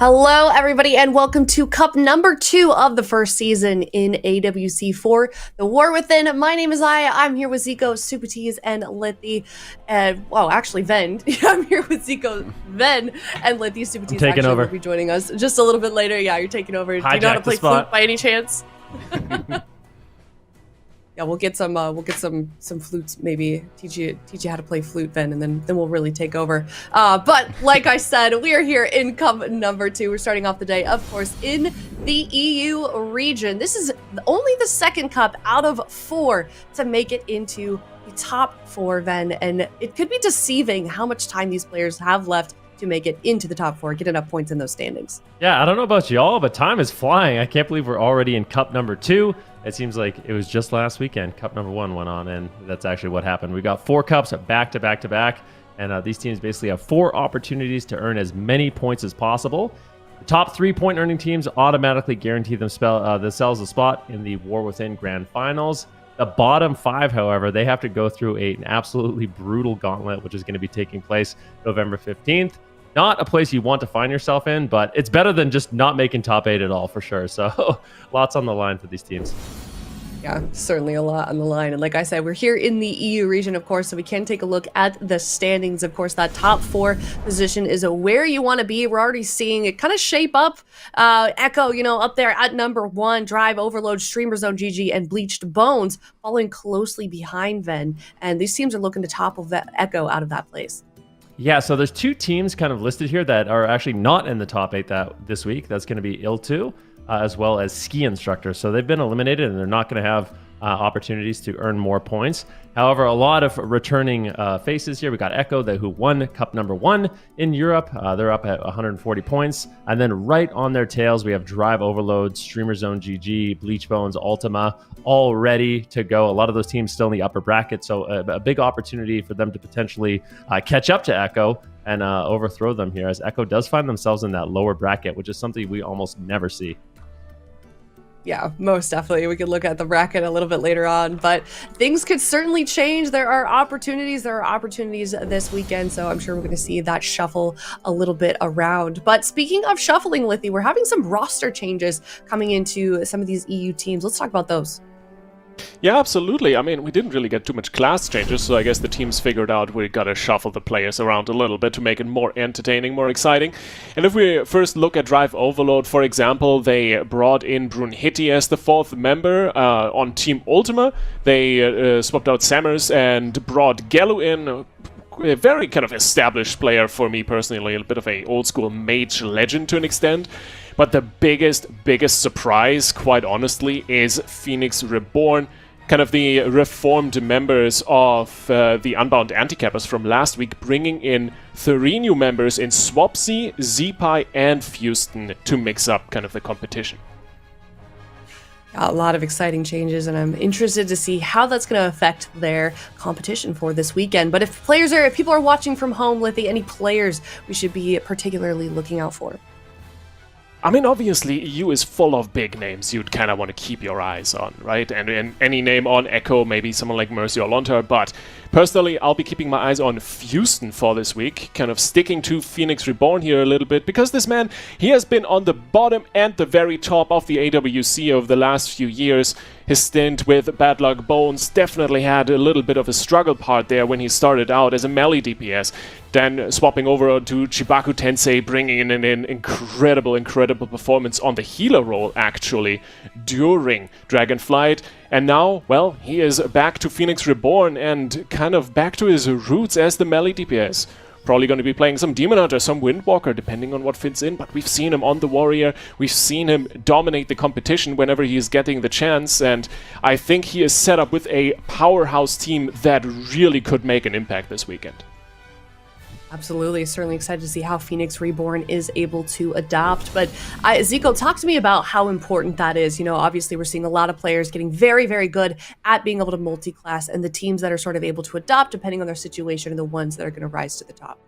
Hello, everybody, and welcome to Cup number 2 of the first season in AWC 4, The War Within. My name is Aya. I'm here with Zico, Supertees, and Lithy. Well, actually, Ven. I'm here with Zico, Ven, and Lithy. Supertees taking over. will be joining us just a little bit later. Yeah, you're taking over. Do you know how to play flute by any chance? Yeah, we'll get some flutes, maybe teach you how to play flute, Ven, and then we'll really take over. But like I said, we are here in Cup number 2. We're starting off the day, of course, in the EU region. This is only the second cup out of 4 to make it into the top 4, Ven, and it could be deceiving how much time these players have left to make it into the top 4, get enough points in those standings. Yeah, I don't know about y'all, but time is flying. I can't believe we're already in Cup number 2. It seems like it was just last weekend. Cup number 1 went on, and that's actually what happened. We got 4 cups back to back to back, and these teams basically have 4 opportunities to earn as many points as possible. The top 3 point earning teams automatically guarantee themselves a spot in the War Within Grand Finals. The bottom 5, however, they have to go through an absolutely brutal gauntlet, which is going to be taking place November 15th. Not a place you want to find yourself in, but it's better than just not making top 8 at all, for sure. So lots on the line for these teams. Yeah, certainly a lot on the line. And like I said, we're here in the EU region, of course, so we can take a look at the standings. Of course, that top 4 position is where you want to be. We're already seeing it kind of shape up. Echo, up there at number 1, Drive, Overload, Streamer Zone, GG, and Bleached Bones following closely behind Ven. And these teams are looking to topple Echo out of that place. Yeah, so there's 2 teams kind of listed here that are actually not in the top 8 this week. That's going to be ULTIMA as well as Ski Instructor. So they've been eliminated, and they're not going to have opportunities to earn more points. However, a lot of returning faces here. We got Echo, who won Cup number 1 in Europe. They're up at 140 points. And then right on their tails, we have Drive, Overload, Streamer Zone, GG, Bleach Bones, Ultima, all ready to go. A lot of those teams still in the upper bracket, so a big opportunity for them to potentially catch up to Echo and overthrow them here, as Echo does find themselves in that lower bracket, which is something we almost never see. Yeah, most definitely. We could look at the bracket a little bit later on, but things could certainly change. There are opportunities this weekend, so I'm sure we're going to see that shuffle a little bit around. But speaking of shuffling, Lithy, we're having some roster changes coming into some of these EU teams. Let's talk about those. Yeah, absolutely. I mean, we didn't really get too much class changes, so I guess the teams figured out we gotta shuffle the players around a little bit to make it more entertaining, more exciting. And if we first look at Drive Overload, for example, they brought in Brunhitti as the 4th member on Team Ultima. They swapped out Sammers and brought Gelu in, a very kind of established player for me personally, a bit of a old-school mage legend to an extent. But the biggest surprise, quite honestly, is Phoenix Reborn, kind of the reformed members of the Unbound Anti-Cappers from last week, bringing in 3 new members in Swapsy, Zeepai, and Fuston to mix up kind of the competition. A lot of exciting changes, and I'm interested to see how that's going to affect their competition for this weekend. But if people are watching from home, Lithy, any players we should be particularly looking out for? I mean, obviously, EU is full of big names you'd kind of want to keep your eyes on, right? And any name on Echo, maybe someone like Mercy or Lontar, but personally, I'll be keeping my eyes on Fuston for this week, kind of sticking to Phoenix Reborn here a little bit, because this man, he has been on the bottom and the very top of the AWC over the last few years. His stint with Bad Luck Bones definitely had a little bit of a struggle part there when he started out as a melee DPS. Then swapping over to Chibaku Tensei, bringing in an incredible performance on the healer role, actually, during Dragonflight. And now, well, he is back to Phoenix Reborn and kind of back to his roots as the melee DPS. Probably going to be playing some Demon Hunter, some Windwalker, depending on what fits in, but we've seen him on the Warrior, we've seen him dominate the competition whenever he is getting the chance, and I think he is set up with a powerhouse team that really could make an impact this weekend. Absolutely. Certainly excited to see how Phoenix Reborn is able to adapt. But Zico, talk to me about how important that is. Obviously we're seeing a lot of players getting very, very good at being able to multi-class, and the teams that are sort of able to adapt depending on their situation are the ones that are going to rise to the top.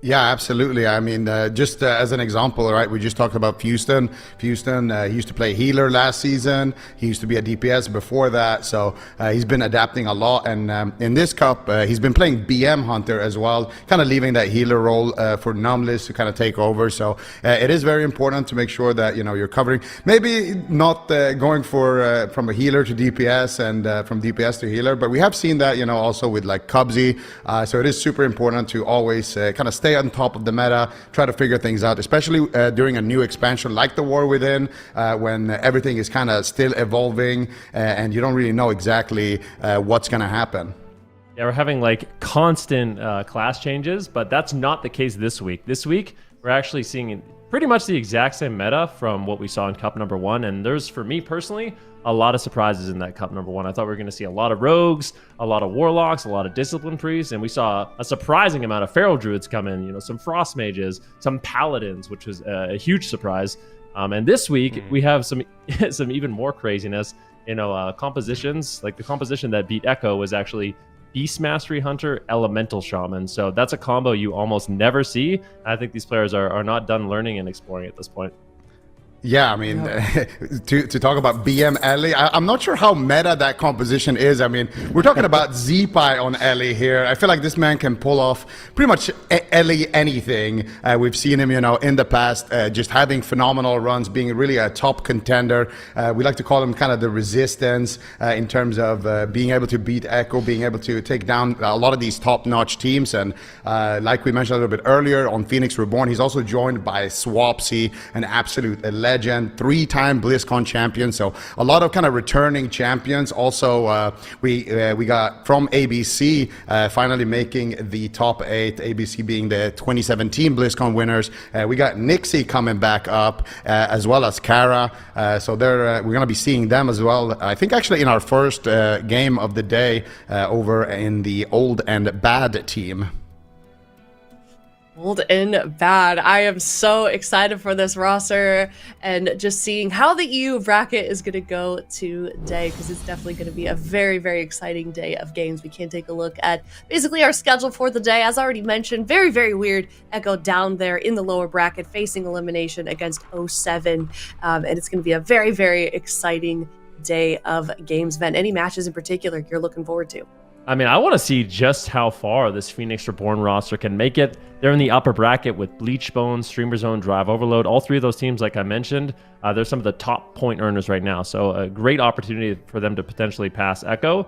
Yeah, absolutely. I mean, just as an example, right? We just talked about Houston. Houston, he used to play healer last season. He used to be a DPS before that. So he's been adapting a lot. And in this cup, he's been playing BM Hunter as well, kind of leaving that healer role for Numless to kind of take over. So it is very important to make sure that, you're covering, maybe not going for from a healer to DPS and from DPS to healer. But we have seen that, also with like Cubsy. So it is super important to always kind of stay on top of the meta, try to figure things out, especially during a new expansion like the War Within, when everything is kind of still evolving and you don't really know exactly what's going to happen. Yeah, we're having like constant class changes, but that's not the case this week. This week, we're actually seeing pretty much the exact same meta from what we saw in Cup number 1, and there's, for me personally, a lot of surprises in that Cup number 1. I thought we were going to see a lot of rogues, a lot of warlocks, a lot of discipline priests, and we saw a surprising amount of feral druids come in, some frost mages, some paladins, which was a huge surprise. And this week, we have some even more craziness, compositions. Like the composition that beat Echo was actually Beast Mastery Hunter, Elemental Shaman. So that's a combo you almost never see. I think these players are not done learning and exploring at this point. Yeah, I mean, to talk about BM Ellie, I'm not sure how meta that composition is. I mean, we're talking about Z-Pi on Ellie here. I feel like this man can pull off pretty much Ellie anything. We've seen him, in the past, just having phenomenal runs, being really a top contender. We like to call him kind of the resistance in terms of being able to beat Echo, being able to take down a lot of these top-notch teams. And like we mentioned a little bit earlier on Phoenix Reborn, he's also joined by Swapsy, an absolute legend, 3-time BlizzCon champion. So a lot of kind of returning champions. Also, we got from ABC finally making the top 8. ABC being the 2017 BlizzCon winners. We got Nixie coming back up as well as Kara. So we're going to be seeing them as well. I think actually in our first game of the day over in the old and bad team. Old and bad. I am so excited for this roster and just seeing how the EU bracket is going to go today, because it's definitely going to be a very, very exciting day of games. We can take a look at basically our schedule for the day. As already mentioned, very, very weird. Echo down there in the lower bracket facing elimination against 07. And it's going to be a very, very exciting day of games. Ven, any matches in particular you're looking forward to? I mean, I want to see just how far this Phoenix Reborn roster can make it. They're in the upper bracket with Bleach Bone, Streamer Zone, Drive Overload. All three of those teams, like I mentioned, they're some of the top point earners right now. So a great opportunity for them to potentially pass Echo.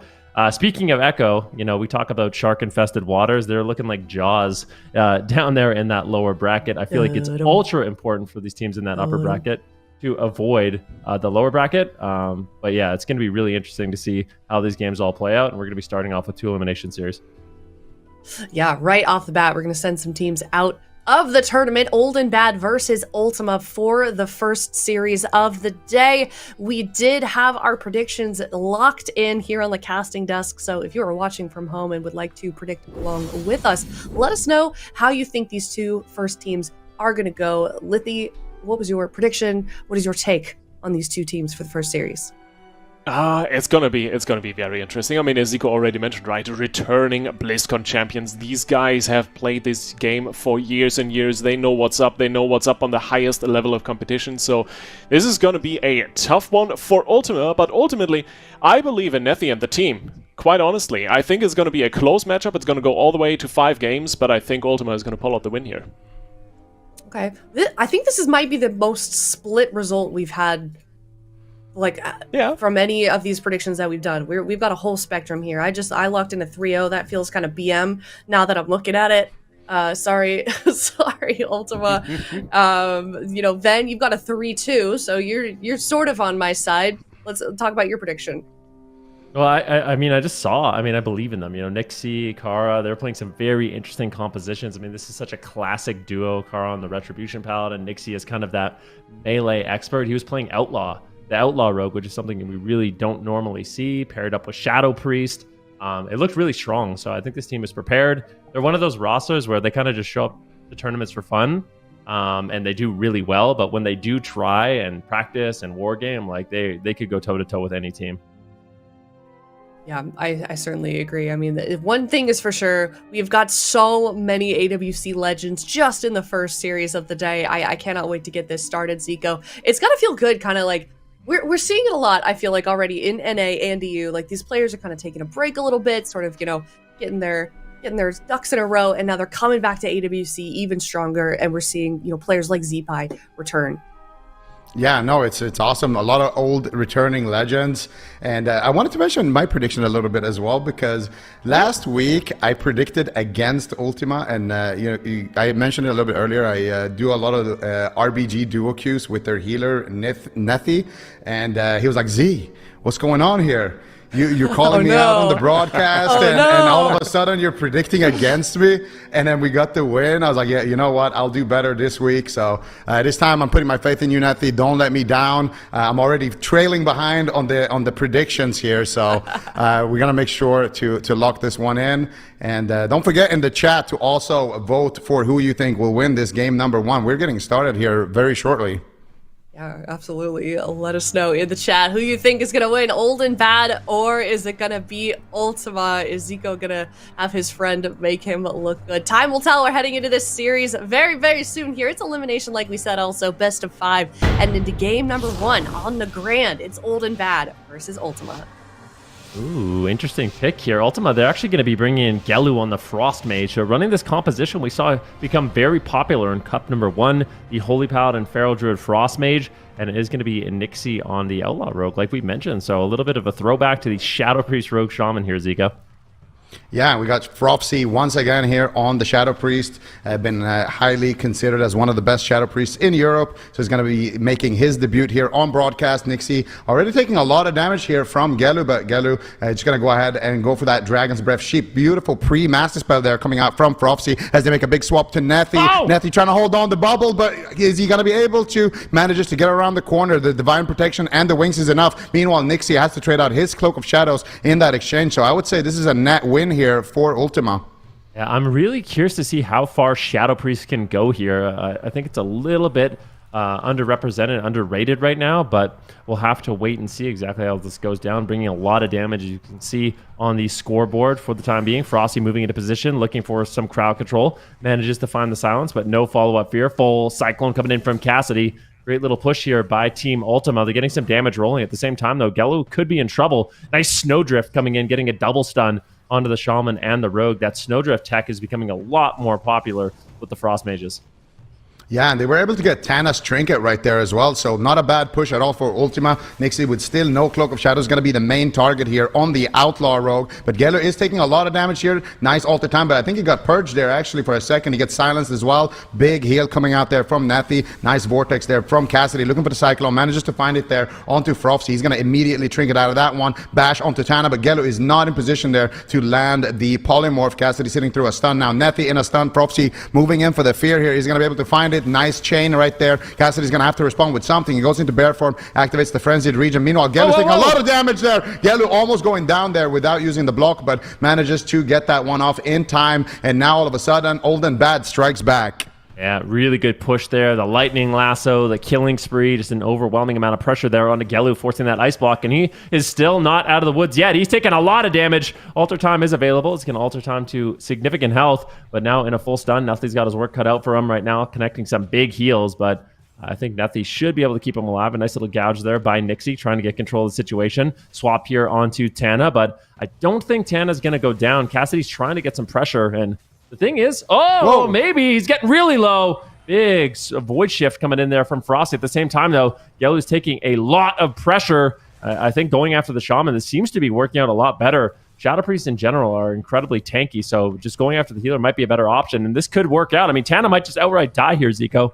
Speaking of Echo, we talk about shark-infested waters. They're looking like Jaws down there in that lower bracket. I feel like it's ultra important for these teams in that upper bracket to avoid the lower bracket. But yeah, it's going to be really interesting to see how these games all play out. And we're going to be starting off with 2 elimination series. Yeah, right off the bat, we're going to send some teams out of the tournament. Old and Bad versus Ultima for the first series of the day. We did have our predictions locked in here on the casting desk. So if you are watching from home and would like to predict along with us, let us know how you think these 2 first teams are going to go. Lithy, what was your prediction? What is your take on these 2 teams for the first series? It's gonna be very interesting. I mean, as Zico already mentioned, right, returning BlizzCon champions. These guys have played this game for years and years. They know what's up. They know what's up on the highest level of competition. So this is gonna be a tough one for Ultima. But ultimately, I believe in Nethy and the team. Quite honestly, I think it's gonna be a close matchup. It's gonna go all the way to 5 games. But I think Ultima is gonna pull out the win here. Okay, I think this might be the most split result we've had, from any of these predictions that we've done. We've got a whole spectrum here. I locked in a 3-0. That feels kind of BM now that I'm looking at it. Sorry, Ultima. Ven, you've got a 3-2, so you're sort of on my side. Let's talk about your prediction. Well, I mean, I believe in them. Nixie, Kara, they're playing some very interesting compositions. I mean, this is such a classic duo. Kara on the Retribution Paladin, Nixie is kind of that melee expert. He was playing Outlaw, the Outlaw Rogue, which is something we really don't normally see, paired up with Shadow Priest. It looked really strong, so I think this team is prepared. They're one of those rosters where they kind of just show up to tournaments for fun, and they do really well, but when they do try and practice and war game, they could go toe-to-toe with any team. Yeah, I certainly agree. I mean, one thing is for sure, we've got so many AWC legends just in the first series of the day. I cannot wait to get this started, Zico. It's gonna feel good, kind of like we're seeing it a lot, I feel like, already in NA and EU. Like, these players are kind of taking a break a little bit, sort of, you know, getting their ducks in a row, and now they're coming back to AWC even stronger, and we're seeing, you know, players like Zeepai return. Yeah, no, it's awesome. A lot of old returning legends. And I wanted to mention my prediction a little bit as well, because last week I predicted against Ultima. And I mentioned it a little bit earlier. I do a lot of RBG duo queues with their healer, Nethi. And he was like, Z, what's going on here? You're calling me out on the broadcast, and all of a sudden you're predicting against me, and then we got the win. I was like, yeah, you know what? I'll do better this week. So this time I'm putting my faith in you, Nethi. Don't let me down. I'm already trailing behind on the predictions here, so we're gonna make sure to lock this one in. And don't forget in the chat to also vote for who you think will win this game number 1. We're getting started here very shortly. Yeah, absolutely. Let us know in the chat who you think is going to win, Old and Bad, or is it going to be Ultima? Is Zico going to have his friend make him look good? Time will tell. We're heading into this series very, very soon here. It's elimination, like we said, also best of 5. And into game number 1 on the Grand, it's Old and Bad versus Ultima. Ooh, interesting pick here. Ultima, they're actually going to be bringing in Gelu on the Frost Mage. So running this composition, we saw become very popular in Cup number 1, the Holy Paladin Feral Druid Frost Mage, and it is going to be Nixie on the Outlaw Rogue, like we mentioned. So a little bit of a throwback to the Shadow Priest Rogue Shaman here, Zika. Yeah, we got Frofsy once again here on the Shadow Priest. Been highly considered as one of the best Shadow Priests in Europe. So he's going to be making his debut here on broadcast. Nixie already taking a lot of damage here from Gelu, but Gelu just going to go ahead and go for that Dragon's Breath Sheep. Beautiful pre-master spell there coming out from Frofsy as they make a big swap to Nethi. Oh! Nethi trying to hold on the bubble, but is he going to be able to? Manages to get around the corner. The Divine Protection and the Wings is enough. Meanwhile, Nixie has to trade out his Cloak of Shadows in that exchange. So I would say this is a net win here for Ultima. Yeah, I'm really curious to see how far Shadow Priest can go here. I think it's a little bit underrepresented, underrated right now, but we'll have to wait and see exactly how this goes down, bringing a lot of damage, as you can see on the scoreboard for the time being. Frosty moving into position, looking for some crowd control, manages to find the silence, but no follow-up fear. Full Cyclone coming in from Cassidy. Great little push here by Team Ultima. They're getting some damage rolling. At the same time, though, Gelu could be in trouble. Nice Snowdrift coming in, getting a double stun onto the Shaman and the Rogue. That Snowdrift tech is becoming a lot more popular with the Frost Mages. Yeah, and they were able to get Tana's Trinket right there as well, so not a bad push at all for Ultima. Nixie with still no Cloak of Shadows, going to be the main target here on the Outlaw Rogue, but Gelu is taking a lot of damage here. Nice ult time, but I think he got purged there actually for a second. He gets silenced as well. Big heal coming out there from Nethi. Nice Vortex there from Cassidy, looking for the Cyclone, manages to find it there onto Frofsy. He's going to immediately Trinket out of that one, bash onto Tana, but Gelu is not in position there to land the Polymorph. Cassidy sitting through a stun now. Nethi in a stun. Frofsy moving in for the fear here. He's going to be able to find it. Nice chain right there. Cassidy's going to have to respond with something. He goes into bear form, activates the frenzied region. Meanwhile, Gelu's taking a lot of damage there. Gelu almost going down there without using the block, but manages to get that one off in time. And now all of a sudden, Old and Bad strikes back. Yeah, really good push there. The lightning lasso, the killing spree, just an overwhelming amount of pressure there onto Gelu, forcing that ice block, and he is still not out of the woods yet. He's taking a lot of damage. Alter time is available. It's going to alter time to significant health, but now in a full stun, Nethi's got his work cut out for him right now, connecting some big heals, but I think Nethi should be able to keep him alive. A nice little gouge there by Nixie, trying to get control of the situation. Swap here onto Tana, but I don't think Tana's going to go down. Cassidy's trying to get some pressure, and the thing is, maybe he's getting really low. Big void shift coming in there from Frosty. At the same time, though, Gelu's taking a lot of pressure. I think going after the Shaman, this seems to be working out a lot better. Shadow Priests in general are incredibly tanky, so just going after the healer might be a better option, and this could work out. I mean, Tana might just outright die here, Zico.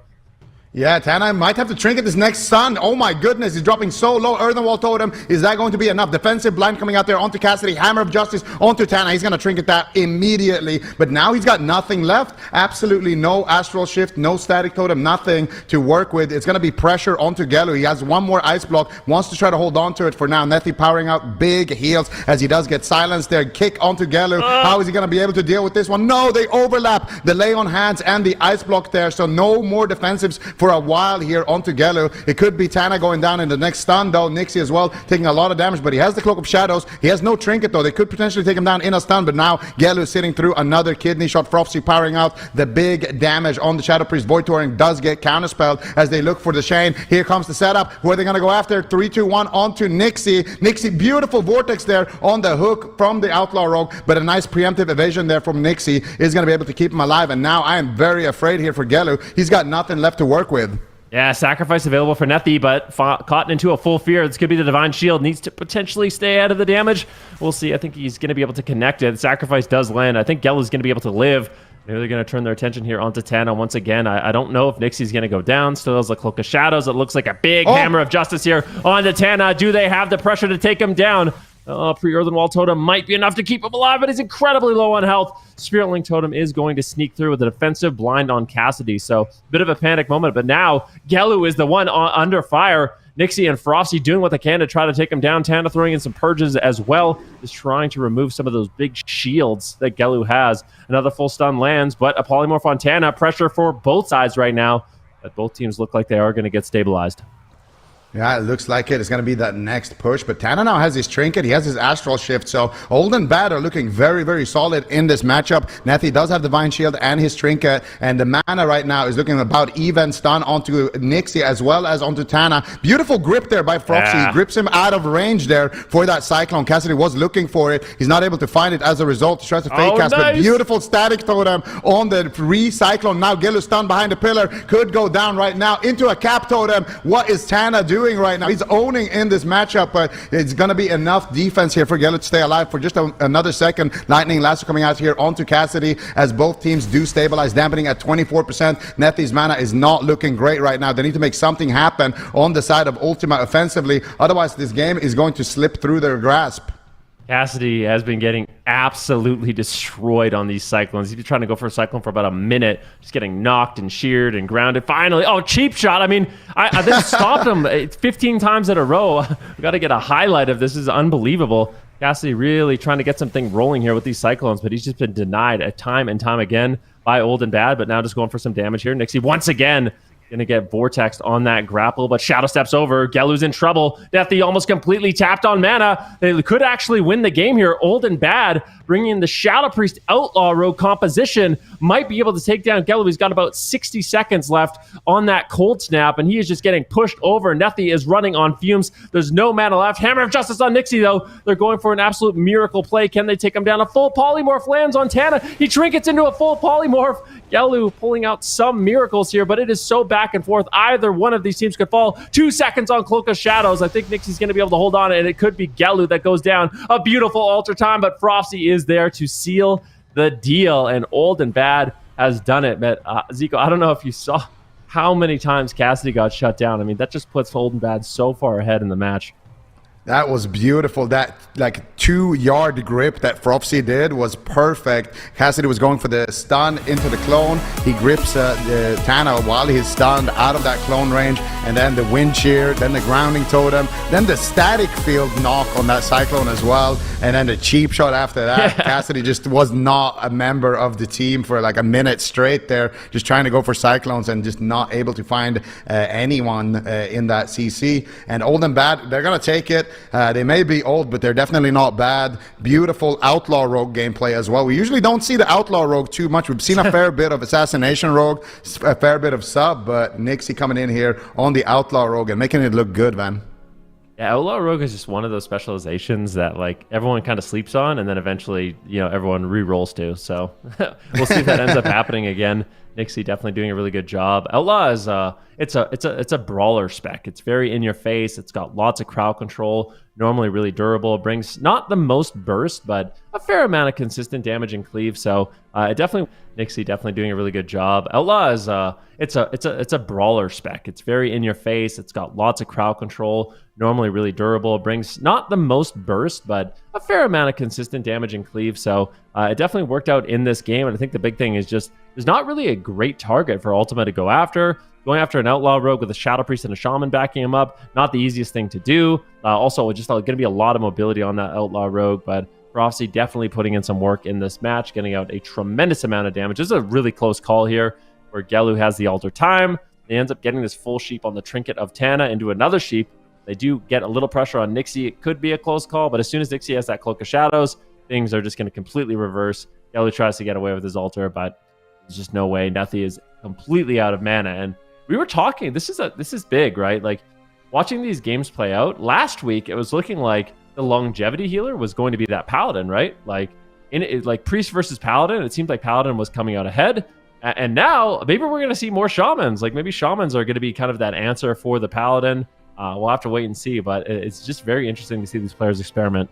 Yeah, Tana might have to Trinket this next stun. Oh my goodness, he's dropping so low. Earthen Wall Totem, is that going to be enough? Defensive blind coming out there onto Cassidy. Hammer of Justice onto Tana. He's going to Trinket that immediately. But now he's got nothing left. Absolutely no Astral Shift, no Static Totem, nothing to work with. It's going to be pressure onto Gelu. He has one more Ice Block, wants to try to hold on to it for now. Nethi powering out big heals as he does get silenced there. Kick onto Gelu. How is he going to be able to deal with this one? No, they overlap the Lay on Hands and the Ice Block there. So no more defensives for for a while here onto Gelu. It could be Tana going down in the next stun, though. Nixie as well, taking a lot of damage, but he has the Cloak of Shadows. He has no trinket, though. They could potentially take him down in a stun, but now Gelu is sitting through another kidney shot. Frosty powering out the big damage on the Shadow Priest. Void Touring does get counterspelled as they look for the Shane. Here comes the setup. Who are they going to go after? 3, 2, 1 onto Nixie. Nixie, beautiful vortex there on the hook from the Outlaw Rogue, but a nice preemptive evasion there from Nixie is going to be able to keep him alive. And now I am very afraid here for Gelu. He's got nothing left to work with. Yeah, sacrifice available for Nethi, but caught into a full fear. This could be the Divine Shield. Needs to potentially stay out of the damage. We'll see. I think he's going to be able to connect it. Sacrifice does land. I think Gelu's going to be able to live. Maybe they're going to turn their attention here onto Tana once again. I don't know if Nixie's going to go down. Still has a Cloak of Shadows. It looks like a big Hammer of Justice here onto Tana. Do they have the pressure to take him down? Pre-Earthen Wall Totem might be enough to keep him alive, but he's incredibly low on health. Spirit Link Totem is going to sneak through with a defensive blind on Cassidy. So, bit of a panic moment, but now Gelu is the one under fire. Nixie and Frosty doing what they can to try to take him down. Tana throwing in some purges as well, just trying to remove some of those big shields that Gelu has. Another full stun lands, but a Polymorph on Tana. Pressure for both sides right now, but both teams look like they are going to get stabilized. Yeah, it looks like it. It's going to be that next push. But Tana now has his trinket. He has his astral shift. So Old and Bad are looking very, very solid in this matchup. Nethi does have Divine Shield and his trinket. And the mana right now is looking about even. Stun onto Nixie as well as onto Tana. Beautiful grip there by Frosty. Yeah. He grips him out of range there for that Cyclone. Cassidy was looking for it. He's not able to find it as a result. He tries to fake cast. Nice. But beautiful static totem on the re-Cyclone. Now Gelu stunned behind the pillar. Could go down right now into a cap totem. What is Tana doing right now? He's owning in this matchup, but it's going to be enough defense here for Gelu to stay alive for just another second. Lightning Lasso coming out here onto Cassidy as both teams do stabilize, dampening at 24%. Nethi's mana is not looking great right now. They need to make something happen on the side of Ultima offensively. Otherwise, this game is going to slip through their grasp. Cassidy has been getting absolutely destroyed on these Cyclones. He's been trying to go for a Cyclone for about a minute, just getting knocked and sheared and grounded. Finally, cheap shot. I mean, they stopped him 15 times in a row. We got to get a highlight of this. This is unbelievable. Cassidy really trying to get something rolling here with these Cyclones, but he's just been denied time and time again by Old and Bad, but now just going for some damage here. Nixie once again going to get vortexed on that grapple, but Shadow steps over. Gelu's in trouble. Nethi almost completely tapped on mana. They could actually win the game here. Old and Bad bringing in the Shadow Priest Outlaw Rogue composition. Might be able to take down Gelu. He's got about 60 seconds left on that Cold Snap, and he is just getting pushed over. Nethi is running on fumes. There's no mana left. Hammer of Justice on Nixie, though. They're going for an absolute miracle play. Can they take him down? A full Polymorph lands on Tana. He trinkets into a full Polymorph. Gelu pulling out some miracles here, but it is so back and forth. Either one of these teams could fall. 2 seconds on Cloak of Shadows. I think Nixie's going to be able to hold on, and it could be Gelu that goes down. A beautiful altar time, but Frosty is there to seal the deal, and Old and Bad has done it. But Zico, I don't know if you saw how many times Cassidy got shut down. I mean, that just puts Old and Bad so far ahead in the match. That was beautiful. That 2-yard grip that Frosty did was perfect. Cassidy was going for the stun into the clone. He grips the Tana while he's stunned out of that clone range, and then the wind shear, then the grounding totem, then the static field knock on that Cyclone as well, and then the cheap shot after that. Cassidy just was not a member of the team for like a minute straight there, just trying to go for Cyclones and just not able to find anyone in that CC. And Old and Bad, they're going to take it. They may be old, but they're definitely not bad. Beautiful Outlaw Rogue gameplay as well. We usually don't see the Outlaw Rogue too much. We've seen a fair bit of Assassination Rogue, a fair bit of Sub, but Nixie coming in here on the Outlaw Rogue and making it look good, man. Yeah, Outlaw Rogue is just one of those specializations that like everyone kind of sleeps on, and then eventually, everyone re-rolls to. So we'll see if that ends up happening again. Nixie definitely doing a really good job. Outlaw is it's a brawler spec. It's very in your face. It's got lots of crowd control. Normally really durable. Brings not the most burst, but a fair amount of consistent damage and cleave. So Nixie definitely doing a really good job. Outlaw is it's a brawler spec. It's very in your face. It's got lots of crowd control. Normally really durable. Brings not the most burst, but a fair amount of consistent damage and cleave. So it definitely worked out in this game. And I think the big thing is just there's not really a great target for Ultima to go after. Going after an Outlaw Rogue with a Shadow Priest and a Shaman backing him up, not the easiest thing to do. Also, just going to be a lot of mobility on that Outlaw Rogue, but Frosty definitely putting in some work in this match, getting out a tremendous amount of damage. This is a really close call here, where Gelu has the Altar Time, He ends up getting this full sheep on the trinket of Tana into another sheep. They do get a little pressure on Nixie. It could be a close call, but as soon as Nixie has that Cloak of Shadows, things are just going to completely reverse. Yellow tries to get away with his altar, but there's just no way. Nethi is completely out of mana. And we were talking, this is big, right? Like, watching these games play out, last week it was looking like the longevity healer was going to be that Paladin, right? Like, like Priest versus Paladin, it seemed like Paladin was coming out ahead. And now, maybe we're going to see more Shamans. Like, maybe Shamans are going to be kind of that answer for the Paladin. We'll have to wait and see, but it's just very interesting to see these players experiment.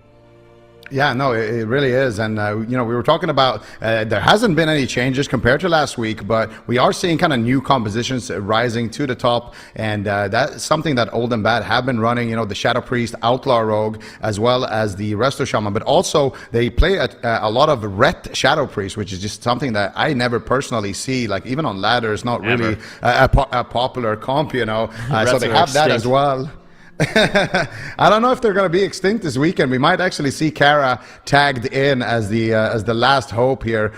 Yeah, no, it really is. And, we were talking about there hasn't been any changes compared to last week, but we are seeing kind of new compositions rising to the top. And that's something that Old and Bad have been running, the Shadow Priest, Outlaw Rogue, as well as the Resto Shaman. But also they play a lot of Ret Shadow Priest, which is just something that I never personally see. Like, even on ladder, it's not really a popular comp, so they have that as well. I don't know if they're going to be extinct this weekend. We might actually see Kara tagged in as the last hope here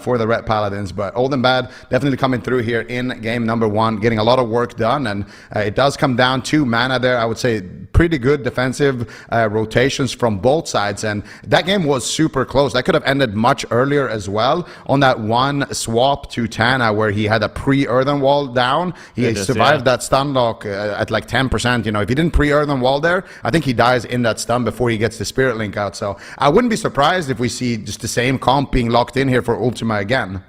for the Red Paladins. But Old and Bad definitely coming through here in game number 1, getting a lot of work done. And it does come down to mana there. I would say pretty good defensive rotations from both sides. And that game was super close. That could have ended much earlier as well. On that one swap to Tana where he had a pre-earthen wall down, he survived that stun lock at like 10%. If he didn't pre-earthen wall there, I think he dies in that stun before he gets the Spirit Link out. So I wouldn't be surprised if we see just the same comp being locked in here for Ultima again.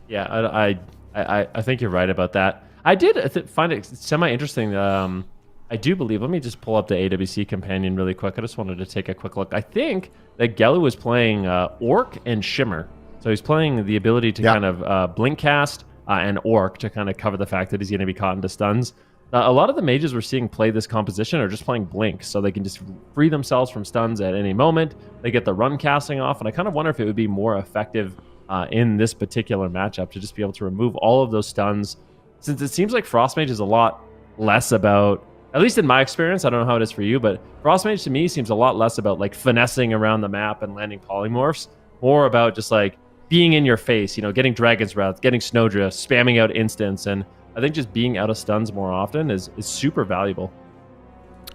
Yeah, I think you're right about that. I did find it semi-interesting. I do believe, let me just pull up the AWC companion really quick. I just wanted to take a quick look. I think that Gelu was playing Orc and Shimmer. So he's playing the ability to kind of blink cast and Orc to kind of cover the fact that he's going to be caught into stuns. A lot of the mages we're seeing play this composition are just playing Blink, so they can just free themselves from stuns at any moment. They get the run casting off, and I kind of wonder if it would be more effective in this particular matchup to just be able to remove all of those stuns, since it seems like Frostmage is a lot less about, at least in my experience, I don't know how it is for you, but Frostmage to me seems a lot less about like finessing around the map and landing polymorphs, more about just like being in your face, getting Dragon's Breath, getting Snowdrift, spamming out instants, and I think just being out of stuns more often is super valuable.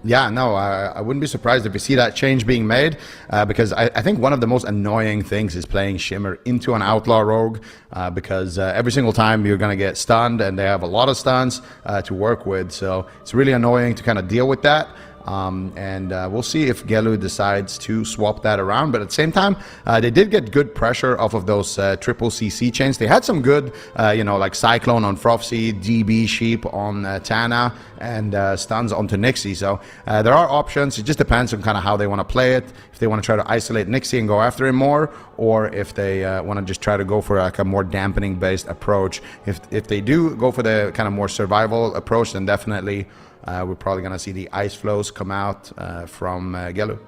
Yeah, no, I wouldn't be surprised if we see that change being made because I think one of the most annoying things is playing Shimmer into an Outlaw Rogue because every single time you're going to get stunned and they have a lot of stuns to work with. So it's really annoying to kind of deal with that. We'll see if Gelu decides to swap that around, but at the same time they did get good pressure off of those triple CC chains. They had some good like Cyclone on Frofsy, DB Sheep on Tana, and stuns onto Nixie. So there are options. It just depends on kind of how they want to play it, if they want to try to isolate Nixie and go after him more, or if they want to just try to go for like a more dampening based approach. If they do go for the kind of more survival approach, then definitely we're probably going to see the ice flows come out from Gelu.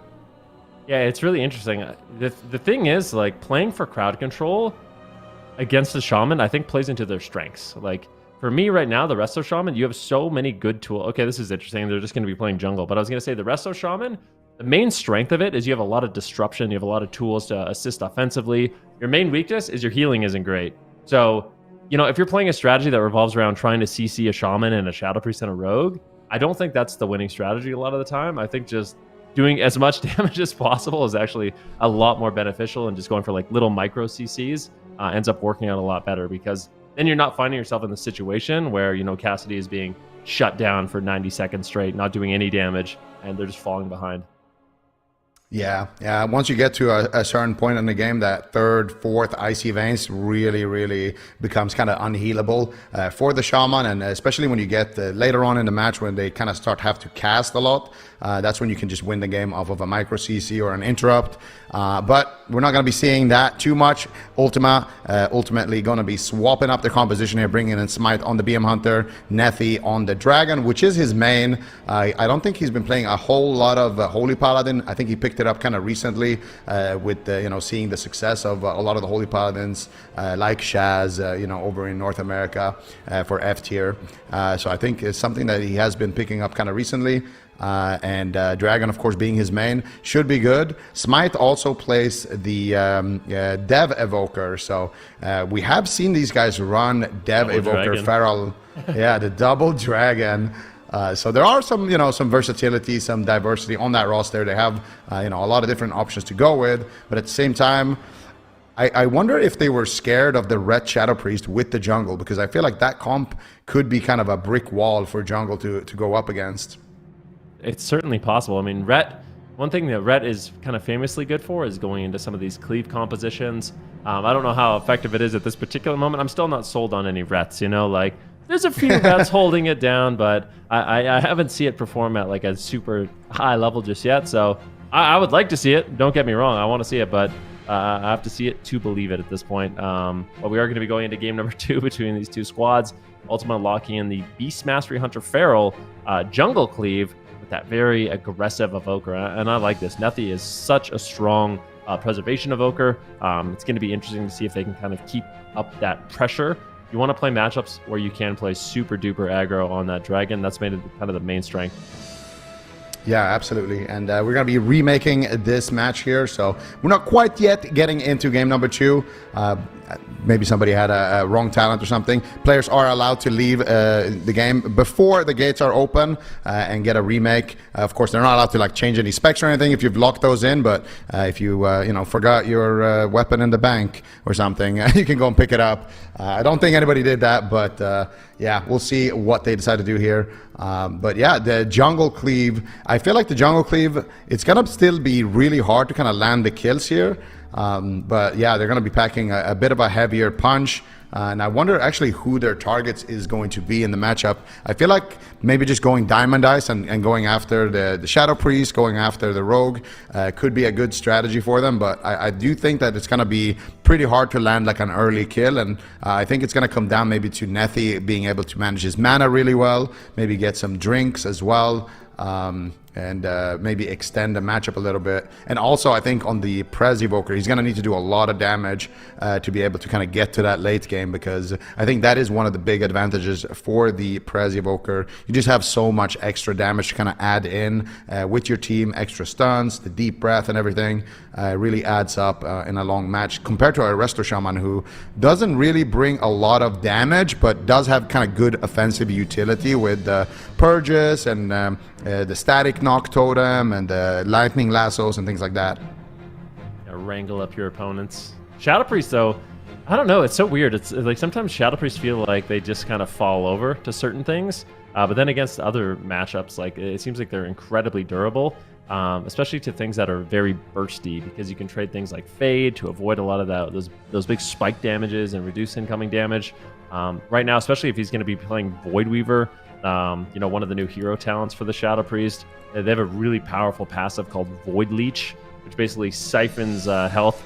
Yeah, it's really interesting. The thing is, like, playing for crowd control against the Shaman, I think plays into their strengths. Like, for me right now, the Resto Shaman, you have so many good tools. Okay, this is interesting. They're just going to be playing jungle. But I was going to say the Resto Shaman, the main strength of it is you have a lot of disruption. You have a lot of tools to assist offensively. Your main weakness is your healing isn't great. So, if you're playing a strategy that revolves around trying to CC a Shaman and a Shadow Priest and a Rogue, I don't think that's the winning strategy a lot of the time. I think just doing as much damage as possible is actually a lot more beneficial, and just going for like little micro CCs ends up working out a lot better, because then you're not finding yourself in the situation where, Cassidy is being shut down for 90 seconds straight, not doing any damage, and they're just falling behind. Yeah. Once you get to a certain point in the game, that third, fourth Icy Veins really becomes kind of unhealable for the Shaman, and especially when you get later on in the match when they kind of have to cast a lot. That's when you can just win the game off of a micro CC or an interrupt. But we're not going to be seeing that too much. Ultima ultimately going to be swapping up the composition here, bringing in Smite on the BM Hunter, Nethi on the Dragon, which is his main. I don't think he's been playing a whole lot of Holy Paladin. I think he picked it up kind of recently with seeing the success of a lot of the Holy Paladins like Shaz over in North America for F tier. So I think it's something that he has been picking up kind of recently. and Dragon, of course, being his main, should be good. Smite also plays the Dev Evoker, so we have seen these guys run Dev Double Evoker Dragon. Feral. Yeah, the Double Dragon. So there are some, some versatility, some diversity on that roster. They have, a lot of different options to go with, but at the same time, I wonder if they were scared of the Ret Shadow Priest with the jungle, because I feel like that comp could be kind of a brick wall for jungle to go up against. It's certainly possible. I mean, one thing that Ret is kind of famously good for is going into some of these cleave compositions. I don't know how effective it is at this particular moment. I'm still not sold on any Rets, like there's a few Rets holding it down, but I haven't seen it perform at like a super high level just yet. So I would like to see it. Don't get me wrong. I want to see it, but I have to see it to believe it at this point. But we are going to be going into game number 2 between these two squads. Ultima locking in the Beast Mastery Hunter Feral jungle cleave with that very aggressive evoker. And I like this. Nethi is such a strong preservation evoker. It's going to be interesting to see if they can kind of keep up that pressure. You want to play matchups where you can play super duper aggro on that dragon. That's made it kind of the main strength. Yeah, absolutely. And we're going to be remaking this match here. So we're not quite yet getting into game number 2. Maybe somebody had a wrong talent or something. Players are allowed to leave the game before the gates are open and get a remake. Of course, they're not allowed to like change any specs or anything if you've locked those in. But if you forgot your weapon in the bank or something, you can go and pick it up. I don't think anybody did that, but yeah, we'll see what they decide to do here. But yeah, the jungle cleave. I feel like the jungle cleave, it's gonna still be really hard to kind of land the kills here. But yeah, they're going to be packing a bit of a heavier punch. And I wonder actually who their targets is going to be in the matchup. I feel like maybe just going Diamond Ice and going after the Shadow Priest, going after the Rogue could be a good strategy for them. But I do think that it's going to be pretty hard to land like an early kill. And I think it's going to come down maybe to Nethi being able to manage his mana really well, maybe get some drinks as well. And maybe extend the matchup a little bit. And also, I think on the Prez Evoker, he's going to need to do a lot of damage to be able to kind of get to that late game, because I think that is one of the big advantages for the Prez Evoker. You just have so much extra damage to kind of add in with your team, extra stuns, the deep breath and everything really adds up in a long match compared to a Resto Shaman, who doesn't really bring a lot of damage, but does have kind of good offensive utility with Purges and the static knock totem and the lightning lassos and things like that. Wrangle up your opponents. Shadow Priest, though, I don't know. It's so weird. It's like sometimes Shadow Priests feel like they just kind of fall over to certain things. But then against other matchups, like it seems like they're incredibly durable, especially to things that are very bursty, because you can trade things like Fade to avoid a lot of those big spike damages and reduce incoming damage. Right now, especially if he's going to be playing Void Weaver, one of the new hero talents for the Shadow Priest. They have a really powerful passive called Void Leech, which basically siphons health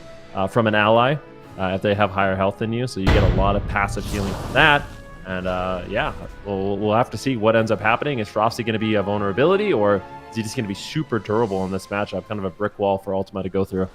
from an ally if they have higher health than you. So you get a lot of passive healing from that. And yeah, we'll have to see what ends up happening. Is Frosty going to be a vulnerability, or is he just going to be super durable in this matchup? Kind of a brick wall for Ultima to go through.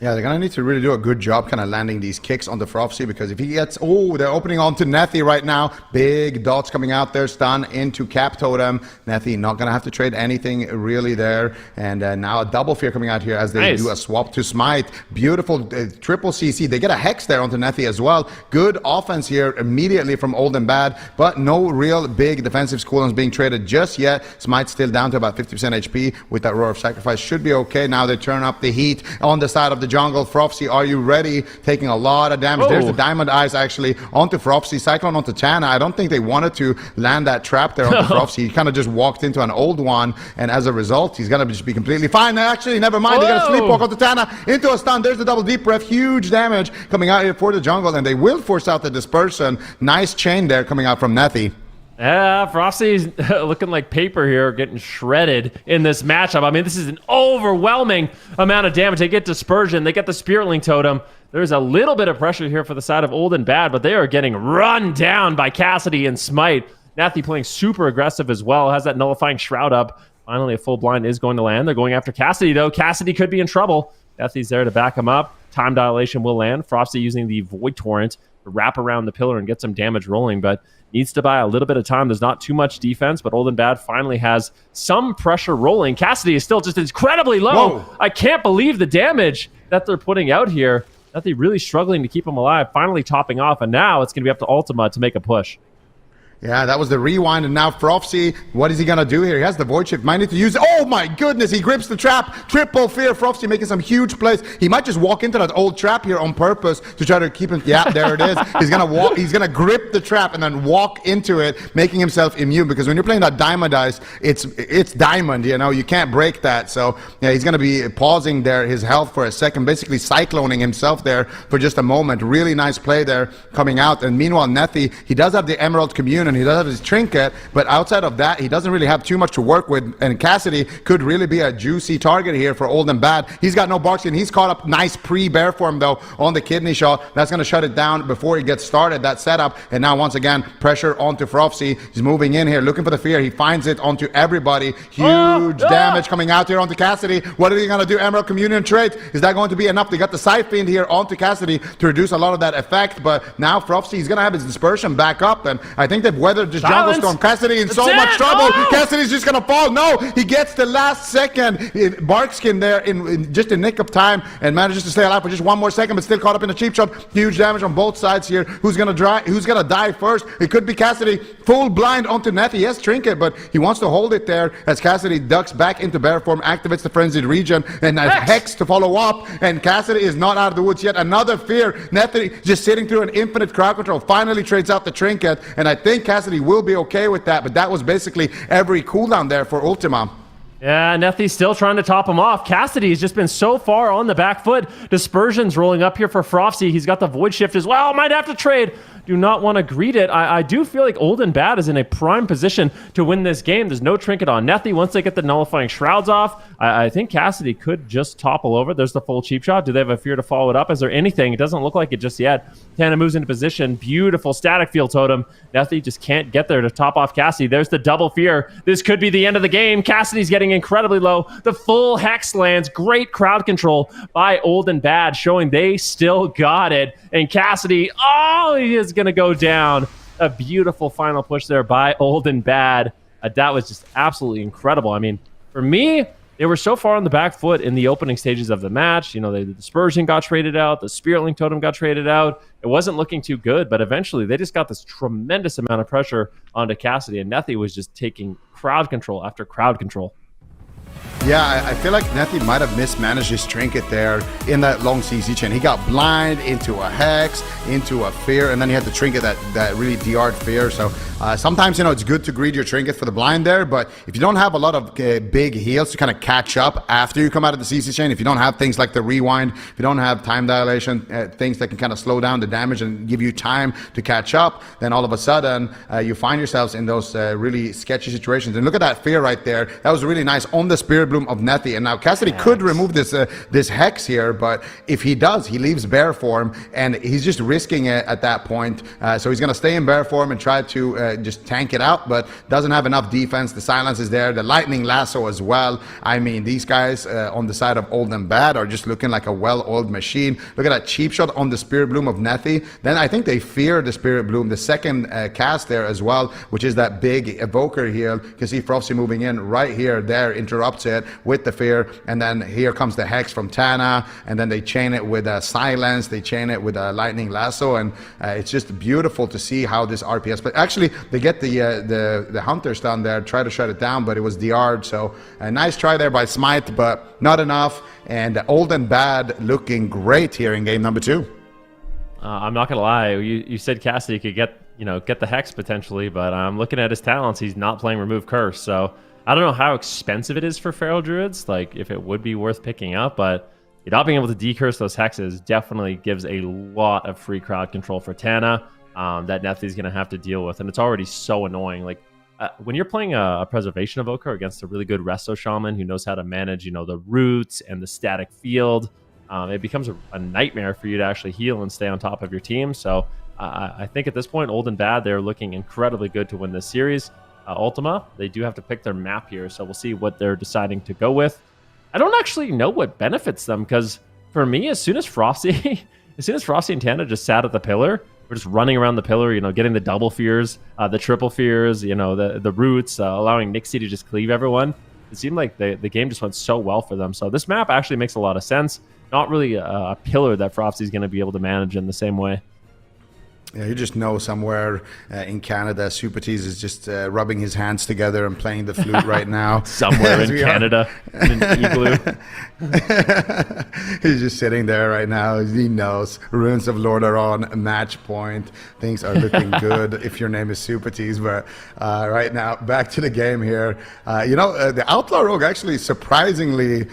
Yeah, they're going to need to really do a good job kind of landing these kicks on the Frosty, because if he gets... Oh, they're opening on to Nethi right now. Big dots coming out there. Stun into Cap Totem. Nethi not going to have to trade anything really there. And now a double fear coming out here as they do a swap to Smite. Beautiful triple CC. They get a Hex there onto Nethi as well. Good offense here immediately from Old and Bad, but no real big defensive cooldowns being traded just yet. Smite still down to about 50% HP with that Roar of Sacrifice. Should be okay. Now they turn up the heat on the side of the jungle. Frosty, are you ready? Taking a lot of damage. There's the Diamond Eyes actually onto Frosty. Cyclone onto Tana. I don't think they wanted to land that trap there onto Frosty. He kind of just walked into an old one, and as a result, he's going to just be completely fine. Actually, never mind. They're going to sleepwalk onto Tana into a stun. There's the double deep breath. Huge damage coming out here for the jungle, and they will force out the dispersion. Nice chain there coming out from Nethi. Yeah, Frosty's looking like paper here, getting shredded in this matchup. I mean, this is an overwhelming amount of damage. They get Dispersion, they get the Spirit Link Totem. There's a little bit of pressure here for the side of Old and Bad, but they are getting run down by Cassidy and Smite. Nethi playing super aggressive as well, has that Nullifying Shroud up. Finally, a full blind is going to land. They're going after Cassidy, though. Cassidy could be in trouble. Nethi's there to back him up. Time Dilation will land. Frosty using the Void Torrent to wrap around the pillar and get some damage rolling, but needs to buy a little bit of time. There's not too much defense, but Old and Bad finally has some pressure rolling. Cassidy is still just incredibly low. Whoa. I can't believe the damage that they're putting out here. That they're really struggling to keep him alive, finally topping off, and now it's going to be up to Ultima to make a push. Yeah, that was the rewind, and now Frofsy, what is he going to do here? He has the Void Shift, might need to use it. Oh my goodness, he grips the trap. Triple fear, Frofsy making some huge plays. He might just walk into that old trap here on purpose to try to keep him. Yeah, there it is. He's going to walk, he's going to grip the trap and then walk into it, making himself immune, because when you're playing that diamond dice, it's diamond, you know, you can't break that. So yeah, he's going to be pausing there his health for a second, basically cycloning himself there for just a moment. Really nice play there coming out. And meanwhile, Nethy, he does have the Emerald Commune, and he does have his trinket, but outside of that, he doesn't really have too much to work with, and Cassidy could really be a juicy target here for Old and Bad. He's got no Barkskin. He's caught up nice pre-bear form, though, on the kidney shot. That's going to shut it down before he gets started, that setup, and now once again, pressure onto Frofsy. He's moving in here, looking for the fear. He finds it onto everybody. Huge damage coming out here onto Cassidy. What are they going to do? Emerald Communion trait. Is that going to be enough? They got the Scythe Fiend here onto Cassidy to reduce a lot of that effect, but now Frofsy is going to have his dispersion back up, and I think they've weathered this jungle storm. Cassidy in so much trouble. Cassidy's just gonna fall. No, he gets the last second Barkskin there in just a nick of time and manages to stay alive for just one more second, but still caught up in a cheap shot. Huge damage on both sides here. Who's gonna die first? It could be Cassidy. Full blind onto Nethy. He has trinket, but he wants to hold it there as Cassidy ducks back into bear form, activates the frenzied region, and Hex to follow up. And Cassidy is not out of the woods yet. Another fear. Nethy just sitting through an infinite crowd control. Finally trades out the trinket, and I think Cassidy will be okay with that, but that was basically every cooldown there for Ultima. Yeah, Nethy's still trying to top him off. Cassidy has just been so far on the back foot. Dispersion's rolling up here for Frofsy. He's got the Void Shift as well. Might have to trade. Do not want to greet it. I do feel like Old and Bad is in a prime position to win this game. There's no trinket on Nethy. Once they get the nullifying shrouds off, I think Cassidy could just topple over. There's the full cheap shot. Do they have a fear to follow it up? Is there anything? It doesn't look like it just yet. Tana moves into position. Beautiful static field totem. Nethy just can't get there to top off Cassidy. There's the double fear. This could be the end of the game. Cassidy's getting incredibly low. The full Hex lands. Great crowd control by Old and Bad, showing they still got it. And Cassidy, he is going to go down. A beautiful final push there by Old and Bad. That was just absolutely incredible. I mean, for me, they were so far on the back foot in the opening stages of the match. You know, the Dispersion got traded out. The Spirit Link Totem got traded out. It wasn't looking too good, but eventually they just got this tremendous amount of pressure onto Cassidy, and Nethy was just taking crowd control after crowd control. Yeah, I feel like Nethy might have mismanaged his trinket there in that long CC chain. He got blind into a Hex, into a fear, and then he had the trinket that really DR'd fear. So sometimes, you know, it's good to greed your trinket for the blind there, but if you don't have a lot of big heals to kind of catch up after you come out of the CC chain, if you don't have things like the rewind, if you don't have time dilation, things that can kind of slow down the damage and give you time to catch up, then all of a sudden you find yourselves in those really sketchy situations. And look at that fear right there. That was really nice on the Spirit Bloom of Nethy. And now Cassidy could remove this Hex here, but if he does, he leaves bear form, and he's just risking it at that point. So he's going to stay in bear form and try to just tank it out, but doesn't have enough defense. The silence is there, the lightning lasso as well. I mean, these guys on the side of Old and Bad are just looking like a well-oiled machine. Look at that cheap shot on the Spirit Bloom of Nethy. Then I think they fear the Spirit Bloom, the second cast there as well, which is that big evoker heal. You can see Frofsy moving in right here, there, interrupts it with the fear, and then here comes the Hex from Tana, and then they chain it with a silence, they chain it with a lightning lasso, and it's just beautiful to see how this RPS play. Actually, they get the hunter stun there, try to shut it down, but it was DR'd, so a nice try there by Smite, but not enough. And Old and Bad looking great here in game number 2. I'm not gonna lie, you said Cassidy could get the Hex potentially, but I'm looking at his talents. He's not playing Remove Curse, so I don't know how expensive it is for Feral Druids, like if it would be worth picking up, but not being able to decurse those Hexes definitely gives a lot of free crowd control for Tana that Nethy's going to have to deal with, and it's already so annoying. Like when you're playing a Preservation Evoker against a really good Resto Shaman who knows how to manage, the roots and the static field, it becomes a nightmare for you to actually heal and stay on top of your team. So I think at this point, Old and Bad, they're looking incredibly good to win this series. Ultima, they do have to pick their map here, so we'll see what they're deciding to go with. I don't actually know what benefits them, because for me, as soon as Frosty and Tana just sat at the pillar, we're just running around the pillar, you know, getting the double fears, the triple fears, you know, the roots, allowing Nixie to just cleave everyone. It seemed like the game just went so well for them. So this map actually makes a lot of sense. Not really a pillar that Frosty's going to be able to manage in the same way. Yeah, you just know somewhere in Canada, Super Tease is just rubbing his hands together and playing the flute right now. Somewhere in Canada, in an igloo. He's just sitting there right now. He knows. Runes of Lord are on match point. Things are looking good if your name is Super Tease. But right now, back to the game here. The Outlaw Rogue actually surprisingly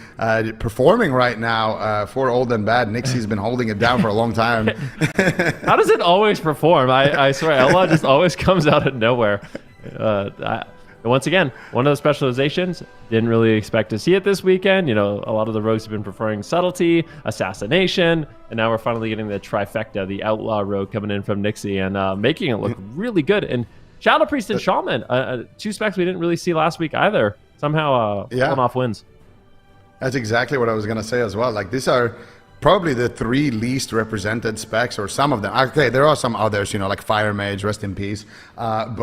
performing right now for Old and Bad. Nixie's been holding it down for a long time. How does it always perform? I swear, Outlaw just always comes out of nowhere. Once again, one of the specializations, didn't really expect to see it this weekend. You know, a lot of the rogues have been preferring subtlety, assassination, and now we're finally getting the trifecta, the Outlaw Rogue coming in from Nixie and making it look really good. And Shadow Priest and Shaman, two specs we didn't really see last week either, somehow pulling off wins. That's exactly what I was going to say as well. Like, these are probably the three least represented specs, or some of them. Okay, there are some others, like Fire Mage, rest in peace. Shadow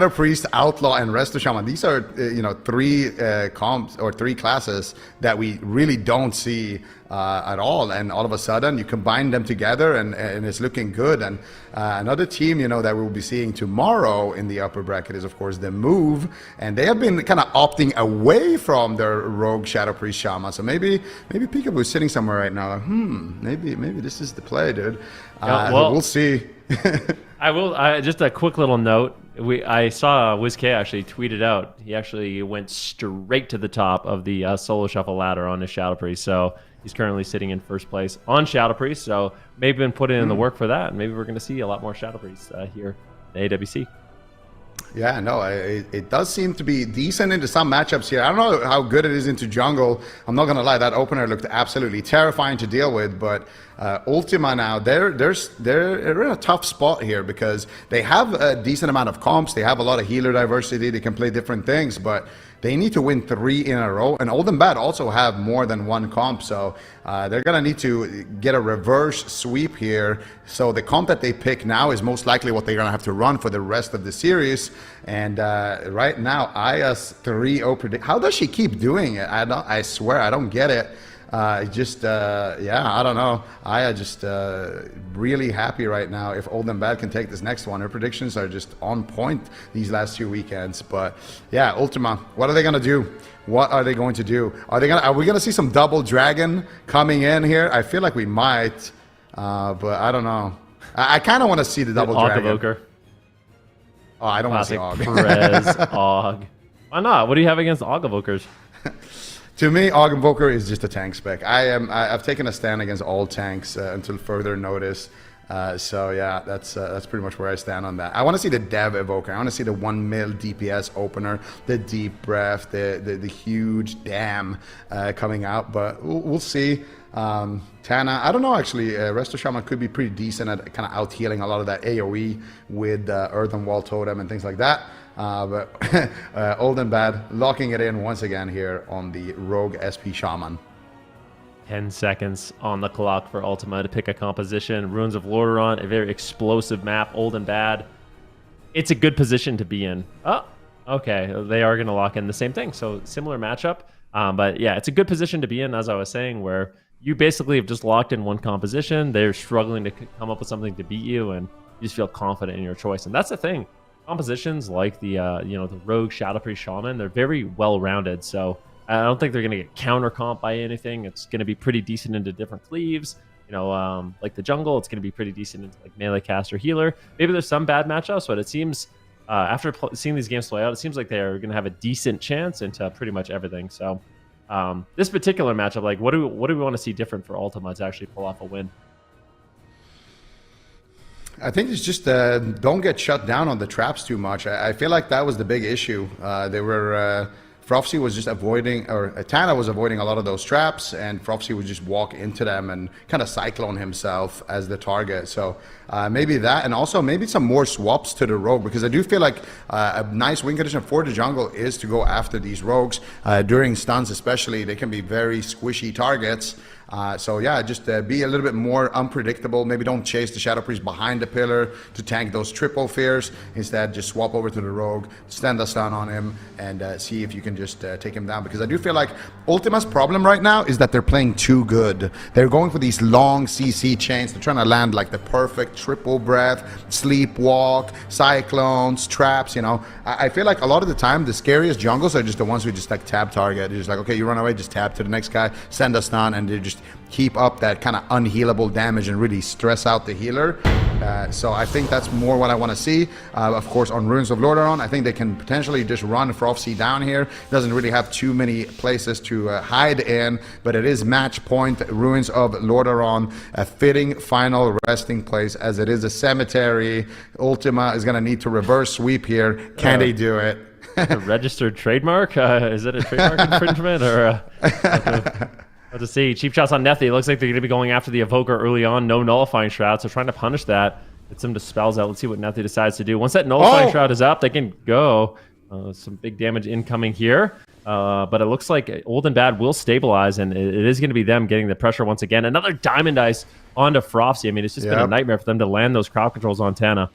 Priest, Outlaw, and Resto Shaman. These are, three comps or three classes that we really don't see at all. And all of a sudden, you combine them together, and it's looking good. And another team, that we'll be seeing tomorrow in the upper bracket is, of course, the Move. And they have been kind of opting away from their Rogue Shadow Priest Shaman. So maybe Peekaboo's sitting somewhere right now. Maybe this is the play, dude. We'll see. I will. Just a quick little note. I saw WizK actually tweeted out. He actually went straight to the top of the solo shuffle ladder on his Shadow Priest. So he's currently sitting in first place on Shadow Priest. So maybe been putting in the work for that. And maybe we're going to see a lot more Shadow Priests here in AWC. Yeah, no, it does seem to be decent into some matchups here. I don't know how good it is into jungle. I'm not going to lie, that opener looked absolutely terrifying to deal with, but Ultima now, they're in a tough spot here because they have a decent amount of comps. They have a lot of healer diversity. They can play different things, but they need to win 3 in a row. And Old and Bad also have more than one comp, so they're going to need to get a reverse sweep here. So the comp that they pick now is most likely what they're going to have to run for the rest of the series. And right now, Aya's 3-0 predict. How does she keep doing it? I swear, I don't get it. I don't know. Aya just really happy right now. If Old and Bad can take this next one, her predictions are just on point these last 2 weekends. But yeah, Ultima, what are they gonna do? What are they going to do? Are we gonna see some double dragon coming in here? I feel like we might, but I don't know. I kind of want to see the double dragon. Evoker. Oh, I don't want to see Og. Prez, Og. Why not? What do you have against Og Evokers? To me, Og Invoker is just a tank spec. I've taken a stand against all tanks until further notice. So yeah, that's pretty much where I stand on that. I want to see the Dev Evoker. I want to see the 1 mil DPS opener, the Deep Breath, the huge Dam coming out. But we'll see. Tana, I don't know actually. Resto Shaman could be pretty decent at kind of out healing a lot of that AoE with Earthen Wall Totem and things like that. But Old and Bad locking it in once again here on the Rogue SP Shaman. 10 seconds on the clock for Ultima to pick a composition. Ruins of Lordaeron, a very explosive map. Old and Bad. It's a good position to be in. Oh, okay. They are going to lock in the same thing. So similar matchup. But yeah, it's a good position to be in, as I was saying, where you basically have just locked in one composition. They're struggling to come up with something to beat you, and you just feel confident in your choice. And that's the thing. Compositions like the the Rogue Shadow Priest Shaman, they're very well rounded. So I don't think they're going to get counter comp by anything. It's going to be pretty decent into different cleaves. Like the jungle, it's going to be pretty decent into like melee caster healer. Maybe there's some bad matchups, but it seems after seeing these games play out, it seems like they're going to have a decent chance into pretty much everything. So this particular matchup, like what do we want to see different for Ultima to actually pull off a win? I think it's just don't get shut down on the traps too much. I feel like that was the big issue. They were Frofsy was just avoiding, or Tana was avoiding a lot of those traps, and Frofsy would just walk into them and kind of cyclone himself as the target. So maybe that, and also maybe some more swaps to the rogue, because I do feel like a nice win condition for the jungle is to go after these rogues during stuns, especially. They can be very squishy targets. So yeah, just be a little bit more unpredictable. Maybe don't chase the Shadow Priest behind the pillar to tank those triple fears. Instead, just swap over to the rogue, stand a stun on him, and see if you can just take him down. Because I do feel like Ultima's problem right now is that they're playing too good. They're going for these long CC chains. They're trying to land like the perfect triple breath, sleepwalk, cyclones, traps, you know. I feel like a lot of the time, the scariest jungles are just the ones who just like tab target. You're just like, okay, you run away, just tab to the next guy, send a stun, and they just keep up that kind of unhealable damage and really stress out the healer. So I think that's more what I want to see. Of course, on Ruins of Lordaeron, I think they can potentially just run Frofsy down here. Doesn't really have too many places to hide in, but it is match point Ruins of Lordaeron, a fitting final resting place as it is a cemetery. Ultima is going to need to reverse sweep here. Can they do it? A registered trademark? Is it a trademark infringement or? To see. Cheap shots on Nethy. It looks like they're going to be going after the Evoker early on. No nullifying shroud, so trying to punish that. Get some dispels out. Let's see what Nethy decides to do. Once that nullifying shroud is up, they can go. Some big damage incoming here. But it looks like Old and Bad will stabilize, and it is going to be them getting the pressure once again. Another Diamond Ice onto Frofsy. I mean, it's just been a nightmare for them to land those crowd controls on Tana.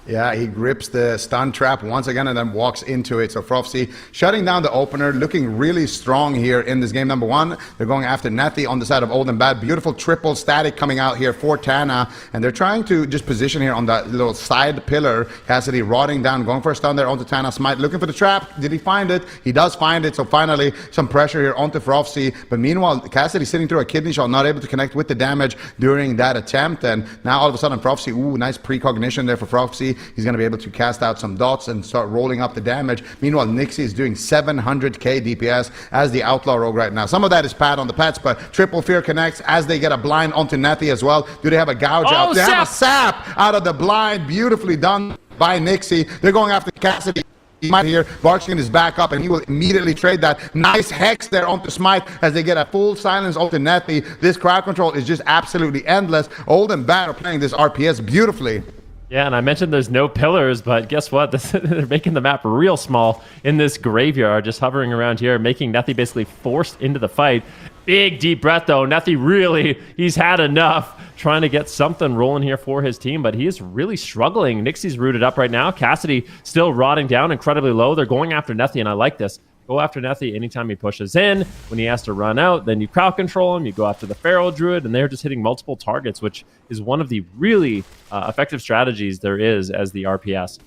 Yeah, he grips the stun trap once again and then walks into it. So Frofsy shutting down the opener, looking really strong here in this game. Number one, they're going after Nethy on the side of Old and Bad. Beautiful triple static coming out here for Tana. And they're trying to just position here on that little side pillar. Cassidy rotting down, going for a stun there onto Tana. Smite looking for the trap. Did he find it? He does find it. So finally, some pressure here onto Frofsy. But meanwhile, Cassidy sitting through a kidney shot, not able to connect with the damage during that attempt. And now all of a sudden, Frofsy, ooh, nice precognition there for Frofsy. He's going to be able to cast out some dots and start rolling up the damage. Meanwhile, Nixie is doing 700k DPS as the Outlaw Rogue right now. Some of that is pad on the pets, but Triple Fear connects as they get a blind onto Nethy as well. Do they have a gouge out? They have a sap out of the blind. Beautifully done by Nixie. They're going after Cassidy. Here, Barkskin is back up, and he will immediately trade that nice hex there onto Smite as they get a full silence onto Nethy. This crowd control is just absolutely endless. Old and Bad are playing this RPS beautifully. Yeah, and I mentioned there's no pillars, but guess what? They're making the map real small in this graveyard, just hovering around here, making Nethy basically forced into the fight. Big deep breath, though. Nethy really, he's had enough trying to get something rolling here for his team, but he is really struggling. Nixie's rooted up right now. Cassidy still rotting down incredibly low. They're going after Nethy, and I like this. Go after Nethy anytime he pushes in. When he has to run out, then you crowd control him. You go after the Feral Druid, and they're just hitting multiple targets, which is one of the really effective strategies there is as the RPS.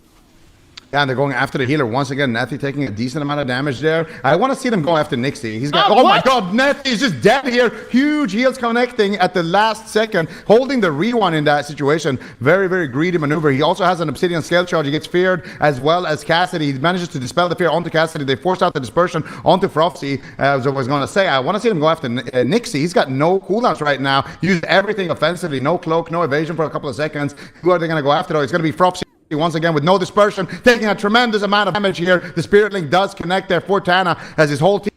Yeah, and they're going after the healer once again. Nethy taking a decent amount of damage there. I want to see them go after Nixie. He's got, oh my god, Nethy is just dead here. Huge heals connecting at the last second, holding the rewind in that situation. Very, very greedy maneuver. He also has an Obsidian Scale Charge. He gets feared as well as Cassidy. He manages to dispel the fear onto Cassidy. They force out the dispersion onto Frofsy. As I was going to say, I want to see them go after Nixie. He's got no cooldowns right now. Used everything offensively. No cloak, no evasion for a couple of seconds. Who are they going to go after though? It's going to be Frofsy. Once again with no dispersion, taking a tremendous amount of damage here. The Spirit Link does connect there for Tana as his whole team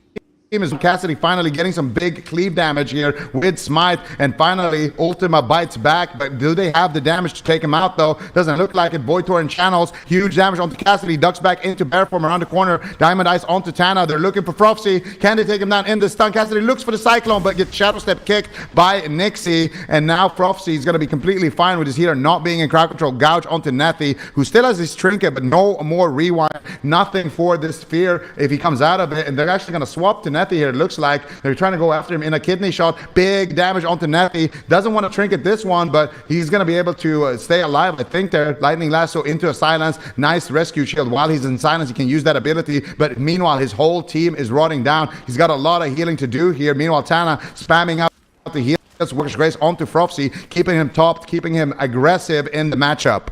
is Cassidy finally getting some big cleave damage here with Smite, and finally Ultima bites back. But do they have the damage to take him out though? Doesn't look like it. Void Torrent channels, huge damage onto Cassidy, ducks back into Bear Form around the corner. Diamond Ice onto Tana. They're looking for Frofsy. Can they take him down in the stun? Cassidy looks for the Cyclone but gets Shadow Step kicked by Nixie, and now Frofsy is going to be completely fine with his healer not being in crowd control. Gouge onto Nethy, who still has his trinket but no more rewind, nothing for this fear if he comes out of it. And they're actually going to swap to Nethy here. It looks like they're trying to go after him in a kidney shot. Big damage onto Nethy. Doesn't want to trinket this one, but he's going to be able to stay alive. I think they're Lightning Lasso into a silence. Nice rescue shield. While he's in silence, he can use that ability, but meanwhile his whole team is rotting down. He's got a lot of healing to do here. Meanwhile, Tana spamming out the heal. Works Grace onto Frofsy, keeping him topped, keeping him aggressive in the matchup.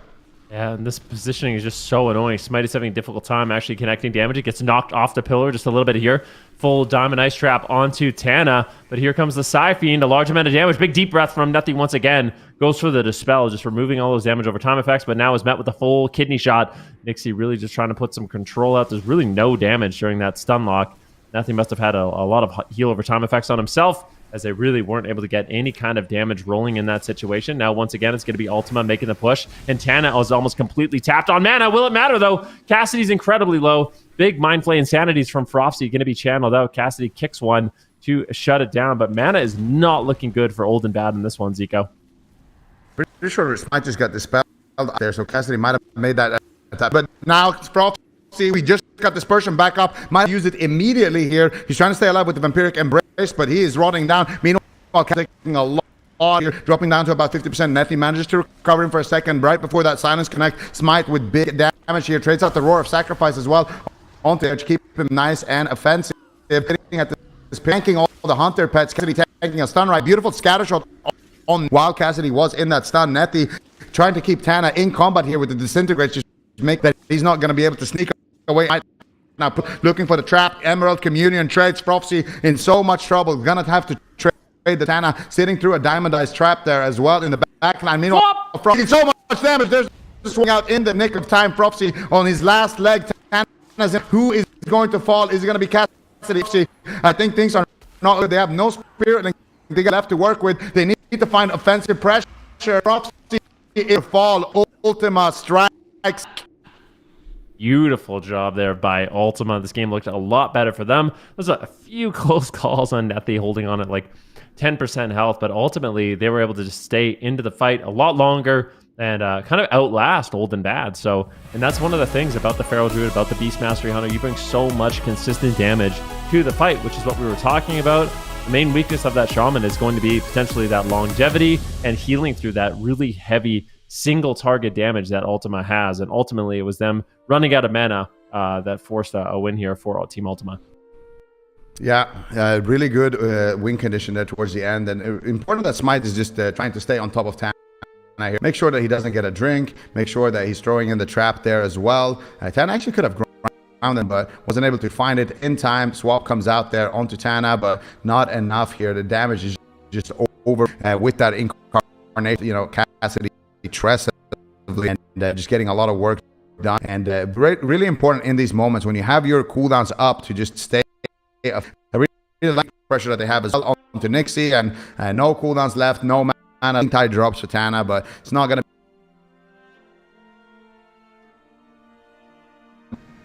Yeah, and this positioning is just so annoying. Smite is having a difficult time actually connecting damage. It gets knocked off the pillar just a little bit here. Full Diamond Ice Trap onto Tana. But here comes the Psy Fiend, a large amount of damage. Big deep breath from Nethy once again. goes for the Dispel, just removing all those damage over time effects, but now is met with a full kidney shot. Nixie really just trying to put some control out. There's really no damage during that stun lock. Nothing must have had a lot of heal over time effects on himself, as they really weren't able to get any kind of damage rolling in that situation. Now, once again, it's going to be Ultima making the push, and Tana is almost completely tapped on mana. Will it matter, though? Cassidy's incredibly low. Big Mind Flay Insanities from Frofsy going to be channeled out. Cassidy kicks one to shut it down, but mana is not looking good for Old and Bad in this one, Zico. Pretty sure Smite just got dispelled there, so Cassidy might have made that attack. But now, Frofsy, we just got Dispersion back up. Might use it immediately here. He's trying to stay alive with the Vampiric Embrace, but he is rotting down. Meanwhile, Cassidy taking a lot here, dropping down to about 50%. Nethy manages to recover him for a second right before that Silence Connect. Smite with big damage here. Trades out the Roar of Sacrifice as well. Onto edge, keep him nice and offensive. Hitting at this, tanking all the Hunter pets. Cassidy taking a stun right. Beautiful scatter shot on while Cassidy was in that stun. Nethy trying to keep Tana in combat here with the Disintegrate. Just make that he's not going to be able to sneak away. Now looking for the trap. Emerald Communion trades Frofsy in so much trouble. Gonna have to trade the Tana, sitting through a Diamondized trap there as well in the back line. Meanwhile, Frofsy so much damage. There's the swing out in the nick of time. Frofsy on his last leg. Tana's in. Who is going to fall? Is it going to be Cassidy? I think things are not good. They have no spirit and they got left to work with. They need to find offensive pressure. Frofsy will fall. Ultima strikes. Beautiful job there by Ultima. This game looked a lot better for them. There's a few close calls on Nethy holding on at like 10% health, but ultimately they were able to just stay into the fight a lot longer and kind of outlast Old and Bad. So, and that's one of the things about the Feral Druid, about the Beast Mastery Hunter. You bring so much consistent damage to the fight, which is what we were talking about. The main weakness of that Shaman is going to be potentially that longevity and healing through that really heavy single target damage that Ultima has. And ultimately, it was them running out of mana that forced a win here for Team Ultima. Yeah, really good win condition there towards the end. And important that Smite is just trying to stay on top of Tana. Make sure that he doesn't get a drink. Make sure that he's throwing in the trap there as well. Tana actually could have ground him, but wasn't able to find it in time. Swap comes out there onto Tana, but not enough here. The damage is just over with that incarnation. You know, Cassidy aggressively and just getting a lot of work done. And really important in these moments when you have your cooldowns up to just stay. I really like the pressure that they have as well onto Nixie, and no cooldowns left, no mana. Tie drops for Tana, but it's not going to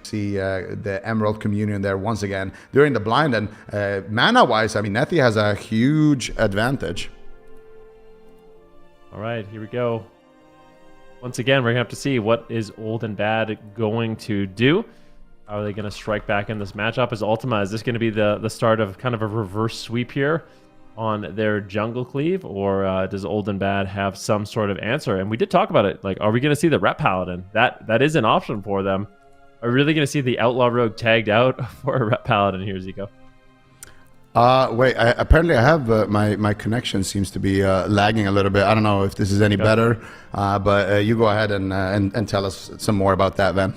see the Emerald Communion there once again during the blind. And mana-wise, I mean, Nethy has a huge advantage. All right, here we go. Once again, we're going to have to see what is Old and Bad going to do. How are they going to strike back in this matchup? Is Ultima, is this going to be the start of kind of a reverse sweep here on their jungle cleave, or does Old and Bad have some sort of answer? And we did talk about it. Like, are we going to see the Rep Paladin? That is an option for them. Are we really going to see the Outlaw Rogue tagged out for a Rep Paladin here, Zico? Wait, apparently I have my connection seems to be lagging a little bit. I don't know if this is any better, but you go ahead and tell us some more about that, then.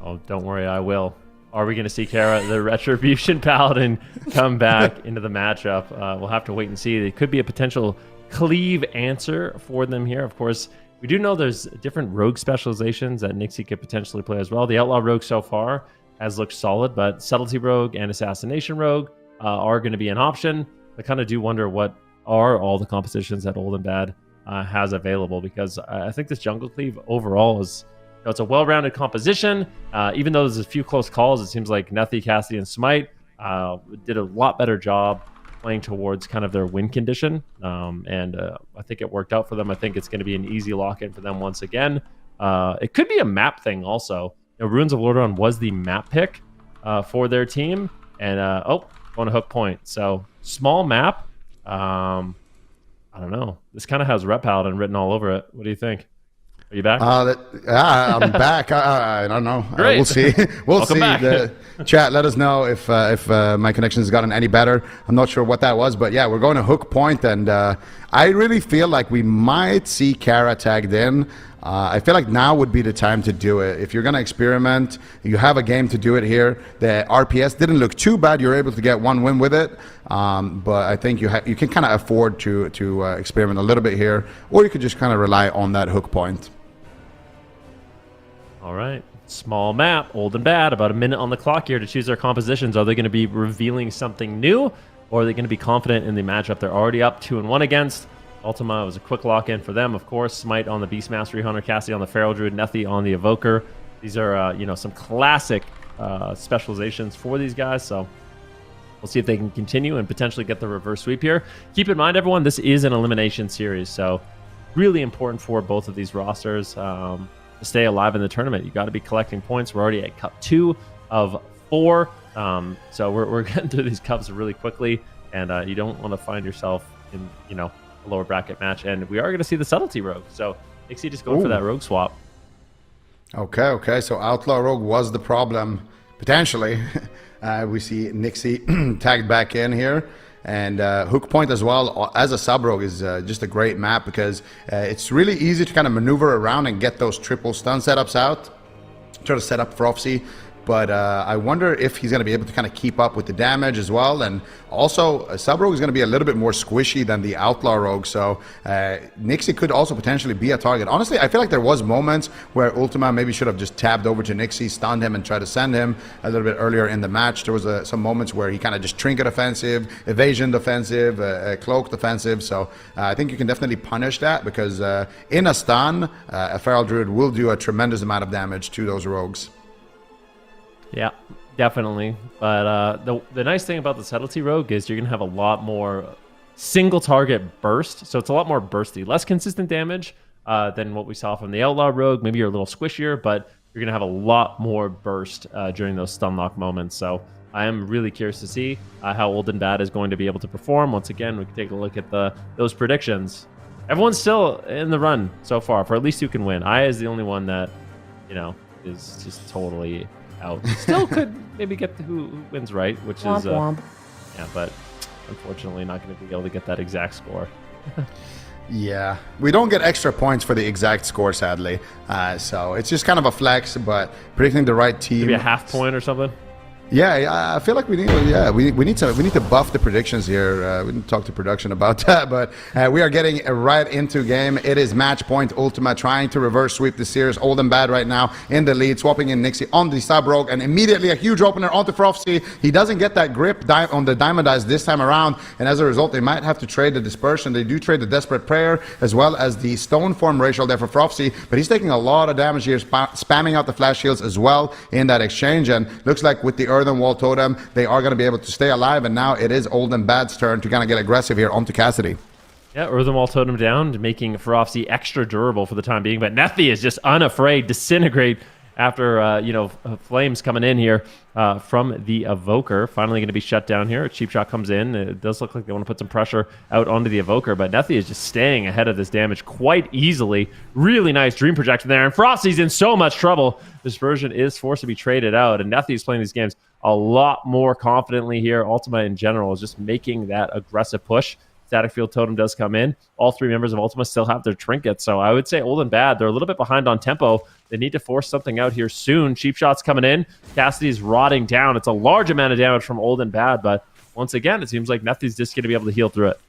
Oh, don't worry, I will. Are we going to see Kara, the Retribution Paladin, come back into the matchup? We'll have to wait and see. It could be a potential cleave answer for them here. Of course, we do know there's different rogue specializations that Nixie could potentially play as well. The Outlaw Rogue so far has looked solid, but Subtlety Rogue and Assassination Rogue are going to be an option. I kind of do wonder what are all the compositions that Old and Bad has available, because I think this jungle cleave overall is... it's a well-rounded composition. Even though there's a few close calls, it seems like Nethy, Cassidy, and Smite did a lot better job playing towards kind of their win condition. And I think it worked out for them. I think it's going to be an easy lock-in for them once again. It could be a map thing also. You know, Ruins of Lordaeron was the map pick for their team. And, going to Hook Point. So, small map. I don't know. This kind of has Rep Paladin written all over it. What do you think? Are you back? I'm back. I don't know. Great. We'll see. We'll see. Back. Chat, let us know if my connection has gotten any better. I'm not sure what that was, but yeah, we're going to Hook Point, and I really feel like we might see Kara tagged in. I feel like now would be the time to do it. If you're going to experiment, you have a game to do it here. The RPS didn't look too bad. You're able to get one win with it. But I think you can kind of afford to experiment a little bit here, or you could just kind of rely on that hook point. All right. Small map, old and bad. About a minute on the clock here to choose their compositions. Are they going to be revealing something new, or are they going to be confident in the matchup they're already up 2-1 against? Ultima was a quick lock-in for them, of course. Smite on the Beastmastery Hunter, Cassidy on the Feral Druid, Nethy on the Evoker. These are, some classic specializations for these guys, so we'll see if they can continue and potentially get the reverse sweep here. Keep in mind, everyone, this is an elimination series, so really important for both of these rosters to stay alive in the tournament. You got to be collecting points. We're already at Cup 2 of 4, so we're getting through these cups really quickly, and you don't want to find yourself in, a lower bracket match. And we are going to see the subtlety rogue, so Nixie just going for that rogue swap. Okay, so Outlaw Rogue was the problem, potentially. We see Nixie tagged back in here. And Hook Point as well, as a sub-rogue, is just a great map because it's really easy to kind of maneuver around and get those triple stun setups out. Try to set up Frofsy. But I wonder if he's going to be able to kind of keep up with the damage as well. And also, a Sub-Rogue is going to be a little bit more squishy than the Outlaw Rogue. So Nixie could also potentially be a target. Honestly, I feel like there was moments where Ultima maybe should have just tabbed over to Nixie, stunned him, and tried to send him a little bit earlier in the match. There was some moments where he kind of just trinket offensive, evasion defensive, cloak defensive. So I think you can definitely punish that because in a stun, a Feral Druid will do a tremendous amount of damage to those rogues. Yeah, definitely. But the nice thing about the subtlety rogue is you're going to have a lot more single target burst. So it's a lot more bursty, less consistent damage than what we saw from the outlaw rogue. Maybe you're a little squishier, but you're going to have a lot more burst during those stun lock moments. So I am really curious to see how Old and Bad is going to be able to perform. Once again, we can take a look at those predictions. Everyone's still in the run so far for at least who can win. Aya is the only one that, is just totally out. Still could maybe get who wins right, which is yeah, but unfortunately not going to be able to get that exact score. Yeah, we don't get extra points for the exact score, sadly. So it's just kind of a flex, but predicting the right team. Maybe a half point or something. Yeah, I feel like we need to buff the predictions here. We didn't talk to production about that, but we are getting right into game. It is match point Ultima trying to reverse sweep the series. Old and Bad right now in the lead, swapping in Nixie on the sub rogue, and immediately a huge opener onto Frofsy. He doesn't get that grip on the Diamond Eyes this time around, and as a result, they might have to trade the dispersion. They do trade the Desperate Prayer as well as the Stone Form racial there for Frofsy, but he's taking a lot of damage here, spamming out the flash shields as well in that exchange, and looks like with the Earthen Wall Totem, they are going to be able to stay alive, and now it is Old and Bad's turn to kind of get aggressive here onto Cassidy. Yeah, Earthen Wall Totem down, making Frofsy extra durable for the time being, but Nethy is just unafraid, disintegrate after, flames coming in here from the Evoker. Finally going to be shut down here. A cheap shot comes in. It does look like they want to put some pressure out onto the Evoker, but Nethy is just staying ahead of this damage quite easily. Really nice Dream Projection there, and Frosty's in so much trouble. Dispersion is forced to be traded out, and Nethy is playing these games a lot more confidently here. Ultima in general is just making that aggressive push. Static Field Totem does come in. All three members of Ultima still have their trinkets, so I would say Old and Bad, they're a little bit behind on tempo. They need to force something out here soon. Cheap shots coming in. Cassidy's rotting down. It's a large amount of damage from Old and Bad, but once again, it seems like Nethy's just going to be able to heal through it.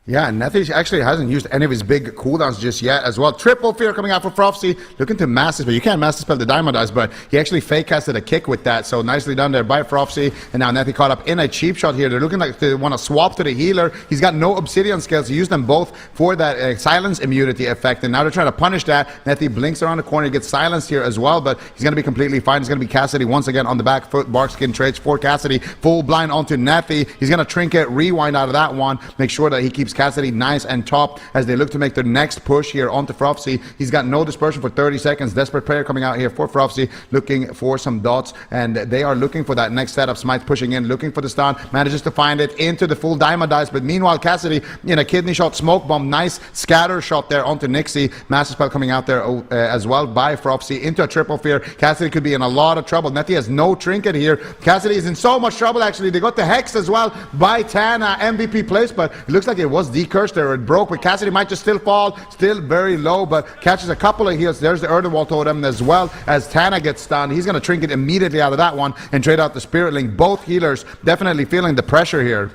Yeah, and Nethy actually hasn't used any of his big cooldowns just yet as well. Triple Fear coming out for Frofsy, looking to Master Spell. You can't Master Spell the Diamond Eyes, but he actually fake casted a kick with that, so nicely done there by Frofsy. And now Nethy caught up in a cheap shot here. They're looking like they want to swap to the healer. He's got no Obsidian skills. He used them both for that silence immunity effect, and now they're trying to punish that. Nethy blinks around the corner, he gets silenced here as well, but he's going to be completely fine. It's going to be Cassidy once again on the back foot. Barkskin trades for Cassidy. Full blind onto Nethy. He's going to trinket, rewind out of that one, make sure that he keeps Cassidy nice and top as they look to make their next push here onto Frofsy. He's got no dispersion for 30 seconds. Desperate Prayer coming out here for Frofsy, looking for some dots, and they are looking for that next setup. Smite pushing in, looking for the stun, manages to find it into the full Diamond Eyes, but meanwhile Cassidy in a kidney shot, smoke bomb, nice scatter shot there onto Nixie. Master Spell coming out there as well by Frofsy into a Triple Fear. Cassidy could be in a lot of trouble. Nethy has no trinket here. Cassidy is in so much trouble actually. They got the Hex as well by Tana, MVP place, but it looks like it was was decursed there. It broke, but Cassidy might just still fall, still very low, but catches a couple of heals. There's the Earthen Wall totem, as well as Tana gets stunned. He's going to trinket immediately out of that one and trade out the Spirit Link. Both healers definitely feeling the pressure here.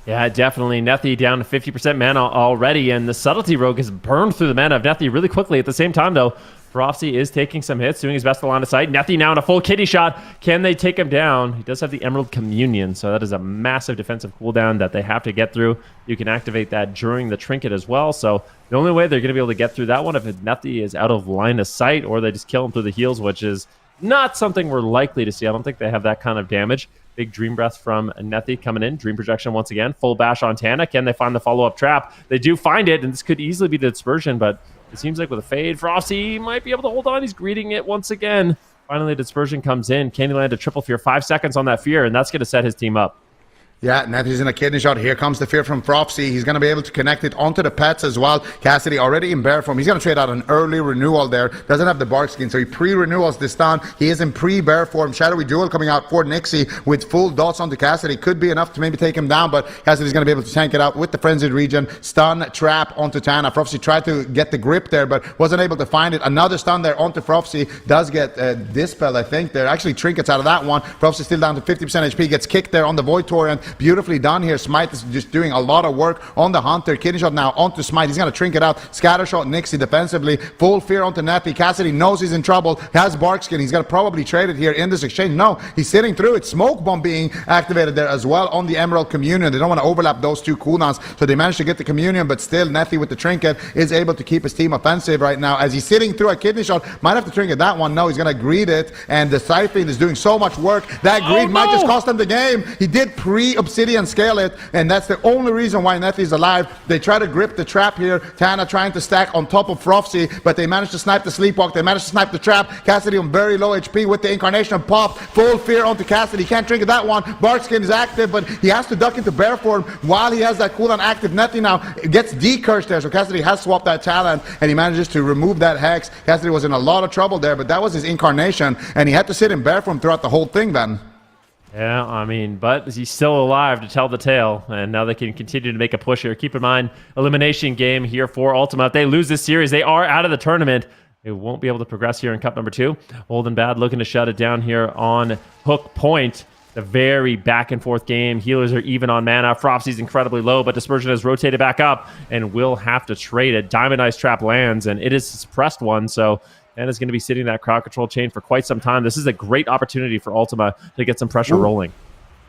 Yeah, definitely. Nethi down to 50% mana already, and the Subtlety Rogue has burned through the mana of Nethi really quickly. At the same time, though, Frofsy is taking some hits, doing his best to line of sight. Nethi now in a full kitty shot. Can they take him down? He does have the Emerald Communion, so that is a massive defensive cooldown that they have to get through. You can activate that during the trinket as well, so the only way they're going to be able to get through that one if Nethi is out of line of sight, or they just kill him through the heals, which is not something we're likely to see. I don't think they have that kind of damage. Big Dream Breath from Nethi coming in. Dream Projection once again. Full bash on Tana. Can they find the follow-up trap? They do find it, and this could easily be the dispersion, but it seems like with a fade, Frosty might be able to hold on. He's greeting it once again. Finally, dispersion comes in. Can he land a triple fear? 5 seconds on that fear, and that's going to set his team up. Yeah, Nethy's in a kidney shot. Here comes the fear from Frofsy. He's going to be able to connect it onto the pets as well. Cassidy already in bear form. He's going to trade out an early renewal there. Doesn't have the bark skin, so he pre-renewals this down. He is in pre-bear form. Shadowy Duel coming out for Nixie with full dots onto Cassidy. Could be enough to maybe take him down, but Cassidy's going to be able to tank it out with the Frenzied Regen. Stun, trap onto Tana. Frofsy tried to get the grip there, but wasn't able to find it. Another stun there onto Frofsy. Does get Dispel, I think. There actually trinkets out of that one. Frofsy still down to 50% HP. Gets kicked there on the Void Torrent. Beautifully done here. Smite is just doing a lot of work on the Hunter. Kidney shot now onto Smite. He's going to trinket out. Scatter shot Nixie defensively. Full fear onto Nethi. Cassidy knows he's in trouble. Has bark skin. He's going to probably trade it here in this exchange. No, he's sitting through it. Smoke bomb being activated there as well on the Emerald Communion. They don't want to overlap those two cooldowns, so they managed to get the Communion, but still Nethi with the trinket is able to keep his team offensive right now as he's sitting through a kidney shot. Might have to trinket that one. No, he's going to greed it, and the Siphon is doing so much work. That greed might just cost him the game. He did pre-Obsidian scale it, and that's the only reason why Nethi is alive. They try to grip the trap here. Tana trying to stack on top of Frofsy, but they managed to snipe the Sleepwalk. They managed to snipe the trap. Cassidy on very low HP with the Incarnation pop. Full fear onto Cassidy. Can't trigger that one. Barkskin is active, but he has to duck into bear form while he has that cooldown active. Nethi now gets decursed there, so Cassidy has swapped that talent, and he manages to remove that Hex. Cassidy was in a lot of trouble there, but that was his Incarnation, and he had to sit in bear form throughout the whole thing then. Yeah, I mean, but he's still alive to tell the tale, and now they can continue to make a push here. Keep in mind, elimination game here for Ultima. If they lose this series, they are out of the tournament. They won't be able to progress here in Cup number 2. Old and Bad looking to shut it down here on Hook Point. A very back and forth game. Healers are even on mana. Frofsy's incredibly low, but Dispersion has rotated back up and will have to trade it. Diamond Ice Trap lands, and it is a suppressed one, so and is going to be sitting in that crowd control chain for quite some time. This is a great opportunity for Ultima to get some pressure rolling.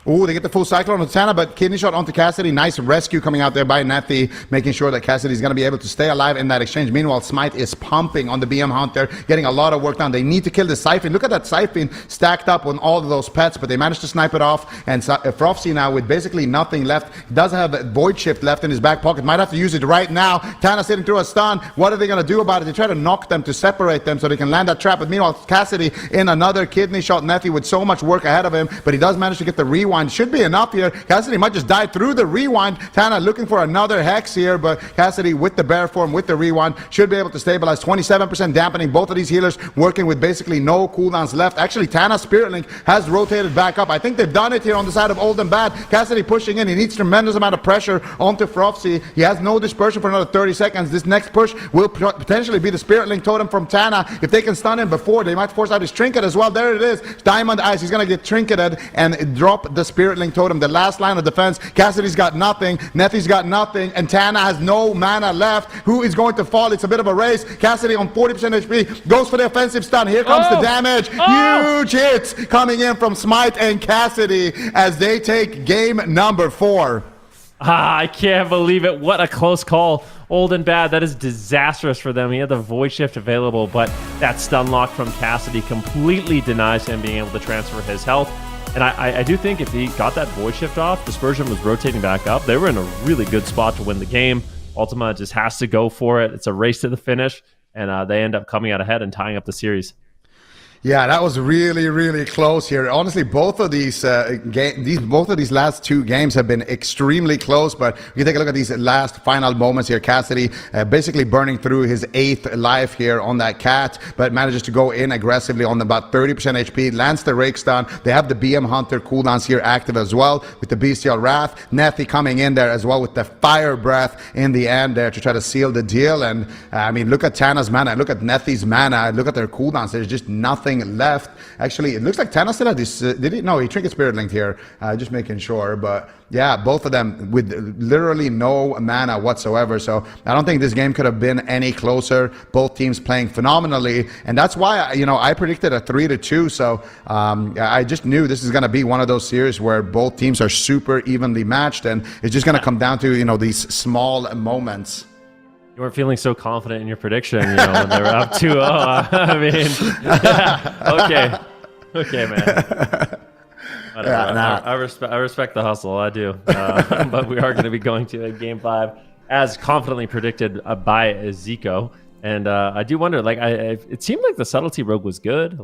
Ooh, they get the full Cyclone on Tana, but kidney shot onto Cassidy. Nice rescue coming out there by Nethi, making sure that Cassidy's going to be able to stay alive in that exchange. Meanwhile, Smite is pumping on the BM Hunter, getting a lot of work done. They need to kill the Siphon. Look at that Siphon stacked up on all of those pets, but they managed to snipe it off. And Frofsy now with basically nothing left. He does have a Void Shift left in his back pocket. Might have to use it right now. Tana sitting through a stun. What are they going to do about it? They try to knock them to separate them so they can land that trap. But meanwhile, Cassidy in another kidney shot. Nethi with so much work ahead of him, but he does manage to get the rewind. Should be enough here. Cassidy might just die through the rewind. Tana looking for another Hex here, but Cassidy with the bear form, with the rewind, should be able to stabilize. 27% dampening. Both of these healers working with basically no cooldowns left. Actually, Tana's Spirit Link has rotated back up. I think they've done it here on the side of Old and Bad. Cassidy pushing in. He needs tremendous amount of pressure onto Frofsy. He has no dispersion for another 30 seconds. This next push will potentially be the Spirit Link totem from Tana. If they can stun him before, they might force out his trinket as well. There it is. Diamond Ice. He's going to get trinketed and drop the Spirit Link totem. The last line of defense. Cassidy's got nothing. Nethy's got nothing. And Tana has no mana left. Who is going to fall? It's a bit of a race. Cassidy on 40% HP. Goes for the offensive stun. Here comes the damage. Huge hits coming in from Smite and Cassidy as they take game number 4. I can't believe it. What a close call. Old and Bad. That is disastrous for them. He had the Void Shift available, but that stun lock from Cassidy completely denies him being able to transfer his health. And I do think if he got that Void Shift off, Dispersion was rotating back up. They were in a really good spot to win the game. Ultima just has to go for it. It's a race to the finish, and they end up coming out ahead and tying up the series. Yeah, that was really, really close here. Honestly, both of these both of these last two games have been extremely close. But if you take a look at these last final moments here, Cassidy basically burning through his 8th life here on that cat, but manages to go in aggressively on about 30% HP, lands the rake stun. They have the BM Hunter cooldowns here active as well with the Bestial Wrath. Nethi coming in there as well with the Fire Breath in the end there to try to seal the deal. And I mean, look at Tana's mana, look at Nethi's mana, look at their cooldowns. There's just nothing left. Actually, it looks like Tana still had this. Did he? No, he Trinket Spirit linked here. Just making sure. But yeah, both of them with literally no mana whatsoever. So I don't think this game could have been any closer. Both teams playing phenomenally, and that's why I predicted a 3-2. So I just knew this is going to be one of those series where both teams are super evenly matched, and it's just going to come down to these small moments. You weren't feeling so confident in your prediction, when they were up 2-0. I mean, yeah, okay, man. I respect the hustle, I do. But we are going to be going to Game 5 as confidently predicted by Zico. And I do wonder, it seemed like the Subtlety Rogue was good,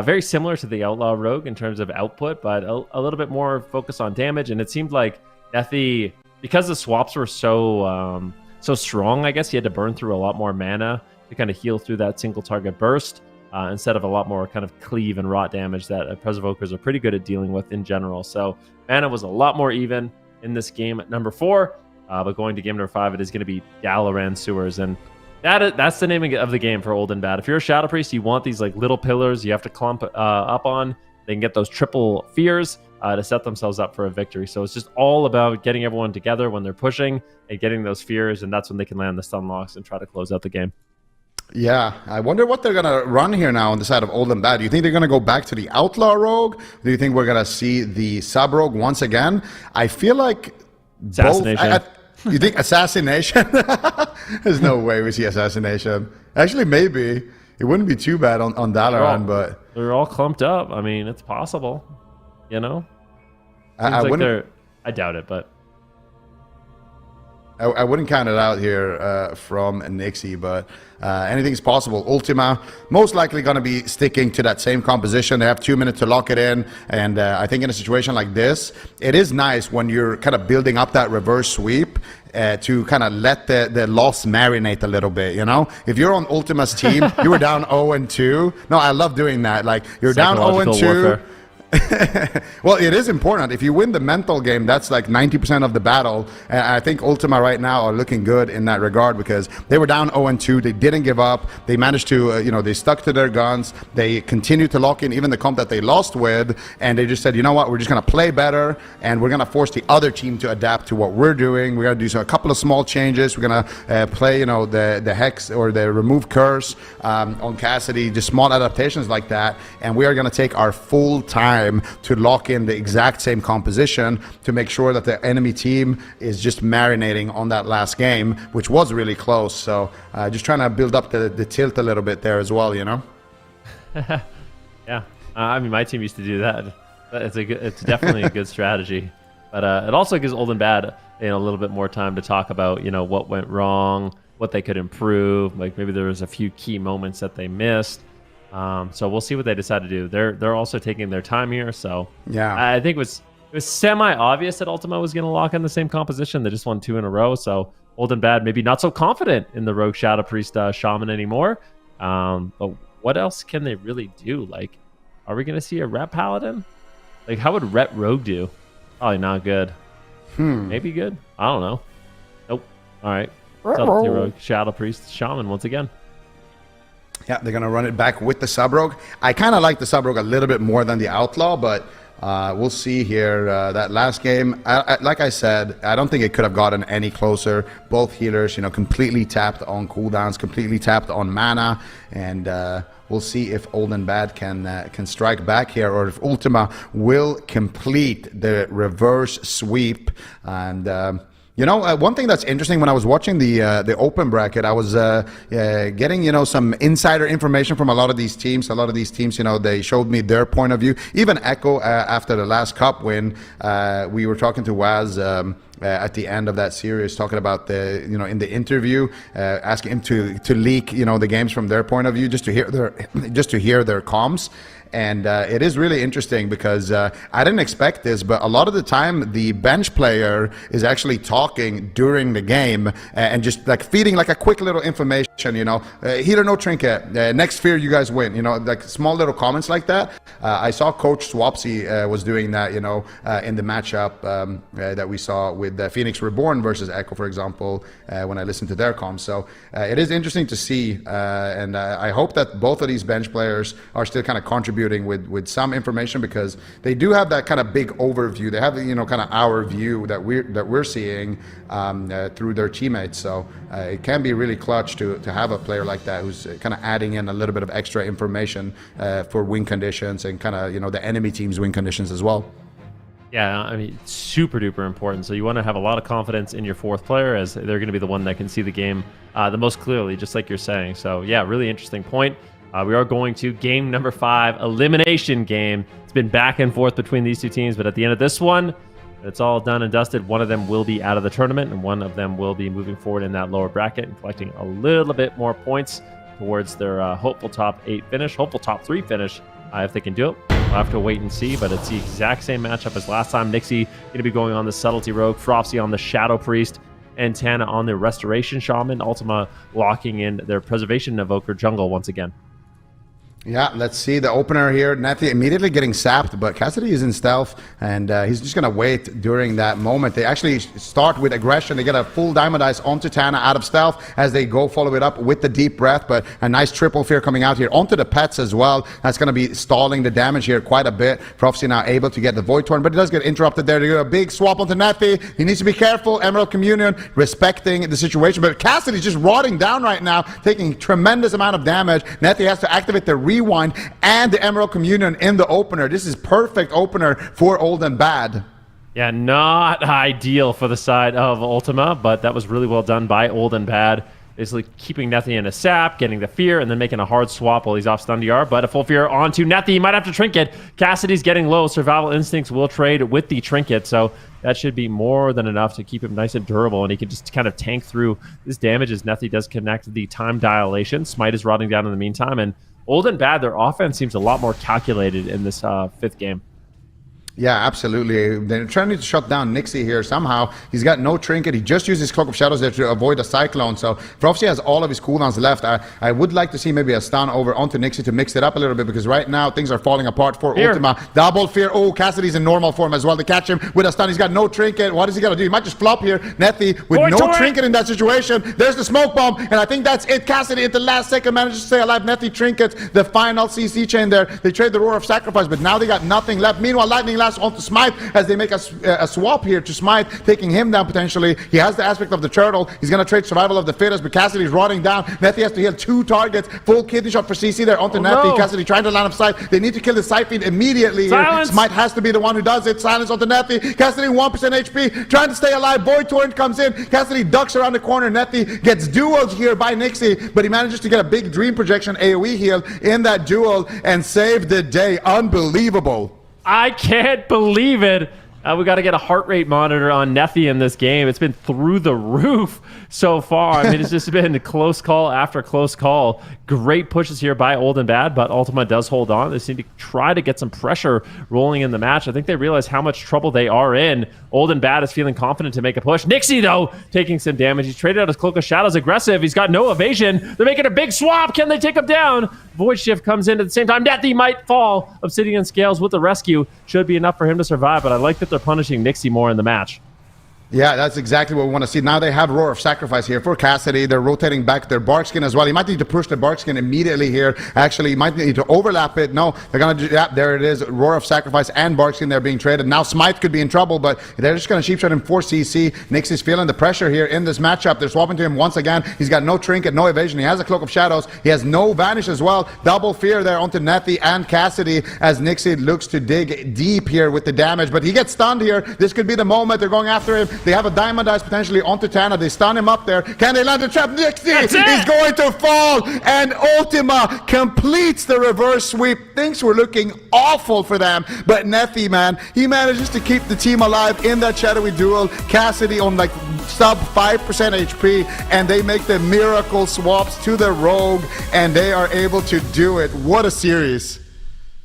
very similar to the Outlaw Rogue in terms of output, but a little bit more focused on damage. And it seemed like Nethi, because the swaps were so strong, I guess he had to burn through a lot more mana to kind of heal through that single target burst instead of a lot more kind of cleave and rot damage that Presevokers are pretty good at dealing with in general. So mana was a lot more even in this game at number 4, but going to game number 5, it is going to be Dalaran Sewers, and that's the name of the game for Old and Bad. If you're a Shadow Priest, you want these little pillars you have to clump up on. They can get those triple fears to set themselves up for a victory. So it's just all about getting everyone together when they're pushing and getting those fears, and that's when they can land the stun locks and try to close out the game. Yeah, I wonder what they're going to run here now on the side of Old and Bad. Do you think they're going to go back to the Outlaw Rogue? Do you think we're going to see the Sub Rogue once again? I feel like Assassination. You think Assassination? There's no way we see Assassination. Actually, maybe. It wouldn't be too bad on Dalaran, but... They're all clumped up. I mean, it's possible. I doubt it, but... I wouldn't count it out here from Nixie, but anything's possible. Ultima, most likely going to be sticking to that same composition. They have 2 minutes to lock it in, and I think in a situation like this, it is nice when you're kind of building up that reverse sweep to kind of let the loss marinate a little bit, If you're on Ultima's team, you were down 0-2. No, I love doing that. You're down 0-2. Warfare. Well, it is important. If you win the mental game, that's 90% of the battle. And I think Ultima right now are looking good in that regard because they were down 0-2. They didn't give up. They managed to, they stuck to their guns. They continued to lock in even the comp that they lost with. And they just said, you know what, we're just going to play better. And we're going to force the other team to adapt to what we're doing. We're going to do a couple of small changes. We're going to play, the Hex or the Remove Curse on Cassidy, just small adaptations like that. And we are going to take our full time to lock in the exact same composition to make sure that the enemy team is just marinating on that last game, which was really close. So just trying to build up the tilt a little bit there as well, Yeah. I mean, my team used to do that. It's definitely a good strategy. But it also gives Old and Bad a little bit more time to talk about, what went wrong, what they could improve. Maybe there was a few key moments that they missed. So we'll see what they decide to do. They're also taking their time here. So yeah, I think it was semi-obvious that Ultima was going to lock in the same composition. They just won 2 in a row. So Old and Bad maybe not so confident in the Rogue Shadow Priest Shaman anymore. But what else can they really do? Are we going to see a Ret Paladin? How would Ret Rogue do? Probably not good. Maybe good. I don't know. Nope. All right. Rogue Shadow Priest Shaman once again. Yeah, they're going to run it back with the Sub-Rogue. I kind of like the Sub-Rogue a little bit more than the Outlaw, but we'll see here. That last game, like I said, I don't think it could have gotten any closer. Both healers, completely tapped on cooldowns, completely tapped on mana, and we'll see if Old and Bad can strike back here, or if Ultima will complete the reverse sweep. And one thing that's interesting, when I was watching the open bracket, I was getting, some insider information from a lot of these teams. A lot of these teams, they showed me their point of view. Even Echo, after the last cup win, we were talking to Waz at the end of that series, talking about the, in the interview, asking him to leak, the games from their point of view, just to hear their comms. And it is really interesting because I didn't expect this, but a lot of the time the bench player is actually talking during the game and just like feeding like a quick little information, healer, no trinket, next fear you guys win, like small little comments like that. I saw Coach Swapsy was doing that, in the matchup that we saw with Phoenix Reborn versus Echo, for example, when I listened to their comms. So it is interesting to see, and I hope that both of these bench players are still kind of contributing with some information, because they do have that kind of big overview. They have kind of our view that we're seeing through their teammates. So it can be really clutch to have a player like that who's kind of adding in a little bit of extra information for win conditions and kind of the enemy team's win conditions as well. Yeah, I mean, super duper important. So you want to have a lot of confidence in your fourth player, as they're going to be the one that can see the game the most clearly, just like you're saying. So yeah, really interesting point. We are going to game number 5, elimination game. It's been back and forth between these two teams, but at the end of this one, it's all done and dusted. One of them will be out of the tournament, and one of them will be moving forward in that lower bracket and collecting a little bit more points towards their hopeful top 8 finish, hopeful top 3 finish, if they can do it. We'll have to wait and see, but it's the exact same matchup as last time. Nixie going to be going on the Subtlety Rogue, Frofsy on the Shadow Priest, and Tana on the Restoration Shaman. Ultima locking in their Preservation Evoker jungle once again. Yeah, let's see the opener here. Nathy immediately getting sapped, but Cassidy is in stealth, and he's just going to wait during that moment. They actually start with aggression. They get a full Diamond Eyes onto Tana out of stealth as they go follow it up with the Deep Breath, but a nice triple fear coming out here onto the pets as well. That's going to be stalling the damage here quite a bit. Prophecy now able to get the Void Torn, but he does get interrupted there. They get a big swap onto Nathy. He needs to be careful. Emerald Communion respecting the situation, but Cassidy's just rotting down right now, taking tremendous amount of damage. Nathy has to activate the Rewind and the Emerald Communion in the opener. This is perfect opener for Old and Bad. Yeah, not ideal for the side of Ultima, but that was really well done by Old and Bad. Basically keeping Nethy in a sap, getting the fear, and then making a hard swap while he's off stun DR. But a full fear onto Nethy. He might have to trinket. Cassidy's getting low. Survival Instincts will trade with the trinket, so that should be more than enough to keep him nice and durable, and he can just kind of tank through this damage as Nethy does connect the time dilation. Smite is rotting down in the meantime, and Old and Bad, their offense seems a lot more calculated in this 5th game. Yeah, absolutely. They're trying to shut down Nixie here somehow. He's got no trinket. He just used his Cloak of Shadows there to avoid a Cyclone. So Frofsy has all of his cooldowns left. I would like to see maybe a stun over onto Nixie to mix it up a little bit, because right now things are falling apart for Ultima. Double fear. Oh, Cassidy's in normal form as well. They catch him with a stun. He's got no trinket. What is he going to do? He might just flop here. Nethy with no trinket in that situation. There's the smoke bomb, and I think that's it. Cassidy at the last second manages to stay alive. Nethy trinkets the final CC chain there. They trade the Roar of Sacrifice, but now they got nothing left. Meanwhile, Lightning Lash onto Smite, as they make a swap here to Smite, taking him down potentially. He has the aspect of the turtle. He's going to trade Survival of the Fittest, but Cassidy's rotting down. Nethy has to heal 2 targets. Full kidney shot for CC there onto Nethy. No. Cassidy trying to line up sight. They need to kill the Siphon immediately here. Smite has to be the one who does it. Silence onto Nethy. Cassidy 1% HP, trying to stay alive. Void Torrent comes in. Cassidy ducks around the corner. Nethy gets dueled here by Nixie, but he manages to get a big Dream Projection AoE heal in that duel and save the day. Unbelievable. I can't believe it. We got to get a heart rate monitor on Nethy in this game. It's been through the roof so far. I mean, it's just been close call after close call. Great pushes here by Old and Bad, but Ultima does hold on. They seem to try to get some pressure rolling in the match. I think they realize how much trouble they are in. Old and Bad is feeling confident to make a push. Nixie, though, taking some damage. He's traded out his Cloak of Shadows aggressive. He's got no evasion. They're making a big swap. Can they take him down? Void Shift comes in at the same time. Nethy might fall. Obsidian Scales with the rescue should be enough for him to survive, but I like that they're punishing Nixie more in the match. Yeah, that's exactly what we want to see. Now they have Roar of Sacrifice here for Cassidy. They're rotating back their Barkskin as well. He might need to push the Barkskin immediately here. Actually, he might need to overlap it. No, they're going to do, yeah, there it is. Roar of Sacrifice and Barkskin, they're being traded. Now Smite could be in trouble, but they're just going to sheep shot him for CC. Nixie's feeling the pressure here in this matchup. They're swapping to him once again. He's got no trinket, no evasion. He has a Cloak of Shadows. He has no Vanish as well. Double fear there onto Nethy and Cassidy as Nixie looks to dig deep here with the damage, but he gets stunned here. This could be the moment. They're going after him. They have a Diamond Eyes potentially onto Tana. They stun him up there. Can they land the trap? Nixie is going to fall, and Ultima completes the reverse sweep. Things were looking awful for them, but Nethi, man, he manages to keep the team alive in that shadowy duel. Cassidy on like sub 5% HP, and they make the miracle swaps to the Rogue, and they are able to do it. What a series.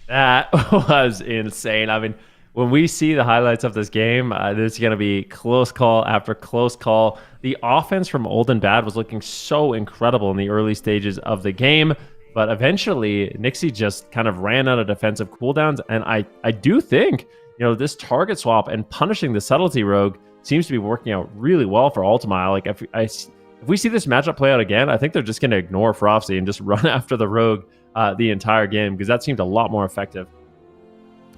That was insane. I mean, when we see the highlights of this game, there's going to be close call after close call. The offense from Old and Bad was looking so incredible in the early stages of the game, but eventually Nixie just kind of ran out of defensive cooldowns, and I do think, this target swap and punishing the subtlety rogue seems to be working out really well for Ultima. Like, if we see this matchup play out again, I think they're just going to ignore Frosty and just run after the rogue the entire game, because that seemed a lot more effective.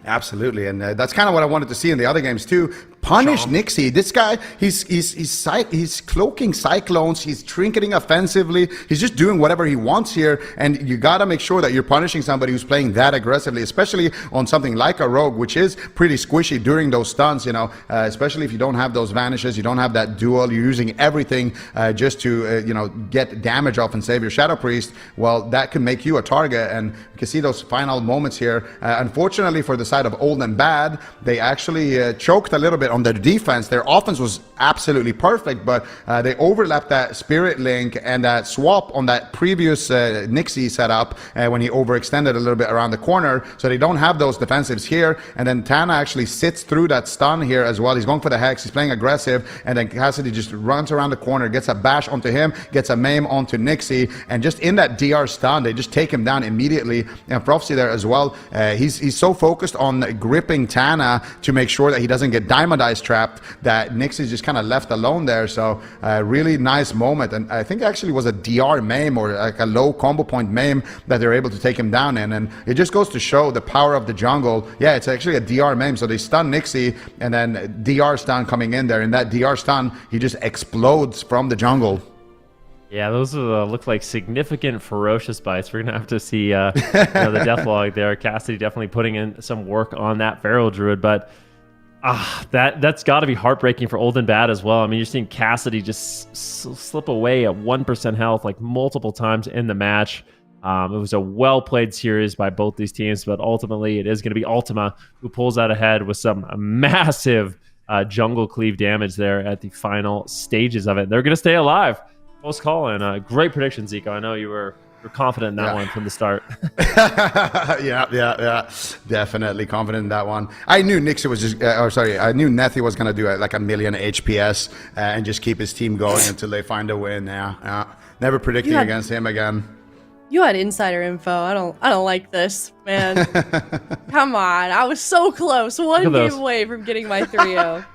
Absolutely, and that's kind of what I wanted to see in the other games too. Punish Nixie. This guy, he's cloaking cyclones. He's trinketing offensively. He's just doing whatever he wants here, and you gotta make sure that you're punishing somebody who's playing that aggressively, especially on something like a rogue, which is pretty squishy during those stuns. Especially if you don't have those vanishes, you don't have that duel. You're using everything just to get damage off and save your Shadow Priest. Well, that can make you a target, and you can see those final moments here. Unfortunately, for the side of Old and Bad, they actually choked a little bit on their defense. Their offense was absolutely perfect, but they overlapped that Spirit Link and that swap on that previous Nixie setup when he overextended a little bit around the corner, so they don't have those defensives here. And then Tana actually sits through that stun here as well. He's going for the Hex, he's playing aggressive, and then Cassidy just runs around the corner, gets a bash onto him, gets a maim onto Nixie, and just in that DR stun, they just take him down immediately. And Prophecy there as well, he's so focused on gripping Tana to make sure that he doesn't get Diamond Eyes trapped that Nixie's just kind of left alone there. So really nice moment, and I think actually was a DR maim or like a low combo point maim that they're able to take him down in, and it just goes to show the power of the jungle. Yeah, it's actually a DR maim, so they stun Nixie and then DR stun coming in there, and that DR stun, he just explodes from the jungle. Yeah, those look like significant ferocious bites. We're gonna have to see the deathlog there. Cassidy definitely putting in some work on that Feral Druid, but that's got to be heartbreaking for Old and Bad as well. I mean, you're seeing Cassidy just slip away at 1% health like multiple times in the match. It was a well-played series by both these teams, but ultimately it is going to be Ultima who pulls out ahead with some massive jungle cleave damage there at the final stages of it. They're going to stay alive. Close call, and great prediction, Zico. I know you were confident in that one from the start. yeah, definitely confident in that one. I knew Nixie was just, I knew Nethi was going to do like a million HPS and just keep his team going until they find a win. Yeah. Never predicting against him again. You had insider info. I don't like this, man. Come on, I was so close. One game away from getting my 3-0. Look at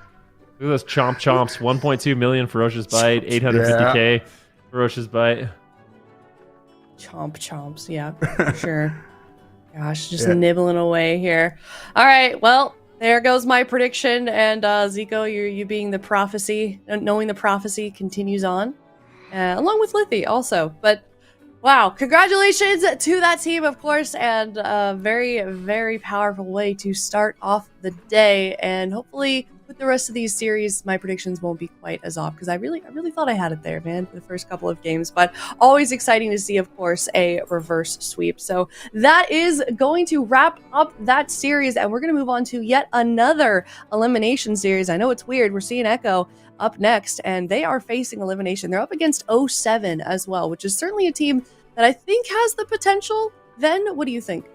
those chomps. 1.2 million ferocious bite, 850k ferocious bite. Chomps, yeah, for sure. Gosh, just nibbling away here. All right, well, there goes my prediction, and Zico, you being the prophecy, knowing the prophecy continues on, along with Lithi also. But wow, congratulations to that team, of course, and a very, very powerful way to start off the day, and hopefully with the rest of these series, my predictions won't be quite as off, because I really thought I had it there, man, for the first couple of games. But always exciting to see, of course, a reverse sweep. So that is going to wrap up that series, and we're going to move on to yet another elimination series. I know it's weird. We're seeing Echo up next, and they are facing elimination. They're up against 07 as well, which is certainly a team that I think has the potential. Then, what do you think?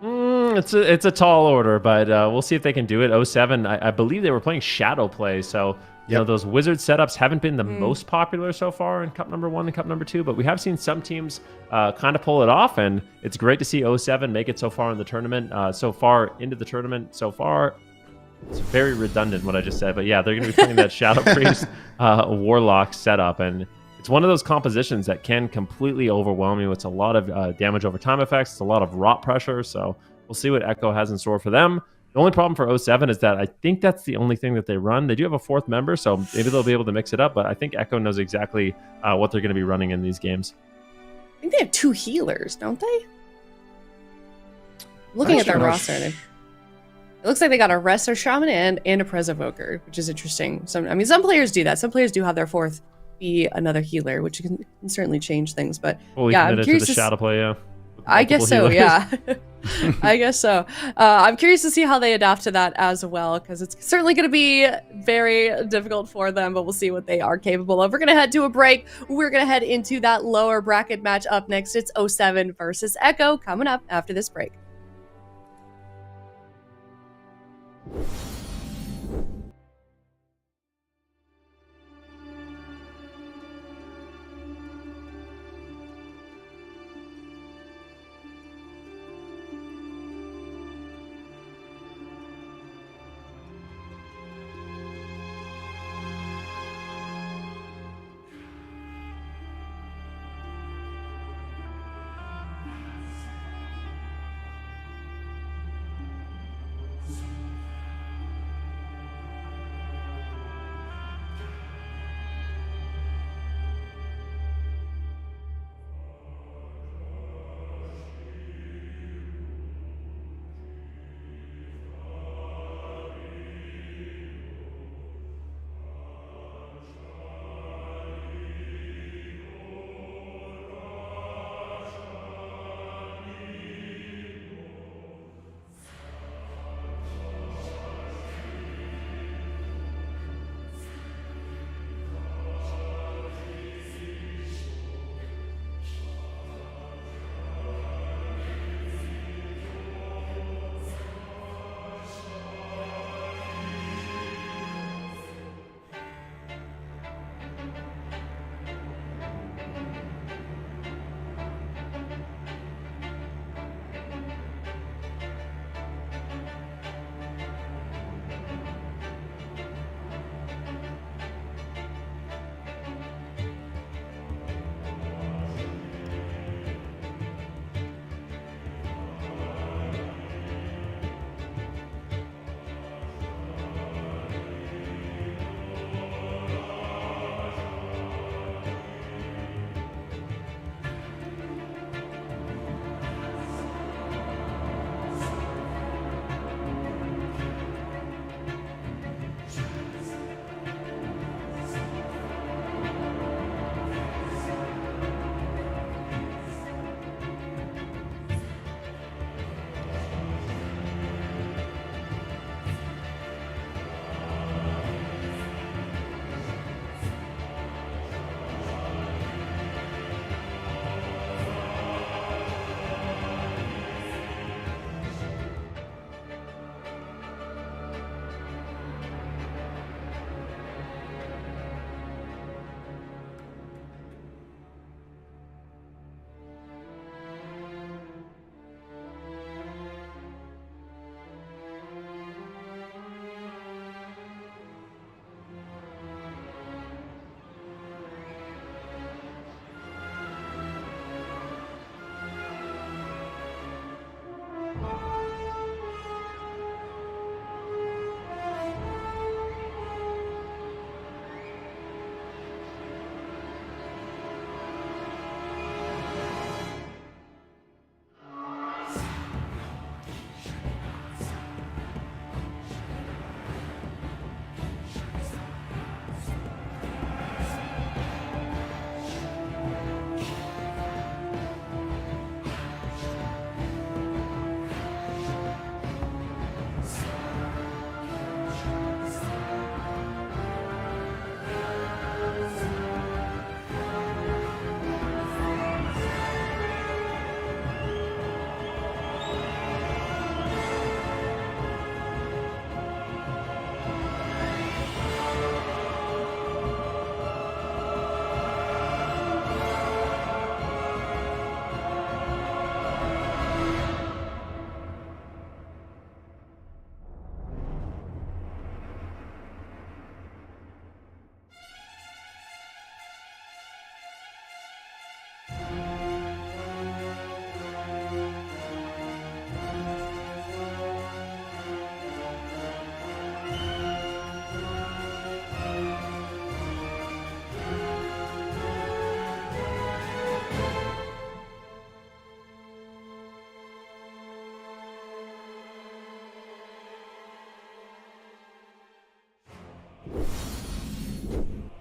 It's a tall order, but we'll see if they can do it. 07, I believe they were playing Shadow Play, so those Wizard setups haven't been the most popular so far in Cup number 1 and Cup number 2, but we have seen some teams kind of pull it off, and it's great to see 07 make it so far in the tournament, so far into the tournament. So far, it's very redundant what I just said, but yeah, they're going to be playing that Shadow Priest Warlock setup, and it's one of those compositions that can completely overwhelm you. It's a lot of damage over time effects. It's a lot of rot pressure. So we'll see what Echo has in store for them. The only problem for 07 is that I think that's the only thing that they run. They do have a 4th member, so maybe they'll be able to mix it up. But I think Echo knows exactly what they're going to be running in these games. I think they have 2 healers, don't they? Looking at their roster. It looks like they got a Wrestler Shaman and a Prez Evoker, which is interesting. Some players do that. Some players do have their fourth be another healer, which can certainly change things. But Fully yeah, I'm committed to curious the shadow play, yeah. I guess so, Multiple yeah. I guess so. I'm curious to see how they adapt to that as well, because it's certainly going to be very difficult for them, but we'll see what they are capable of. We're going to head to a break. We're going to head into that lower bracket match up next. It's 07 versus Echo coming up after this break.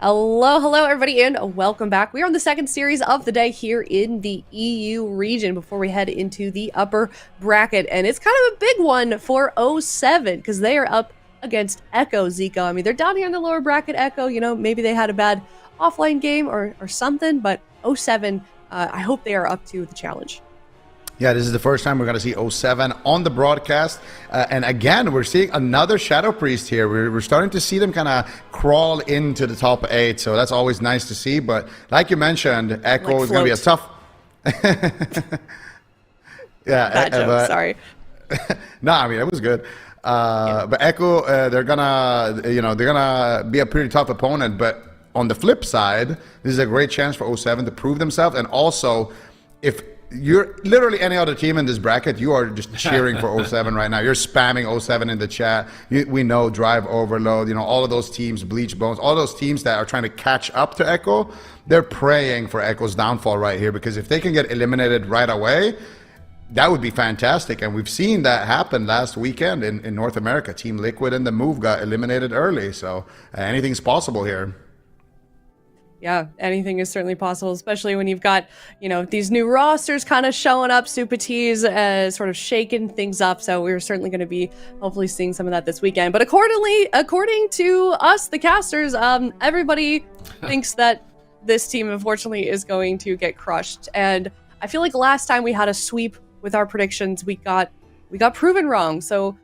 Hello, everybody, and welcome back. We are on the second series of the day here in the EU region before we head into the upper bracket. And it's kind of a big one for 07 because they are up against Echo, Zico. I mean, they're down here in the lower bracket, Echo. You know, maybe they had a bad offline game or something, but 07, I hope they are up to the challenge. Yeah, this is the first time we're going to see 07 on the broadcast. And again, we're seeing another Shadow Priest here. We're starting to see them kind of crawl into the top 8. So that's always nice to see. But like you mentioned, Echo Like is going to be a tough... yeah, Bad joke, sorry. No, I mean, it was good. But Echo, they're going to be a pretty tough opponent. But on the flip side, this is a great chance for 07 to prove themselves. And also, if you're literally any other team in this bracket, you are just cheering for 07 right now. You're spamming 07 in the chat. We know Drive Overload, you know, all of those teams, Bleach Bones, all those teams that are trying to catch up to Echo, they're praying for Echo's downfall right here, because if they can get eliminated right away, that would be fantastic. And we've seen that happen last weekend in North America. Team Liquid and the Move got eliminated early, so anything's possible here. Yeah, anything is certainly possible, especially when you've got, you know, these new rosters kind of showing up, Super T's sort of shaking things up. So we're certainly going to be hopefully seeing some of that this weekend. But according to us, the casters, everybody thinks that this team, unfortunately, is going to get crushed. And I feel like last time we had a sweep with our predictions, we got proven wrong. So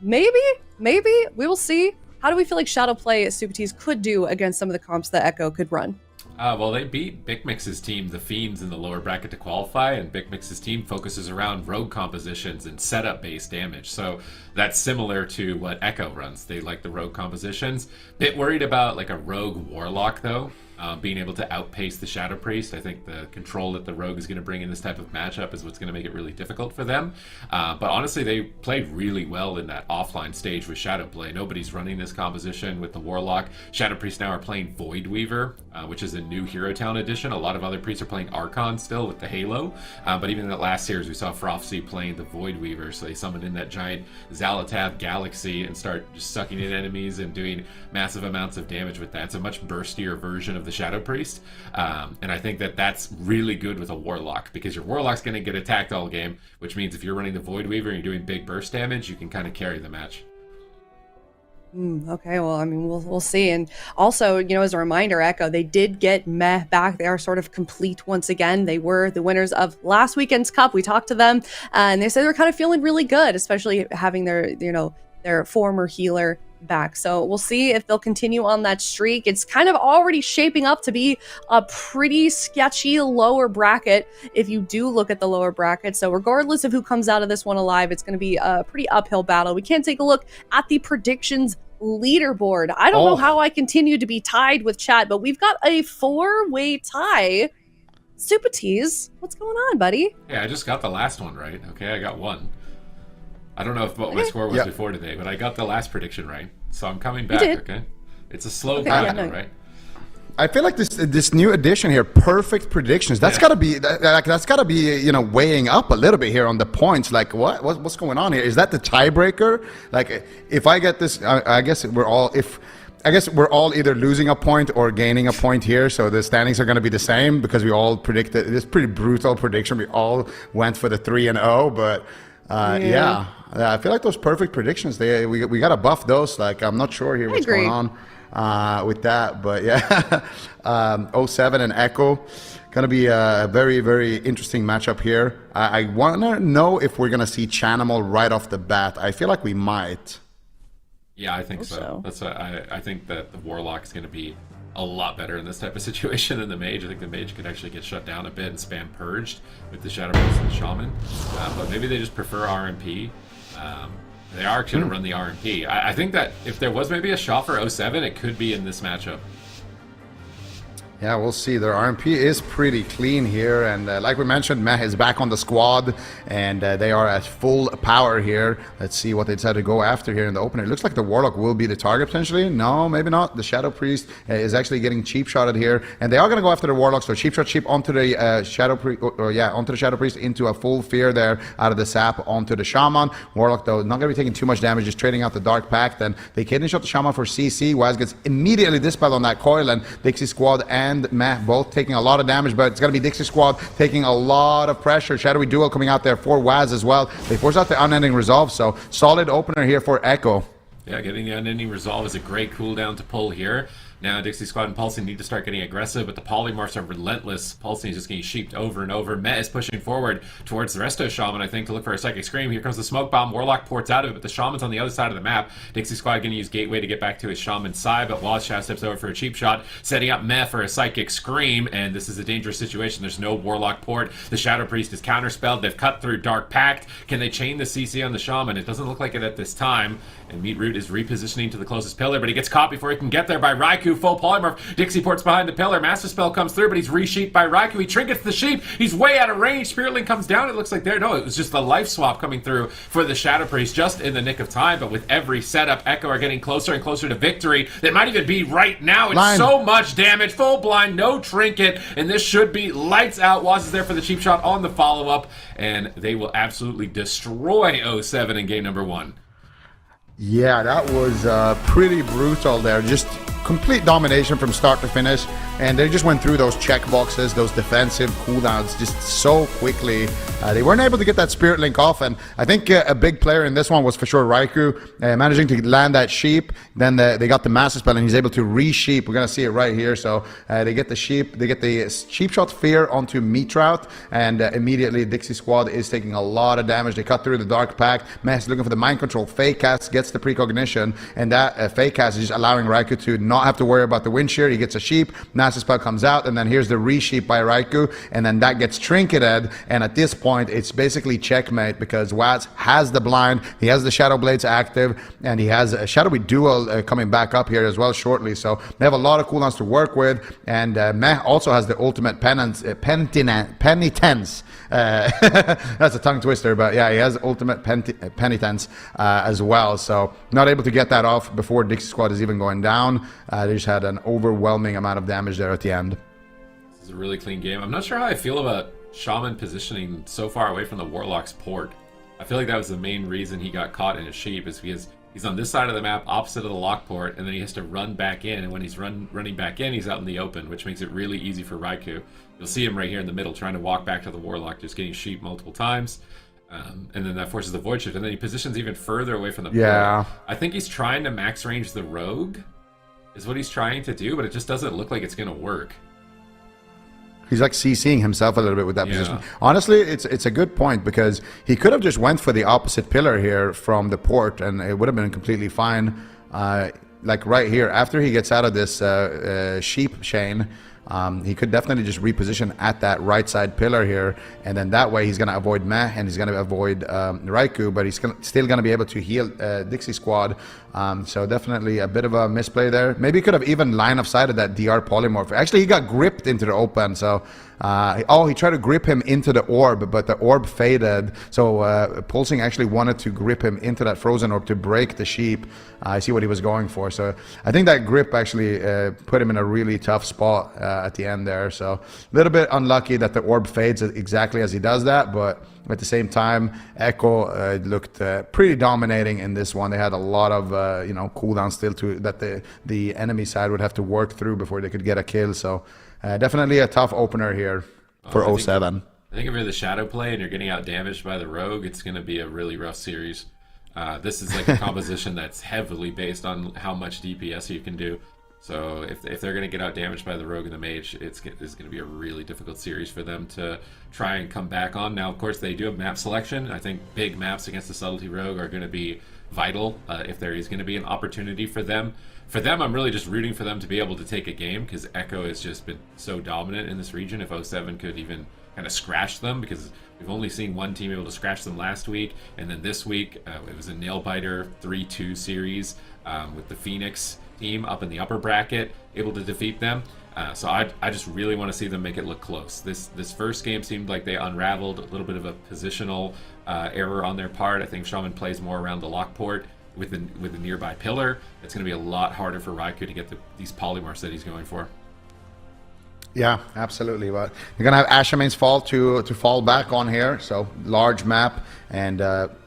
maybe we will see. How do we feel like Shadow Play Super T's could do against some of the comps that Echo could run? Well, they beat Big Mix's team, the Fiends, in the lower bracket to qualify, and Big Mix's team focuses around rogue compositions and setup-based damage. So that's similar to what Echo runs. They like the rogue compositions. Bit worried about like a rogue Warlock, though. Being able to outpace the Shadow Priest. I think the control that the Rogue is going to bring in this type of matchup is what's going to make it really difficult for them. But honestly, they played really well in that offline stage with Shadow Play. Nobody's running this composition with the Warlock. Shadow Priests now are playing Void Weaver, which is a new Hero Town edition. A lot of other priests are playing Archon still with the Halo. But even in that last series, we saw Frosty playing the Void Weaver. So they summon in that giant Xalatath galaxy and start just sucking in enemies and doing massive amounts of damage with that. It's a much burstier version of the Shadow Priest, and I think that that's really good with a Warlock, because your Warlock's going to get attacked all game, which means if you're running the Void Weaver and you're doing big burst damage, you can kind of carry the match. Okay, well, I mean, we'll see. And also, you know, as a reminder, Echo, they did get Meh back. They are sort of complete once again. They were the winners of last weekend's Cup. We talked to them, and they said they're kind of feeling really good, especially having their former healer back. So we'll see if they'll continue on that streak. It's kind of already shaping up to be a pretty sketchy lower bracket if you do look at the lower bracket. So regardless of who comes out of this one alive, it's going to be a pretty uphill battle. We can take a look at the predictions leaderboard. I don't know how I continue to be tied with chat, but we've got a 4-way tie. Super T's, what's going on, buddy? Yeah, I just got the last one right. Okay, I got one. I don't know what my score was before today, but I got the last prediction right. So I'm coming back, okay? It's a slow grind, right? I feel like this new addition here, perfect predictions. That's gotta be you know, weighing up a little bit here on the points. Like what's going on here? Is that the tiebreaker? Like if I get this, I guess we're all either losing a point or gaining a point here. So the standings are going to be the same because we all predicted this pretty brutal prediction. We all went for the 3-0, but. Yeah, I feel like those perfect predictions, we got to buff those. Like, I'm not sure here what's going on with that, but yeah, 07 and Echo, going to be a very, very interesting matchup here. I want to know if we're going to see Chanimal right off the bat. I feel like we might. Yeah, I think so. I think that the Warlock is going to be a lot better in this type of situation than the Mage. I think the Mage could actually get shut down a bit and spam Purged with the Shadow Priest and the Shaman. But maybe they just prefer RMP. They are going to run the RMP. I think that if there was maybe a shot for 07, it could be in this matchup. Yeah, we'll see. Their RMP is pretty clean here, and like we mentioned, Meh is back on the squad, and they are at full power here. Let's see what they decide to go after here in the opener. It looks like the Warlock will be the target potentially. No, maybe not. The Shadow Priest is actually getting cheap shotted here, and they are going to go after the Warlock. So cheap shot cheap onto the Shadow Priest, onto the Shadow Priest into a full fear there out of the sap onto the Shaman. Warlock though not going to be taking too much damage, just trading out the Dark Pact. Then they kidney shot the Shaman for CC. Waz gets immediately dispelled on that coil, and Dixie Squad and Meh both taking a lot of damage, but it's going to be Dixie Squad taking a lot of pressure. Shadowy Duel coming out there for Waz as well. They force out the Unending Resolve, so solid opener here for Echo. Yeah, getting the Unending Resolve is a great cooldown to pull here. Now Dixie Squad and Pulsing need to start getting aggressive, but the polymorphs are relentless. Pulsing is just getting sheeped over and over. Meh is pushing forward towards the Resto Shaman, I think, to look for a Psychic Scream. Here comes the Smoke Bomb. Warlock ports out of it, but the Shaman's on the other side of the map. Dixie Squad going to use Gateway to get back to his Shaman's side, but Waz Shadow steps over for a cheap shot, setting up Meh for a Psychic Scream, and this is a dangerous situation. There's no Warlock port. The Shadow Priest is counterspelled. They've cut through Dark Pact. Can they chain the CC on the Shaman? It doesn't look like it at this time, and Meatroot is repositioning to the closest pillar, but he gets caught before he can get there by Raikou. Full polymorph. Dixie ports behind the pillar. Master Spell comes through, but he's re-sheeped by Raikou. He trinkets the sheep. He's way out of range. Spirit Link comes down. It looks like there. No, it was just the life swap coming through for the Shadow Priest just in the nick of time. But with every setup, Echo are getting closer and closer to victory. That might even be right now. It's blind. So much damage. Full blind, no trinket, and this should be lights out. Waz is there for the cheap shot on the follow-up, and they will absolutely destroy 07 in game number 1. Yeah, that was pretty brutal there. Just complete domination from start to finish, and they just went through those check boxes, those defensive cooldowns just so quickly. They weren't able to get that Spirit Link off, and I think a big player in this one was for sure Raikou, managing to land that sheep. Then they got the Master Spell, and he's able to re-sheep. We're going to see it right here. So they get the sheep, they get the Cheap Shot Fear onto Meatrout, and immediately Dixie Squad is taking a lot of damage. They cut through the Dark Pact. Mess looking for the Mind Control. Fake Cast gets the Precognition, and that Fake Cast is just allowing Raikou to not have to worry about the Wind Shear. He gets a sheep, Master Spell comes out, and then here's the re-sheep by Raikou, and then that gets trinketed, and at this point it's basically checkmate because Waz has the blind, he has the Shadow Blades active, and he has a Shadowy Duel coming back up here as well shortly, so they have a lot of cooldowns to work with, and Meh also has the ultimate penitence. That's a tongue twister, but yeah, he has ultimate penitence as well, so not able to get that off before Dixie Squad is even going down. They just had an overwhelming amount of damage there at the end. This is a really clean game. I'm not sure how I feel about Shaman positioning so far away from the Warlock's port. I feel like that was the main reason he got caught in a sheep, is because he's on this side of the map opposite of the lock port, and then he has to run back in, and when he's running back in, he's out in the open, which makes it really easy for Raikou. You'll see him right here in the middle trying to walk back to the Warlock, just getting sheep multiple times. And then that forces the Void Shift, and then he positions even further away from the port. I think he's trying to max range the Rogue, is what he's trying to do, but it just doesn't look like it's going to work. He's like CCing himself a little bit with that position. Honestly, it's a good point because he could have just went for the opposite pillar here from the port, and it would have been completely fine. Like right here, after he gets out of this sheep chain, he could definitely just reposition at that right side pillar here, and then that way he's going to avoid Meh and he's going to avoid Raikou, but he's still going to be able to heal Dixie Squad. So definitely a bit of a misplay there. Maybe he could have even line of sighted that DR polymorph. Actually, he got gripped into the open, so he tried to grip him into the orb, but the orb faded, so Pulsing actually wanted to grip him into that frozen orb to break the sheep. I see what he was going for, so I think that grip actually put him in a really tough spot at the end there. So a little bit unlucky that the orb fades exactly as he does that, but at the same time, Echo looked pretty dominating in this one. They had a lot of cooldown still that the enemy side would have to work through before they could get a kill. So definitely a tough opener here for 07. I think if you're the Shadow play and you're getting out damaged by the Rogue, it's going to be a really rough series. This is like a composition that's heavily based on how much DPS you can do. So if they're going to get out damaged by the Rogue and the Mage, it's going to be a really difficult series for them to try and come back on. Now, of course, they do have map selection. I think big maps against the Subtlety Rogue are going to be vital if there is going to be an opportunity for them. For them, I'm really just rooting for them to be able to take a game because Echo has just been so dominant in this region. If 07 could even kind of scratch them, because we've only seen one team able to scratch them last week, and then this week it was a nail-biter 3-2 series with the Phoenix. team up in the upper bracket able to defeat them. So I just really want to see them make it look close. This first game seemed like they unraveled a little bit of a positional error on their part. I think Shaman plays more around the Lockport with the nearby pillar. It's going to be a lot harder for Raikou to get these polymorphs that he's going for. Yeah, absolutely. But you're gonna have Ashamane's Fall to fall back on here. So large map and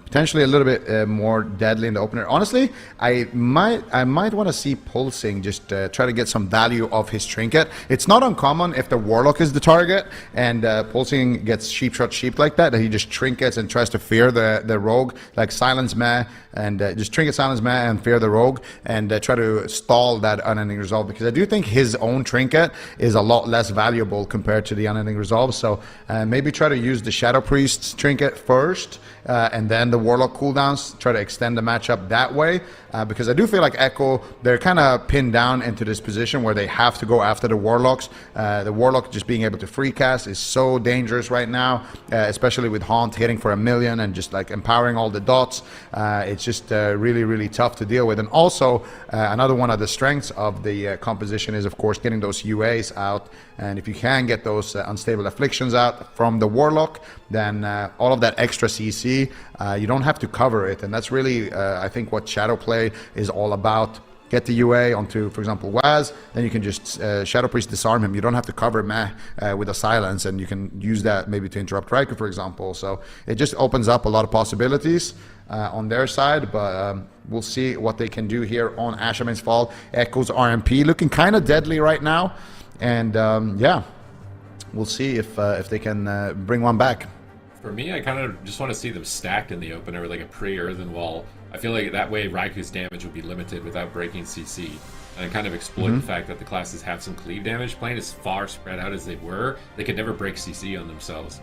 potentially a little bit more deadly in the opener. Honestly, I might want to see Pulsing just try to get some value of his trinket. It's not uncommon if the Warlock is the target and Pulsing gets sheep like that he just trinkets and tries to fear the rogue, like Silence Meh, and just trinket Silence Meh and fear the rogue and try to stall that Unending Resolve, because I do think his own trinket is a lot less valuable compared to the Unending Resolve. So maybe try to use the Shadow Priest's trinket first and then the Warlock cooldowns, try to extend the matchup that way, because I do feel like Echo, they're kind of pinned down into this position where they have to go after the Warlocks. The Warlock just being able to free cast is so dangerous right now, especially with Haunt hitting for 1,000,000 and just like empowering all the dots. It's just really, really tough to deal with. And also, another one of the strengths of the composition is, of course, getting those UAs out. And if you can get those unstable afflictions out from the Warlock, then all of that extra CC, you don't have to cover it. And that's really, I think, what Shadow Play is all about. Get the UA onto, for example, Waz, then you can just Shadow Priest disarm him. You don't have to cover Meh with a silence, and you can use that maybe to interrupt Raikou, for example. So it just opens up a lot of possibilities on their side, but we'll see what they can do here on Ashamane's Fall. Echo's RMP looking kind of deadly right now, and yeah, we'll see if they can bring one back. For me, I kind of just want to see them stacked in the opener with like a pre-earthen wall. I feel like that way Raikou's damage would be limited without breaking CC. And kind of exploit the fact that the classes have some cleave damage. Playing as far spread out as they were, they could never break CC on themselves.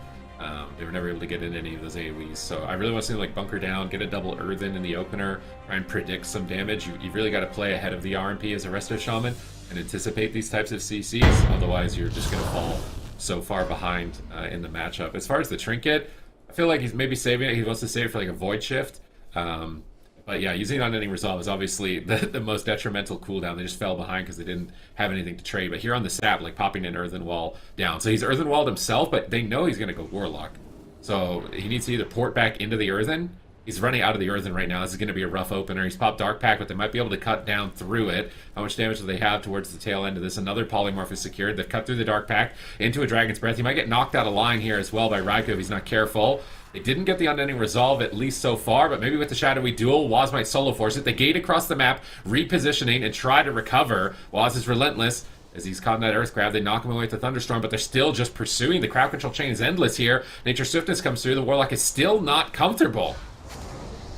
They were never able to get in any of those AoEs. So I really want to see them like bunker down, get a double earthen in the opener, try and predict some damage. You've really got to play ahead of the RMP as a Resto Shaman and anticipate these types of CCs. Otherwise, you're just going to fall so far behind in the matchup. As far as the trinket, I feel like he's maybe saving it. He wants to save it for like a Void Shift. But yeah, using Unending Resolve is obviously the most detrimental cooldown. They just fell behind because they didn't have anything to trade. But here on the sap, like popping an Earthen Wall down. So he's Earthen Walled himself, but they know he's going to go Warlock. So he needs to either port back into the Earthen. He's running out of the Earthen right now. This is going to be a rough opener. He's popped Dark Pack, but they might be able to cut down through it. How much damage do they have towards the tail end of this? Another Polymorph is secured. They've cut through the Dark Pack into a Dragon's Breath. He might get knocked out of line here as well by Raikou if he's not careful. They didn't get the Unending Resolve, at least so far, but maybe with the Shadowy Duel, Waz might solo force it. They gate across the map, repositioning, and try to recover. Waz is relentless. As he's caught in that Earth Grab, they knock him away with the Thunderstorm, but they're still just pursuing. The crowd control chain is endless here. Nature Swiftness comes through. The Warlock is still not comfortable.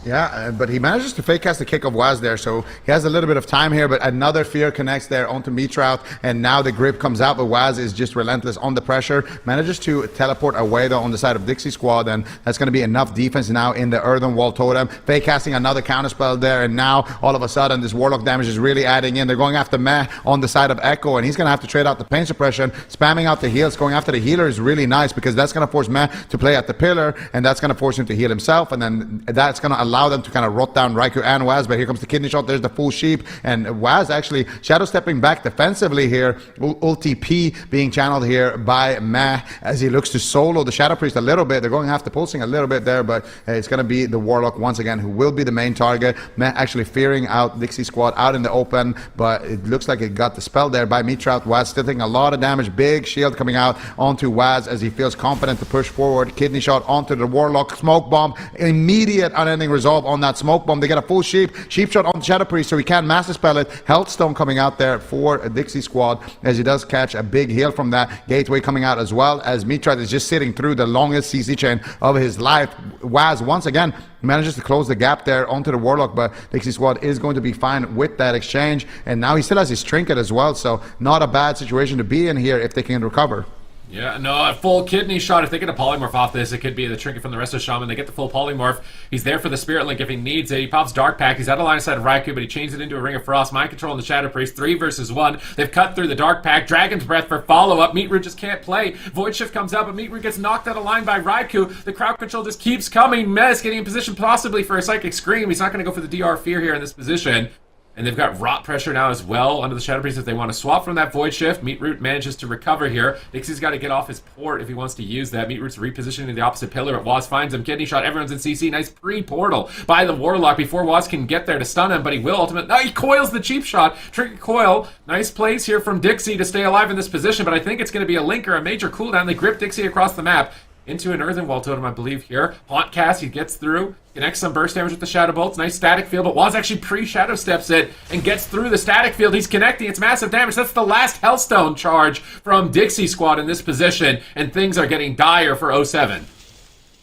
Yeah, but he manages to fake cast the kick of Waz there, so he has a little bit of time here, but another fear connects there onto Meatrout, and now the grip comes out, but Waz is just relentless on the pressure. Manages to teleport away, though, on the side of Dixie Squad, and that's going to be enough defense now in the Earthen Wall Totem. Fake casting another counterspell there, and now, all of a sudden, this Warlock damage is really adding in. They're going after Meh on the side of Echo, and he's going to have to trade out the Pain Suppression, spamming out the heals. Going after the healer is really nice, because that's going to force Meh to play at the pillar, and that's going to force him to heal himself, and then that's going to allow them to kind of rot down Raikou and Waz. But here comes the Kidney Shot. There's the full sheep, and Waz actually shadow stepping back defensively here. Ulti P being channeled here by Meh as he looks to solo the Shadow Priest a little bit. They're going after Pulsing a little bit there, but it's going to be the Warlock once again who will be the main target. Meh actually fearing out Dixie Squad out in the open, but it looks like it got the spell there by Meatrout. Waz still taking a lot of damage. Big shield coming out onto Waz as he feels confident to push forward. Kidney Shot onto the Warlock. Smoke Bomb. Immediate Unending Resolve on that Smoke Bomb. They get a full sheep shot on the Shadow Priest, so he can master spell it. Healthstone coming out there for a Dixie Squad as he does catch a big heal from that. Gateway coming out as well as Meatrout is just sitting through the longest CC chain of his life. Waz once again manages to close the gap there onto the Warlock, but Dixie Squad is going to be fine with that exchange, and now he still has his trinket as well, so not a bad situation to be in here if they can recover. Yeah, no, a full Kidney Shot. If they get a Polymorph off this, it could be the trinket from the rest of Shaman. They get the full Polymorph. He's there for the Spirit Link if he needs it. He pops Dark Pack. He's out of line of sight of Raikou, but he changes it into a Ring of Frost. Mind Control on the Shadow Priest. 3 versus 1. They've cut through the Dark Pack. Dragon's Breath for follow-up. Meatroot just can't play. Void Shift comes out, but Meatroot gets knocked out of line by Raikou. The crowd control just keeps coming. Mez getting in position possibly for a Psychic Scream. He's not going to go for the DR Fear here in this position. And they've got rot pressure now as well under the Shadow Priest if they want to swap from that Void Shift. Meatroot manages to recover here. Dixie's got to get off his port if he wants to use that. Meatroot's repositioning to the opposite pillar, but Waz finds him. Kidney shot, everyone's in CC. Nice pre-portal by the Warlock before Waz can get there to stun him, but he will ultimately... No, he coils the cheap shot. Trinket coil. Nice plays here from Dixie to stay alive in this position, but I think it's going to be a link or a major cooldown. They grip Dixie across the map into an Earthen Wall Totem, I believe, here. Haunt cast, he gets through, connects some burst damage with the Shadow Bolts. Nice static field, but Waz actually pre-Shadow Steps it and gets through the static field. He's connecting, it's massive damage. That's the last Hellstone charge from Dixie Squad in this position, and things are getting dire for 07.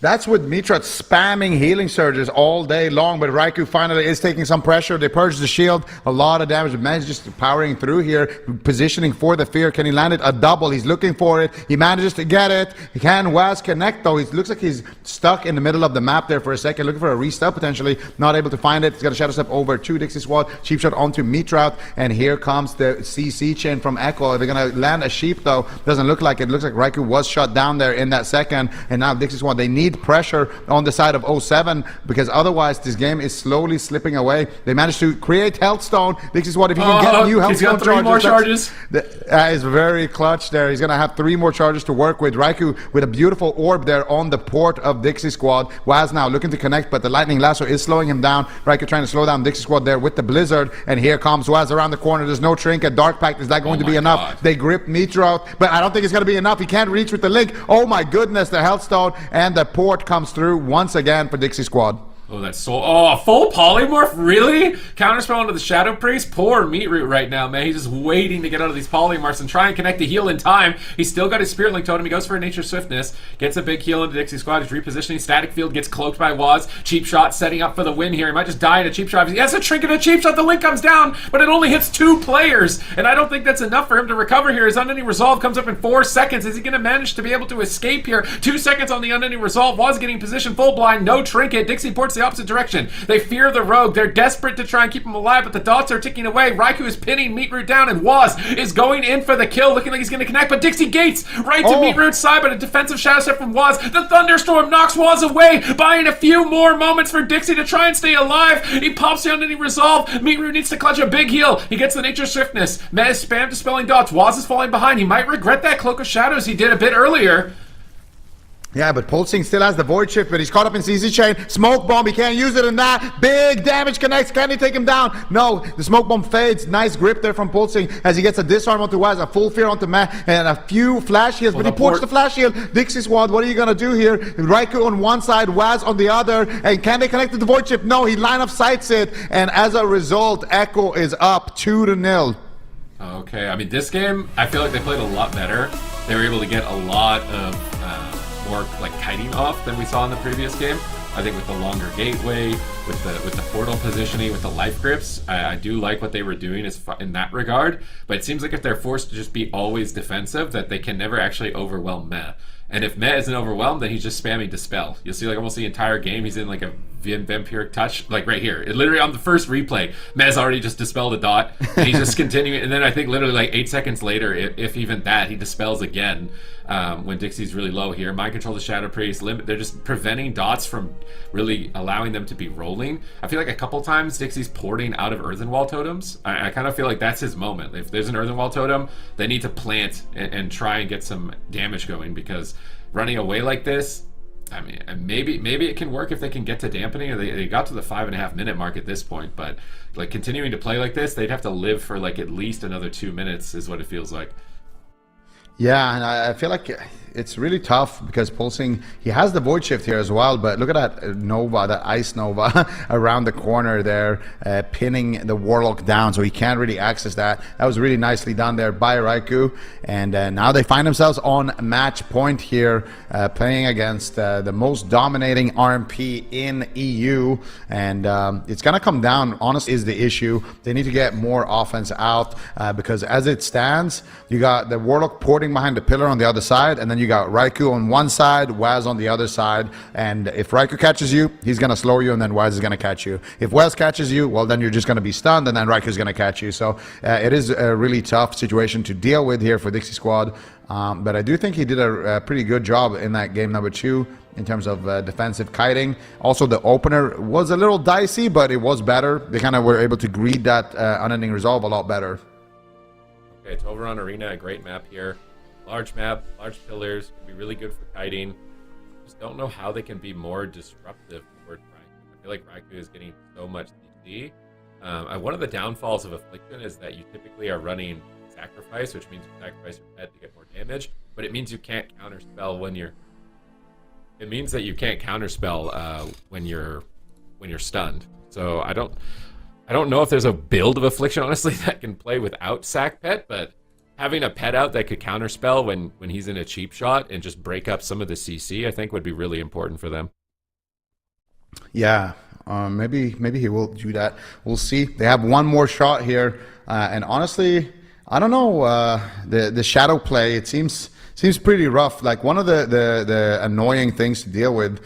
That's with Mitra spamming healing surges all day long, but Raikou finally is taking some pressure. They purge the shield, a lot of damage. The man's just powering through here, positioning for the fear. Can he land it? A double. He's looking for it. He manages to get it. Can Waz connect though? He looks like he's stuck in the middle of the map there for a second, looking for a restep potentially. Not able to find it. He's got a Shadow Step over to Dixie Squad. Cheap shot onto Mitra, and here comes the CC chain from Echo. They're gonna land a sheep though. Doesn't look like it. Looks like Raikou was shot down there in that second, and now Dixie Squad, they need pressure on the side of 07 because otherwise this game is slowly slipping away. They managed to create Healthstone. Dixie Squad, if you can get new he's got Healthstone 3 more charges. That is very clutch there. He's going to have 3 more charges to work with. Raikou with a beautiful orb there on the port of Dixie Squad. Waz now looking to connect, but the Lightning Lasso is slowing him down. Raikou trying to slow down Dixie Squad there with the Blizzard, and here comes Waz around the corner. There's no Trinket. Dark Pact, is that going to be enough? God. They grip Mitra out, but I don't think it's going to be enough. He can't reach with the link. Oh my goodness, the Healthstone and the port comes through once again for Dixie Squad. Oh, that's so... Oh, full polymorph? Really? Counterspell onto the Shadow Priest? Poor Meatroot right now, man. He's just waiting to get out of these polymorphs and try and connect the heal in time. He's still got his Spirit Link Totem. He goes for a Nature Swiftness. Gets a big heal into Dixie Squad. He's repositioning. Static Field gets cloaked by Waz. Cheap Shot setting up for the win here. He might just die in a Cheap Shot. He has a Trinket and a Cheap Shot. The Link comes down, but it only hits 2 players. And I don't think that's enough for him to recover here. His Unending Resolve comes up in 4 seconds. Is he going to manage to be able to escape here? 2 seconds on the Unending Resolve. Waz getting position full blind. No Trinket. Dixie ports the opposite direction. They fear the rogue. They're desperate to try and keep him alive, but the dots are ticking away. Raikou is pinning Meatroot down, and Waz is going in for the kill, looking like he's going to connect, but Dixie gates right to Meatroot's side, but a defensive Shadow Step from Waz. The Thunderstorm knocks Waz away, buying a few more moments for Dixie to try and stay alive. He pops down and he resolve. Meatroot needs to clutch a big heal. He gets the Nature Swiftness. Mez spam dispelling dots. Waz is falling behind. He might regret that Cloak of Shadows he did a bit earlier. Yeah, but Pulsing still has the Void Shift, but he's caught up in CC Chain. Smoke Bomb, he can't use it in that. Big damage connects. Can he take him down? No, the Smoke Bomb fades. Nice grip there from Pulsing as he gets a Disarm onto Waz, a full fear onto Matt, and a few Flash Heals, but he ports the Flash Heal. Dixie Squad, what are you going to do here? Raikou on one side, Waz on the other, and can they connect to the Void Shift? No, he line of sights it, and as a result, Echo is up 2-0. Okay, I mean, this game, I feel like they played a lot better. They were able to get a lot of more like kiting off than we saw in the previous game. I think with the longer gateway, with the portal positioning, with the life grips, I do like what they were doing in that regard. But it seems like if they're forced to just be always defensive, that they can never actually overwhelm Meh. And if Meh isn't overwhelmed, then he's just spamming Dispel. You'll see like almost the entire game, he's in like a Vampiric Touch, like right here. It literally on the first replay, Meh's already just dispelled a dot, and he's just continuing. And then I think literally like 8 seconds later, if even that, he dispels again when Dixie's really low here. Mind Control the Shadow Priest, they're just preventing dots from really allowing them to be rolling. I feel like a couple times Dixie's porting out of Earthen Wall Totems. I kind of feel like that's his moment. If there's an Earthen Wall Totem, they need to plant and try and get some damage going, because running away like this, I mean, maybe it can work if they can get to dampening. They got to the 5.5 minute mark at this point, but like continuing to play like this, they'd have to live for like at least another 2 minutes is what it feels like. Yeah, and I feel like it's really tough because Pulsing, he has the Void Shift here as well, but look at that Nova, that Ice Nova around the corner there, pinning the Warlock down, so he can't really access that. That was really nicely done there by Raikou, and now they find themselves on match point here, playing against the most dominating RMP in EU, and it's going to come down, honestly, is the issue. They need to get more offense out, because as it stands, you got the Warlock porting behind the pillar on the other side, and then you got Raikou on one side, Waz on the other side, and if Raikou catches you, he's going to slow you, and then Waz is going to catch you. If Waz catches you, well, then you're just going to be stunned, and then Raikou is going to catch you. So it is a really tough situation to deal with here for Dixie Squad, but I do think he did a pretty good job in that game number 2. in terms of defensive kiting. Also, the opener was a little dicey, but it was better. They kind of were able to greed that unending resolve a lot better. Okay, it's over on Arena, a great map here. Large map, large pillars, can be really good for kiting. Just don't know how they can be more disruptive towards Raikou. I feel like Raikou is getting so much CC. One of the downfalls of Affliction is that you typically are running Sacrifice, which means you sacrifice your pet to get more damage, but it means you can't counterspell when you're... It means that you can't counterspell when you're stunned. So I don't know if there's a build of Affliction, honestly, that can play without Sac Pet, but having a pet out that could counterspell when he's in a cheap shot and just break up some of the CC, I think would be really important for them. Yeah, maybe he will do that. We'll see. They have one more shot here, and honestly, I don't know. The shadow play, it seems pretty rough. Like, one of the annoying things to deal with,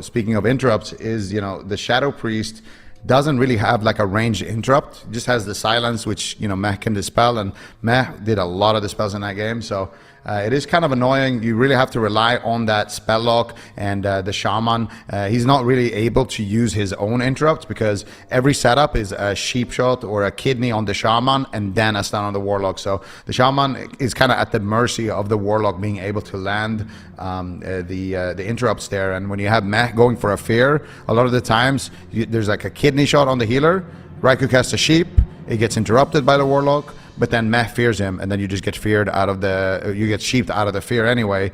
speaking of interrupts, is the Shadow Priest doesn't really have like a ranged interrupt. It just has the silence, which Meh can dispel, and Meh did a lot of dispels in that game. So it is kind of annoying. You really have to rely on that spell lock, and the shaman, he's not really able to use his own interrupts because every setup is a sheep shot or a kidney on the shaman and then a stun on the warlock. So the shaman is kind of at the mercy of the warlock being able to land the interrupts there. And when you have Meh going for a fear, a lot of the times there's like a kidney shot on the healer, Raikou casts a sheep, it gets interrupted by the warlock, but then Meh fears him, and then you just get feared out of you get sheeped out of the fear anyway,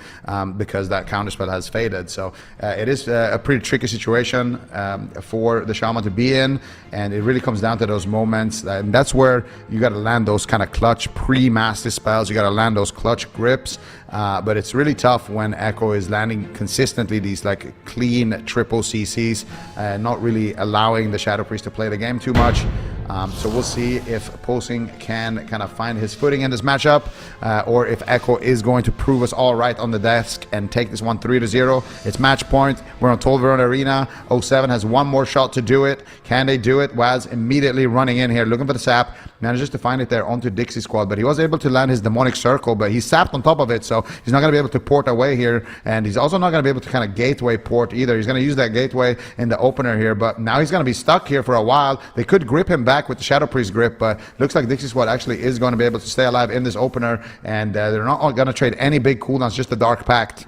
because that counterspell has faded. So it is a pretty tricky situation for the shaman to be in, and it really comes down to those moments, and that's where you got to land those kind of clutch pre-master spells. You got to land those clutch grips, but it's really tough when Echo is landing consistently these like clean triple CCs, not really allowing the Shadow Priest to play the game too much. So we'll see if Posing can kind of find his footing in this matchup, or if Echo is going to prove us all right on the desk and take this one 3-0. It's match point. We're on 12 on Arena. 07 has one more shot to do it. Can they do it? Waz immediately running in here, looking for the sap. Manages to find it there onto Dixie Squad, but he was able to land his demonic circle, but he's sapped on top of it, so he's not going to be able to port away here, and he's also not going to be able to kind of gateway port either. He's going to use that gateway in the opener here, but now he's going to be stuck here for a while. They could grip him back with the Shadow Priest grip, but looks like Dixie Squad actually is going to be able to stay alive in this opener, and they're not going to trade any big cooldowns, just the Dark Pact.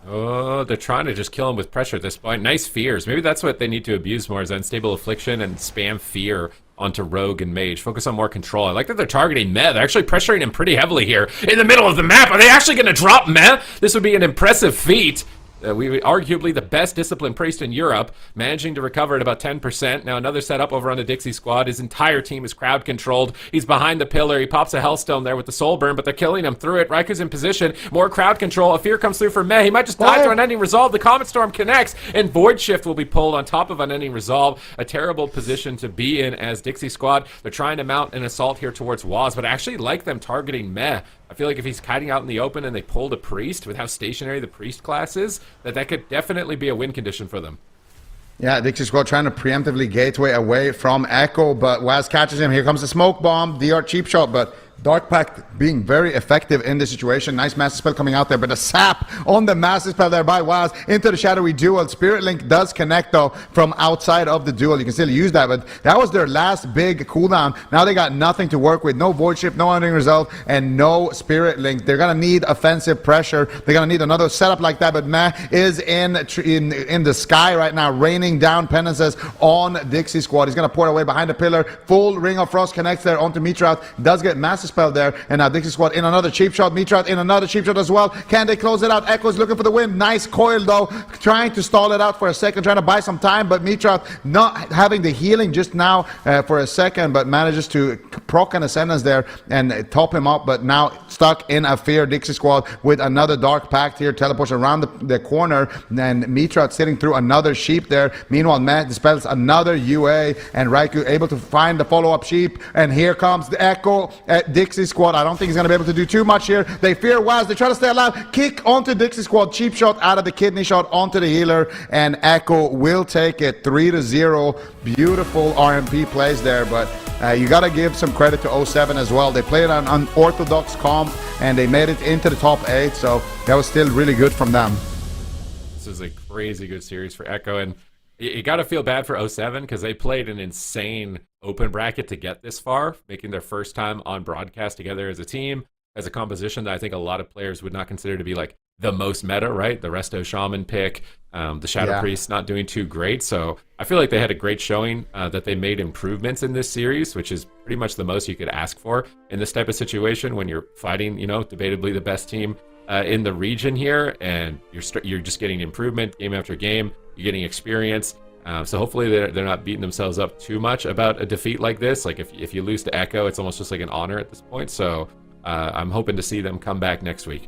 Oh, they're trying to just kill him with pressure at this point. Nice fears. Maybe that's what they need to abuse more, is Unstable Affliction and spam fear onto Rogue and Mage. Focus on more control. I like that they're targeting Meh. They're actually pressuring him pretty heavily here in the middle of the map. Are they actually going to drop Meh? This would be an impressive feat. We arguably the best disciplined priest in Europe, managing to recover at about 10%. Now another setup over on the Dixie Squad. His entire team is crowd controlled. He's behind the pillar. He pops a Hellstone there with the Soul Burn, but they're killing him through it. Raiku's in position. More crowd control. A fear comes through for Meh. He might just die to Unending Resolve. The Comet Storm connects, and Void Shift will be pulled on top of Unending Resolve. A terrible position to be in as Dixie Squad. They're trying to mount an assault here towards Waz, but I actually like them targeting Meh. I feel like if he's kiting out in the open and they pulled a priest with how stationary the priest class is, that could definitely be a win condition for them. Yeah, Dixie Squad trying to preemptively gateway away from Echo, but Waz catches him. Here comes the smoke bomb, DR cheap shot, but Dark Pact being very effective in this situation. Nice Master Spell coming out there, but the sap on the Master Spell there by Waz into the Shadowy Duel. Spirit Link does connect, though, from outside of the duel. You can still use that, but that was their last big cooldown. Now they got nothing to work with. No Void Shift, no Unending Resolve, and no Spirit Link. They're going to need offensive pressure. They're going to need another setup like that, but Meh is in the sky right now, raining down penances on Dixie Squad. He's going to pour away behind the pillar. Full Ring of Frost connects there onto Metrout. Does get Master Spell there, and now Dixie Squad in another cheap shot. Metrout in another cheap shot as well. Can they close it out? Echo's looking for the win. Nice coil, though, trying to stall it out for a second, trying to buy some time, but Metrout not having the healing just now for a second, but manages to proc an Ascendance there and top him up, but now stuck in a fear. Dixie Squad with another Dark Pact here, teleports around the corner, and Metrout sitting through another sheep there. Meanwhile, Meh dispels another UA, and Raikou able to find the follow-up sheep, and here comes the Echo at Dixie Squad. I don't think he's going to be able to do too much here. They fear Waz. They try to stay alive. Kick onto Dixie Squad. Cheap shot out of the kidney shot onto the healer, and Echo will take it 3-0. Beautiful RMP plays there, but you got to give some credit to 07 as well. They played an unorthodox comp, and they made it into the top 8, so that was still really good from them. This is a crazy good series for Echo, and you got to feel bad for 07 because they played an insane open bracket to get this far, making their first time on broadcast together as a team, as a composition that I think a lot of players would not consider to be like the most meta, right? The Resto Shaman pick, the Shadow Priest not doing too great. So I feel like they had a great showing, that they made improvements in this series, which is pretty much the most you could ask for in this type of situation when you're fighting, debatably the best team in the region here, and you're just getting improvement game after game. You're getting experience. So hopefully they're not beating themselves up too much about a defeat like this. Like if you lose to Echo, it's almost just like an honor at this point. So I'm hoping to see them come back next week.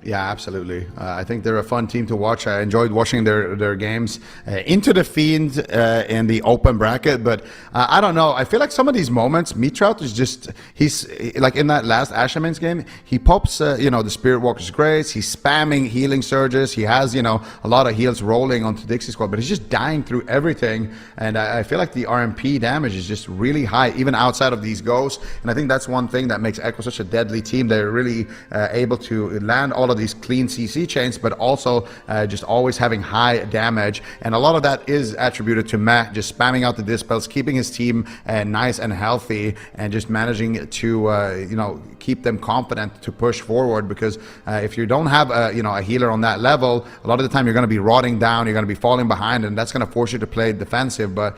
Yeah, absolutely. I think they're a fun team to watch. I enjoyed watching their games into the Fiend in the open bracket, but I don't know. I feel like some of these moments, Meatrout is he's like in that last Asherman's game, he pops, the Spirit Walker's Grace, he's spamming healing surges, he has, a lot of heals rolling onto Dixie Squad, but he's just dying through everything, and I feel like the RMP damage is just really high, even outside of these goes, and I think that's one thing that makes Echo such a deadly team. They're really able to land all of these clean CC chains, but also just always having high damage, and a lot of that is attributed to Matt just spamming out the dispels, keeping his team nice and healthy, and just managing to keep them confident to push forward, because if you don't have a healer on that level, a lot of the time you're going to be rotting down, you're going to be falling behind, and that's going to force you to play defensive. But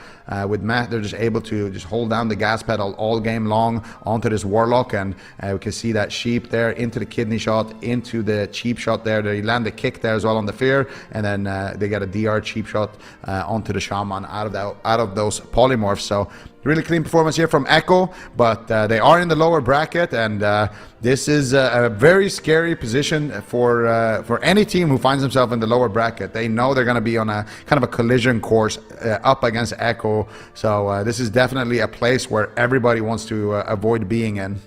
with Matt, they're just able to just hold down the gas pedal all game long onto this Warlock, and we can see that sheep there into the kidney shot, into the cheap shot there. They land the kick there as well on the fear, and then they get a DR cheap shot onto the shaman out of those polymorphs. So really clean performance here from Echo, but they are in the lower bracket, and this is a very scary position for any team who finds themselves in the lower bracket. They know they're going to be on a kind of a collision course up against Echo, so this is definitely a place where everybody wants to avoid being in.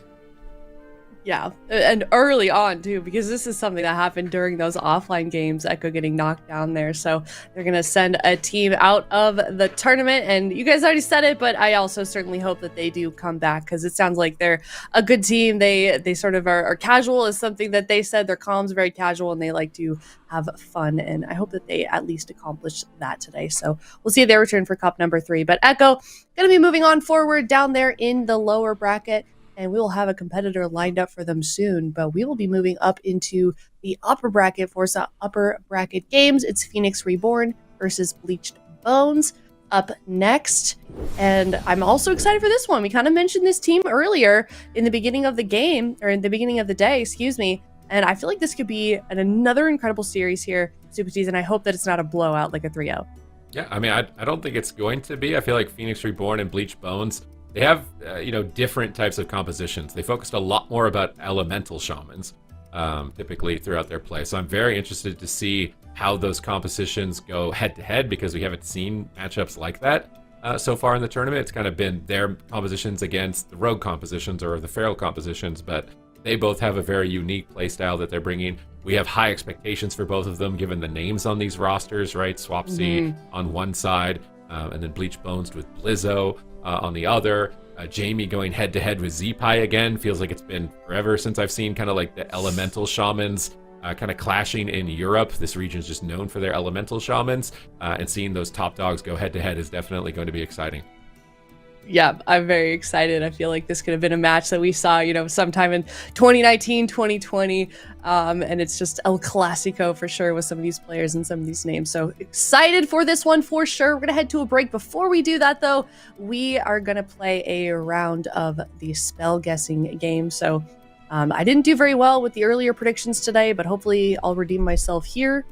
Yeah, and early on too, because this is something that happened during those offline games, Echo getting knocked down there. So they're going to send a team out of the tournament, and you guys already said it, but I also certainly hope that they do come back, because it sounds like they're a good team. They sort of are casual is something that they said. Their comms very casual, and they like to have fun, and I hope that they at least accomplish that today. So we'll see their return for Cup number 3. But Echo going to be moving on forward down there in the lower bracket, and we will have a competitor lined up for them soon. But we will be moving up into the upper bracket for some upper bracket games. It's Phoenix Reborn versus Bleached Bones up next. And I'm also excited for this one. We kind of mentioned this team earlier in the beginning of the game, or in the beginning of the day, excuse me. And I feel like this could be another incredible series here, Super Tees, and I hope that it's not a blowout like a 3-0. Yeah, I mean, I don't think it's going to be. I feel like Phoenix Reborn and Bleached Bones, they have, different types of compositions. They focused a lot more about elemental shamans, typically throughout their play. So I'm very interested to see how those compositions go head-to-head, because we haven't seen matchups like that so far in the tournament. It's kind of been their compositions against the rogue compositions or the feral compositions, but they both have a very unique playstyle that they're bringing. We have high expectations for both of them, given the names on these rosters, right? Swapsy on one side, and then Bleached Bones with Blizzo on the other. Jamie going head-to-head with Z-Pi again. Feels like it's been forever since I've seen kind of like the elemental shamans kind of clashing in Europe. This region is just known for their elemental shamans, and seeing those top dogs go head-to-head is definitely going to be exciting. Yeah, I'm very excited. I feel like this could have been a match that we saw, sometime in 2019, 2020. And it's just El Clasico for sure with some of these players and some of these names. So excited for this one for sure. We're going to head to a break. Before we do that, though, we are going to play a round of the spell guessing game. So I didn't do very well with the earlier predictions today, but hopefully I'll redeem myself here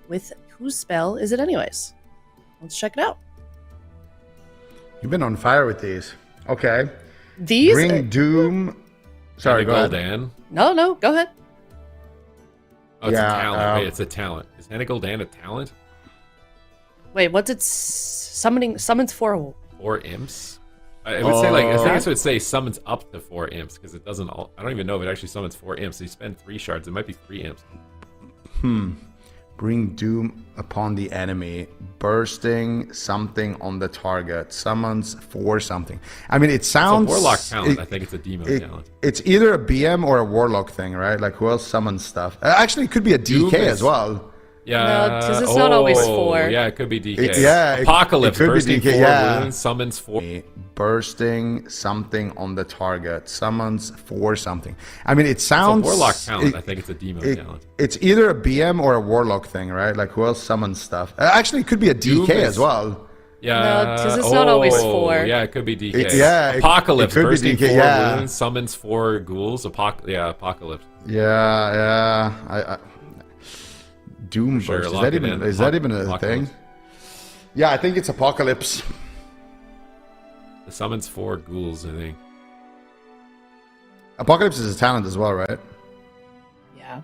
with whose spell is it anyways? Let's check it out. You've been on fire with these. Okay. These? Bring Doom. Sorry, go ahead. Dan. No, go ahead. Oh, it's a talent. Wait, it's a talent. Is Arena Gladiators a talent? Wait, what's it? Summons 4 imps? I would say I think this would say summons up to 4 imps, because it doesn't. I don't even know if it actually summons 4 imps. You spend 3 shards. It might be 3 imps. Bring Doom upon the enemy, bursting something on the target, summons 4 something. I mean, it sounds... It's a Warlock talent. I think it's a Demo talent. It's either a BM or a Warlock thing, right? Like, who else summons stuff? Actually, it could be a DK as well. Yeah. No, 'cause it's not always 4. Yeah, it could be DK. it Apocalypse, could be bursting DK, 4 yeah. wounds, summons 4. Bursting something on the target, summons for something. I mean, it sounds. It's a Warlock talent. I think it's a demo talent. It's either a BM or a Warlock thing, right? Like, who else summons stuff? Actually, it could be a DK as well. Yeah. No, 'cause it's not always 4. Yeah, it could be DK. it Apocalypse, could be bursting DK, 4 yeah. wounds, summons 4 ghouls. Apocalypse. Yeah. Doom Sure, burst. lock it in. Is that even a Apocalypse. thing? Yeah, I think it's Apocalypse. It summons 4 ghouls, I think. Apocalypse is a talent as well, right? Yeah.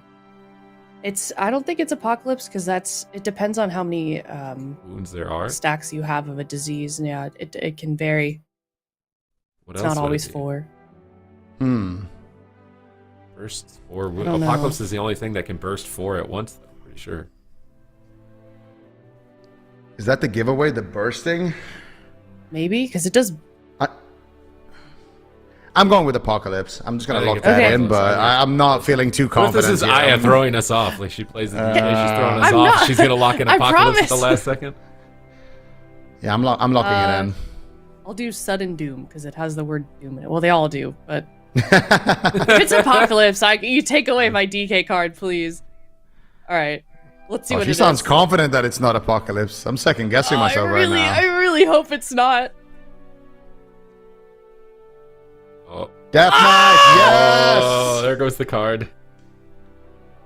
I don't think it's Apocalypse because it depends on how many Wounds there are. stacks you have of a disease. And yeah, it can vary. What It's else not would always it be? 4. Burst 4 wounds. don't know. Apocalypse is the only thing that can burst 4 at once, though, I'm pretty sure. Is that the giveaway, the bursting? Maybe because it does. I'm going with Apocalypse. I'm just going I to think lock it's that Okay. in, but I'm not feeling too What if confident. this is here. Aya throwing us off? Like she plays the DK, she's throwing us I'm off. not. She's gonna lock in I Apocalypse at the promise. last second. Yeah, I'm locking it in. I'll do Sudden Doom because it has the word Doom in it. Well, they all do, but if it's Apocalypse, you take away my DK card, please. All right, let's see what She it sounds is. confident that it's not Apocalypse. I'm second guessing myself right now. I really hope it's not. Oh. Death Knight, Oh, yes! there goes the card.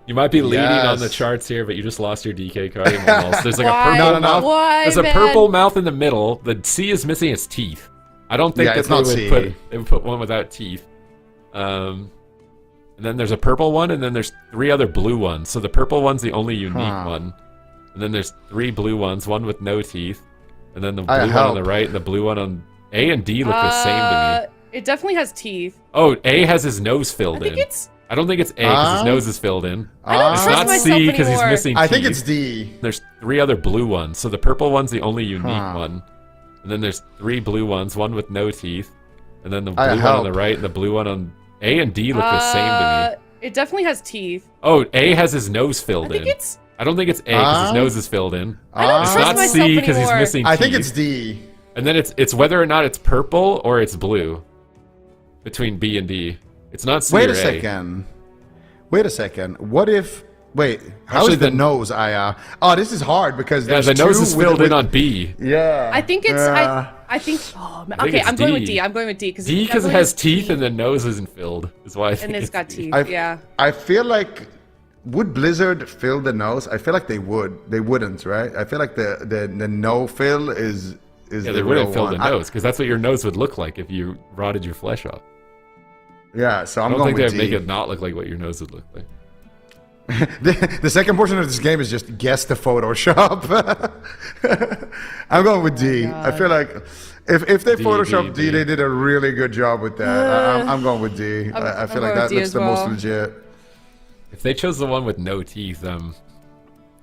You might be leading on the Yes. charts here, but you just lost your DK card. Almost. There's like Why? a purple No. mouth. Why, There's a man? purple mouth in the middle. The C is missing its teeth. I don't think Yeah, that it's not they C. would put one without teeth. And then there's a purple one, and then there's 3 other blue ones. So the purple one's the only unique one. And then there's 3 blue ones, one with no teeth, and then the blue one on the right, and the blue one on A and D look the same to me. It definitely has teeth. Oh, A has his nose filled I think in. it's. I don't think it's A because his nose is filled in. I don't It's trust not myself C because he's anymore. missing I teeth. think it's D. There's 3 other blue ones. So the purple one's the only unique one. And then there's 3 blue ones, one with no teeth. And then the blue one on the right and the blue one on A and D look the same to me. It definitely has teeth. Oh, A has his nose filled I think in. it's. I don't think it's A because his nose is filled in. I don't It's trust not myself C because he's anymore. missing I teeth. think it's D. And then it's whether or not it's purple or it's blue. Between B and D. It's not C Wait or a second. Wait a second. What if... Wait, how Actually, is the the- nose, Aya? Oh, this is hard because Yeah, there's the nose two is with- filled with- in on B. Yeah. I think it's. yeah. I think. Oh, man. I think Okay, it's I'm going with D. D. I'm going with D because D because it has teeth and the nose isn't filled. Is why I think and it's got D. teeth. I- Yeah. I feel like... Would Blizzard fill the nose? I feel like they would. They wouldn't, right? I feel like the no fill is Yeah, the they real wouldn't fill one. the nose because that's what your nose would look like if you rotted your flesh off. Yeah, so I I'm don't going think with they'd D. make it not look like what your nose would look like. The second portion of this game is just guess the Photoshop. I'm going with D. I feel like if they D, Photoshopped D, D, they did a really good job with that. I'm going with D. I feel like I'm going with that D looks as the well. most legit. If they chose the one with no teeth,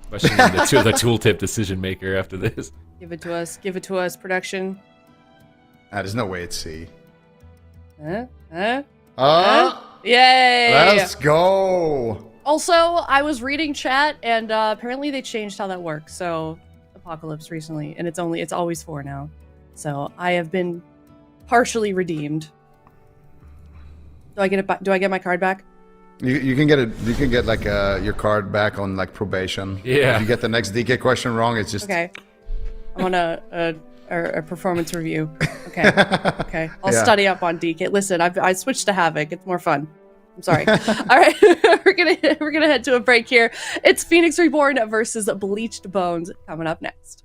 questioning the tooltip decision maker after this. Give it to us. Give it to us, production. There's no way it's C. Huh? Yay! Let's go. Also, I was reading chat, and apparently they changed how that works. So, Apocalypse recently, and it's always 4 now. So I have been partially redeemed. Do I get it back? Do I get my card back? You can get it. You can get like your card back on like probation. Yeah. If you get the next DK question wrong, it's just Okay. I'm on a performance review. Okay. Okay. I'll Yeah. study up on DK. Listen, I switched to Havoc. It's more fun. I'm sorry. All right, we're gonna head to a break here. It's Phoenix Reborn versus Bleached Bones coming up next.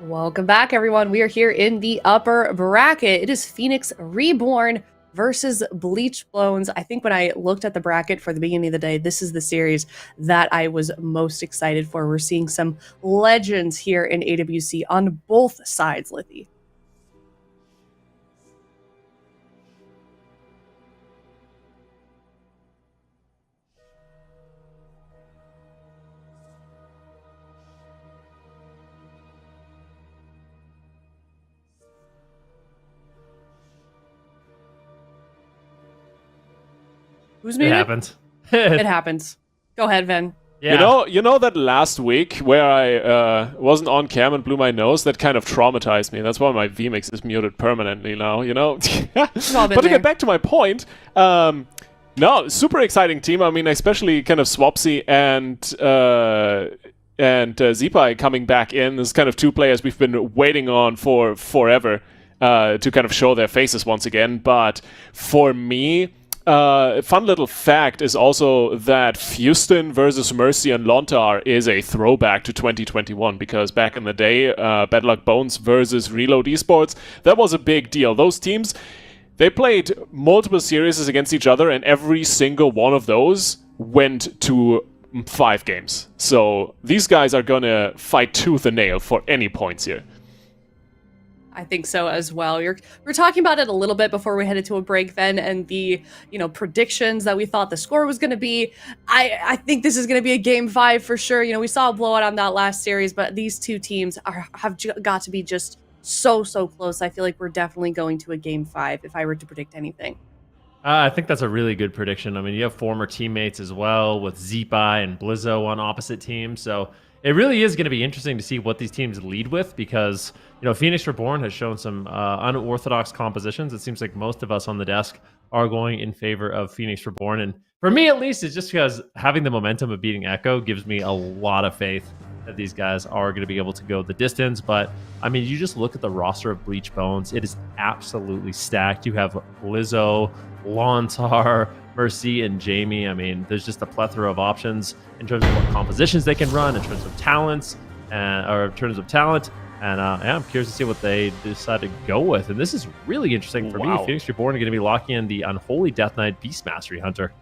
Welcome back, everyone. We are here in the upper bracket. It is Phoenix Reborn versus Bleached Bones. I think when I looked at the bracket for the beginning of the day, this is the series that I was most excited for. We're seeing some legends here in AWC on both sides, Lithy. Who's muted? It happens. It happens. Go ahead, Ven. Yeah. You know that last week where I wasn't on cam and blew my nose, that kind of traumatized me. That's why my vMix is muted permanently now, you know? But to get back to my point, no, super exciting team. I mean, especially kind of Swapsy and Zipai coming back in. There's kind of two players we've been waiting on for forever to kind of show their faces once again. But for me, fun little fact is also that Houston versus Mercy and Lontar is a throwback to 2021, because back in the day, Bad Luck Bones versus Reload Esports, that was a big deal. Those teams, they played multiple series against each other, and every single one of those went to 5 games. So these guys are gonna fight tooth and nail for any points here. I think so as well. We're talking about it a little bit before we headed to a break then, and the predictions that we thought the score was going to be. I think this is going to be a game 5 for sure. We saw a blowout on that last series, but these two teams have got to be just so close. I feel like we're definitely going to a game 5 if I were to predict anything. I think that's a really good prediction. I mean, you have former teammates as well with Zipai and Blizzo on opposite teams, so it really is going to be interesting to see what these teams lead with, because Phoenix Reborn has shown some unorthodox compositions. It seems like most of us on the desk are going in favor of Phoenix Reborn, and for me at least, it's just because having the momentum of beating Echo gives me a lot of faith that these guys are going to be able to go the distance. But I mean, you just look at the roster of Bleached Bones; it is absolutely stacked. You have Lizzo, Lontar, Mercy, and Jamie. I mean, there's just a plethora of options in terms of what compositions they can run, in terms of talents, and I'm curious to see what they decide to go with. And this is really interesting for me. Phoenix Reborn are going to be locking in the Unholy Death Knight Beast Mastery Hunter.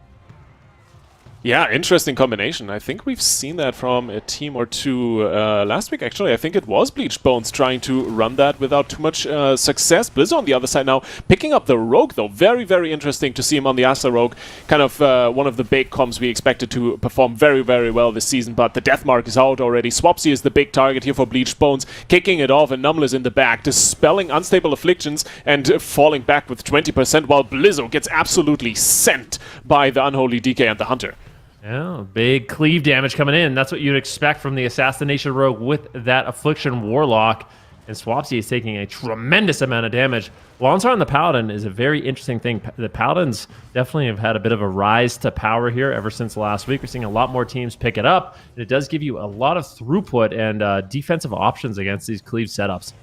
Yeah, interesting combination. I think we've seen that from a team or two last week, actually. I think it was Bleached Bones trying to run that without too much success. Blizz on the other side now, picking up the Rogue, though. Very, very interesting to see him on the Asta Rogue. Kind of one of the big comps we expected to perform very, very well this season, but the death mark is out already. Swapsy is the big target here for Bleached Bones, kicking it off, and Numless in the back, dispelling Unstable Afflictions and falling back with 20%, while Blizzo gets absolutely sent by the Unholy DK and the Hunter. Yeah, big cleave damage coming in. That's what you'd expect from the Assassination Rogue with that Affliction Warlock. And Swapsy is taking a tremendous amount of damage. Lontar and the Paladin is a very interesting thing. The Paladins definitely have had a bit of a rise to power here ever since last week. We're seeing a lot more teams pick it up. And it does give you a lot of throughput and defensive options against these cleave setups.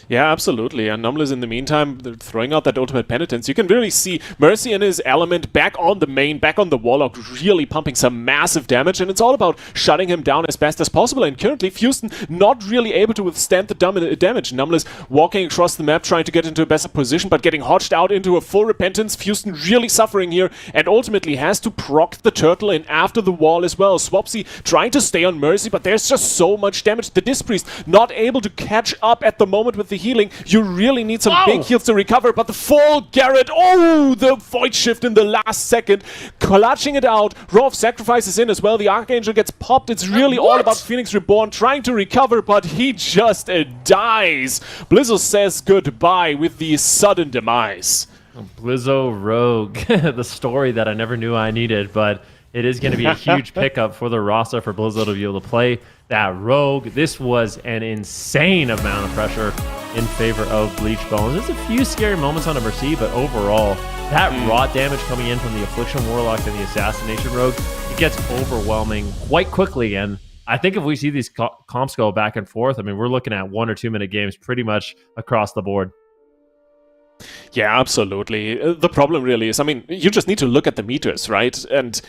Yeah, absolutely. And Numless, in the meantime, they're throwing out that ultimate penitence. You can really see Mercy and his element back on the main, back on the Warlock, really pumping some massive damage. And it's all about shutting him down as best as possible. And currently, Houston not really able to withstand the damage. Numless walking across the map, trying to get into a better position, but getting hodged out into a full repentance. Houston really suffering here, and ultimately has to proc the turtle in after the wall as well. Swapsy trying to stay on Mercy, but there's just so much damage. The Disc Priest not able to catch up at the moment with the healing. You really need some big heals to recover, but the full Garrett, the Void Shift in the last second, clutching it out. Row of Sacrifices in as well. The Archangel gets popped. It's really all about Phoenix Reborn trying to recover, but he just dies. Blizzo says goodbye with the sudden demise. Blizzo Rogue, the story that I never knew I needed, but it is going to be a huge pickup for the roster for Blizzo to be able to play that Rogue. This was an insane amount of pressure in favor of Bleached Bones. There's a few scary moments on a Mercy, but overall, that raw damage coming in from the Affliction Warlock and the Assassination Rogue, it gets overwhelming quite quickly. And I think if we see these comps go back and forth, I mean, we're looking at 1 or 2 minute games pretty much across the board. Yeah, absolutely. The problem really is, I mean, you just need to look at the meters, right? And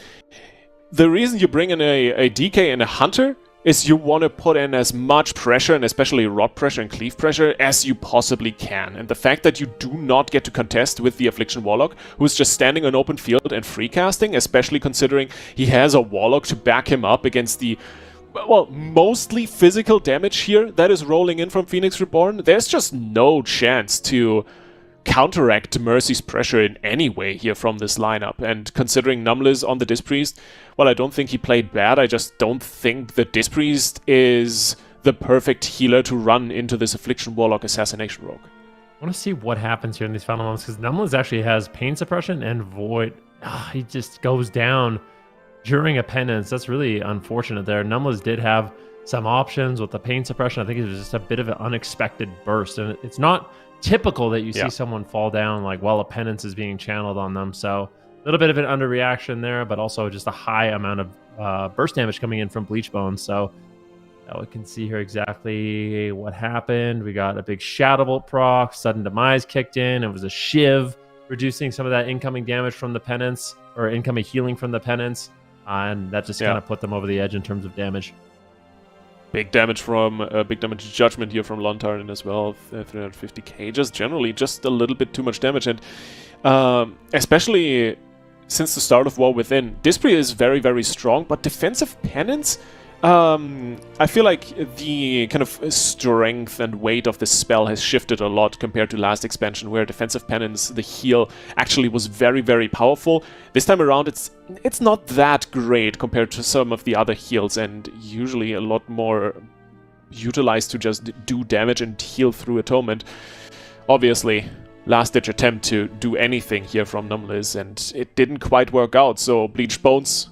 the reason you bring in a DK and a Hunter is you want to put in as much pressure, and especially rod pressure and cleave pressure, as you possibly can. And the fact that you do not get to contest with the Affliction Warlock, who's just standing on open field and free casting, especially considering he has a Warlock to back him up against the, well, mostly physical damage here that is rolling in from Phoenix Reborn, there's just no chance to counteract Mercy's pressure in any way here from this lineup. And considering Numlis on the Disc Priest, well, I don't think he played bad. I just don't think the Disc Priest is the perfect healer to run into this Affliction Warlock Assassination Rogue. I want to see what happens here in these final moments, because Numlis actually has Pain Suppression and Void. He just goes down during a penance. That's really unfortunate there. Numlis did have some options with the Pain Suppression. I think it was just a bit of an unexpected burst, and it's not typical that you see someone fall down like while a penance is being channeled on them. So a little bit of an underreaction there, but also just a high amount of burst damage coming in from Bleach Bones. So we can see here exactly what happened. We got a big Shadow Bolt proc, sudden demise kicked in. It was a Shiv, reducing some of that incoming damage from the penance, or incoming healing from the penance, and that just kind of put them over the edge in terms of damage. Big damage judgment here from Lontarn as well, 350k. Just generally, just a little bit too much damage, and especially since the start of War Within, Disprey is very, very strong, but defensive penance, I feel like the kind of strength and weight of the spell has shifted a lot compared to last expansion, where defensive penance, the heal, actually was very, very powerful. This time around, it's not that great compared to some of the other heals, and usually a lot more utilized to just do damage and heal through Atonement. Obviously, last-ditch attempt to do anything here from Numlis, and it didn't quite work out, so Bleached Bones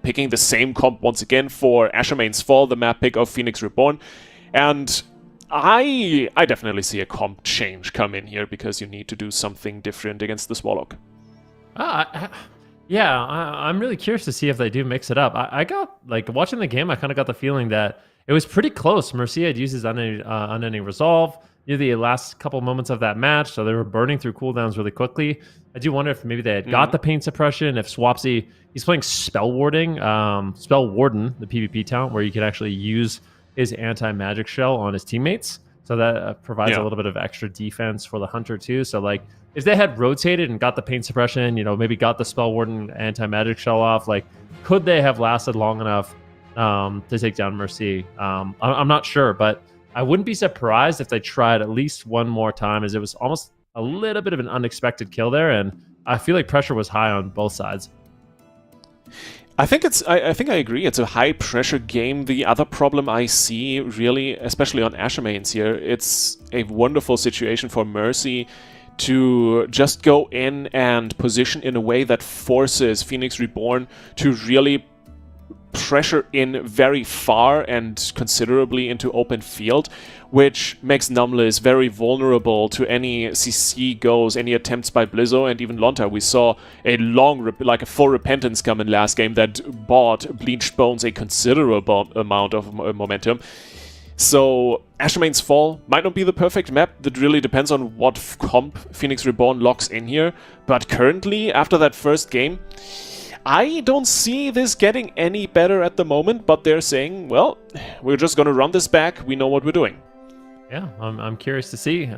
picking the same comp once again for Ashermane's Fall, the map pick of Phoenix Reborn, and I definitely see a comp change come in here, because you need to do something different against this Warlock. Yeah, I'm really curious to see if they do mix it up. I got, like, watching the game, I kind of got the feeling that it was pretty close. Mercy had used his unending resolve near the last couple moments of that match, so they were burning through cooldowns really quickly. I do wonder if maybe they had got the Pain Suppression, if Swapsy, he's playing Spell Warden, the PvP talent, where you can actually use his anti-magic shell on his teammates. So that provides a little bit of extra defense for the Hunter too. So like, if they had rotated and got the Pain Suppression, maybe got the Spell Warden anti-magic shell off, like, could they have lasted long enough to take down Mercy? I'm not sure, but I wouldn't be surprised if they tried at least one more time, as it was almost a little bit of an unexpected kill there, and I feel like pressure was high on both sides. I think I agree. It's a high pressure game. The other problem I see, really, especially on Ashermanes here, it's a wonderful situation for Mercy to just go in and position in a way that forces Phoenix Reborn to really pressure in very far and considerably into open field, which makes Numlis very vulnerable to any CC goes, any attempts by Blizzo, and even Lonta. We saw a a full repentance come in last game that bought Bleached Bones a considerable amount of momentum. So Ashermane's Fall might not be the perfect map. That really depends on what comp Phoenix Reborn locks in here. But currently, after that first game, I don't see this getting any better at the moment, but they're saying, well, we're just going to run this back. We know what we're doing. Yeah, I'm curious to see.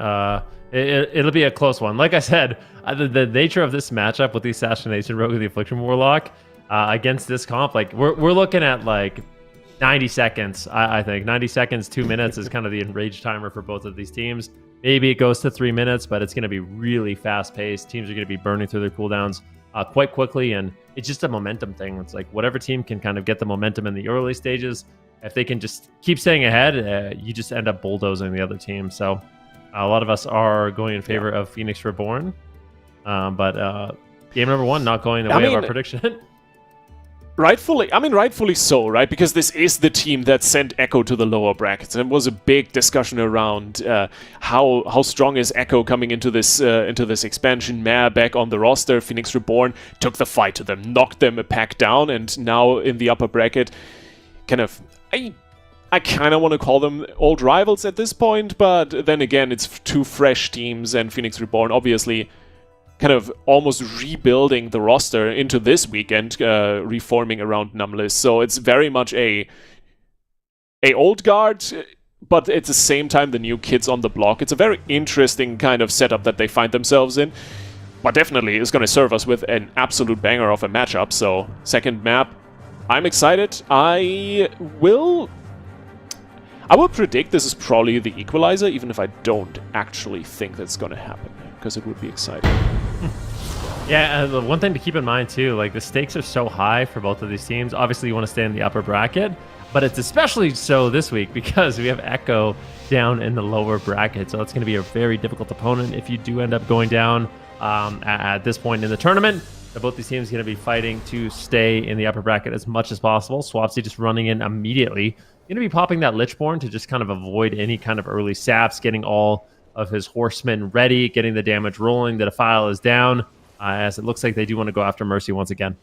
It'll be a close one. Like I said, the nature of this matchup with the Assassination Rogue and the Affliction Warlock against this comp, like, we're looking at like 90 seconds, I think. 90 seconds, 2 minutes is kind of the enrage timer for both of these teams. Maybe it goes to 3 minutes, but it's going to be really fast-paced. Teams are going to be burning through their cooldowns quite quickly, and it's just a momentum thing. It's like whatever team can kind of get the momentum in the early stages, if they can just keep staying ahead, you just end up bulldozing the other team. So a lot of us are going in favor of Phoenix Reborn, but game number one not going the way of our prediction. Rightfully so, right? Because this is the team that sent Echo to the lower brackets, and it was a big discussion around how strong is Echo coming into this expansion. Mare back on the roster, Phoenix Reborn took the fight to them, knocked them a pack down, and now in the upper bracket, kind of, I kind of want to call them old rivals at this point, but then again, it's two fresh teams, and Phoenix Reborn obviously kind of almost rebuilding the roster into this weekend, reforming around Numlis. So it's very much a a old guard, but at the same time the new kids on the block. It's a very interesting kind of setup that they find themselves in. But definitely is going to serve us with an absolute banger of a matchup. So, second map, I'm excited. I will predict this is probably the equalizer, even if I don't actually think that's going to happen, because it would be exciting. Yeah, the one thing to keep in mind too, like the stakes are so high for both of these teams. Obviously, you want to stay in the upper bracket, but it's especially so this week because we have Echo down in the lower bracket. So it's going to be a very difficult opponent if you do end up going down at this point in the tournament. Both these teams are going to be fighting to stay in the upper bracket as much as possible. Swapsy just running in immediately. Going to be popping that Lichborn to just kind of avoid any kind of early saps, getting all of his horsemen ready, getting the damage rolling. The Defile is down, as it looks like they do want to go after Mercy once again.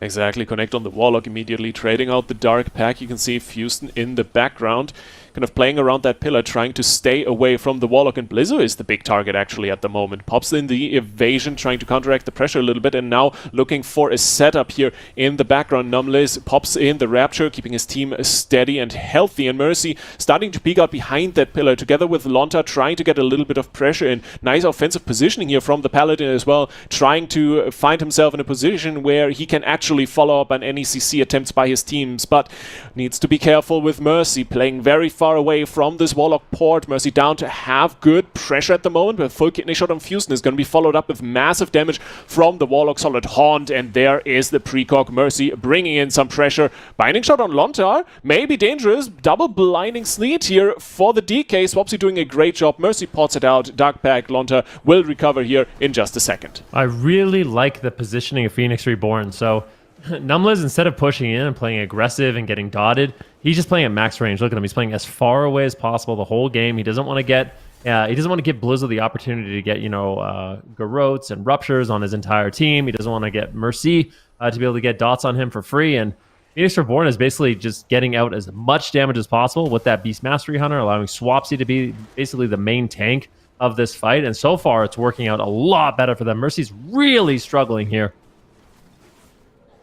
Exactly, connect on the Warlock immediately, trading out the Dark Pack. You can see Houston in the background, kind of playing around that pillar, trying to stay away from the Warlock, and Blizzo is the big target actually at the moment. Pops in the evasion, trying to counteract the pressure a little bit, and now looking for a setup here in the background. Numlis pops in the Rapture, keeping his team steady and healthy, and Mercy starting to peek out behind that pillar, together with Lonta, trying to get a little bit of pressure in. Nice offensive positioning here from the Paladin as well, trying to find himself in a position where he can actually follow up on any CC attempts by his teams, but needs to be careful with Mercy, playing very far away from this Warlock port. Mercy down to have good pressure at the moment, but full kidney shot on Fusion is going to be followed up with massive damage from the Warlock Solid Haunt, and there is the precog. Mercy bringing in some pressure. Binding shot on Lontar, maybe dangerous. Double blinding sleet here for the DK. Swapsy doing a great job. Mercy pots it out. Dark Pack, Lontar will recover here in just a second. I really like the positioning of Phoenix Reborn. So Numlis, instead of pushing in and playing aggressive and getting dotted, he's just playing at max range. Look at him. He's playing as far away as possible the whole game. He doesn't want to give Blizzo the opportunity to get, garrotes and ruptures on his entire team. He doesn't want to get Mercy to be able to get dots on him for free. And Phoenix Reborn is basically just getting out as much damage as possible with that Beast Mastery Hunter, allowing Swapsy to be basically the main tank of this fight. And so far, it's working out a lot better for them. Mercy's really struggling here.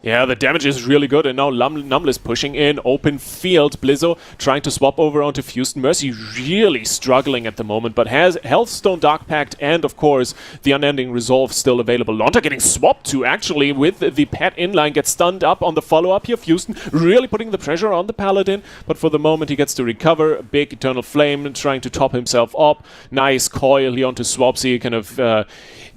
Yeah, the damage is really good, and now Numlis pushing in, open field. Blizzo trying to swap over onto Houston. Mercy really struggling at the moment, but has Healthstone, Dark Pact, and of course the Unending Resolve still available. Lonta getting swapped to actually with the pet inline, gets stunned up on the follow-up here. Houston really putting the pressure on the Paladin, but for the moment he gets to recover. Big Eternal Flame trying to top himself up. Nice coil here onto Swapsy, kind of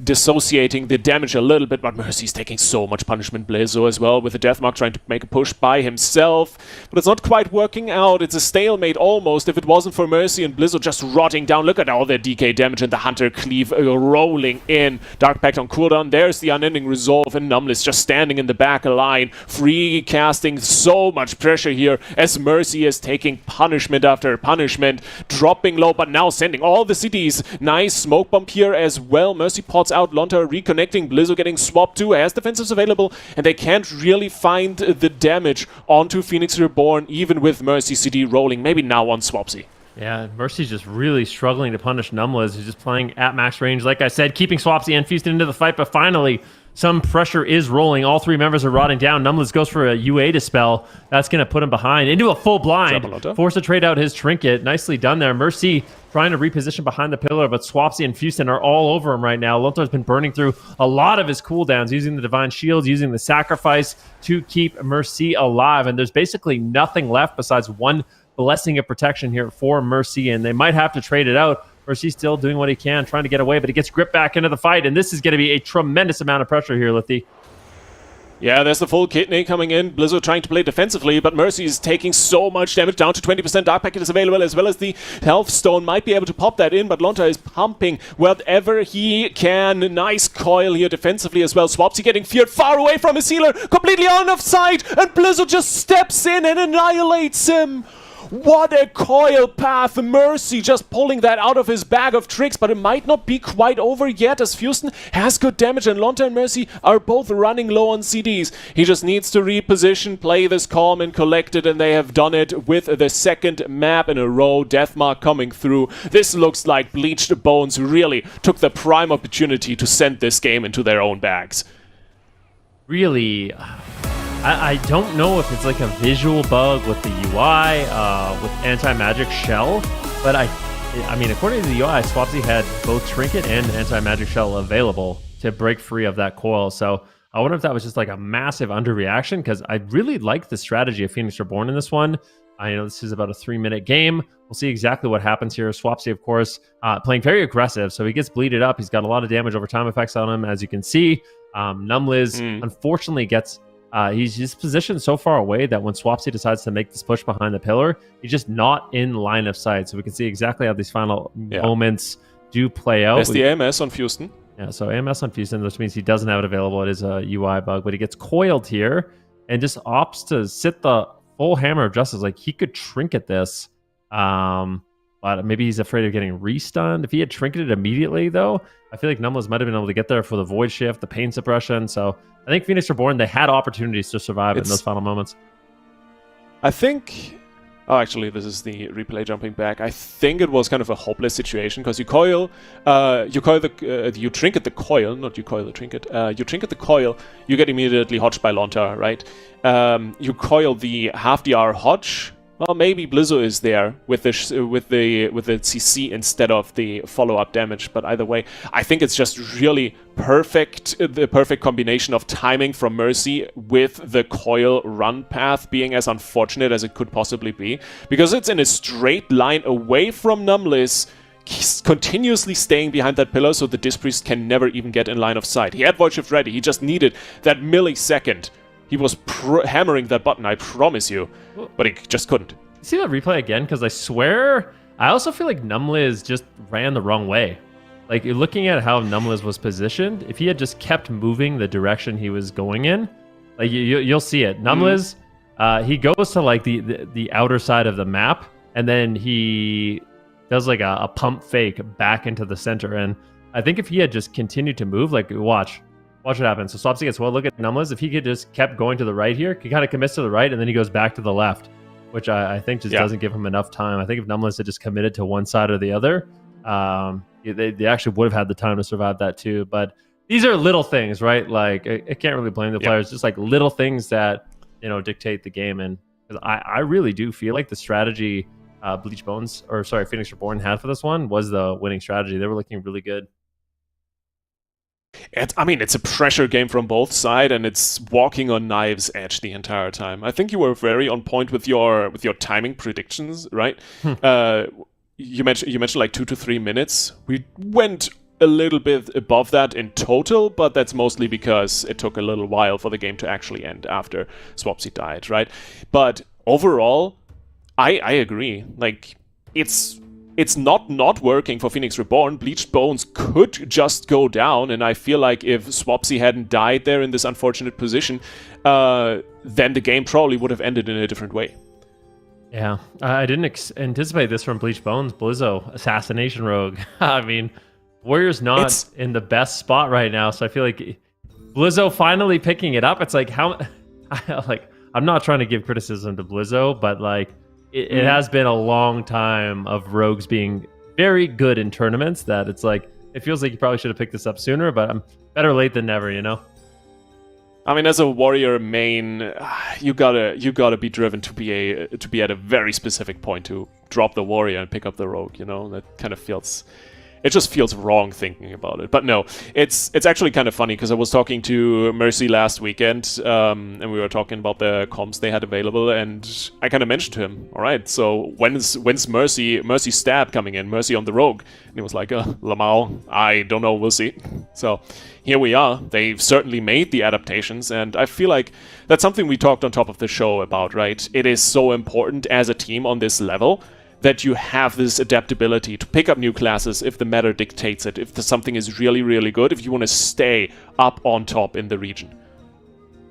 dissociating the damage a little bit, but Mercy's taking so much punishment. Blizzo as well with the Deathmark trying to make a push by himself, but it's not quite working out. It's a stalemate almost if it wasn't for Mercy and Blizzo just rotting down. Look at all their DK damage and the Hunter Cleave rolling in. Dark Pact on cooldown. There's the Unending Resolve, and Numlis just standing in the back line, free casting so much pressure here as Mercy is taking punishment after punishment, dropping low, but now sending all the CDs. Nice smoke bomb here as well. Mercy pots out. Lonta reconnecting. Blizzo getting swapped too, has defensives available, and they can't really find the damage onto Phoenix Reborn, even with Mercy CD rolling. Maybe now on Swapsy. Yeah, Mercy's just really struggling to punish Numlis. He's just playing at max range, like I said, keeping Swapsy and Houston into the fight, but finally some pressure is rolling. All three members are rotting down. Numlis goes for a UA dispel. That's going to put him behind into a full blind. Forced to trade out his trinket. Nicely done there. Mercy trying to reposition behind the pillar, but Swapsy and Houston are all over him right now. Lontar's been burning through a lot of his cooldowns, using the Divine Shields, using the Sacrifice to keep Mercy alive. And there's basically nothing left besides one Blessing of Protection here for Mercy, and they might have to trade it out. Mercy's still doing what he can, trying to get away, but he gets gripped back into the fight, and this is going to be a tremendous amount of pressure here, Lithie. Yeah, there's the full kidney coming in. Blizzo trying to play defensively, but Mercy is taking so much damage, down to 20%. Dark Packet is available, as well as the Health Stone. Might be able to pop that in, but Lonta is pumping whatever he can. Nice coil here defensively as well. Swapsy getting feared far away from his healer, completely out of sight, and Blizzo just steps in and annihilates him. What a coil path. Mercy just pulling that out of his bag of tricks, but it might not be quite over yet as Houston has good damage and Lonta and Mercy are both running low on CDs. He just needs to reposition, play this calm and collected, and they have done it with the second map in a row. Deathmark coming through. This looks like Bleached Bones really took the prime opportunity to send this game into their own bags. Really I don't know if it's like a visual bug with the UI, with anti-magic shell, but I mean, according to the UI, Swapsy had both Trinket and anti-magic shell available to break free of that coil. So I wonder if that was just like a massive underreaction, because I really like the strategy of Phoenix Reborn in this one. I know this is about a 3-minute game. We'll see exactly what happens here. Swapsy, of course, playing very aggressive, so he gets bleeded up. He's got a lot of damage over time effects on him, as you can see. Numliz, unfortunately, gets... he's just positioned so far away that when Swapsy decides to make this push behind the pillar, he's just not in line of sight. So we can see exactly how these final moments do play out. There's the AMS on Houston. Yeah, so AMS on Houston, which means he doesn't have it available. It is a UI bug, but he gets coiled here and just opts to sit the full hammer of justice. Like, he could trinket this, but maybe he's afraid of getting restunned. If he had trinketed immediately, though, I feel like Numliz might have been able to get there for the void shift, the pain suppression. So I think Phoenix Reborn, they had opportunities to survive in those final moments. I think... Oh, actually, this is the replay jumping back. I think it was kind of a hopeless situation, because you trinket the coil, not you coil the trinket. You trinket the coil, you get immediately hodged by Lontar, right? You coil the half DR hodge. Well, maybe Blizzo is there with the CC instead of the follow-up damage, but either way, I think it's just really perfect, the perfect combination of timing from Mercy with the coil run path being as unfortunate as it could possibly be, because it's in a straight line away from Numliz, continuously staying behind that pillar, so the Disc Priest can never even get in line of sight. He had Void Shift ready, he just needed that millisecond. He was hammering that button, I promise you, but he just couldn't. See that replay again? Because I swear, I also feel like Numliz just ran the wrong way. Like, you're looking at how Numliz was positioned, if he had just kept moving the direction he was going in, like you'll see it. Numliz, he goes to like the outer side of the map, and then he does like a pump fake back into the center. And I think if he had just continued to move, like, watch what happens. So Swapsy gets well. Look at Numliz. If he could just kept going to the right here, he kind of commits to the right, and then he goes back to the left, which I think just doesn't give him enough time. I think if Numliz had just committed to one side or the other, they actually would have had the time to survive that too. But these are little things, right? Like, I can't really blame the players. Just like little things that, dictate the game. And I really do feel like the strategy Phoenix Reborn had for this one was the winning strategy. They were looking really good. It's a pressure game from both sides, and it's walking on knife's edge the entire time. I think you were very on point with your timing predictions, right? You mentioned like 2 to 3 minutes. We went a little bit above that in total, but that's mostly because it took a little while for the game to actually end after Swapsy died, right? But overall, I agree. Like, it's not working for Phoenix Reborn. Bleached Bones could just go down, and I feel like if Swapsy hadn't died there in this unfortunate position, then the game probably would have ended in a different way. Yeah, I didn't anticipate this from Bleached Bones. Blizzo, Assassination Rogue. I mean, Warrior's not in the best spot right now, so I feel like Blizzo finally picking it up. It's like, I'm not trying to give criticism to Blizzo, but like, it has been a long time of rogues being very good in tournaments that it's like, it feels like you probably should have picked this up sooner, but I'm better late than never, I mean, as a warrior main, you gotta be driven to be at a very specific point to drop the warrior and pick up the rogue, That kind of feels... It just feels wrong thinking about it. But no, it's actually kind of funny, because I was talking to Mercy last weekend, and we were talking about the comps they had available, and I kind of mentioned to him, all right, so when's Mercy stab coming in, Mercy on the rogue? And he was like, Lamau, I don't know, we'll see. So here we are. They've certainly made the adaptations, and I feel like that's something we talked on top of the show about, right? It is so important as a team on this level that you have this adaptability to pick up new classes if the meta dictates it, if something is really, really good, if you want to stay up on top in the region.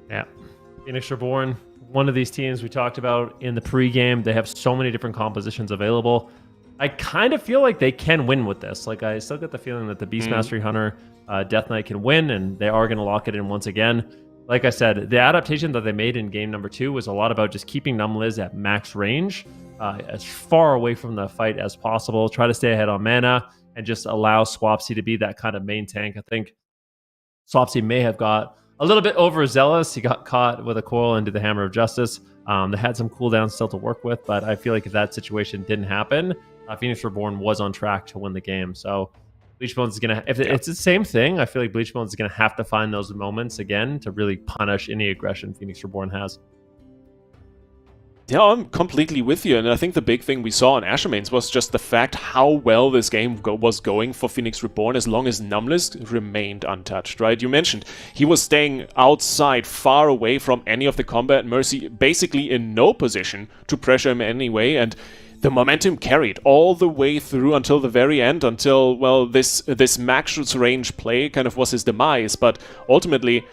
Yeah. Phoenix Reborn, one of these teams we talked about in the pregame. They have so many different compositions available. I kind of feel like they can win with this. Like, I still get the feeling that the Beast Mastery Hunter Death Knight can win, and they are going to lock it in once again. Like I said, the adaptation that they made in game number 2 was a lot about just keeping Numliz at max range, as far away from the fight as possible, try to stay ahead on mana, and just allow Swapsy to be that kind of main tank. I think Swapsy may have got a little bit overzealous. He got caught with a coil into the Hammer of Justice. They had some cooldowns still to work with, but I feel like if that situation didn't happen, Phoenix Reborn was on track to win the game. So Bleachbones is going to, if it's the same thing, I feel like Bleachbones is going to have to find those moments again to really punish any aggression Phoenix Reborn has. Yeah, I'm completely with you, and I think the big thing we saw on Ashermains was just the fact how well this game was going for Phoenix Reborn as long as Numbless remained untouched, right? You mentioned he was staying outside, far away from any of the combat, Mercy basically in no position to pressure him anyway, and the momentum carried all the way through until the very end, until, well, this max range play kind of was his demise, but ultimately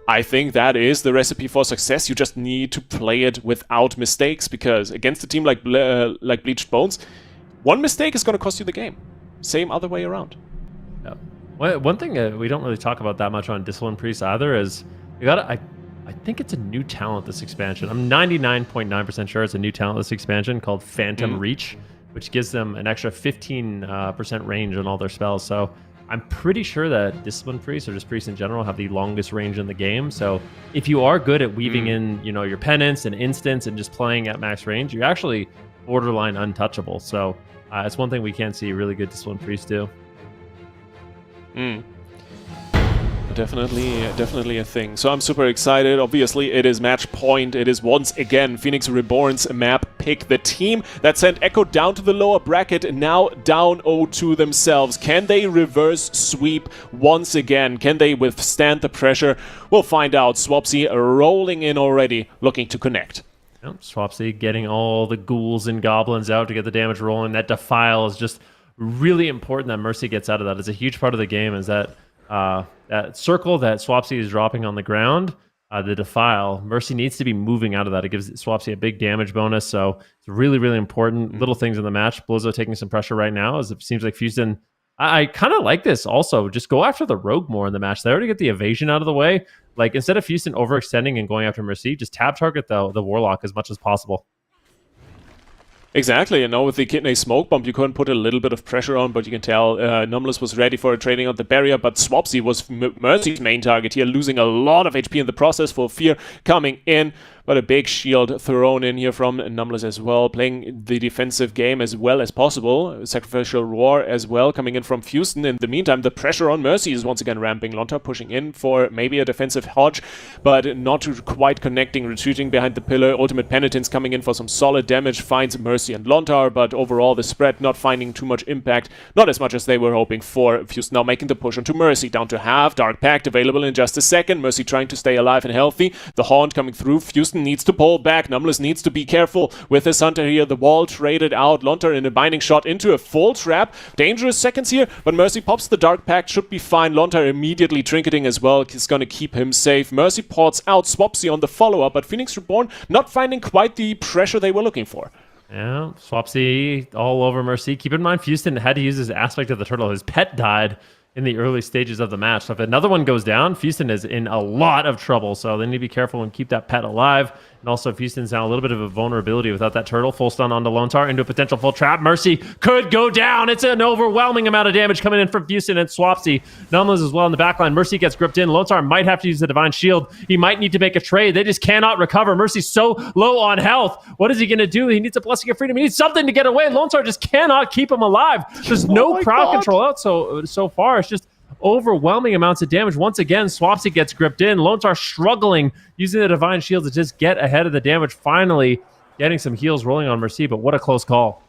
I think that is the recipe for success. You just need to play it without mistakes, because against a team like Bleached Bones, one mistake is going to cost you the game. Same other way around. Yeah. One thing we don't really talk about that much on Discipline Priest either is you got I think it's a new talent this expansion. I'm 99.9% sure it's a new talent this expansion called Phantom Reach, which gives them an extra 15% range on all their spells. So I'm pretty sure that Discipline Priests, or just Priests in general, have the longest range in the game. So if you are good at weaving in, your penance and instants and just playing at max range, you're actually borderline untouchable. So it's one thing we can see really good Discipline Priests do. Definitely a thing. So I'm super excited. Obviously, it is match point. It is once again Phoenix Reborn's map pick. The team that sent Echo down to the lower bracket, now down 0-2 themselves. Can they reverse sweep once again? Can they withstand the pressure? We'll find out. Swapsy rolling in already, looking to connect. Yep, Swapsy getting all the ghouls and goblins out to get the damage rolling. That Defile is just really important that Mercy gets out of that. It's a huge part of the game, is that that circle that Swapsy is dropping on the ground, the Defile, Mercy needs to be moving out of that. It gives Swapsy a big damage bonus, so it's really, really important. Little things in the match. Blizzo taking some pressure right now, as it seems like Houston... I kind of like this also. Just go after the Rogue more in the match. They already get the evasion out of the way. Like, instead of Houston overextending and going after Mercy, just tab target the Warlock as much as possible. Exactly, and now with the Kidney Smoke Bomb, you couldn't put a little bit of pressure on, but you can tell Numbless was ready for a trading of the barrier, but Swapsy was Mercy's main target here, losing a lot of HP in the process for Fear coming in. But a big shield thrown in here from Numbless as well, playing the defensive game as well as possible. Sacrificial Roar as well coming in from Houston. In the meantime, the pressure on Mercy is once again ramping. Lontar pushing in for maybe a defensive hodge, but not quite connecting, retreating behind the pillar. Ultimate Penitence coming in for some solid damage, finds Mercy and Lontar, but overall the spread not finding too much impact, not as much as they were hoping for. Houston now making the push onto Mercy, down to half. Dark Pact available in just a second. Mercy trying to stay alive and healthy. The Haunt coming through. Houston needs to pull back. Numbless needs to be careful with his Hunter here. The wall traded out. Lontar in a binding shot into a full trap. Dangerous seconds here, but Mercy pops the Dark Pact. Should be fine. Lontar immediately trinketing as well. He's going to keep him safe. Mercy ports out Swapsy on the follow-up, but Phoenix Reborn not finding quite the pressure they were looking for. Yeah, Swapsy all over Mercy. Keep in mind, Houston had to use his aspect of the turtle. His pet died in the early stages of the match. So if another one goes down, Houston is in a lot of trouble. So they need to be careful and keep that pet alive. And also, if Houston's now a little bit of a vulnerability without that turtle, full stun onto Lontar into a potential full trap. Mercy could go down. It's an overwhelming amount of damage coming in from Houston and Swapsy. Numbless as well in the backline. Mercy gets gripped in. Lontar might have to use the Divine Shield. He might need to make a trade. They just cannot recover. Mercy's so low on health. What is he going to do? He needs a Blessing of Freedom. He needs something to get away. Lontar just cannot keep him alive. There's no crowd control out so far. It's just overwhelming amounts of damage. Once again, Swapsy gets gripped in. Lontar struggling, using the Divine Shield to just get ahead of the damage. Finally getting some heals rolling on Mercy, but what a close call.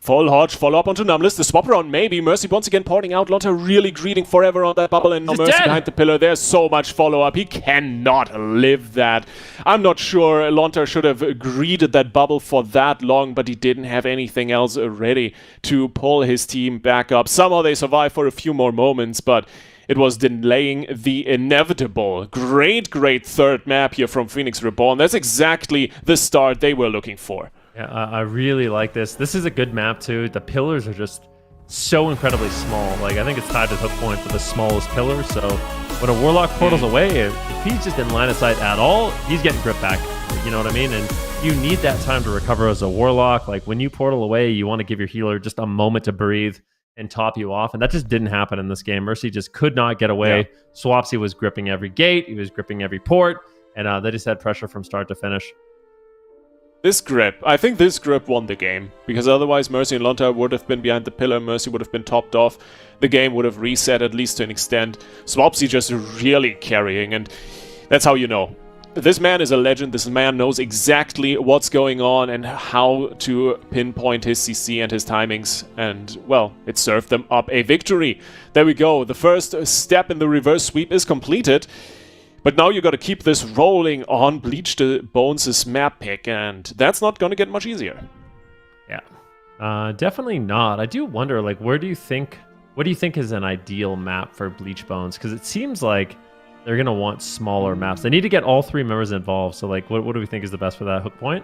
Full Hodge, follow up onto Numbless. The swap around maybe. Mercy once again porting out. Lontar really greeting forever on that bubble, and now Mercy behind the pillar. There's so much follow-up. He cannot live that. I'm not sure Lontar should have greeted that bubble for that long, but he didn't have anything else ready to pull his team back up. Somehow they survived for a few more moments, but it was delaying the inevitable. Great third map here from Phoenix Reborn. That's exactly the start they were looking for. Yeah, I really like this. This is a good map, too. The pillars are just so incredibly small. Like, I think it's tied to hook point for the smallest pillar. So when a Warlock portals away, if he's just in line of sight at all, he's getting grip back. You know what I mean? And you need that time to recover as a Warlock. Like, when you portal away, you want to give your healer just a moment to breathe. and top you off, and that just didn't happen in this game. Mercy just could not get away. Yeah. Swapsy was gripping every gate, he was gripping every port, and they just had pressure from start to finish. I think this grip won the game, because otherwise Mercy and Lonta would have been behind the pillar, Mercy would have been topped off, the game would have reset at least to an extent. Swapsy just really carrying, and that's how you know. This man is a legend, this man knows exactly what's going on and how to pinpoint his CC and his timings, and, well, it served them up a victory. There we go, the first step in the reverse sweep is completed. But now you gotta keep this rolling on Bleached Bones' map pick, and that's not gonna get much easier. Yeah, definitely not. I do wonder, like, what do you think is an ideal map for Bleach Bones? Because it seems like they're gonna want smaller maps. They need to get all 3 members involved. So, like, what do we think is the best for that hook point?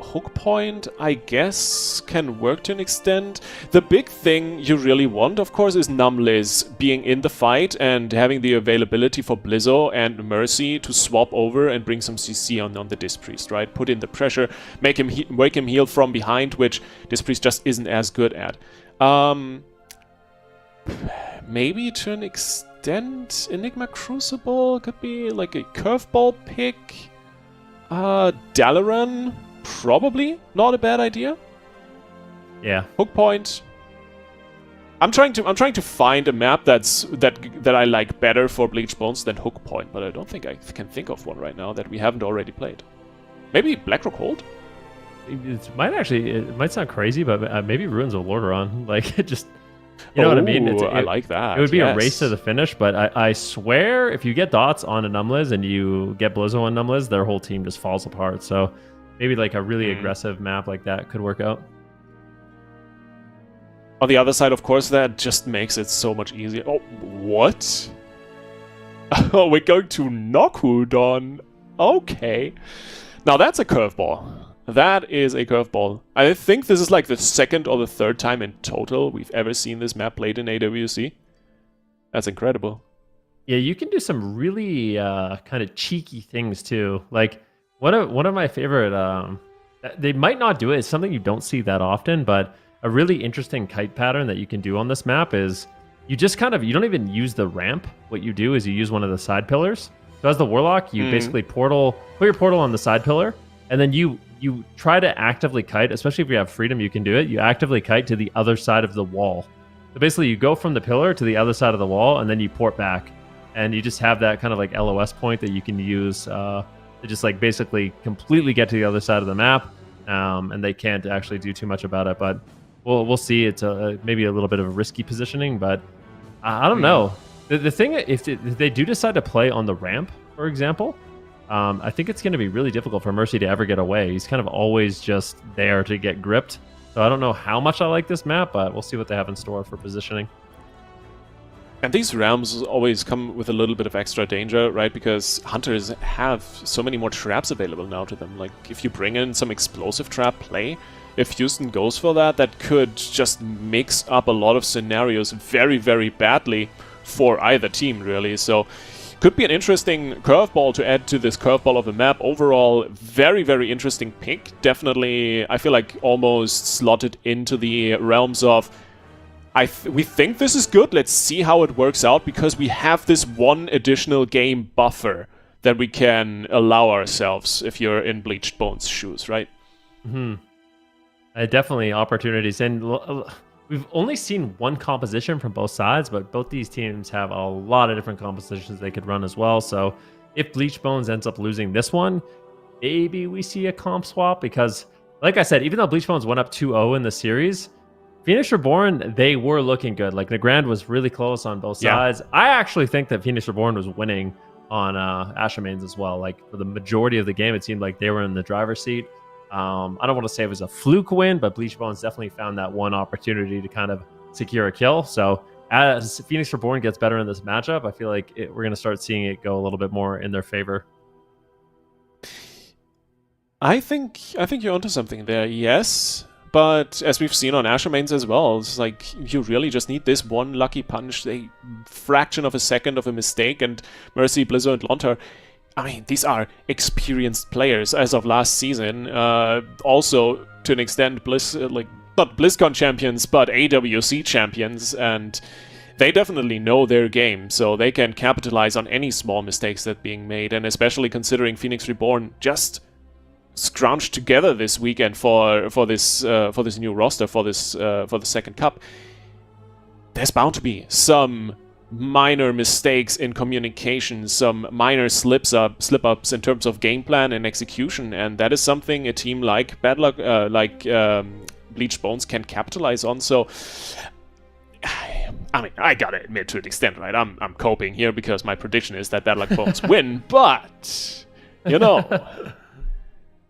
Hook point, I guess, can work to an extent. The big thing you really want, of course, is Numliz being in the fight and having the availability for Blizzo and Mercy to swap over and bring some CC on the Disc Priest, right? Put in the pressure, make him heal from behind, which Disc Priest just isn't as good at. Maybe to an extent, Enigma Crucible could be like a curveball pick. Dalaran, probably not a bad idea. Yeah. Hook point. I'm trying to find a map that I like better for Bleach Bones than Hook Point, but I don't think I can think of one right now that we haven't already played. Maybe Blackrock Hold? It might sound crazy, but maybe Ruins of Lordaeron. Like, it just, you know what I mean? I like that. It would be a race to the finish, but I swear if you get dots on a Numliz and you get Blizzo on Numliz, their whole team just falls apart. So maybe like a really aggressive map like that could work out. On the other side, of course, that just makes it so much easier. Oh, what? Oh, we're going to Nokkudon. Okay. Now that's a curveball. That is a curveball. I think this is like the 2nd or the 3rd time in total we've ever seen this map played in AWC. That's incredible. Yeah, you can do some really kind of cheeky things too. Like one of my favorite, they might not do it. It's something you don't see that often, but a really interesting kite pattern that you can do on this map is you just you don't even use the ramp. What you do is you use one of the side pillars. So as the Warlock, you basically put your portal on the side pillar, and then you try to actively kite, especially if you have freedom, you can do it. You actively kite to the other side of the wall. So basically you go from the pillar to the other side of the wall, and then you port back. And you just have that kind of like LOS point that you can use to just like basically completely get to the other side of the map. And they can't actually do too much about it, but we'll see. It's maybe a little bit of a risky positioning, but I don't know. The thing, if they do decide to play on the ramp, for example, I think it's going to be really difficult for Mercy to ever get away. He's kind of always just there to get gripped. So I don't know how much I like this map, but we'll see what they have in store for positioning. And these realms always come with a little bit of extra danger, right? Because hunters have so many more traps available now to them. Like, if you bring in some explosive trap play, if Houston goes for that, that could just mix up a lot of scenarios very, very badly for either team, really. So, could be an interesting curveball to add to this curveball of the map. Overall, very, very interesting pick. Definitely, I feel like almost slotted into the realms of we think this is good, let's see how it works out, because we have this one additional game buffer that we can allow ourselves if you're in Bleached Bones' shoes, right? Definitely opportunities. And we've only seen one composition from both sides, but both these teams have a lot of different compositions they could run as well. So if Bleached Bones ends up losing this one, maybe we see a comp swap, because like I said, even though Bleached Bones went up 2-0 in the series, Phoenix Reborn, they were looking good. Like, Nagrand was really close on both sides. I actually think that Phoenix Reborn was winning on Ashamains as well. Like, for the majority of the game, it seemed like they were in the driver's seat. I don't want to say it was a fluke win, but Bleached Bones definitely found that one opportunity to kind of secure a kill. So as Phoenix Reborn gets better in this matchup, I feel like we're going to start seeing it go a little bit more in their favor. I think you're onto something there, yes. But as we've seen on Ashamains as well, it's like you really just need this one lucky punch, a fraction of a second of a mistake, and Mercy, Blizzo, and Lontar, I mean, these are experienced players as of last season. Also, to an extent, Blizzo not BlizzCon champions, but AWC champions, and they definitely know their game, so they can capitalize on any small mistakes that being made, and especially considering Phoenix Reborn just scrounged together this weekend for this new roster for the second cup. There's bound to be some minor mistakes in communication, some minor slip-ups in terms of game plan and execution, and that is something a team like Bleached Bones can capitalize on. So, I mean, I gotta admit to an extent, right? I'm coping here because my prediction is that Bad Luck Bones win, but you know,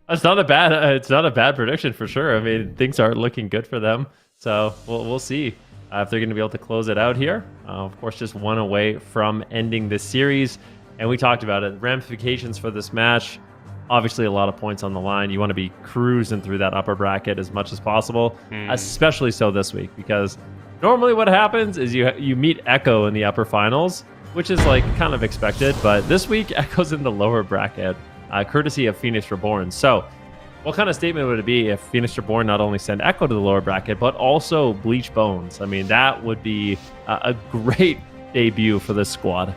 it's not a bad prediction for sure. I mean, things are looking good for them, so we'll see if they're going to be able to close it out here. Of course, just one away from ending this series, and we talked about it. Ramifications for this match. Obviously, a lot of points on the line. You want to be cruising through that upper bracket as much as possible, especially so this week, because normally what happens is you meet Echo in the upper finals, which is like kind of expected, but this week Echo's in the lower bracket, courtesy of Phoenix Reborn. So what kind of statement would it be if Phoenix Reborn not only send Echo to the lower bracket, but also Bleach Bones? I mean, that would be a great debut for this squad.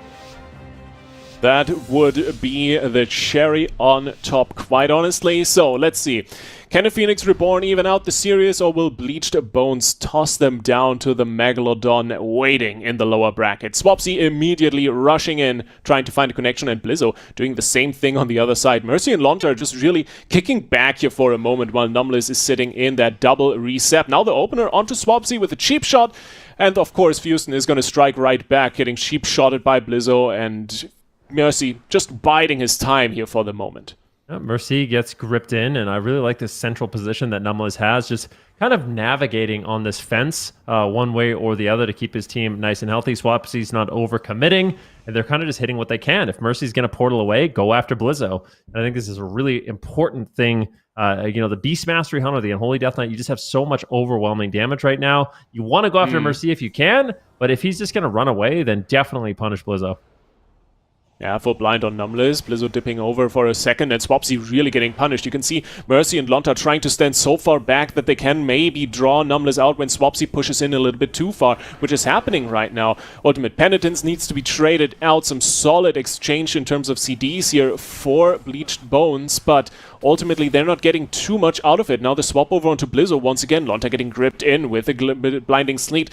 That would be the cherry on top, quite honestly. So, let's see. Can a Phoenix Reborn even out the series, or will Bleached Bones toss them down to the Megalodon waiting in the lower bracket? Swapsy immediately rushing in, trying to find a connection, and Blizzo doing the same thing on the other side. Mercy and Lonta are just really kicking back here for a moment while Numless is sitting in that double reset. Now the opener onto Swapsy with a cheap shot, and of course Houston is going to strike right back, getting cheap shotted by Blizzo, and Mercy just biding his time here for the moment. Mercy gets gripped in, and I really like this central position that Numless has, just kind of navigating on this fence one way or the other to keep his team nice and healthy. Swapsy's not overcommitting, and they're kind of just hitting what they can. If Mercy's going to portal away, go after Blizzo. And I think this is a really important thing. The Beast Mastery Hunter, the Unholy Death Knight, you just have so much overwhelming damage right now. You want to go after Mercy if you can, but if he's just going to run away, then definitely punish Blizzo. Yeah, full blind on Numless. Blizzo dipping over for a second, and Swapsy really getting punished. You can see Mercy and Lonta trying to stand so far back that they can maybe draw Numless out when Swapsy pushes in a little bit too far, which is happening right now. Ultimate Penitence needs to be traded out. Some solid exchange in terms of CDs here for Bleached Bones, but ultimately they're not getting too much out of it. Now the swap over onto Blizzo once again. Lonta getting gripped in with a blinding sleet,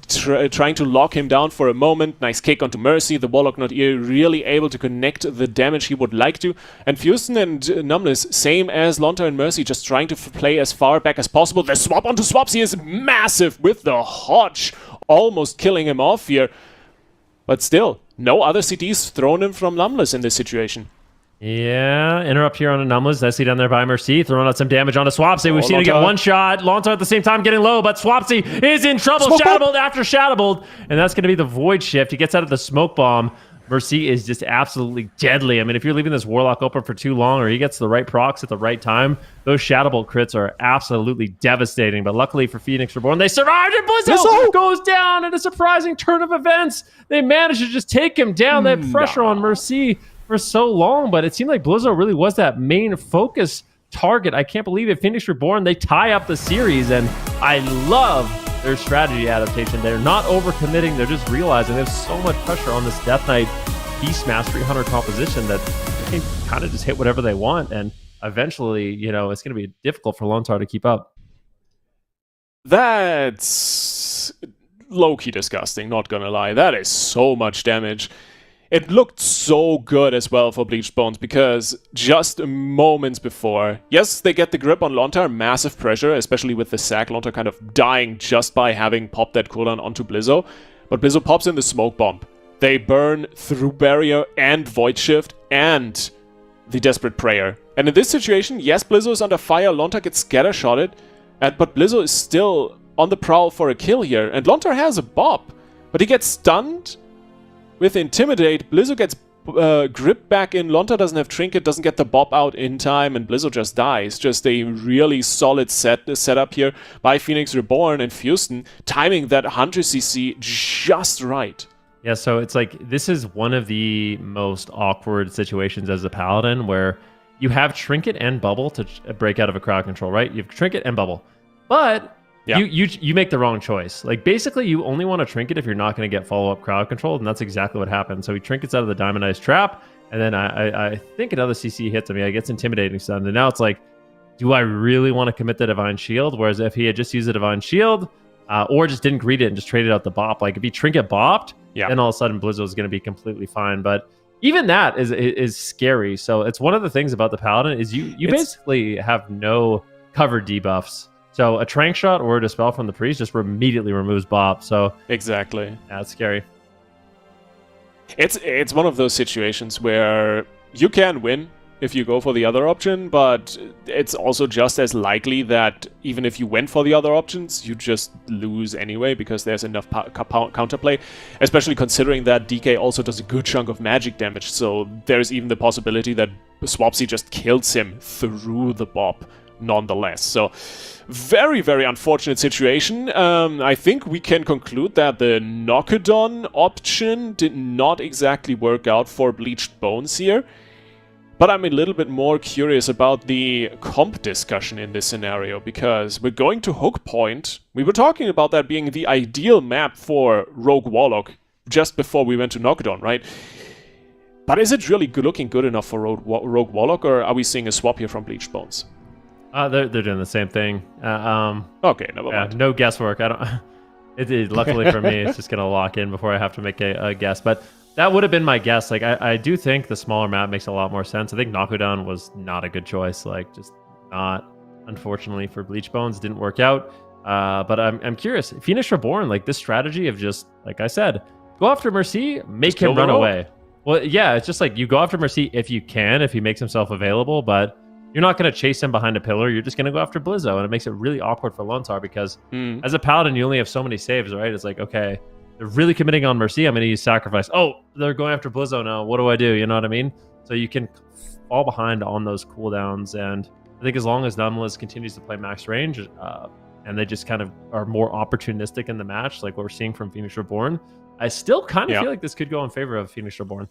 trying to lock him down for a moment. Nice kick onto Mercy. The Warlock not really able to connect the damage he would like to. And Houston and Numless, same as Lonta and Mercy, just trying to play as far back as possible. The swap onto Swapsy is massive with the Hodge, almost killing him off here. But still, no other CDs thrown in from Numless in this situation. Yeah, interrupt here on a Numless. Nessie down there by Mercy, throwing out some damage onto Swapsy. We've seen him get one shot. Lonta at the same time getting low, but Swapsy is in trouble. Shadowbolt after Shadowbolt, and that's going to be the Void Shift. He gets out of the Smoke Bomb. Mercy is just absolutely deadly. I mean, if you're leaving this Warlock open for too long, or he gets the right procs at the right time, those Shadowbolt crits are absolutely devastating. But luckily for Phoenix Reborn, they survived, and Blizzo goes down in a surprising turn of events. They managed to just take him down. They had pressure on Mercy for so long, but it seemed like Blizzo really was that main focus target. I can't believe it. Phoenix Reborn, they tie up the series, and I love their strategy adaptation. They're not overcommitting. They're just realizing there's so much pressure on this Death Knight Beast Mastery Hunter composition that they can kind of just hit whatever they want, and eventually, it's going to be difficult for Lontar to keep up. That's low-key disgusting, not gonna lie. That is so much damage. It looked so good as well for Bleached Bones, because just moments before, yes, they get the grip on Lontar, massive pressure, especially with the sack. Lontar kind of dying just by having popped that cooldown onto Blizzo, but Blizzo pops in the Smoke Bomb. They burn through Barrier and Void Shift and the Desperate Prayer. And in this situation, yes, Blizzo is under fire, Lontar gets scatter-shotted, but Blizzo is still on the prowl for a kill here, and Lontar has a bop, but he gets stunned. With Intimidate, Blizzo gets gripped back in. Lonta doesn't have Trinket, doesn't get the bop out in time, and Blizzo just dies. Just a really solid setup here by Phoenix Reborn, and Houston timing that 100 CC just right. Yeah, so it's like this is one of the most awkward situations as a Paladin where you have Trinket and Bubble to break out of a crowd control, right? You have Trinket and Bubble. But Yeah. you make the wrong choice. Like basically, you only want to trinket if you're not going to get follow-up crowd control, and that's exactly what happened. So he trinkets out of the Diamond Eyes trap, and then I think another CC hits him. Yeah, he gets intimidating stunned, and now it's like, do I really want to commit the Divine Shield? Whereas if he had just used the Divine Shield, or just didn't greet it and just traded out the bop, like if he trinket bopped, then all of a sudden Blizzo is going to be completely fine. But even that is scary. So it's one of the things about the Paladin is you basically have no cover debuffs. So a Trank Shot or a Dispel from the Priest just immediately removes bop. So exactly, that's scary. It's one of those situations where you can win if you go for the other option, but it's also just as likely that even if you went for the other options, you just lose anyway because there's enough counterplay, especially considering that DK also does a good chunk of magic damage, so there's even the possibility that Swapsy just kills him through the bop nonetheless. So very, very unfortunate situation. I think we can conclude that the Knockadon option did not exactly work out for Bleached Bones here. But I'm a little bit more curious about the comp discussion in this scenario, because we're going to Hook Point. We were talking about that being the ideal map for Rogue Warlock just before we went to Knockadon, right? But is it really looking good enough for Rogue Warlock, or are we seeing a swap here from Bleached Bones? They're doing the same thing. Okay, never mind. No guesswork. I don't. Luckily for me, it's just gonna lock in before I have to make a guess. But that would have been my guess. Like I do think the smaller map makes a lot more sense. I think Knockdown was not a good choice. Like just not. Unfortunately for Bleach Bones, didn't work out. But I'm curious. Phoenix Reborn, like this strategy of just like I said, go after Mercy, make him run away. Well, yeah, it's just like you go after Mercy if you can, if he makes himself available, but you're not going to chase him behind a pillar. You're just going to go after Blizzo, and it makes it really awkward for Lontar because as a paladin, you only have so many saves, right? It's like, okay, they're really committing on Mercy. I'm going to use Sacrifice. Oh, they're going after Blizzo now. What do I do? You know what I mean? So you can fall behind on those cooldowns, and I think as long as Numless continues to play max range, and they just kind of are more opportunistic in the match, like what we're seeing from Phoenix Reborn, I still kind of feel like this could go in favor of Phoenix Reborn.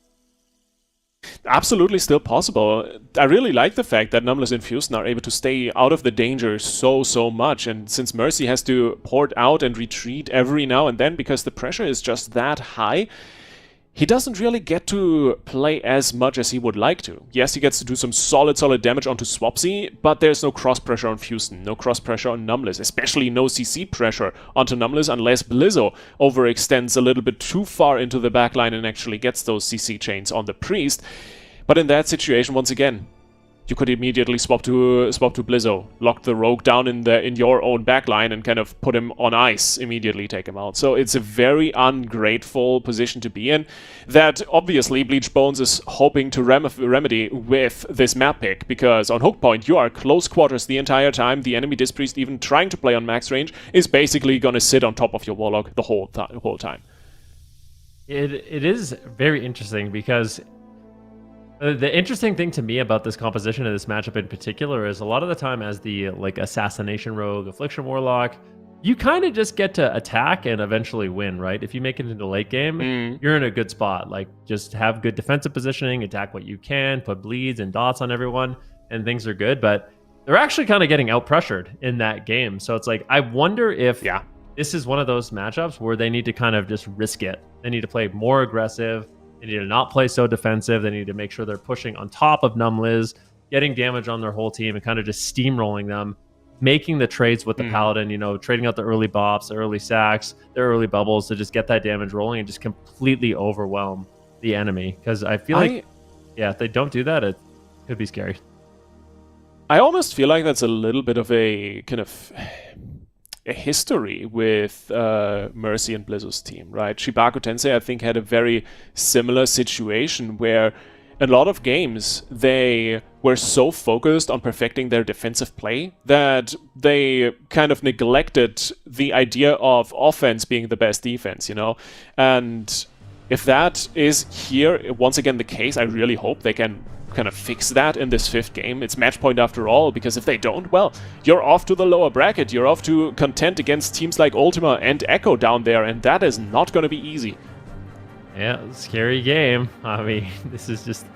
Absolutely still possible. I really like the fact that Numless and Fusen are able to stay out of the danger so much, and since Mercy has to port out and retreat every now and then because the pressure is just that high, he doesn't really get to play as much as he would like to. Yes, he gets to do some solid damage onto Swapsy, but there's no cross pressure on Fusen, no cross pressure on Numless, especially no CC pressure onto Numless unless Blizzo overextends a little bit too far into the backline and actually gets those CC chains on the Priest. But in that situation, once again, you could immediately swap to Blizzo, lock the Rogue down in your own backline and kind of put him on ice, immediately take him out. So it's a very ungrateful position to be in that obviously Bleach Bones is hoping to remedy with this map pick, because on Hook Point you are close quarters the entire time. The enemy Disc Priest, even trying to play on max range, is basically going to sit on top of your Warlock the whole time. It is very interesting because the interesting thing to me about this composition of this matchup in particular is a lot of the time as the like Assassination Rogue, Affliction Warlock, you kind of just get to attack and eventually win, right? If you make it into the late game, you're in a good spot. Like just have good defensive positioning, attack what you can, put bleeds and dots on everyone, and things are good. But they're actually kind of getting out pressured in that game. So it's like, I wonder if this is one of those matchups where they need to kind of just risk it. They need to play more aggressive. They need to not play so defensive. They need to make sure they're pushing on top of Numliz, getting damage on their whole team and kind of just steamrolling them, making the trades with the Paladin, you know, trading out the early bops, the early sacks, the early bubbles to just get that damage rolling and just completely overwhelm the enemy. Because I feel like, if they don't do that, it could be scary. I almost feel like that's a little bit of a kind of a history with Mercy and Blizzo's team, right? Shibaku Tensei, I think, had a very similar situation where a lot of games they were so focused on perfecting their defensive play that they kind of neglected the idea of offense being the best defense, you know? And if that is here once again the case, I really hope they can kind of fix that in this fifth game. It's match point after all, because if they don't, well, you're off to the lower bracket. You're off to contend against teams like ULTIMA and Echo down there, and that is not going to be easy. Yeah, scary game. I mean, this is just...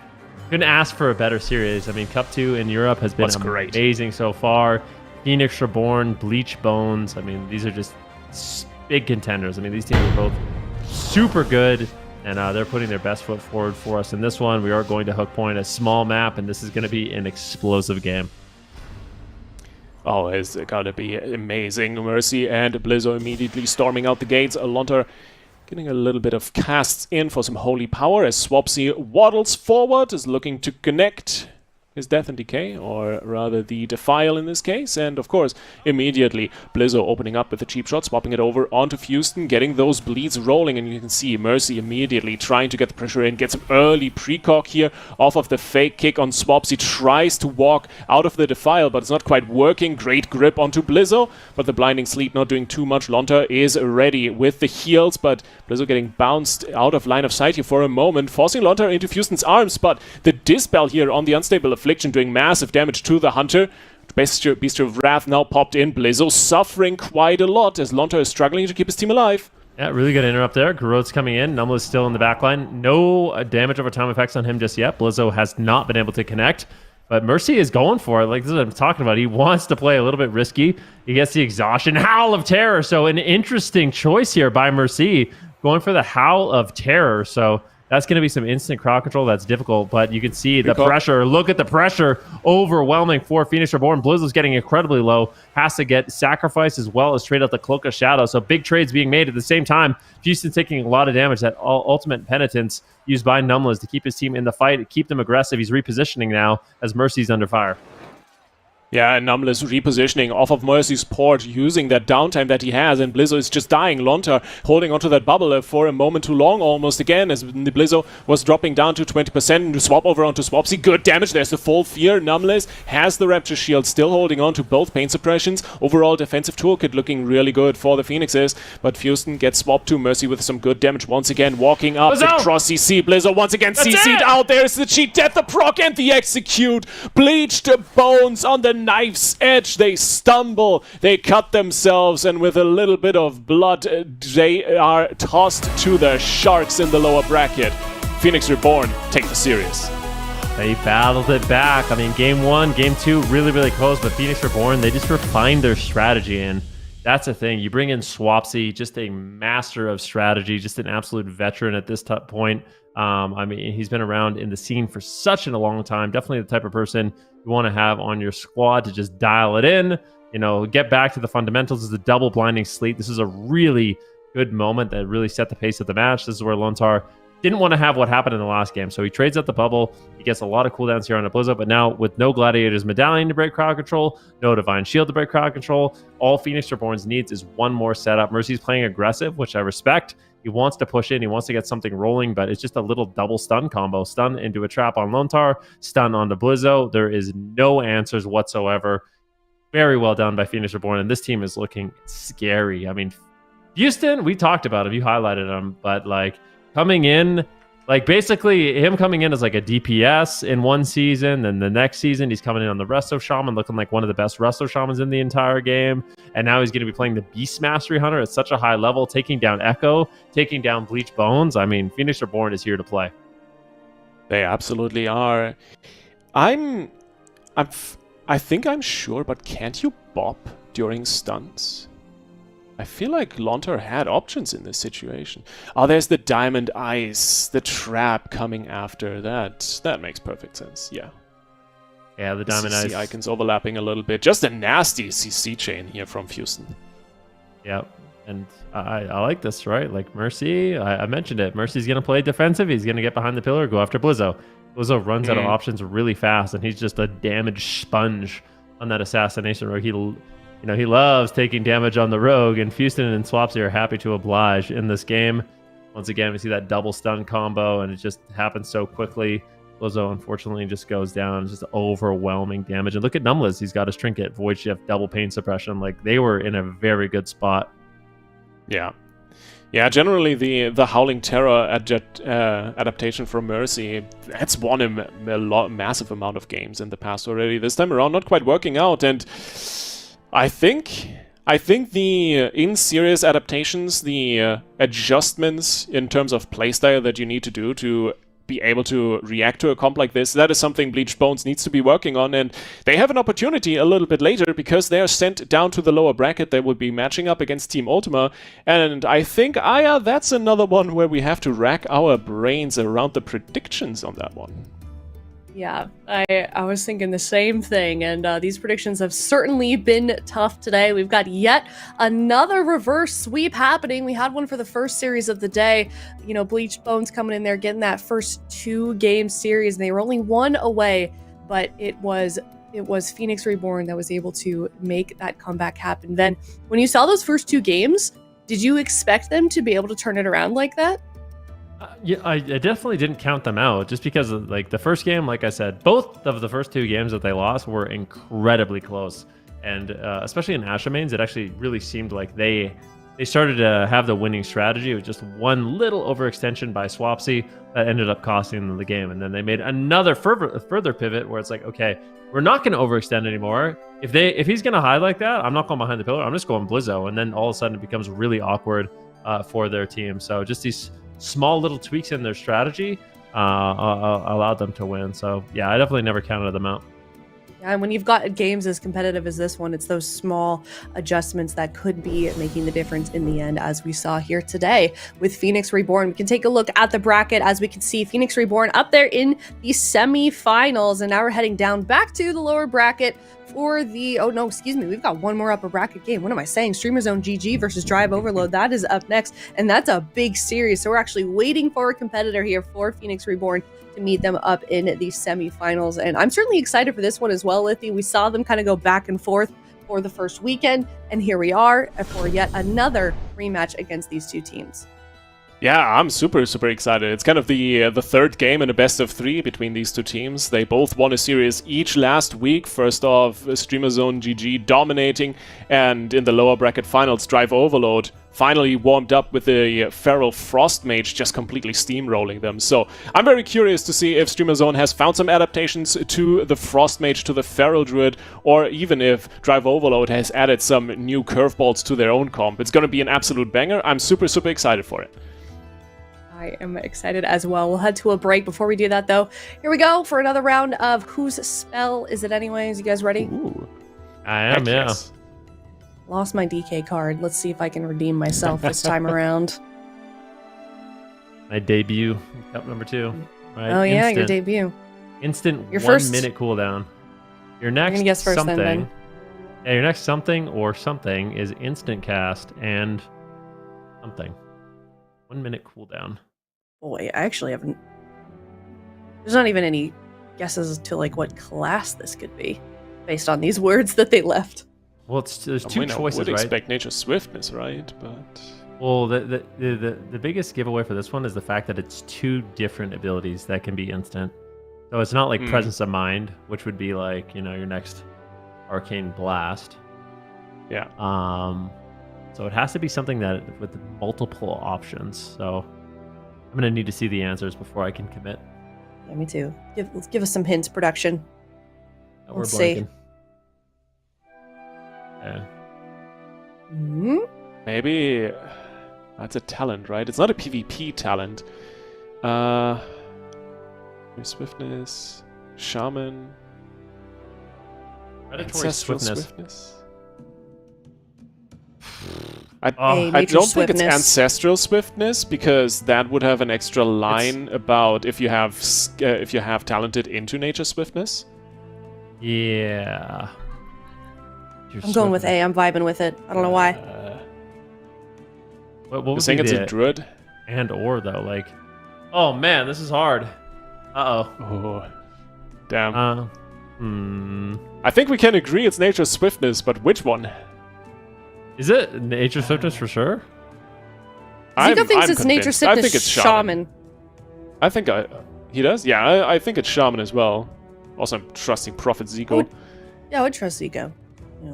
couldn't ask for a better series. I mean, Cup 2 in Europe has been amazing so far. Phoenix Reborn, Bleach Bones. I mean, these are just big contenders. I mean, these teams are both super good, and they're putting their best foot forward for us in this one. We are going to Hook Point, a small map, and this is going to be an explosive game. Oh, it's gotta be amazing. Mercy and Blizzo immediately storming out the gates. Lonter getting a little bit of casts in for some holy power as Swapsy waddles forward, is looking to connect his Death and Decay, or rather the Defile in this case, and of course, immediately Blizzo opening up with a cheap shot, swapping it over onto Houston, getting those bleeds rolling, and you can see Mercy immediately trying to get the pressure in, get some early precog here off of the fake kick on Swapsy, tries to walk out of the Defile, but it's not quite working. Great grip onto Blizzo, but the Blinding Sleet not doing too much. Lonter is ready with the heals, but Blizzo getting bounced out of line of sight here for a moment, forcing Lonter into Houston's arms, but the Dispel here on the Unstable Affliction doing massive damage to the Hunter. Beast of Wrath now popped in. Blizzo suffering quite a lot as Lonter is struggling to keep his team alive. Yeah, really good interrupt there. Garot's coming in. Numla is still in the backline. No damage over time effects on him just yet. Blizzo has not been able to connect. But Mercy is going for it. Like, this is what I'm talking about. He wants to play a little bit risky. He gets the exhaustion. Howl of Terror. So an interesting choice here by Mercy, going for the Howl of Terror. So that's going to be some instant crowd control. That's difficult, but you can see the pressure. Look at the pressure. Overwhelming for Phoenix Reborn. Blizzo's getting incredibly low. Has to get sacrificed as well as trade out the Cloak of Shadow. So big trades being made at the same time. Houston's taking a lot of damage. That ultimate penitence used by Numlas to keep his team in the fight, keep them aggressive. He's repositioning now as Mercy's under fire. Yeah, and Numless repositioning off of Mercy's port, using that downtime that he has, and Blizzo is just dying. Lonter holding onto that bubble for a moment too long almost again, as Blizzo was dropping down to 20%, swap over onto Swapsy. Good damage, there's the full fear. Numless has the Rapture Shield, still holding on to both pain suppressions. Overall defensive toolkit looking really good for the Phoenixes, but Houston gets swapped to Mercy with some good damage once again, walking up across CC. Blizzo once again CC'd out. There's the cheat, death, the proc, and the execute. Bleached bones on the knife's edge. They stumble, they cut themselves, and with a little bit of blood, they are tossed to the sharks in the lower bracket. Phoenix Reborn take the series. They battled it back. I mean, game one, game two, really, really close, but Phoenix Reborn, they just refined their strategy, and that's the thing. You bring in Swapsy, just a master of strategy, just an absolute veteran at this point. I mean, he's been around in the scene for such a long time. Definitely the type of person you want to have on your squad to just dial it in, you know, get back to the fundamentals. This is a double Blinding Sleep. This is a really good moment that really set the pace of the match. This is where Lontar didn't want to have what happened in the last game. So he trades out the bubble. He gets a lot of cooldowns here on a Blizzo, but now with no Gladiators Medallion to break crowd control, no Divine Shield to break crowd control, all Phoenix Reborn's needs is one more setup. Mercy's playing aggressive, which I respect. He wants to push in. He wants to get something rolling, but it's just a little double stun combo. Stun into a trap on Lontar, stun onto Blizzo. There is no answers whatsoever. Very well done by Phoenix Reborn, and this team is looking scary. I mean, Houston, we talked about him. You highlighted him, but like coming in, like basically him coming in as like a DPS in one season, then the next season he's coming in on the Resto Shaman, looking like one of the best Resto Shamans in the entire game. And now he's going to be playing the Beast Mastery Hunter at such a high level, taking down Echo, taking down Bleach Bones. I mean, Phoenix Reborn is here to play. They absolutely are. I think I'm sure, but can't you bop during stunts? I feel like Lontar had options in this situation. Oh, there's the Diamond Eyes, the trap coming after that. That makes perfect sense, yeah. Yeah, the Diamond CC Eyes. icons overlapping a little bit. Just a nasty CC chain here from Houston. Yep. And I like this, right? Like Mercy, I mentioned it. Mercy's going to play defensive. He's going to get behind the pillar, go after Blizzo. Blizzo runs out of options really fast, and he's just a damage sponge on that assassination rogue. He loves taking damage on the rogue, and Houston and Swapsy are happy to oblige in this game. Once again, we see that double stun combo, and it just happens so quickly. Blizzo, unfortunately, just goes down. Just overwhelming damage. And look at Numlas. He's got his trinket, Void Shift, double pain suppression. Like, they were in a very good spot. Yeah. Yeah, generally the Howling Terror adaptation from Mercy, that's won him a massive amount of games in the past already. This time around, not quite working out, and I think the in-series adaptations, the adjustments in terms of playstyle that you need to do to be able to react to a comp like this. That is something Bleached Bones needs to be working on, and they have an opportunity a little bit later because they are sent down to the lower bracket. They will be matching up against Team Ultima, and I think, Aya, that's another one where we have to rack our brains around the predictions on that one. Yeah, I was thinking the same thing, and these predictions have certainly been tough today. We've got yet another reverse sweep happening. We had one for the first series of the day. You know, Bleached Bones coming in there, getting that first 2-game series, and they were only 1 away, but it was Phoenix Reborn that was able to make that comeback happen. Then, when you saw those first 2 games, did you expect them to be able to turn it around like that? Yeah, I definitely didn't count them out just because of, like, the first game, like I said, both of the first 2 games that they lost were incredibly close. And especially in Ashamains, it actually really seemed like they started to have the winning strategy. It was just one little overextension by Swapsy that ended up costing them the game. And then they made another further pivot where it's like, okay, we're not going to overextend anymore. If he's going to hide like that, I'm not going behind the pillar. I'm just going Blizzo. And then all of a sudden it becomes really awkward for their team. So just these small little tweaks in their strategy allowed them to win. So yeah, I definitely never counted them out. Yeah, and when you've got games as competitive as this one, it's those small adjustments that could be making the difference in the end, as we saw here today with Phoenix Reborn. We can take a look at the bracket. As we can see, Phoenix Reborn up there in the semi-finals, and now we're heading down back to the lower bracket for the, oh no, excuse me, we've got one more upper bracket game. What am I saying? Streamer Zone GG versus Drive Overload. That is up next, and that's a big series. So we're actually waiting for a competitor here for Phoenix Reborn to meet them up in the semifinals. And I'm certainly excited for this one as well, Liffy. We saw them kind of go back and forth for the first weekend, and here we are for yet another rematch against these 2 teams. Yeah, I'm super excited. It's kind of the third game in a best of 3 between these 2 teams. They both won a series each last week. First off, Streamer Zone GG dominating, and in the lower bracket finals, Drive Overload finally warmed up with the Feral Frost Mage just completely steamrolling them. So I'm very curious to see if Streamer Zone has found some adaptations to the Frost Mage, to the Feral Druid, or even if Drive Overload has added some new curveballs to their own comp. It's going to be an absolute banger. I'm super excited for it. I am excited as well. We'll head to a break. Before we do that, though, here we go for another round of Whose Spell Is It Anyways? You guys ready? Ooh. I am, yeah. Yes. Lost my DK card. Let's see if I can redeem myself this time around. My debut, cup number 2. Right? Oh yeah, your Instant. debut. Instant Your 1 first- minute cooldown. Your next gonna guess first then, something. Ben. Yeah, your next something or something is instant cast and something. 1 minute cooldown. Boy, I actually haven't. There's not even any guesses to like what class this could be, based on these words that they left. Well, there's 2 choices, would right? expect Nature Swiftness, right? But Well, the biggest giveaway for this one is the fact that it's 2 different abilities that can be instant. So it's not like Presence of Mind, which would be like, you know, your next Arcane Blast. yeah. So it has to be something that with multiple options. So I'm gonna need to see the answers before I can commit. Yeah, me too. Let's give us some hints, production. We're Let's see. blanking. Yeah. Hmm? Maybe that's a talent, right? It's not a PvP talent. Swiftness, Shaman, Predatory Ancestral Swiftness. I Hey, don't Nature think it's Swiftness. Ancestral Swiftness because that would have an extra line about if you have talented into Nature Swiftness. Yeah. I'm going with A. I'm vibing with it. I don't know why. What You're would saying be it's the a druid? and or though? Like, oh man, this is hard. Oh, damn. Hmm. I think we can agree it's Nature Swiftness, but which one? Is it Nature Swiftness for sure? Zika thinks it's Nature convinced. I think Swiftness it's Shaman. Shaman. I think he does? Yeah, I think it's Shaman as well. Also, I'm trusting Prophet Zico. Yeah, I would trust Zika.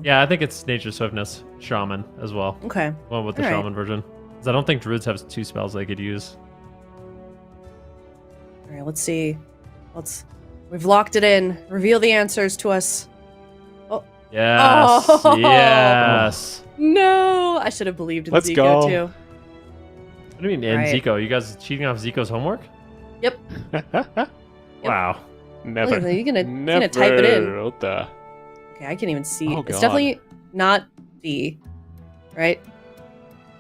Yeah, I think it's Nature Swiftness Shaman as well. Okay. Well, with the All right. Shaman version. Because I don't think Druids have 2 spells they could use. All right, let's see. We've locked it in. Reveal the answers to us. Yes. Oh. Yes. No, I should have believed in Let's Zico go. too. What do you mean, in Right. Zico? You guys cheating off Zico's homework? Yep. Wow. Never. Look, you gonna never. type it in. What the? Okay, I can't even see. Oh, It's God. definitely not D, right?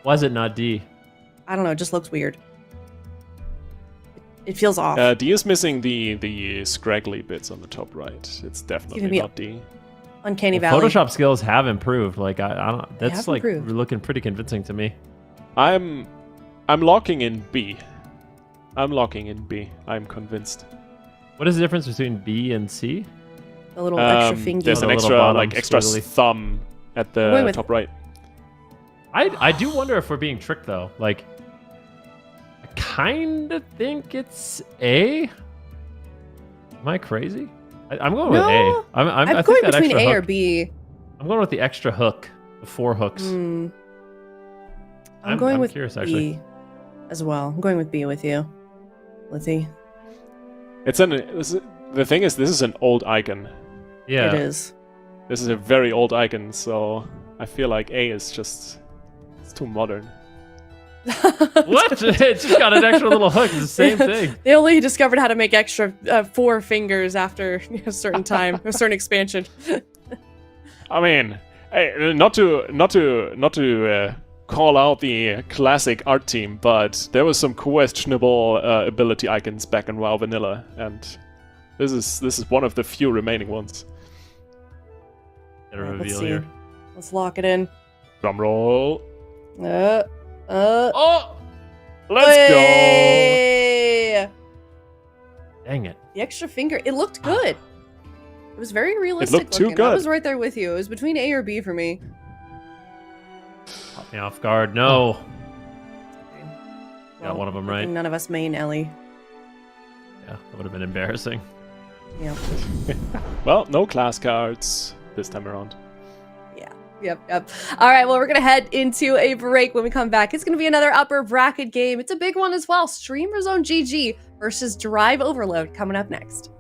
Why is it not D? I don't know. It just looks weird. It feels off. D is missing the scraggly bits on the top right. It's definitely me not D. Uncanny Well, Valley. Photoshop skills have improved. Like I don't. That's have like improved. looking pretty convincing to me. I'm locking in B. I'm locking in B. I'm convinced. What is the difference between B and C? The little extra finger. There's Oh, an the extra little bottom like extra squiggly. thumb at going the with- top right. I do wonder if we're being tricked though. Like, I kind of think it's A. Am I crazy? I'm going with A. No, I I'm think going that between extra A or hook- B. I'm going with the extra hook, the 4 hooks. Hmm. I'm going with curious, B actually. as well. I'm going with B with you, Lizzie. The thing is, this is an old icon. Yeah. It is. This is a very old icon, so I feel like A is just it's too modern. What? It just got an extra little hook. It's the same thing. They only discovered how to make extra 4 fingers after a certain time, a certain expansion. I mean, hey, not to call out the classic art team, but there was some questionable ability icons back in WoW Vanilla, and this is one of the few remaining ones. Get a Alright, reveal let's see. here. Let's lock it in. Drum roll. Oh! Let's go. Hey! Dang it. The extra finger. It looked good. It was very realistic. looked too looking. I good. was right there with you. It was between A or B for me. Caught me off guard. No. Got Well, one of them I right. think none of us main Ellie. Yeah, that would have been embarrassing. Yeah. Well, no class cards this time around. Yep. All right, well, we're going to head into a break. When we come back, it's going to be another upper bracket game. It's a big one as well. Streamer Zone GG versus Drive Overload coming up next.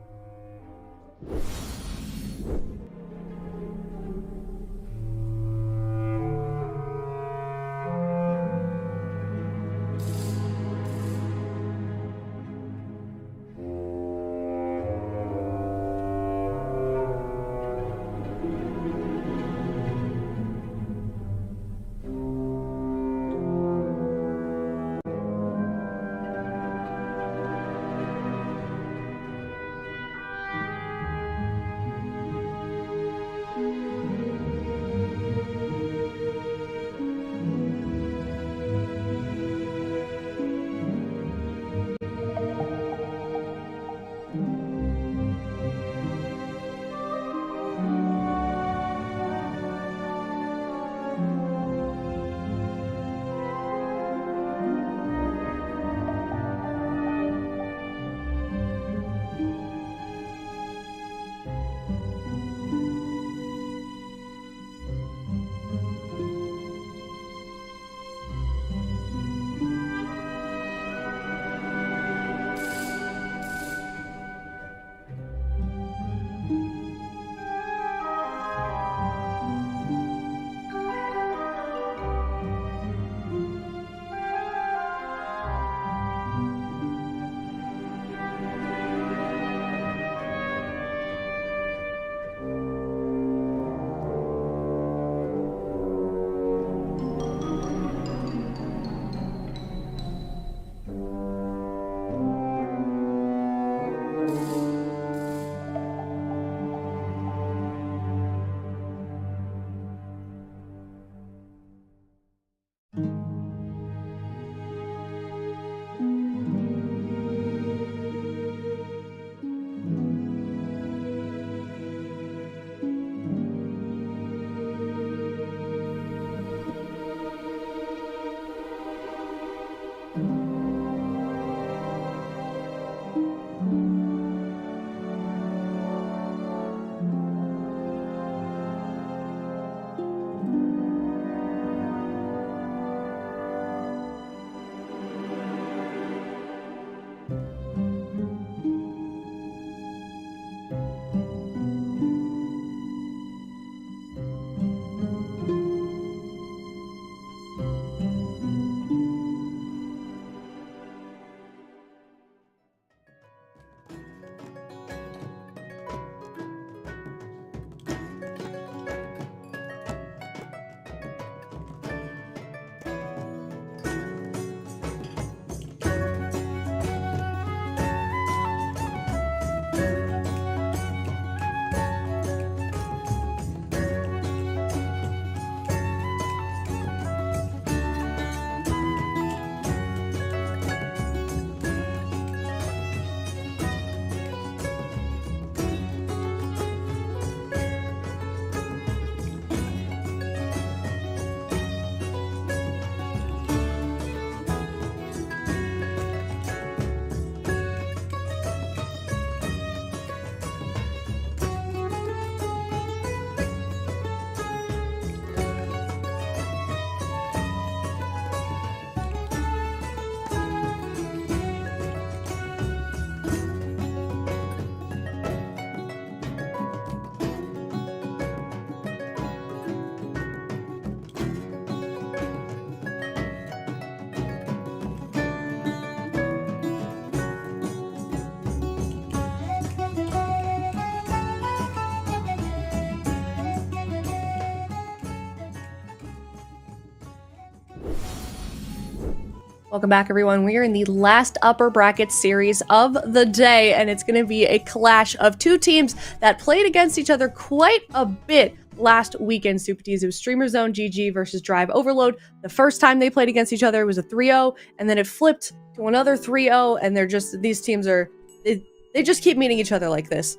Welcome back, everyone. We are in the last upper bracket series of the day, and it's going to be a clash of two teams that played against each other quite a bit last weekend, Super Tees. It was Streamer Zone GG versus Drive Overload. The first time they played against each other was a 3-0, and then it flipped to another 3-0, and these teams they just keep meeting each other like this.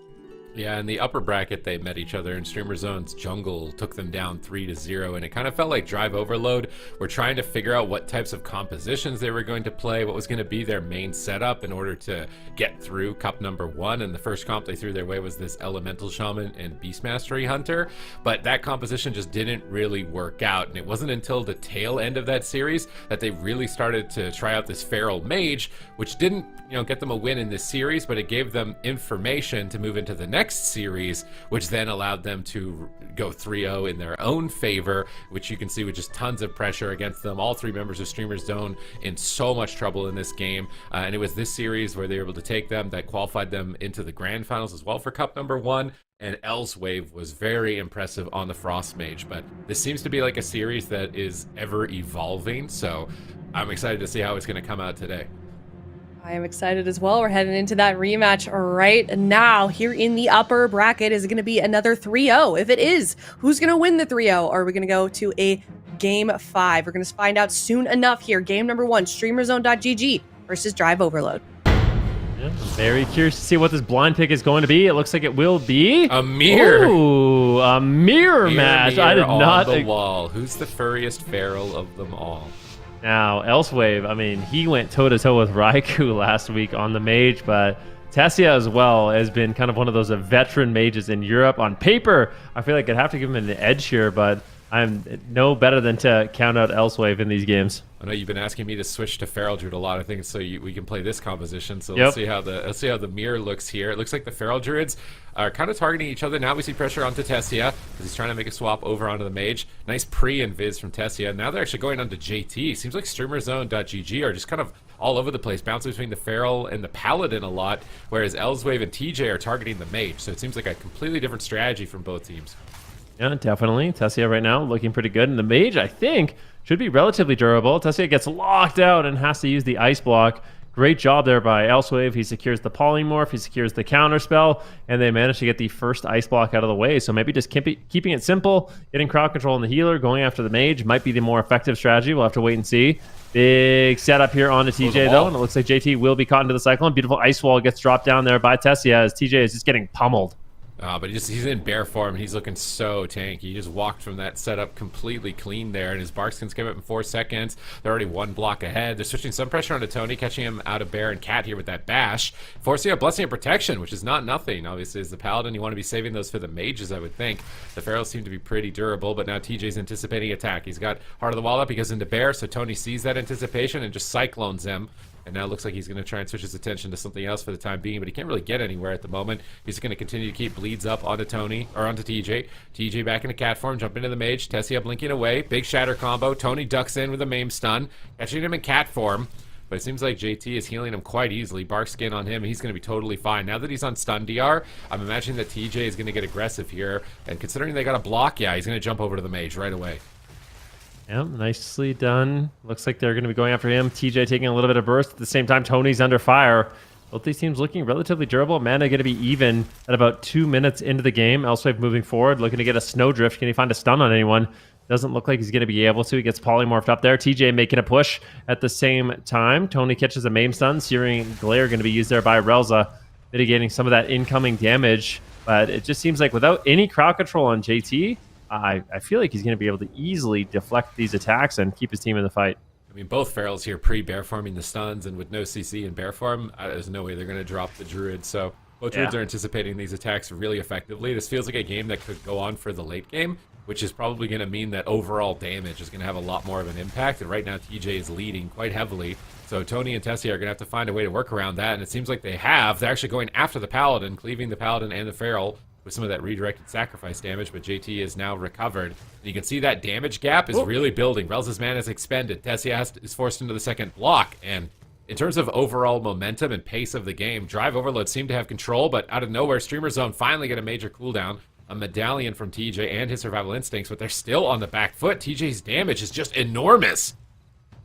Yeah, in the upper bracket, they met each other, and Streamer Zone's jungle took them down 3-0, and it kind of felt like Drive Overload were trying to figure out what types of compositions they were going to play, what was going to be their main setup in order to get through Cup number 1, and the first comp they threw their way was this Elemental Shaman and Beast Mastery Hunter, but that composition just didn't really work out, and it wasn't until the tail end of that series that they really started to try out this Feral Mage, which didn't, get them a win in this series, but it gave them information to move into the next series, which then allowed them to go 3-0 in their own favor, which you can see with just tons of pressure against them. All three members of Streamer Zone in so much trouble in this game, and it was this series where they were able to take them that qualified them into the grand finals as well for Cup number 1. And Elswave was very impressive on the Frost Mage, but this seems to be like a series that is ever evolving, so I'm excited to see how it's going to come out today. I am excited as well. We're heading into that rematch right now. Here in the upper bracket, is it going to be another 3-0? If it is, who's going to win the 3-0? Or are we going to go to a game 5? We're going to find out soon enough here. Game number 1, StreamerZone.gg versus Drive Overload. Yeah, very curious to see what this blind pick is going to be. It looks like it will be a mirror. Ooh, a mirror match. I did not. On the wall. Who's the furriest feral of them all? Now, Elswave, he went toe-to-toe with Raikou last week on the mage, but Tessia as well has been kind of one of those veteran mages in Europe. On paper, I feel like I'd have to give him an edge here, but I'm no better than to count out Elswave in these games. I know you've been asking me to switch to Feral Druid a lot, I think, so we can play this composition. So let's see how the mirror looks here. It looks like the Feral Druids are kind of targeting each other. Now we see pressure onto Tessia because he's trying to make a swap over onto the mage. Nice pre-invis from Tessia. Now they're actually going onto JT. Seems like StreamerZone.gg are just kind of all over the place, bouncing between the Feral and the Paladin a lot, whereas Elswave and TJ are targeting the mage. So it seems like a completely different strategy from both teams. Yeah, definitely. Tessia right now looking pretty good. And the mage, I think, should be relatively durable. Tessia gets locked out and has to use the ice block. Great job there by Elswave. He secures the polymorph, he secures the counter spell, and they managed to get the first ice block out of the way. So maybe just keeping it simple, getting crowd control on the healer, going after the mage might be the more effective strategy. We'll have to wait and see. Big setup here onto TJ, though, and it looks like JT will be caught into the cyclone. Beautiful ice wall gets dropped down there by Tessia as TJ is just getting pummeled. But he's in bear form, and he's looking so tanky. He just walked from that setup completely clean there, and his Barkskins came up in 4 seconds. They're already 1 block ahead. They're switching some pressure onto Tony, catching him out of bear and cat here with that bash. Forcing a Blessing of Protection, which is not nothing. Obviously, as the Paladin, you want to be saving those for the mages, I would think. The Ferals seem to be pretty durable, but now TJ's anticipating attack. He's got Heart of the Wall up. He goes into bear, so Tony sees that anticipation and just cyclones him. And now it looks like he's going to try and switch his attention to something else for the time being, but he can't really get anywhere at the moment. He's going to continue to keep bleeds up onto Tony, or onto TJ. TJ back into cat form, jump into the mage. Tessia blinking away. Big shatter combo. Tony ducks in with a maim stun, catching him in cat form. But it seems like JT is healing him quite easily. Bark skin on him, and he's going to be totally fine. Now that he's on stun DR, I'm imagining that TJ is going to get aggressive here. And considering they got a block, yeah, he's going to jump over to the mage right away. Yep, nicely done. Looks like they're going to be going after him. TJ taking a little bit of burst. At the same time, Tony's under fire. Both these teams looking relatively durable. Mana going to be even at about 2 minutes into the game. Elswave moving forward, looking to get a snowdrift. Can he find a stun on anyone? Doesn't look like he's going to be able to. He gets polymorphed up there. TJ making a push at the same time. Tony catches a maim stun. Searing Glare going to be used there by Relza, mitigating some of that incoming damage. But it just seems like without any crowd control on JT, I feel like he's going to be able to easily deflect these attacks and keep his team in the fight. I mean, both Ferals here pre-bear farming the stuns, and with no CC in bear farm, there's no way they're going to drop the Druid. So both Druids are anticipating these attacks really effectively. This feels like a game that could go on for the late game, which is probably going to mean that overall damage is going to have a lot more of an impact. And right now, TJ is leading quite heavily. So Tony and Tessia are going to have to find a way to work around that, and it seems like they have. They're actually going after the Paladin, cleaving the Paladin and the Feral with some of that redirected sacrifice damage, but JT is now recovered. And you can see that damage gap is really building. Relza's mana is expended. Tessia is forced into the second block, and in terms of overall momentum and pace of the game, Drive Overload seemed to have control, but out of nowhere, Streamer Zone finally get a major cooldown. A medallion from TJ and his survival instincts, but they're still on the back foot. TJ's damage is just enormous.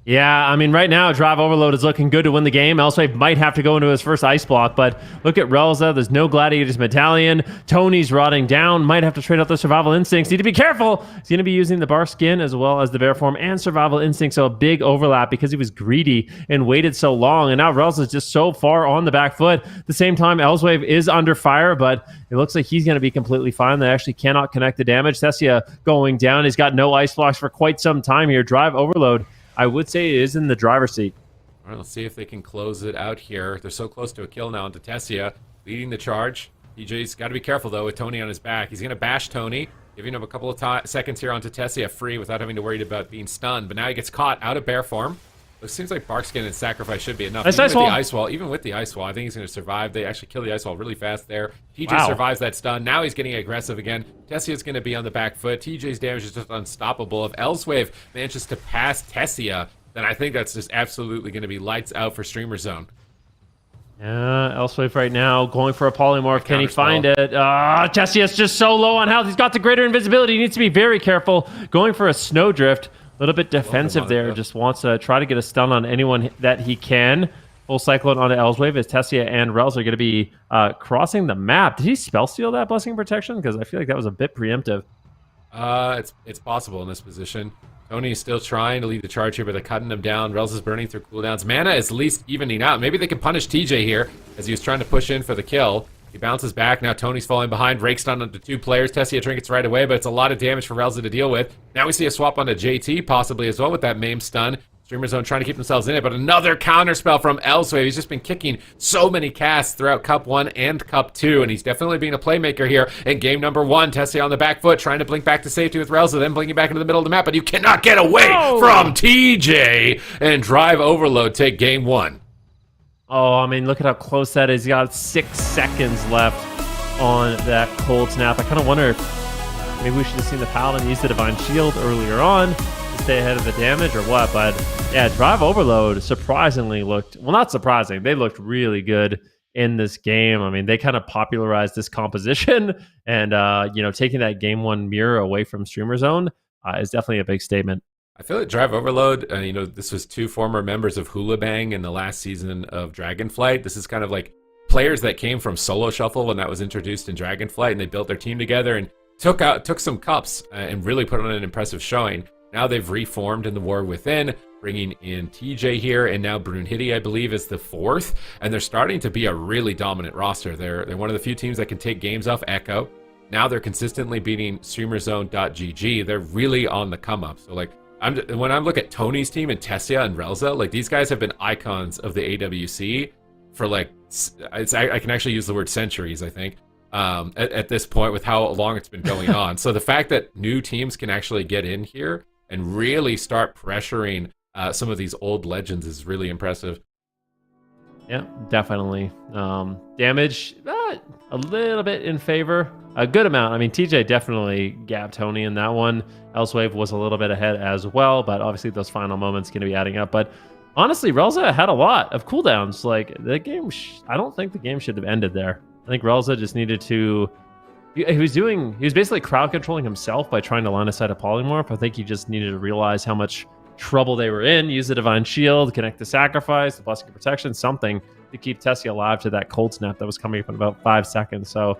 Yeah, I mean, right now, Drive Overload is looking good to win the game. Elsewave might have to go into his first ice block, but look at Relza. There's no Gladiators Battalion. Tony's rotting down. Might have to trade out the Survival Instincts. Need to be careful. He's going to be using the Bar Skin as well as the Bear Form and Survival Instinct, so a big overlap because he was greedy and waited so long, and now Relza's just so far on the back foot. At the same time, Elswave is under fire, but it looks like he's going to be completely fine. They actually cannot connect the damage. Tessia going down. He's got no ice blocks for quite some time here. Drive Overload, I would say, it is in the driver's seat. All right, let's see if they can close it out here. They're so close to a kill now into Tessia, leading the charge. TJ's got to be careful, though, with Tony on his back. He's going to bash Tony, giving him a couple of seconds here onto Tessia free without having to worry about being stunned. But now he gets caught out of bear form. It seems like Barkskin and Sacrifice should be enough. Even with the ice wall, I think he's going to survive. They actually kill the ice wall really fast there. TJ survives that stun. Now he's getting aggressive again. Tessia's going to be on the back foot. TJ's damage is just unstoppable. If Elswave manages to pass Tessia, then I think that's just absolutely going to be lights out for Streamer Zone. Yeah, Elswave right now going for a polymorph. Can he find it? Tessia's just so low on health. He's got the greater invisibility. He needs to be very careful. Going for a snowdrift. A little bit defensive there. Just wants to try to get a stun on anyone that he can. Full Cyclone onto Elswave as Tessia and Rels are going to be crossing the map. Did he spell steal that Blessing Protection? Because I feel like that was a bit preemptive. It's possible in this position. Tony's still trying to lead the charge here, but they're cutting him down. Rels is burning through cooldowns. Mana is at least evening out. Maybe they can punish TJ here as he was trying to push in for the kill. He bounces back. Now Tony's falling behind. Rake stun onto 2 players. Tessia trinkets right away, but it's a lot of damage for Relza to deal with. Now we see a swap onto JT, possibly as well with that MAME stun. Streamer Zone trying to keep themselves in it, but another counterspell from Elswave. He's just been kicking so many casts throughout Cup 1 and Cup 2, and he's definitely being a playmaker here in game number 1. Tessia on the back foot, trying to blink back to safety with Relza, then blinking back into the middle of the map, but you cannot get away from TJ, and Drive Overload take game 1. Oh, I mean, look at how close that is. He got 6 seconds left on that cold snap. I kind of wonder if maybe we should have seen the Paladin use the Divine Shield earlier on to stay ahead of the damage or what. But yeah, Drive Overload surprisingly looked, well, not surprising. They looked really good in this game. I mean, they kind of popularized this composition and, taking that game 1 mirror away from Streamer Zone is definitely a big statement. I feel like Drive Overload, this was 2 former members of Hula Bang in the last season of Dragonflight. This is kind of like players that came from Solo Shuffle when that was introduced in Dragonflight, and they built their team together and took some cups and really put on an impressive showing. Now they've reformed in the War Within, bringing in TJ here, and now Brunhilde, I believe, is the 4th, and they're starting to be a really dominant roster. They're one of the few teams that can take games off Echo. Now they're consistently beating StreamerZone.gg. They're really on the come up. So when I look at Tony's team and Tessia and Relza, these guys have been icons of the AWC for I can actually use the word centuries, I think, at this point with how long it's been going on. So the fact that new teams can actually get in here and really start pressuring some of these old legends is really impressive. Yeah, definitely. Damage, a little bit in favor. A good amount. I mean, TJ definitely gapped Tony in that one. Elswave was a little bit ahead as well, but obviously those final moments going to be adding up. But honestly, Relza had a lot of cooldowns. The game, I don't think the game should have ended there. I think Relza just needed to... He was basically crowd controlling himself by trying to line aside a polymorph. I think he just needed to realize how much trouble they were in, use the Divine Shield, connect the Sacrifice, the Blessing of Protection, something to keep Tessia alive to that cold snap that was coming up in about 5 seconds. So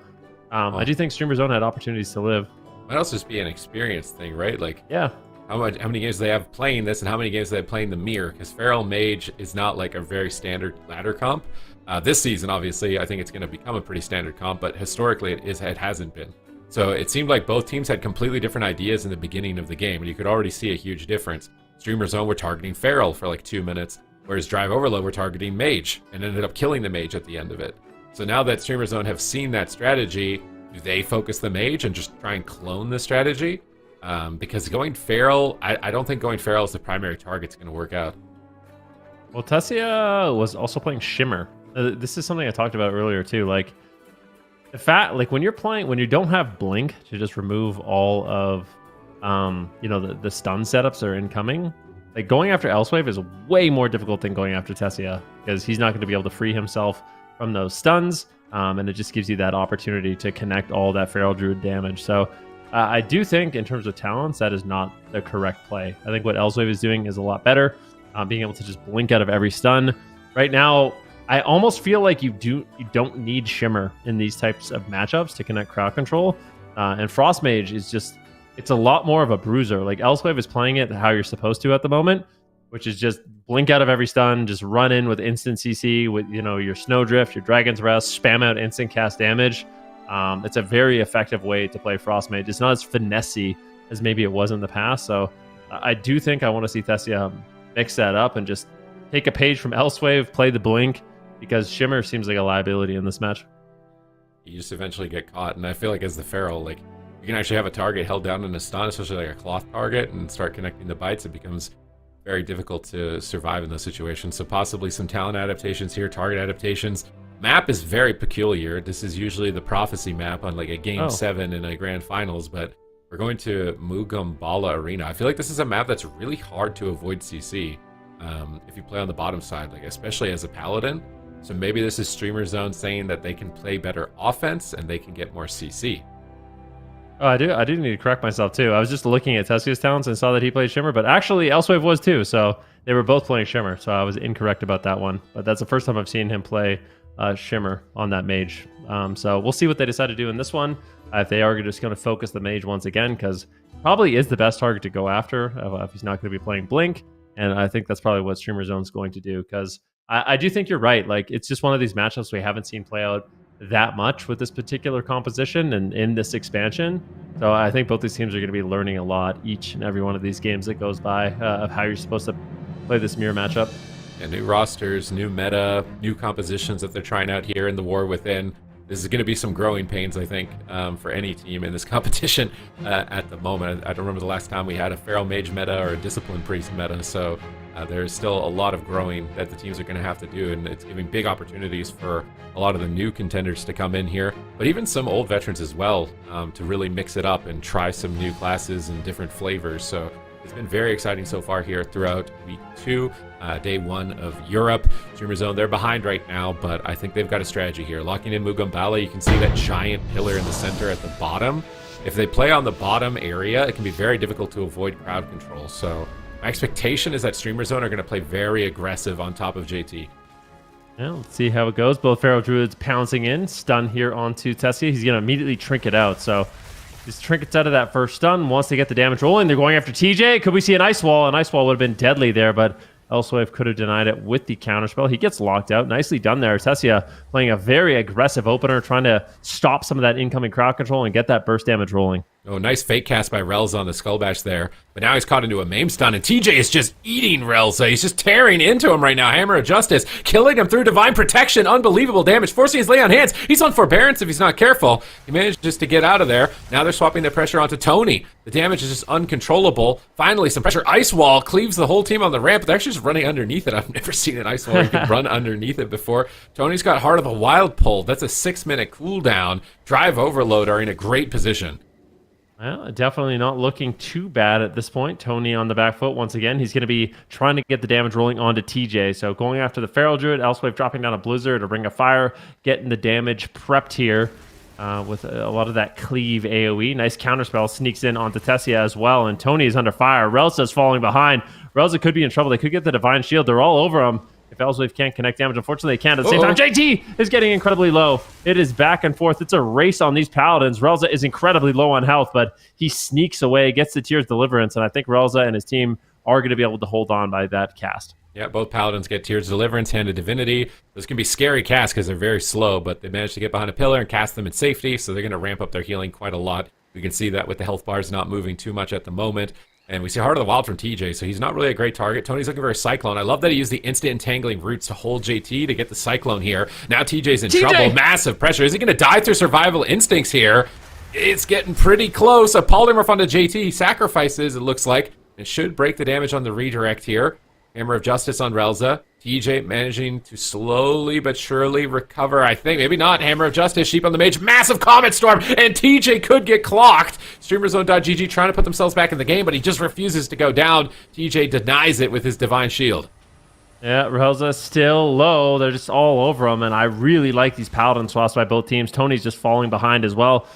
I do think Streamer Zone had opportunities to live. Might also just be an experience thing, right? Yeah. How many games do they have playing this, and how many games do they have playing the mirror? Because Feral Mage is not a very standard ladder comp. This season, obviously, I think it's going to become a pretty standard comp, but historically it hasn't been. So it seemed like both teams had completely different ideas in the beginning of the game, and you could already see a huge difference. Streamer Zone were targeting Feral for 2 minutes, whereas Drive Overload were targeting Mage, and ended up killing the Mage at the end of it. So now that Streamer Zone have seen that strategy, do they focus the Mage and just try and clone the strategy? Because going Feral, I don't think going Feral as the primary target's going to work out. Well, Tessia was also playing Shimmer. This is something I talked about earlier too. The fact, when you're playing, when you don't have Blink to just remove all of, the stun setups that are incoming, going after Elswave is way more difficult than going after Tessia, because he's not going to be able to free himself from those stuns, and it just gives you that opportunity to connect all that Feral Druid damage. So I do think in terms of talents, that is not the correct play. I think what Elswave is doing is a lot better. being able to just blink out of every stun. Right now, I almost feel like you don't need Shimmer in these types of matchups to connect crowd control. And Frost Mage is just, it's a lot more of a bruiser. Like Elsewave is playing it how you're supposed to at the moment, which is just blink out of every stun, just run in with instant CC with, you know, your Snowdrift, your Dragon's Rest, spam out instant cast damage. It's a very effective way to play Frost Mage. It's not as finessey as maybe it was in the past. So I do think I want to see Thessia mix that up and just take a page from Elsewave, play the blink, because Shimmer seems like a liability in this match. You just eventually get caught, and I feel like as the Feral, like, you can actually have a target held down in a stun, especially like a cloth target, and start connecting the bites. It becomes very difficult to survive in those situations. So possibly some talent adaptations here, target adaptations. Map is very peculiar. This is usually the Prophecy map on like a Game 7 in a Grand Finals, but we're going to Mugam Bala Arena. I feel like this is a map that's really hard to avoid CC if you play on the bottom side, like especially as a Paladin. So maybe this is Streamer Zone saying that they can play better offense and they can get more CC. Oh, I do need to correct myself too. I was just looking at Tessia's talents and saw that he played Shimmer, but actually Elsewave was too, so they were both playing Shimmer, so I was incorrect about that one. But that's the first time I've seen him play Shimmer on that mage. So we'll see what they decide to do in this one. If they are just going to focus the mage once again, because probably is the best target to go after if he's not going to be playing Blink, and I think that's probably what Streamer Zone's going to do, because I do think you're right. Like, it's just one of these matchups we haven't seen play out that much with this particular composition and in this expansion. So I think both these teams are going to be learning a lot each and every one of these games that goes by of how you're supposed to play this mirror matchup. Yeah, new rosters, new meta, new compositions that they're trying out here in the War Within. This is going to be some growing pains, I think, for any team in this competition at the moment. I don't remember the last time we had a Feral Mage meta or a Discipline Priest meta, so there's still a lot of growing that the teams are going to have to do, and it's giving big opportunities for a lot of the new contenders to come in here, but even some old veterans as well, to really mix it up and try some new classes and different flavors. So it's been very exciting so far here throughout week 2, day 1 of Europe. Streamer Zone, they're behind right now, but I think they've got a strategy here. Locking in Mugambala, you can see that giant pillar in the center at the bottom. If they play on the bottom area, it can be very difficult to avoid crowd control. So my expectation is that Streamer Zone are going to play very aggressive on top of JT. Yeah, let's see how it goes. Both Feral Druids pouncing in. Stun here onto Tessia. He's going to immediately trinket out. So these trinkets out of that first stun. Once they get the damage rolling, they're going after TJ. Could we see an Ice Wall? An Ice Wall would have been deadly there, but Elsewave could have denied it with the counterspell. He gets locked out. Nicely done there. Tessia playing a very aggressive opener, trying to stop some of that incoming crowd control and get that burst damage rolling. Oh, nice fake cast by Relza on the Skull Bash there. But now he's caught into a Maim Stun, and TJ is just eating Relza. He's just tearing into him right now. Hammer of Justice, killing him through Divine Protection. Unbelievable damage, forcing his Lay on Hands. He's on Forbearance if he's not careful. He managed just to get out of there. Now they're swapping the pressure onto Tony. The damage is just uncontrollable. Finally, some pressure. Ice Wall cleaves the whole team on the ramp, but they're actually just running underneath it. I've never seen an Ice Wall where you can run underneath it before. Tony's got Heart of the Wild pull. That's a 6-minute cooldown. Drive Overload are in a great position. Well, definitely not looking too bad at this point. Tony on the back foot once again. He's going to be trying to get the damage rolling onto TJ. So going after the Feral Druid, Elsewave dropping down a Blizzard, a Ring of Fire, getting the damage prepped here with a lot of that cleave AoE. Nice counterspell sneaks in onto Tessia as well, and Tony is under fire. Relza's falling behind. Relza could be in trouble. They could get the Divine Shield. They're all over him. If Elsewave can't connect damage, unfortunately they can't. At the same time, JT is getting incredibly low. It is back and forth. It's a race on these Paladins. Relza is incredibly low on health, but he sneaks away, gets the Tears Deliverance, and I think Relza and his team are going to be able to hold on by that cast. Yeah, both Paladins get Tears Deliverance, Hand of Divinity. Those can be scary casts because they're very slow, but they managed to get behind a pillar and cast them in safety, so they're going to ramp up their healing quite a lot. We can see that with the health bars not moving too much at the moment. And we see Heart of the Wild from TJ, so he's not really a great target. Tony's looking for a Cyclone. I love that he used the instant entangling roots to hold JT to get the Cyclone here. Now TJ's in trouble. Massive pressure. Is he going to die through survival instincts here? It's getting pretty close. A polymorph onto JT. He sacrifices, it looks like. It should break the damage on the redirect here. Hammer of Justice on Relza. TJ managing to slowly but surely recover, I think. Maybe not. Hammer of Justice, Sheep on the Mage, massive Comet Storm, and TJ could get clocked. StreamerZone.gg trying to put themselves back in the game, but he just refuses to go down. TJ denies it with his Divine Shield. Yeah, Relza still low. They're just all over him, and I really like these Paladin swaps by both teams. Tony's just falling behind as well.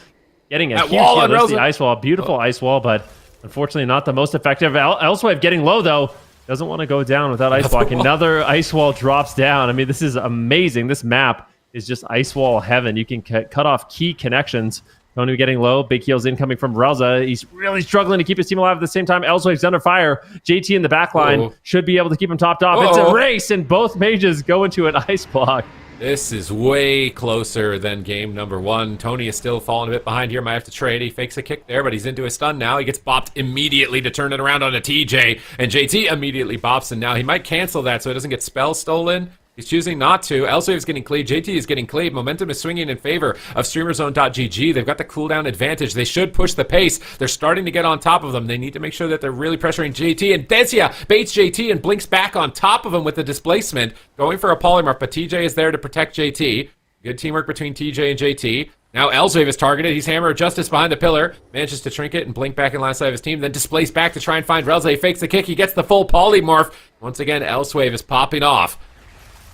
Getting a huge wall on the Relza. Ice Wall. Beautiful Ice Wall, but unfortunately not the most effective. Elsewave getting low, though. doesn't want to go down without Ice Block. Another Ice Wall drops down. I mean, this is amazing. This map is just Ice Wall heaven. You can cut off key connections. Tony getting low. Big heals incoming from Relza. He's really struggling to keep his team alive at the same time. Elswave's under fire. JT in the back line should be able to keep him topped off. It's a race, and both mages go into an Ice Block. This is way closer than game number 1. Tony is still falling a bit behind here. Might have to trade. He fakes a kick there, but he's into a stun now. He gets bopped immediately to turn it around on a TJ, and JT immediately bops, and now he might cancel that so it doesn't get spell stolen. He's choosing not to. Elswave is getting cleaved. JT is getting cleaved. Momentum is swinging in favor of StreamerZone.gg. They've got the cooldown advantage. They should push the pace. They're starting to get on top of them. They need to make sure that they're really pressuring JT. And Desia baits JT and blinks back on top of him with the displacement. Going for a polymorph, but TJ is there to protect JT. Good teamwork between TJ and JT. Now Elswave is targeted. He's Hammer of Justice behind the pillar. Manages to trinket and blink back in line side of his team. Then displace back to try and find Relza. He fakes the kick. He gets the full polymorph. Once again, Elswave is popping off.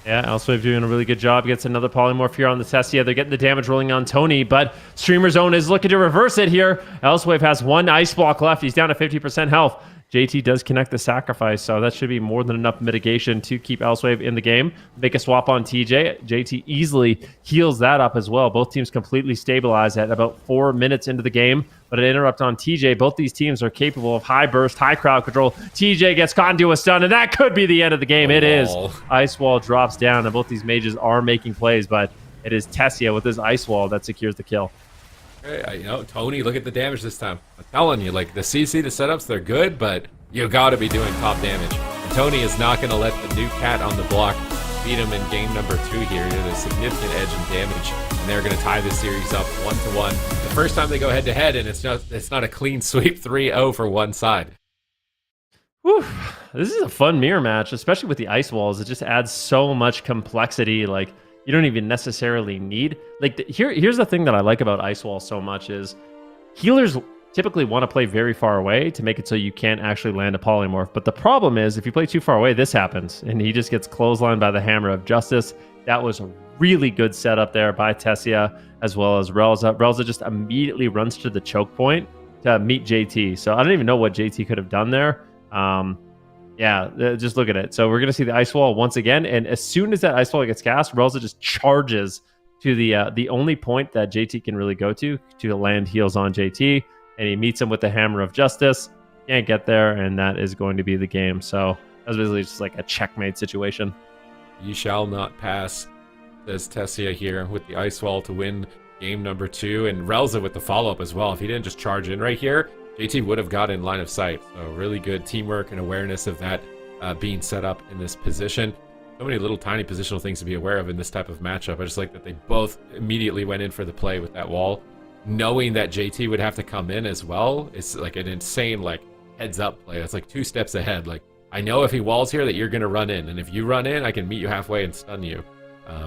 Yeah, Elswave doing a really good job. Gets another polymorph here on the Tessia. They're getting the damage rolling on Tony, but Streamer Zone is looking to reverse it here. Elswave has one Ice Block left. He's down to 50% health. JT does connect the sacrifice, so that should be more than enough mitigation to keep Elswave in the game. Make a swap on TJ. JT easily heals that up as well. Both teams completely stabilized at about 4 minutes into the game, but an interrupt on TJ. Both these teams are capable of high burst, high crowd control. TJ gets caught into a stun, and that could be the end of the game. It is. Ice Wall drops down, and both these mages are making plays, but it is Tessia with his Ice Wall that secures the kill. You know, Tony, look at the damage this time. I'm telling you, like, the CC, the setups, they're good, but you gotta be doing top damage. And Tony is not gonna let the new cat on the block beat him in game number 2 here. He had a significant edge in damage, and they're gonna tie this series up 1-1. The first time they go head-to-head, and it's not a clean sweep 3-0 for one side. Whew. This is a fun mirror match, especially with the Ice Walls. It just adds so much complexity, like, you don't even necessarily need. Like, here's the thing that I like about Ice Wall so much is healers typically want to play very far away to make it so you can't actually land a polymorph. But the problem is, if you play too far away, this happens, and he just gets clotheslined by the Hammer of Justice. That was a really good setup there by Tessia, as well as Relza. Relza just immediately runs to the choke point to meet JT. So I don't even know what JT could have done there. Yeah, just look at it. So we're going to see the Ice Wall once again, and as soon as that Ice Wall gets cast, Relza just charges to the only point that JT can really go to land heals on JT, and he meets him with the Hammer of Justice. Can't get there, and that is going to be the game. So that's basically just like a checkmate situation. You shall not pass, says Tessia here with the Ice Wall to win game number 2, and Relza with the follow-up as well. If he didn't just charge in right here, JT would have got in line of sight. So really good teamwork and awareness of that being set up in this position. So many little tiny positional things to be aware of in this type of matchup. I just like that they both immediately went in for the play with that wall. Knowing that JT would have to come in as well, it's like an insane like heads up play. It's like 2 steps ahead. Like, I know if he walls here that you're going to run in, and if you run in, I can meet you halfway and stun you.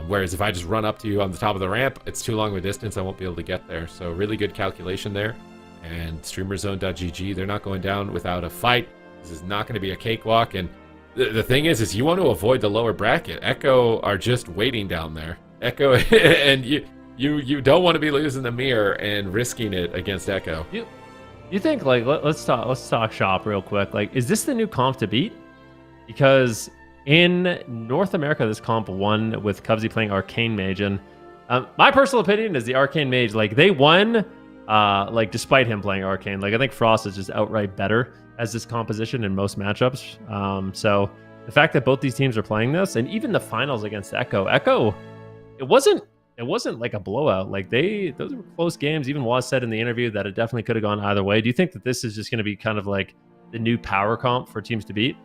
Whereas if I just run up to you on the top of the ramp, it's too long of a distance, I won't be able to get there. So really good calculation there. And StreamerZone.gg, they're not going down without a fight. This is not going to be a cakewalk. And the thing is you want to avoid the lower bracket. Echo are just waiting down there. Echo, and you don't want to be losing the mirror and risking it against Echo. You think, like, let's talk shop real quick. Like, is this the new comp to beat? Because in North America, this comp won with Cubsy playing Arcane Mage, and my personal opinion is the Arcane Mage, like, they won. Like, despite him playing Arcane, like, I think Frost is just outright better as this composition in most matchups. So the fact that both these teams are playing this, and even the finals against Echo, it wasn't like a blowout. Like, those were close games. Even Waz said in the interview that it definitely could have gone either way. Do you think that this is just going to be kind of like the new power comp for teams to beat?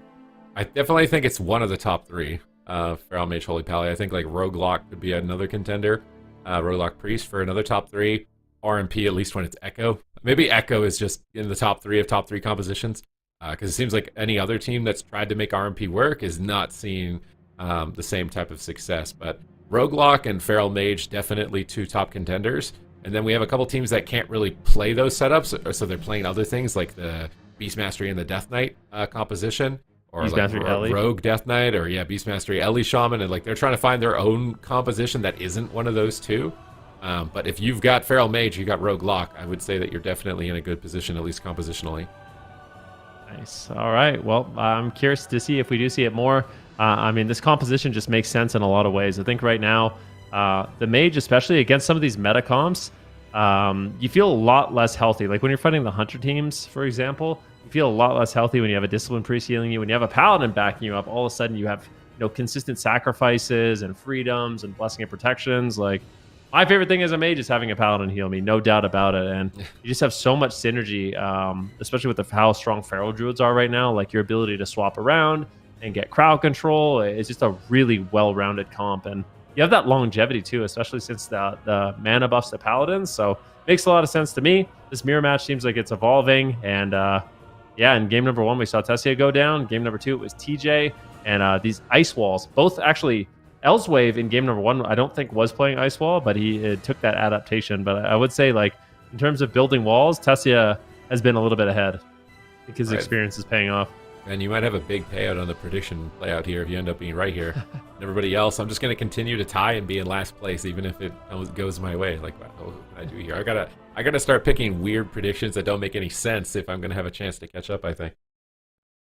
I definitely think it's one of the top 3. Feral Mage, Holy Pally. I think like Roguelock could be another contender. Roguelock Priest for another top 3. RMP, at least when it's Echo. Maybe Echo is just in the top 3 of top 3 compositions. Because it seems like any other team that's tried to make RMP work is not seeing the same type of success. But Roguelock and Feral Mage, definitely 2 top contenders. And then we have a couple teams that can't really play those setups, so they're playing other things like the Beast Mastery and the Death Knight composition. Or Beast like Mastery Ellie. Rogue Death Knight, or Beast Mastery Ellie Shaman. And like they're trying to find their own composition that isn't one of those 2. But if you've got Feral Mage, you got Roguelock, I would say that you're definitely in a good position, at least compositionally. Nice. All right. Well, I'm curious to see if we do see it more. I mean, this composition just makes sense in a lot of ways. I think right now, the mage, especially against some of these meta comps, you feel a lot less healthy. Like when you're fighting the hunter teams, for example, you feel a lot less healthy when you have a discipline priest healing you. When you have a paladin backing you up, all of a sudden you have consistent sacrifices and freedoms and blessing and protections. Like my favorite thing as a mage is having a paladin heal me, no doubt about it. And you just have so much synergy, especially with how strong feral druids are right now. Like your ability to swap around and get crowd control is just a really well-rounded comp. And you have that longevity too, especially since the mana buffs to paladins. So makes a lot of sense to me. This mirror match seems like it's evolving. And yeah, in game number 1, we saw Tessia go down. Game number 2, it was TJ. And these ice walls, both actually, Elswave in game number 1, I don't think was playing ice wall, but he took that adaptation. But I would say, like, in terms of building walls, Tessia has been a little bit ahead. I think his experience is paying off. And you might have a big payout on the prediction play out here if you end up being right here. And everybody else, I'm just going to continue to tie and be in last place, even if it goes my way. Like, what can I do here? I gotta start picking weird predictions that don't make any sense if I'm going to have a chance to catch up, I think.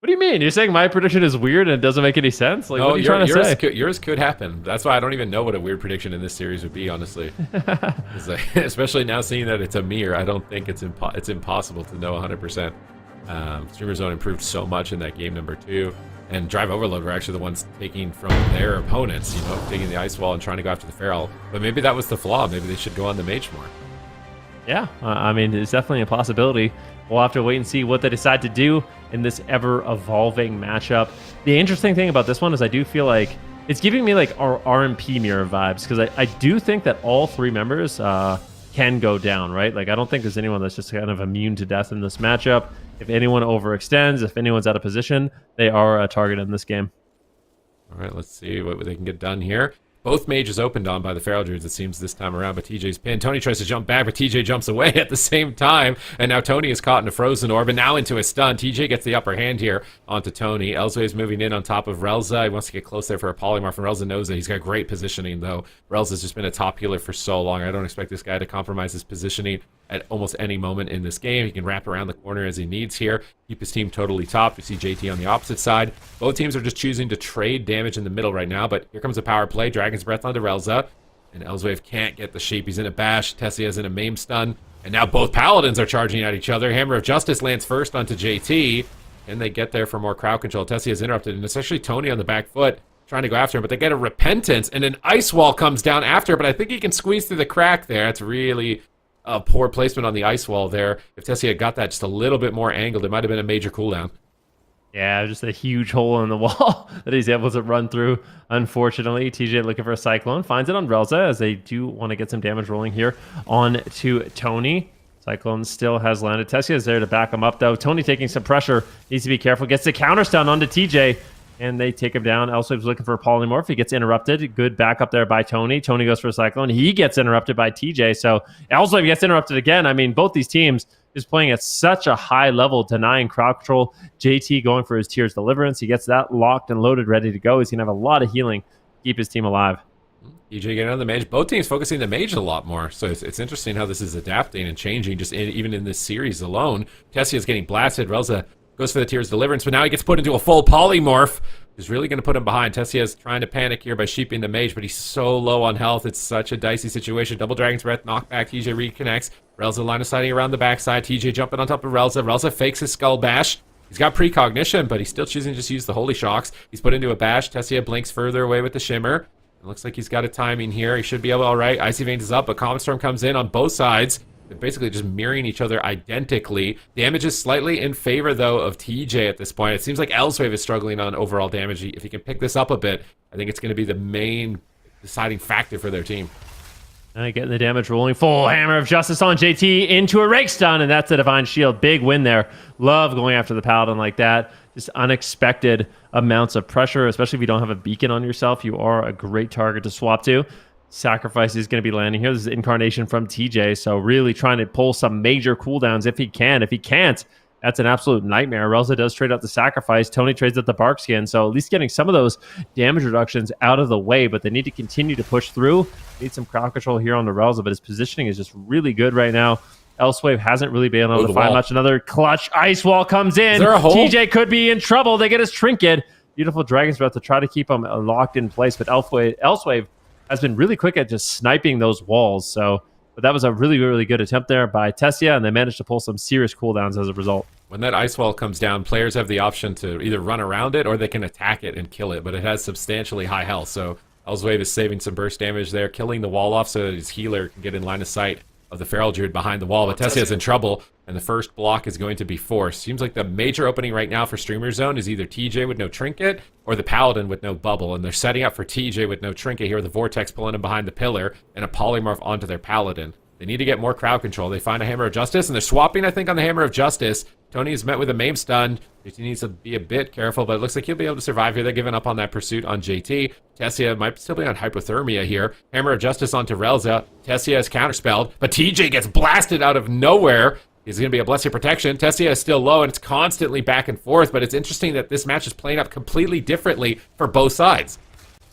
What do you mean? You're saying my prediction is weird and it doesn't make any sense? Like, what are you trying to say? Yours could happen. That's why I don't even know what a weird prediction in this series would be, honestly. Especially now seeing that it's a mirror, I don't think it's impossible to know 100%. Streamer Zone improved so much in that game number 2. And Drive Overload were actually the ones taking from their opponents, taking the ice wall and trying to go after the feral. But maybe that was the flaw. Maybe they should go on the mage more. Yeah, I mean, it's definitely a possibility. We'll have to wait and see what they decide to do in this ever-evolving matchup. The interesting thing about this one is I do feel like it's giving me like our RMP mirror vibes, because I do think that all 3 members can go down, right? Like, I don't think there's anyone that's just kind of immune to death in this matchup. If anyone overextends, if anyone's out of position, they are a target in this game. All right, let's see what they can get done here. Both mages opened on by the Feral Druids, it seems, this time around, but TJ's pinned. Tony tries to jump back, but TJ jumps away at the same time, and now Tony is caught in a frozen orb, and now into a stun. TJ gets the upper hand here onto Tony. Elsway's moving in on top of Relza. He wants to get close there for a polymorph, and Relza knows that. He's got great positioning, though. Relza's just been a top healer for so long. I don't expect this guy to compromise his positioning at almost any moment in this game. He can wrap around the corner as he needs here, keep his team totally top. We see JT on the opposite side. Both teams are just choosing to trade damage in the middle right now, but here comes a power play. Dragon's Breath onto Relza, and Elswave can't get the sheep. He's in a bash. Tessia's in a maim stun, and now both paladins are charging at each other. Hammer of Justice lands first onto JT, and they get there for more crowd control. Tessia's interrupted, and it's actually Tony on the back foot trying to go after him, but they get a Repentance, and an ice wall comes down after, but I think he can squeeze through the crack there. It's really a poor placement on the ice wall there. If Tessia had got that just a little bit more angled, it might have been a major cooldown. Yeah, just a huge hole in the wall that he's able to run through. Unfortunately, TJ looking for a Cyclone. Finds it on Relza, as they do want to get some damage rolling here on to Tony. Cyclone still has landed. Tessia is there to back him up, though. Tony taking some pressure. Needs to be careful. Gets the counter stun onto TJ, and they take him down. Elswave's looking for a polymorph. He gets interrupted. Good backup there by Tony. Tony goes for a Cyclone. He gets interrupted by TJ. So Elswave gets interrupted again. I mean, both these teams is playing at such a high level, denying crowd control. JT going for his Tears Deliverance. He gets that locked and loaded, ready to go. He's going to have a lot of healing to keep his team alive. TJ getting on the mage. Both teams focusing the mage a lot more. So it's interesting how this is adapting and changing just even in this series alone. Tessia's getting blasted. Relza goes for the Tears Deliverance, but now he gets put into a full polymorph. He's really going to put him behind. Tessia's trying to panic here by sheeping the mage, but he's so low on health. It's such a dicey situation. Double Dragon's Breath, knockback. TJ reconnects. Relza line of sighting around the backside. TJ jumping on top of Relza. Relza fakes his Skull Bash. He's got precognition, but he's still choosing to just use the Holy Shocks. He's put into a bash. Tessia blinks further away with the Shimmer. It looks like he's got a timing here. He should be able all right. Icy Veins is up, but Calm Storm comes in on both sides. They're basically just mirroring each other identically. Damage is slightly in favor, though, of TJ at this point. It seems like Elswave is struggling on overall damage. If he can pick this up a bit, I think it's going to be the main deciding factor for their team. Getting the damage rolling. Full Hammer of Justice on JT into a Rake Stun, and that's the Divine Shield. Big win there. Love going after the Paladin like that. Just unexpected amounts of pressure, especially if you don't have a beacon on yourself. You are a great target to swap to. Sacrifice is going to be landing here. This is Incarnation from TJ, so really trying to pull some major cooldowns if he can. If he can't, that's an absolute nightmare. Relza does trade out the Sacrifice. Tony trades out the Bark Skin, so at least getting some of those damage reductions out of the way, but they need to continue to push through. Need some crowd control here on the Relza, but his positioning is just really good right now. Elsewave hasn't really been able Oh, to the find wall. much. Another clutch ice wall comes in. Is there a hole? TJ could be in trouble. They get his trinket. Beautiful Dragon's Breath to try to keep him locked in place, but Elsewave has been really quick at just sniping those walls. But that was a really, really good attempt there by Tessia, and they managed to pull some serious cooldowns as a result. When that ice wall comes down, players have the option to either run around it or they can attack it and kill it, but it has substantially high health. So Elsewave is saving some burst damage there, killing the wall off so that his healer can get in line of sight of the Feral Druid behind the wall. But Tessia's in trouble, and the first block is going to be forced. Seems like the major opening right now for Streamer Zone is either TJ with no trinket or the Paladin with no bubble, and they're setting up for TJ with no trinket here with the Vortex pulling him behind the pillar and a Polymorph onto their Paladin. They need to get more crowd control. They find a Hammer of Justice, and they're swapping, I think, on the Hammer of Justice. Tony is met with a Maim stun. JT needs to be a bit careful, but it looks like he'll be able to survive here. They're giving up on that pursuit on JT. Tessia might still be on hypothermia here. Hammer of Justice onto Relza. Tessia is counterspelled, but TJ gets blasted out of nowhere. He's going to be a Blessing Protection. Tessia is still low, and it's constantly back and forth, but it's interesting that this match is playing up completely differently for both sides.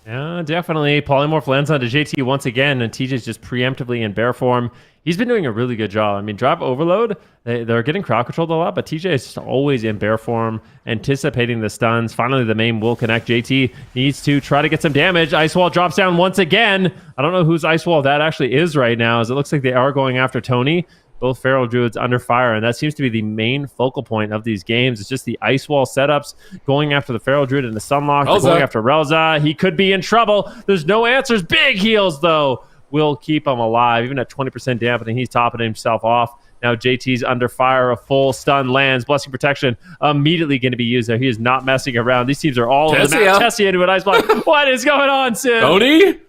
Yeah, definitely. Polymorph lands onto JT once again, and TJ's just preemptively in bear form. He's been doing a really good job. I mean, Drive Overload, they're getting crowd controlled a lot, but TJ is just always in bear form, anticipating the stuns. Finally, the Maim will connect. JT needs to try to get some damage. Ice Wall drops down once again. I don't know whose Ice Wall that actually is right now, as it looks like they are going after Tony. Both Feral Druids under fire, and that seems to be the main focal point of these games. It's just the Ice Wall setups, going after the Feral Druid and the Sunlock, going after Relza. He could be in trouble. There's no answers. Big heals, though, will keep him alive. Even at 20% dampening, he's topping himself off. Now JT's under fire. A full stun lands. Blessing Protection immediately going to be used there. He is not messing around. These teams are all over the map. Tessia into an Ice Block. What is going on, Sim? Tony?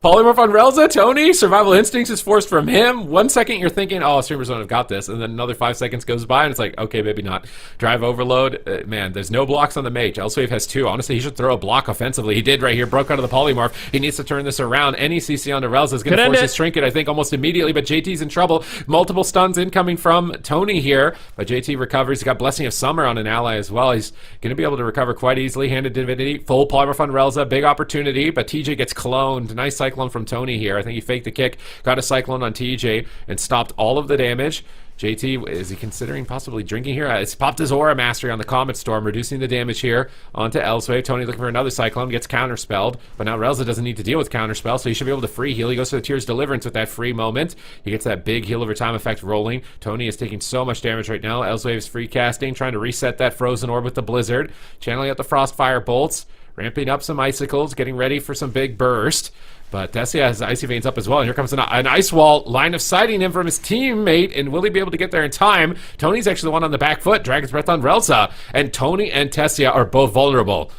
Polymorph on Relza, Tony, Survival Instincts is forced from him. 1 second you're thinking, oh, Streamer Zone have got this, and then another 5 seconds goes by, and it's like, okay, maybe not. Drive Overload, man, there's no blocks on the Mage. Elsewave has 2. Honestly, he should throw a block offensively. He did right here, broke out of the Polymorph. He needs to turn this around. Any CC onto Relza is going to force his Trinket, I think, almost immediately, but JT's in trouble. Multiple stuns incoming from Tony here, but JT recovers. He's got Blessing of Summer on an ally as well. He's going to be able to recover quite easily. Handed Divinity, full Polymorph on Relza, big opportunity, but TJ gets cloned. Nice Cyclone from Tony here. I think he faked the kick, got a Cyclone on TJ, and stopped all of the damage. JT, is he considering possibly drinking here? It's popped his Aura Mastery on the Comet Storm, reducing the damage here onto Elsewave. Tony looking for another Cyclone, gets counterspelled, but now Relza doesn't need to deal with counterspell, so he should be able to free heal. He goes for the Tears Deliverance with that free moment. He gets that big heal over time effect rolling. Tony is taking so much damage right now. Elsewave is free casting, trying to reset that Frozen Orb with the Blizzard, channeling out the Frostfire Bolts, ramping up some Icicles, getting ready for some big burst. But Tessia has Icy Veins up as well, and here comes an Ice Wall, line of sighting him from his teammate, and will he be able to get there in time? Tony's actually the one on the back foot, Dragon's Breath on Relza, and Tony and Tessia are both vulnerable.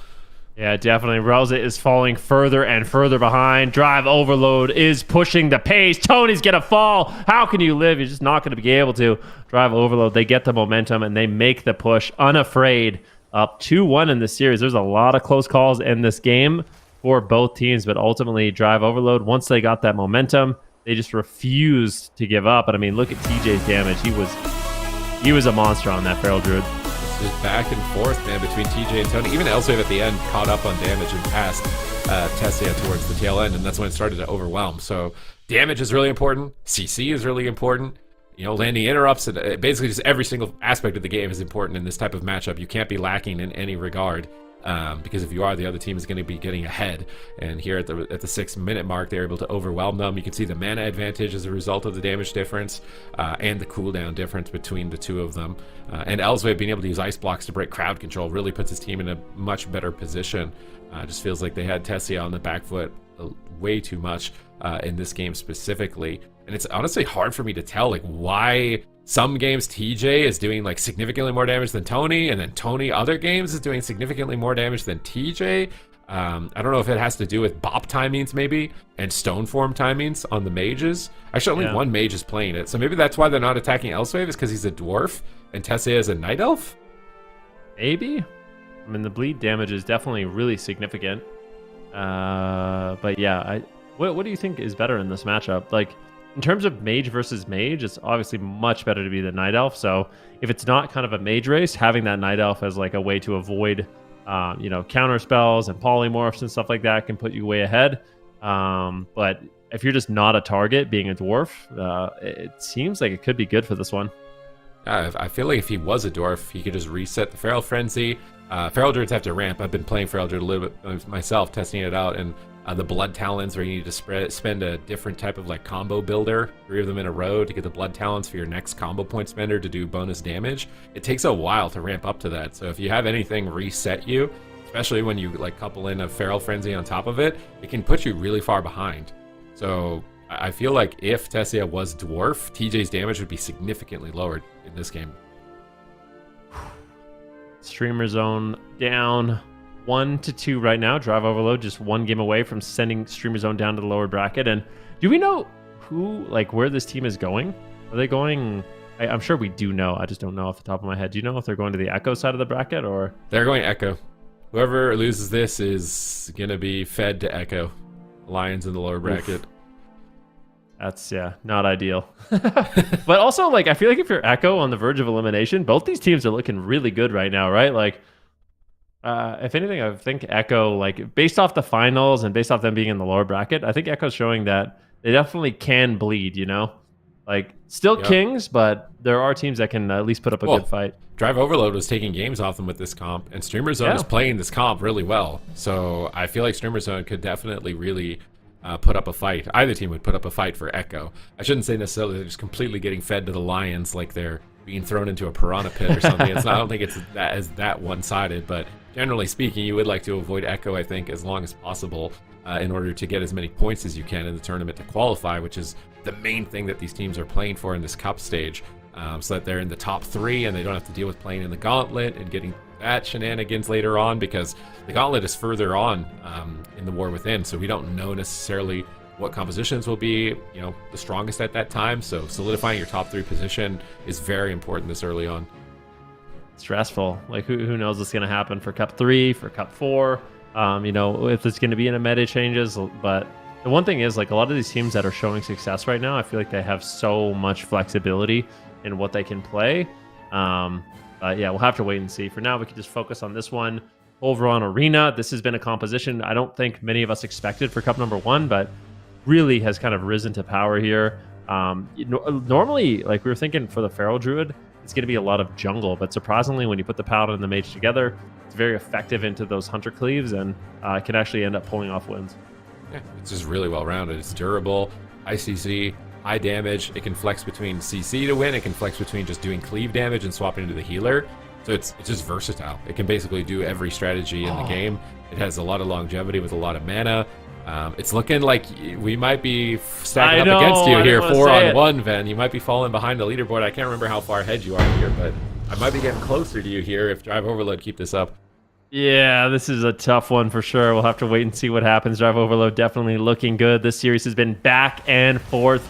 Yeah, definitely. Relza is falling further and further behind. Drive Overload is pushing the pace. Tony's going to fall. How can you live? You're just not going to be able to. Drive Overload, they get the momentum, and they make the push unafraid. Up 2-1 in this series. There's a lot of close calls in this game for both teams, but ultimately Drive Overload, once they got that momentum, they just refused to give up. But I mean, look at TJ's damage. He was a monster on that Feral Druid. Just back and forth, man, between TJ and Tony. Even Elsewave at the end caught up on damage and passed Tessia towards the tail end, and that's when it started to overwhelm. So damage is really important. CC is really important. You know, landing interrupts, and basically just every single aspect of the game is important in this type of matchup. You can't be lacking in any regard, because if you are, the other team is going to be getting ahead. And here at the 6-minute mark, they're able to overwhelm them. You can see the mana advantage as a result of the damage difference and the cooldown difference between the two of them. And Elsewave being able to use ice blocks to break crowd control really puts his team in a much better position. It just feels like they had Tessia on the back foot way too much in this game specifically. And it's honestly hard for me to tell, like, why some games TJ is doing like significantly more damage than Tony, and then Tony other games is doing significantly more damage than TJ. I don't know if it has to do with bop timings maybe, and stone form timings on the mages. Actually, only one mage is playing it, so maybe that's why they're not attacking Elsewave, is because he's a dwarf and Tessia is a night elf? Maybe. I mean, the bleed damage is definitely really significant. But yeah, what do you think is better in this matchup? Like, in terms of mage versus mage, it's obviously much better to be the night elf. So if it's not kind of a mage race, having that night elf as like a way to avoid, counter spells and polymorphs and stuff like that can put you way ahead. But if you're just not a target, being a dwarf, it seems like it could be good for this one. I feel like if he was a dwarf, he could just reset the Feral Frenzy. Feral Druids have to ramp. I've been playing Feral Druid a little bit myself, testing it out, and the Blood Talons, where you need to spend a different type of like combo builder, 3 of them in a row to get the Blood Talons for your next combo point spender to do bonus damage. It takes a while to ramp up to that. So if you have anything reset you, especially when you like couple in a Feral Frenzy on top of it, it can put you really far behind. So I feel like if Tessia was dwarf, TJ's damage would be significantly lowered in this game. Streamer Zone down 1-2 right now. Drive Overload just 1 game away from sending Streamer Zone down to the lower bracket. And do we know where this team is going? Are they going? I'm sure we do know. I just don't know off the top of my head. Do you know if they're going to the Echo side of the bracket or? They're going Echo. Whoever loses this is going to be fed to Echo. Lions in the lower bracket. That's, not ideal. But also, like, I feel like if you're Echo on the verge of elimination, both these teams are looking really good right now, right? Like, if anything, I think Echo, like, based off the finals and based off them being in the lower bracket, I think Echo's showing that they definitely can bleed, you know? Like, still Kings, but there are teams that can at least put up a good fight. Drive Overload was taking games off them with this comp, and Streamer Zone is playing this comp really well. So I feel like Streamer Zone could definitely really put up a fight. Either team would put up a fight for Echo. I shouldn't say necessarily they're just completely getting fed to the Lions like they're being thrown into a piranha pit or something. It's not, I don't think it's that one-sided, but generally speaking, you would like to avoid Echo, I think, as long as possible in order to get as many points as you can in the tournament to qualify, which is the main thing that these teams are playing for in this cup stage, so that they're in the top 3 and they don't have to deal with playing in the gauntlet and getting that shenanigans later on, because the gauntlet is further on in the War Within, so we don't know necessarily what compositions will be, the strongest at that time. So solidifying your top 3 position is very important this early on. Stressful. Like, who knows what's going to happen for Cup 3, for Cup 4, if it's going to be in a meta changes. But the one thing is, like, a lot of these teams that are showing success right now, I feel like they have so much flexibility in what they can play. We'll have to wait and see. For now, we can just focus on this one over on Arena. This has been a composition I don't think many of us expected for Cup number 1, but really has kind of risen to power here. Normally, like, we were thinking for the Feral Druid, it's going to be a lot of jungle, but surprisingly, when you put the Paladin and the Mage together, it's very effective into those Hunter Cleaves and can actually end up pulling off wins. Yeah, it's just really well-rounded. It's durable, high CC, high damage. It can flex between CC to win. It can flex between just doing cleave damage and swapping into the healer. So it's just versatile. It can basically do every strategy in the game. It has a lot of longevity with a lot of mana. It's looking like we might be stacking up against you here 4-on-1, Ven. You might be falling behind the leaderboard. I can't remember how far ahead you are here, but I might be getting closer to you here if Drive Overload keep this up. Yeah, this is a tough one for sure. We'll have to wait and see what happens. Drive Overload definitely looking good. This series has been back and forth.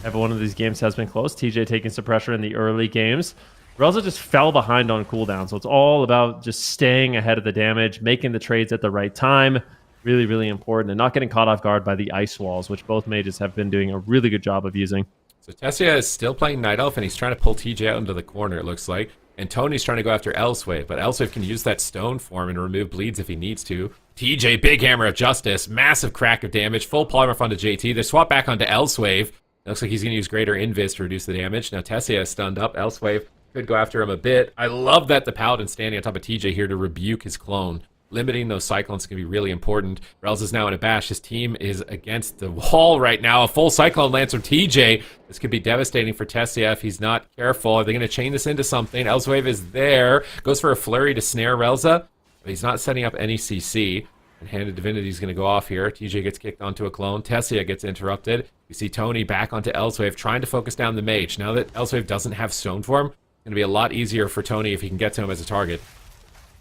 Every one of these games has been close. TJ taking some pressure in the early games. Relza just fell behind on cooldown, so it's all about just staying ahead of the damage, making the trades at the right time. Really, really important, and not getting caught off guard by the ice walls, which both mages have been doing a really good job of using. So Tessia is still playing Night Elf, and he's trying to pull TJ out into the corner, it looks like. And Tony's trying to go after Elswave, but Elswave can use that stone form and remove bleeds if he needs to. TJ, big hammer of justice, massive crack of damage, full polymorph onto JT. They swap back onto Elswave. It looks like he's going to use greater invis to reduce the damage. Now Tessia is stunned up. Elswave could go after him a bit. I love that the Paladin's standing on top of TJ here to rebuke his clone. Limiting those cyclones can be really important. Relz is now in a bash. His team is against the wall right now. A full cyclone lands from TJ. This could be devastating for Tessia if he's not careful. Are they going to chain this into something? Elswave is there. Goes for a flurry to snare Relza. But he's not setting up any CC. And Hand of Divinity is going to go off here. TJ gets kicked onto a clone. Tessia gets interrupted. You see Tony back onto Elswave, trying to focus down the mage. Now that Elswave doesn't have stone form, it's going to be a lot easier for Tony if he can get to him as a target.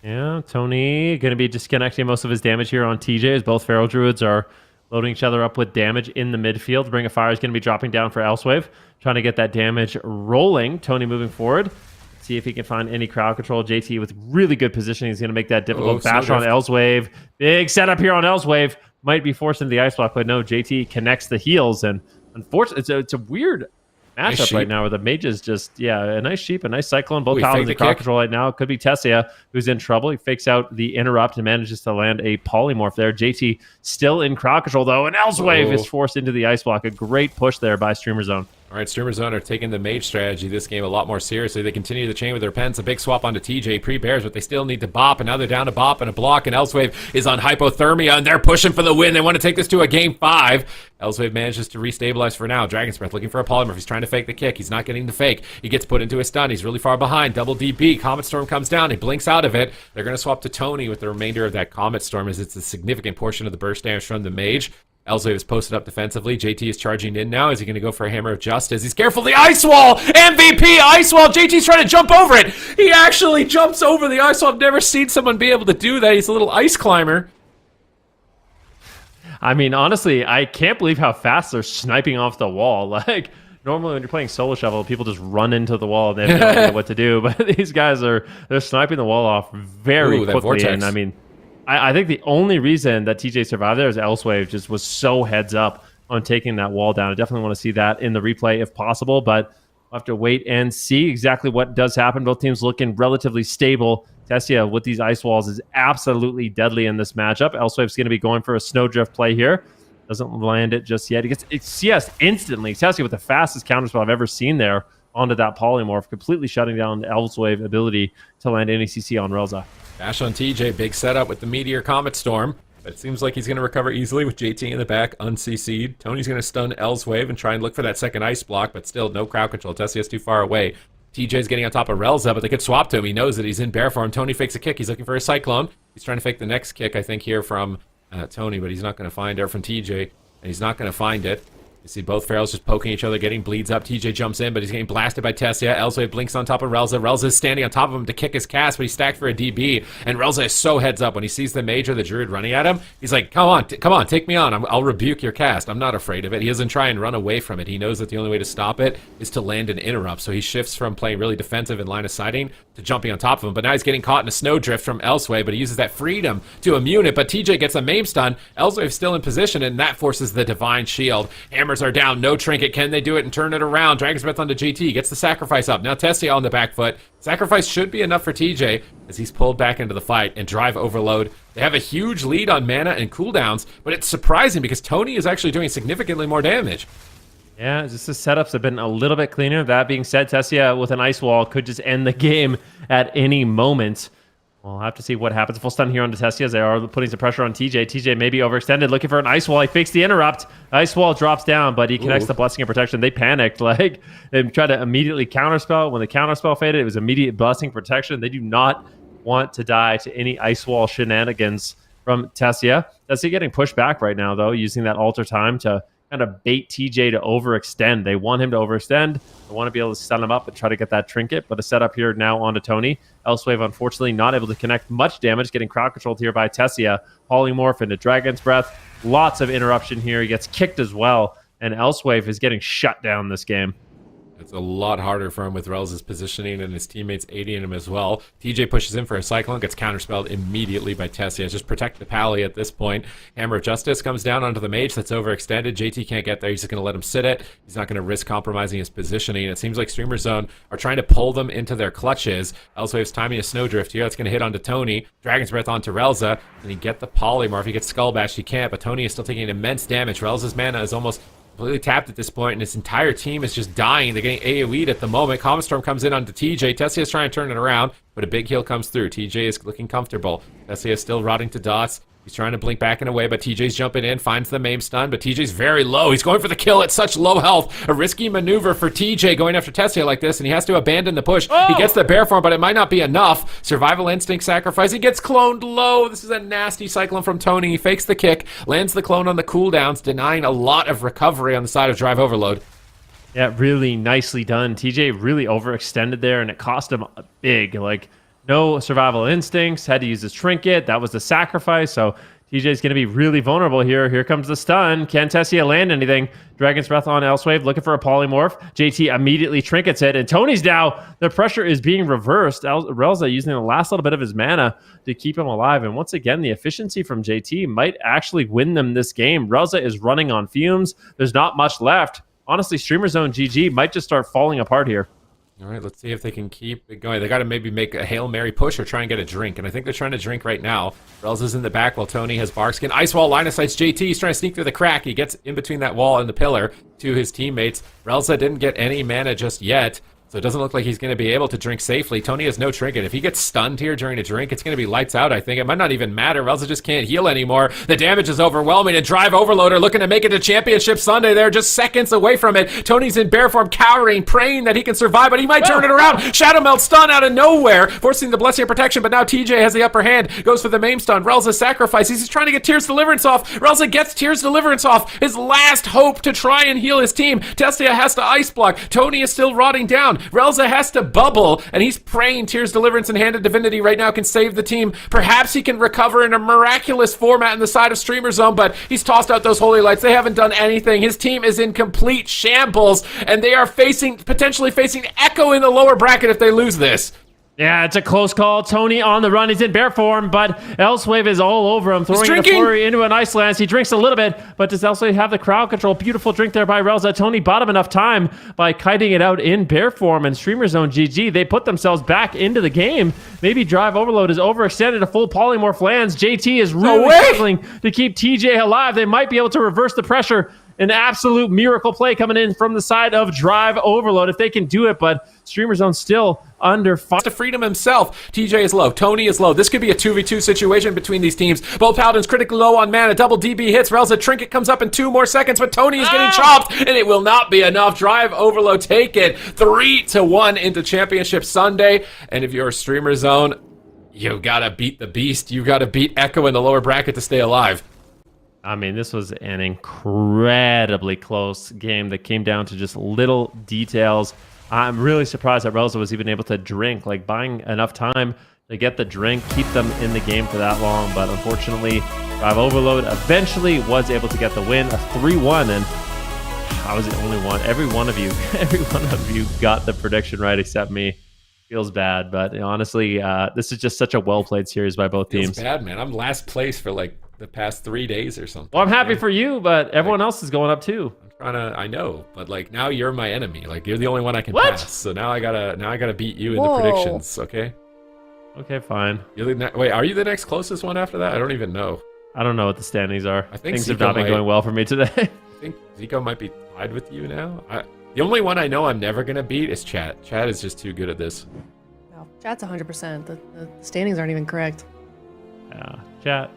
Yeah, Tony going to be disconnecting most of his damage here on TJ as both Feral Druids are loading each other up with damage in the midfield. Ring of Fire is going to be dropping down for Elswave, trying to get that damage rolling. Tony moving forward. See if he can find any crowd control. JT with really good positioning is going to make that difficult bash on Elswave. Big setup here on Elswave. Might be forced into the ice block, but no, JT connects the heals. And unfortunately, it's a weird matchup Nice right sheep. now where the mages just, a nice sheep, a nice cyclone. Both Ooh, he paladins faked in the crowd kick. control right now. Could be Tessia, who's in trouble. He fakes out the interrupt and manages to land a polymorph there. JT still in crowd control, though, and Elsewave is forced into the ice block. A great push there by Streamer Zone. All right, Streamer Zone are taking the mage strategy this game a lot more seriously. They continue the chain with their pens. A big swap onto TJ. Pre-bears, but they still need to bop, and now they're down to bop and a block, and Elsewave is on hypothermia, and they're pushing for the win. They want to take this to a game 5. Elsewave manages to restabilize for now. Dragon's Breath looking for a polymorph. He's trying to fake the kick. He's not getting the fake. He gets put into a stun. He's really far behind. Double DB. Comet Storm comes down. He blinks out of it. They're going to swap to Tony with the remainder of that Comet Storm, as it's a significant portion of the burst damage from the mage. Elsewave is posted up defensively. JT is charging in now. Is he going to go for a Hammer of Justice? He's careful. The ice wall! MVP ice wall! JT's trying to jump over it! He actually jumps over the ice wall. I've never seen someone be able to do that. He's a little ice climber. I mean, honestly, I can't believe how fast they're sniping off the wall. Like, normally when you're playing Solo Shovel, people just run into the wall and they have no idea what to do. But these guys they're sniping the wall off very Ooh, that quickly. vortex. And I mean, I think the only reason that TJ survived there is Elsewave just was so heads up on taking that wall down. I definitely want to see that in the replay if possible, but we'll have to wait and see exactly what does happen. Both teams looking relatively stable. Tessia with these ice walls is absolutely deadly in this matchup. Elsewave's going to be going for a snowdrift play here. Doesn't land it just yet. He gets CS instantly. Tessia with the fastest counterspell I've ever seen there onto that polymorph, completely shutting down the Elsewave ability to land any CC on Relza. Dash on TJ, big setup with the Meteor Comet Storm. But it seems like he's going to recover easily with JT in the back, un-CC'd. Tony's going to stun Elsewave and try and look for that second ice block, but still no crowd control. Tessia's too far away. TJ's getting on top of Relza, but they could swap to him. He knows that he's in bear form. Tony fakes a kick. He's looking for a Cyclone. He's trying to fake the next kick, I think, here from Tony, but he's not going to find it, or from TJ, and he's not going to find it. You see both Ferals just poking each other, getting bleeds up. TJ jumps in, but he's getting blasted by Tessia. Elsewave blinks on top of Relza. Relza is standing on top of him to kick his cast, but he's stacked for a DB. And Relza is so heads up when he sees the mage or the druid running at him. He's like, come on, take me on. I'll rebuke your cast. I'm not afraid of it. He doesn't try and run away from it. He knows that the only way to stop it is to land an interrupt. So he shifts from playing really defensive and line of sighting to jumping on top of him. But now he's getting caught in a snowdrift from Elsewave, but he uses that freedom to immune it. But TJ gets a maim stun. Elsewave's still in position, and that forces the Divine Shield. Hammers are down. No trinket. Can they do it and turn it around? Dragon's Breath onto JT. Gets the sacrifice up. Now Tessia on the back foot. Sacrifice should be enough for TJ as he's pulled back into the fight, and drive overload. They have a huge lead on mana and cooldowns, but it's surprising because Tony is actually doing significantly more damage. Yeah, just the setups have been a little bit cleaner. That being said, Tessia with an ice wall could just end the game at any moment. We'll have to see what happens. Full stun here on Tessia as they are putting some pressure on TJ. TJ may be overextended, looking for an ice wall. He fakes the interrupt. Ice wall drops down, but he connects the Blessing of Protection. They panicked. Like, they tried to immediately counterspell. When the counterspell faded, it was immediate Blessing Protection. They do not want to die to any ice wall shenanigans from Tessia. Tessia getting pushed back right now, though, using that alter time to kind of bait TJ to overextend. They want him to overextend. They want to be able to stun him up and try to get that trinket, but a setup here now onto Tony. Elsewave, unfortunately, not able to connect much damage, getting crowd controlled here by Tessia. Polymorph into Dragon's Breath. Lots of interruption here. He gets kicked as well, and Elsewave is getting shut down this game. It's a lot harder for him with Relza's positioning and his teammates aiding him as well. TJ pushes in for a Cyclone, gets counterspelled immediately by Tessia. Just protect the Pally at this point. Hammer of Justice comes down onto the mage that's overextended. JT can't get there. He's just going to let him sit it. He's not going to risk compromising his positioning. It seems like Streamer Zone are trying to pull them into their clutches. Elsewave's timing a Snowdrift here. That's going to hit onto Tony. Dragon's Breath onto Relza. And he get the Polymorph. He gets Skull Bashed. He can't, but Tony is still taking immense damage. Relza's mana is almost completely tapped at this point, and his entire team is just dying. They're getting AoE'd at the moment. Comet Storm comes in onto TJ. Tessia is trying to turn it around, but a big heal comes through. TJ is looking comfortable. Tessia is still rotting to dots. He's trying to blink back and away, but TJ's jumping in, finds the maim stun, but TJ's very low. He's going for the kill at such low health. A risky maneuver for TJ going after Tessia like this, and he has to abandon the push. He gets the bear form, but it might not be enough. Survival instinct sacrifice. He gets cloned low. This is a nasty Cyclone from Tony. He fakes the kick, lands the clone on the cooldowns, denying a lot of recovery on the side of Drive Overload. Yeah, really nicely done. TJ really overextended there, and it cost him big. Like, no survival instincts, had to use his trinket. That was the sacrifice, so TJ's going to be really vulnerable here. Here comes the stun. Can Tessia land anything? Dragon's Breath on Elsewave, looking for a polymorph. JT immediately trinkets it, and Tony's now, the pressure is being reversed. Relza using the last little bit of his mana to keep him alive, and once again, the efficiency from JT might actually win them this game. Relza is running on fumes. There's not much left. honestly, Streamer Zone GG might just start falling apart here. All right, let's see if they can keep it going. They got to maybe make a Hail Mary push or try and get a drink. And I think they're trying to drink right now. Relz is in the back while Tony has Barkskin. Ice wall, line of sights JT. He's trying to sneak through the crack. He gets in between that wall and the pillar to his teammates. Relza didn't get any mana just yet, so it doesn't look like he's going to be able to drink safely. Tony has no trinket. If he gets stunned here during a drink, it's going to be lights out, I think. It might not even matter. Relza just can't heal anymore. The damage is overwhelming, and Drive Overloader looking to make it to Championship Sunday. They're just seconds away from it. Tony's in bear form, cowering, praying that he can survive, but he might turn it around. Shadow Melt stun out of nowhere, forcing the Blessing of Protection, but now TJ has the upper hand. Goes for the maim stun. Relza sacrifices. He's trying to get Tears Deliverance off. Relza gets Tears Deliverance off. His last hope to try and heal his team. Testia has to ice block. Tony is still rotting down. Relza has to bubble, and he's praying Tears Deliverance and Hand of Divinity right now can save the team. Perhaps he can recover in a miraculous format in the side of Streamer Zone, but he's tossed out those Holy Lights. They haven't done anything. His team is in complete shambles, and they are potentially facing Echo in the lower bracket if they lose this. Yeah, it's a close call. Tony on the run. He's in bear form, but Elsewave is all over him, throwing a flurry into an Ice Lance. He drinks a little bit, but does Elsewave have the crowd control? Beautiful drink there by Relza. Tony bought him enough time by kiting it out in bear form, and Streamer Zone GG. They put themselves back into the game. Maybe Drive Overload is overextended. A full polymorph lands. JT is really struggling to keep TJ alive. They might be able to reverse the pressure. An absolute miracle play coming in from the side of Drive Overload if they can do it, but Streamer Zone still under fire. To freedom himself. TJ is low. Tony is low. This could be a 2v2 situation between these teams. Both Paladins critically low on mana. Double DB hits. Relza Trinket comes up in 2 more seconds, but Tony is getting chopped, and it will not be enough. Drive Overload take it 3-1 into Championship Sunday. And if you're a Streamer Zone, you've got to beat the beast. You've got to beat Echo in the lower bracket to stay alive. I mean, this was an incredibly close game that came down to just little details. I'm really surprised that Relza was even able to drink, like buying enough time to get the drink, keep them in the game for that long. But unfortunately, Drive Overload eventually was able to get the win, a 3-1, and I was the only one. Every one of you got the prediction right except me. Feels bad, but honestly, this is just such a well-played series by both teams. Feels bad, man. I'm last place for like the past 3 days or something. Well, I'm happy for you, but everyone else is going up too. I know, but like now you're my enemy. Like you're the only one I can pass. So now I gotta beat you in the predictions. Okay. Okay, fine. Wait, are you the next closest one after that? I don't even know. I don't know what the standings are. I think things have not been going well for me today. I think Zico might be tied with you now. The only one I know I'm never gonna beat is Chat. Chat is just too good at this. No, Chat's 100%. The standings aren't even correct. Yeah, Chat.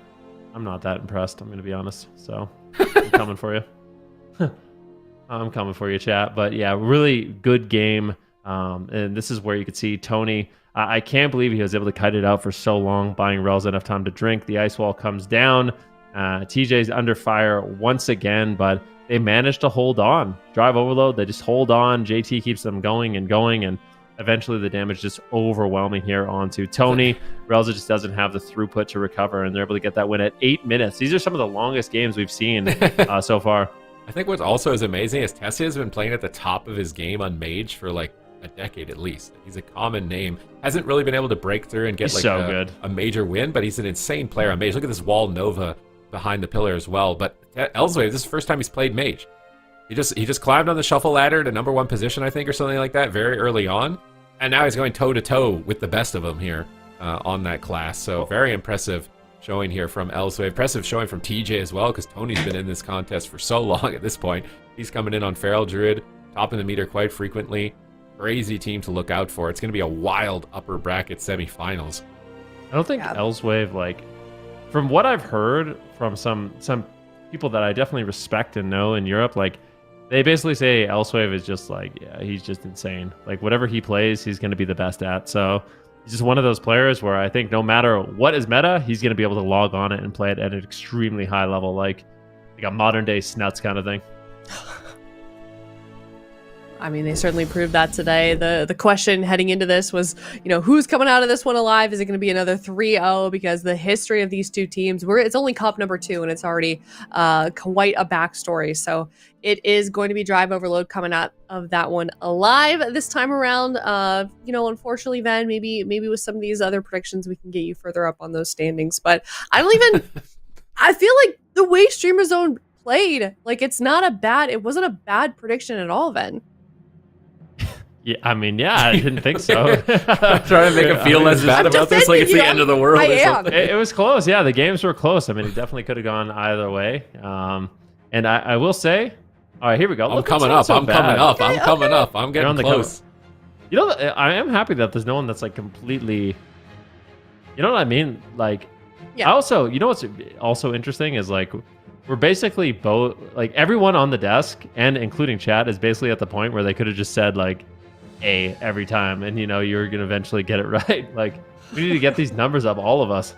I'm not that impressed, I'm going to be honest. So, I'm coming for you. I'm coming for you, Chat. But yeah, really good game. And this is where you could see Tony. I can't believe he was able to kite it out for so long, buying Relza enough time to drink. The ice wall comes down. TJ's under fire once again, but they managed to hold on. Drive Overload, they just hold on. JT keeps them going, and eventually the damage just overwhelming here onto Tony. Relza just doesn't have the throughput to recover, and they're able to get that win at 8 minutes. These are some of the longest games we've seen so far. I think what also is amazing is Tessia has been playing at the top of his game on Mage for like a decade at least. He's a common name. Hasn't really been able to break through and get a major win, but he's an insane player on Mage. Look at this Wall Nova behind the pillar as well. But Elsewave, this is the first time he's played Mage. He just climbed on the shuffle ladder to #1 position, I think, or something like that, very early on. And now he's going toe-to-toe with the best of them here on that class. So very impressive showing here from Elsewave. Impressive showing from TJ as well, because Tony's been in this contest for so long at this point. He's coming in on Feral Druid, topping the meter quite frequently. Crazy team to look out for. It's going to be a wild upper bracket semifinals. I don't think Elsewave, like, from what I've heard from some people that I definitely respect and know in Europe, like, they basically say Elsewave is just like, yeah, he's just insane. Like, whatever he plays, he's going to be the best at. So he's just one of those players where I think no matter what is meta, he's going to be able to log on it and play it at an extremely high level, like a modern day Snuts kind of thing. I mean, they certainly proved that today. The question heading into this was, who's coming out of this one alive? Is it going to be another 3-0? Because the history of these two teams, it's only Cup #2, and it's already quite a backstory. So it is going to be Drive Overload coming out of that one alive this time around. Unfortunately, Van, maybe with some of these other predictions, we can get you further up on those standings. But I don't even... I feel like the way Streamer Zone played. Like, it wasn't a bad prediction at all, Ven. Yeah, I mean, yeah, I didn't think so. Trying to make him feel less bad about this, like it's the end of the world I or am. something. It was close. Yeah, the games were close. I mean, it definitely could have gone either way. And I will say, all right, here we go. I'm Look, coming it's up. not so bad. I'm coming up. I'm You're getting on the close. You know, I am happy that there's no one that's like completely. You know what I mean? Like, Yeah. I also, you know what's also interesting is like, we're basically both like everyone on the desk and including chat is basically at the point where they could have just said like A every time, and you know you're gonna eventually get it right. Like, we need to get these numbers up, all of us.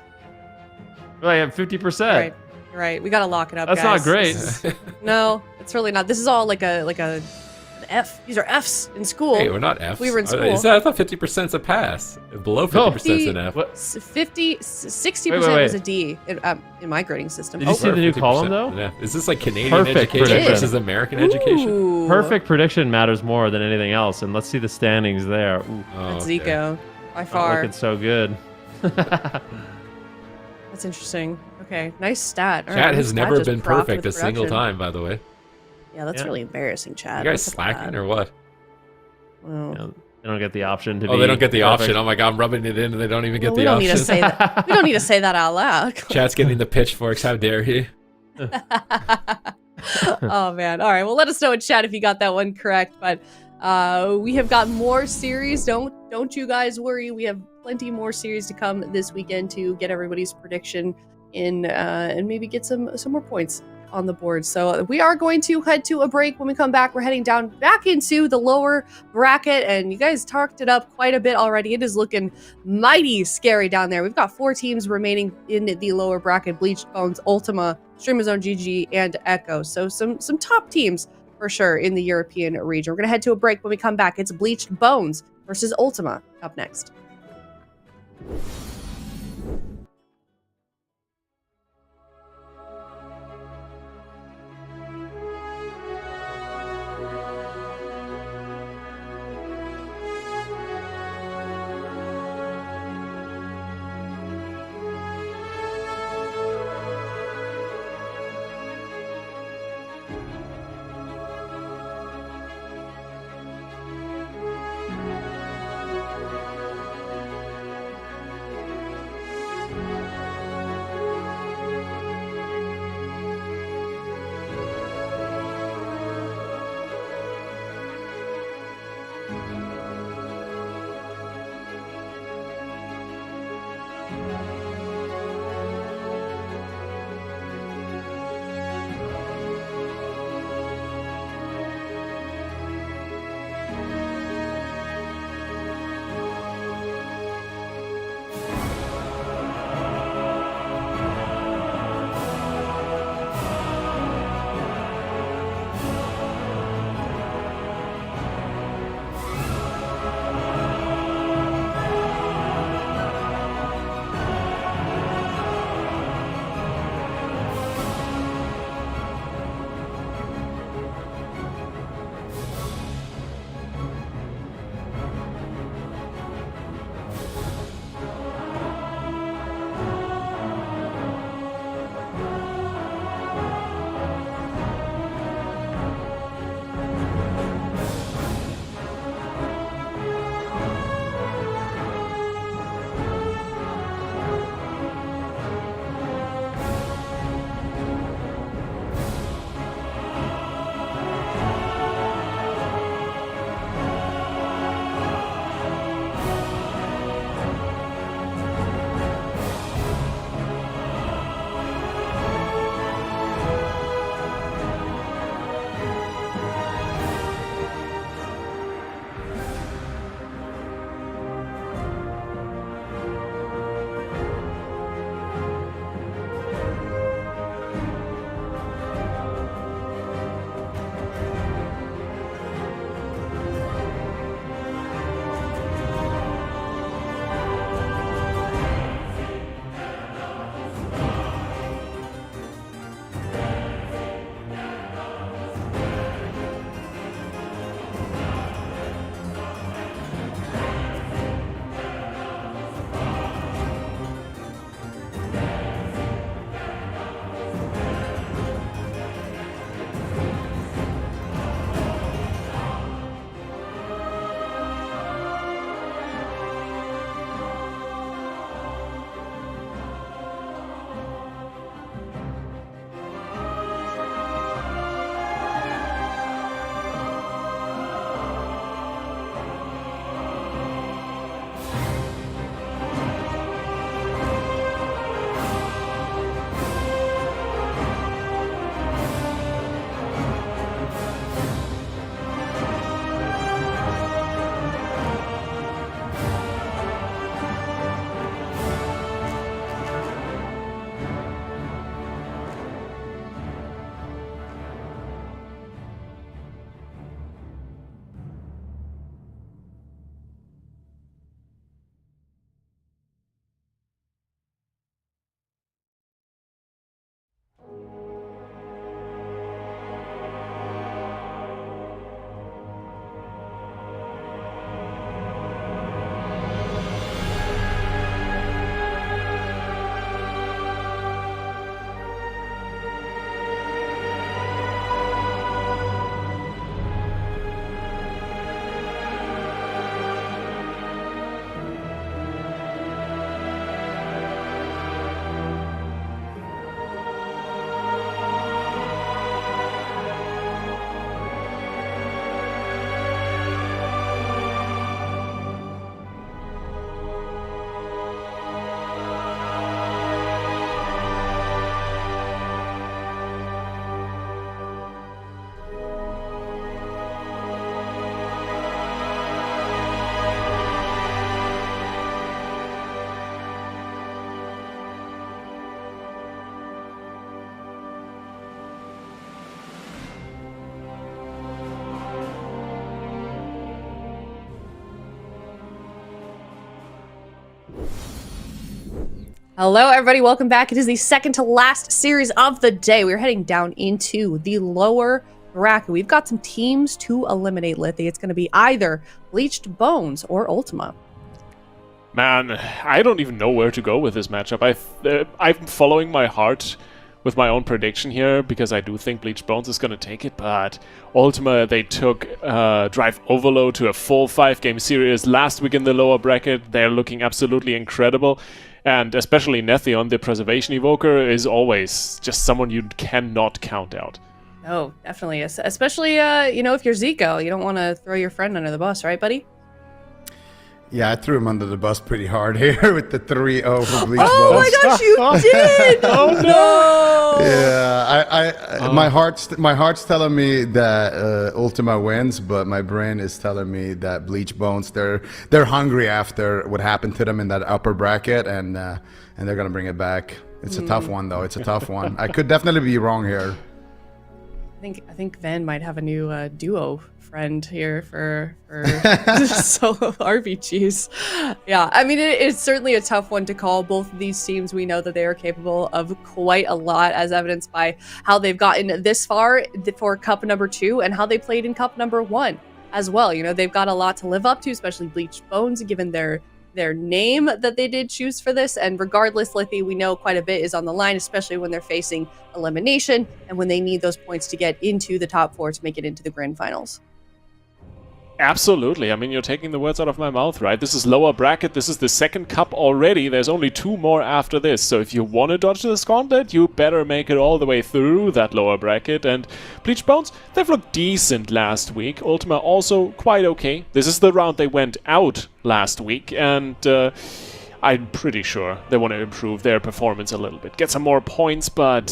We're like at 50%. Right. You're right. We gotta lock it up. That's guys. not great. No, it's really not. This is all like an F. These are Fs in school. Hey, we're not Fs. We were in school. I thought 50%'s a pass. Below 50%'s an F. What? 60% was a D in my grading system. Did you see the new column though? Yeah. Is this like Canadian Perfect education prediction. versus American education? Ooh. Perfect prediction matters more than anything else, and let's see the standings there. Ooh, Oh, That's okay. Zico by not far. looking so good. That's interesting. Okay, nice stat. All Chat right, has this never just been propped perfect a with single production. time, by the way. Yeah, that's Yeah. really embarrassing, Chad. You guys Look at slacking that. or what? Wow. You know, they don't get the option to be. Oh, they don't get the perfect. option. Oh my god, I'm rubbing it in and they don't even get Well, we the don't need to option. say that. We don't need to say that out loud. Chat's getting the pitchforks. How dare he? Oh man. All right. Well, let us know in chat if you got that one correct. But we have got more series. Don't you guys worry. We have plenty more series to come this weekend to get everybody's prediction in and maybe get some more points on the board. So we are going to head to a break. When we come back, we're heading down back into the lower bracket, and you guys talked it up quite a bit already. It is looking mighty scary down there. We've got 4 teams remaining in the lower bracket: Bleached, Bones, Ultima, Streamer Zone GG, and Echo. So some top teams for sure in the European region. We're gonna head to a break. When we come back, it's Bleached Bones versus Ultima up next. Hello, everybody. Welcome back. It is the second to last series of the day. We're heading down into the lower bracket. We've got some teams to eliminate, Lithy. It's going to be either Bleached Bones or Ultima. Man, I don't even know where to go with this matchup. I'm following my heart with my own prediction here because I do think Bleached Bones is going to take it, but Ultima, they took Drive Overload to a full 5-game series last week in the lower bracket. They're looking absolutely incredible. And especially Nethion, the Preservation Evoker, is always just someone you cannot count out. Oh, definitely. Especially, if you're Zico, you don't want to throw your friend under the bus, right, buddy? Yeah, I threw him under the bus pretty hard here with the 3-0 for Bleach Oh Bones. my gosh, you did! Oh no! Yeah, my heart's telling me that Ultima wins, but my brain is telling me that Bleach Bones, they're hungry after what happened to them in that upper bracket, and they're gonna bring it back. It's a tough one though. It's a tough one. I could definitely be wrong here. I think Van might have a new duo friend here for solo RPGs. Yeah, I mean, it's certainly a tough one to call. Both of these teams, we know that they are capable of quite a lot, as evidenced by how they've gotten this far for Cup number 2 and how they played in Cup number 1 as well. You know, they've got a lot to live up to, especially Bleached Bones, given their name that they did choose for this. And regardless, Lithy, we know quite a bit is on the line, especially when they're facing elimination and when they need those points to get into the top 4 to make it into the grand finals. Absolutely. I mean, you're taking the words out of my mouth, right? This is lower bracket. This is the second cup already. There's only 2 more after this. So if you want to dodge this gauntlet, you better make it all the way through that lower bracket. And Bleached Bones, they've looked decent last week. Ultima also quite okay. This is the round they went out last week. And I'm pretty sure they want to improve their performance a little bit. Get some more points, but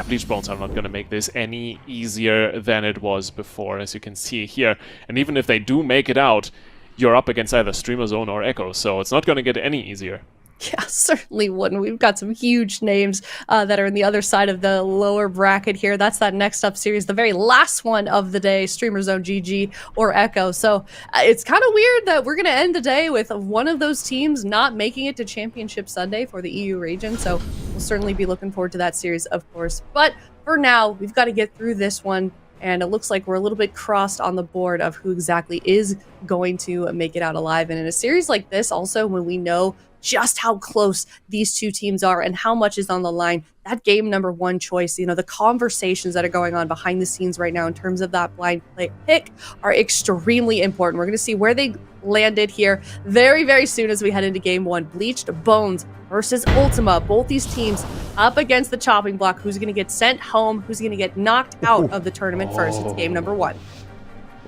Bleached Bones are not going to make this any easier than it was before, as you can see here. And even if they do make it out, you're up against either Streamer Zone or Echo, so it's not going to get any easier. Yeah, certainly wouldn't. We've got some huge names that are in the other side of the lower bracket here. That's that next up series, the very last one of the day, Streamer Zone GG or Echo. So it's kind of weird that we're going to end the day with one of those teams not making it to Championship Sunday for the EU region. So we'll certainly be looking forward to that series, of course. But for now, we've got to get through this one. And it looks like we're a little bit crossed on the board of who exactly is going to make it out alive. And in a series like this, also, when we know just how close these two teams are and how much is on the line, that game number 1 choice, the conversations that are going on behind the scenes right now in terms of that blind play pick are extremely important. We're going to see where they landed here very, very soon as we head into game 1. Bleached Bones versus Ultima. Both these teams up against the chopping block. Who's going to get sent home? Who's going to get knocked out of the tournament first? It's game number 1.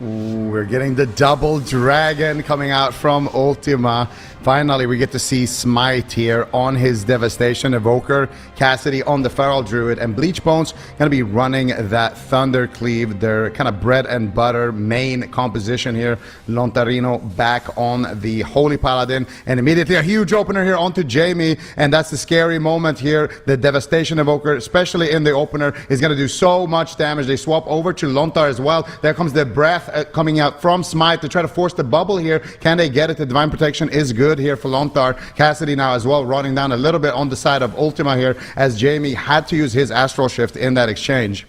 Ooh, we're getting the double dragon coming out from Ultima. Finally, we get to see Smite here on his Devastation Evoker, Cassidy on the Feral Druid, and Bleached Bones going to be running that Thunder Cleave, their kind of bread and butter main composition here. Lontarino back on the Holy Paladin, and immediately a huge opener here onto Jamie, and that's the scary moment here. The Devastation Evoker, especially in the opener, is going to do so much damage. They swap over to Lontar as well. There comes the breath coming out from Smite to try to force the bubble here. Can they get it? The Divine Protection is good here for Lontar. Cassidy now as well running down a little bit on the side of Ultima here, as Jamie had to use his Astral Shift in that exchange.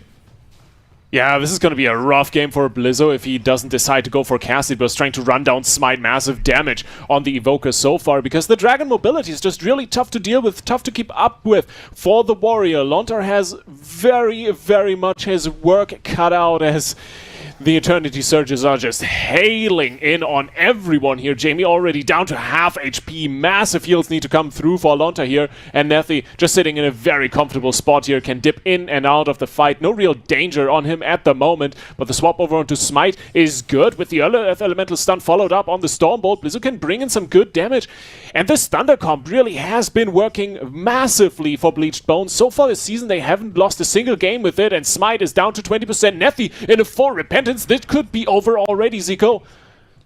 Yeah, this is going to be a rough game for Blizzo if he doesn't decide to go for Cassidy, but is trying to run down Smite. Massive damage on the Evoker so far, because the Dragon mobility is just really tough to deal with, tough to keep up with for the Warrior. Lontar has very, very much his work cut out as the Eternity Surges are just hailing in on everyone here. Jamie already down to half HP. Massive heals need to come through for Lontar here. And Nethi just sitting in a very comfortable spot here. Can dip in and out of the fight. No real danger on him at the moment. But the swap over onto Smite is good. With the Earth Elemental stun followed up on the Stormbolt, Blizzo can bring in some good damage. And this Thunder comp really has been working massively for Bleached Bones. So far this season they haven't lost a single game with it. And Smite is down to 20%. Nethi in a full Repentance. This could be over already, Zico.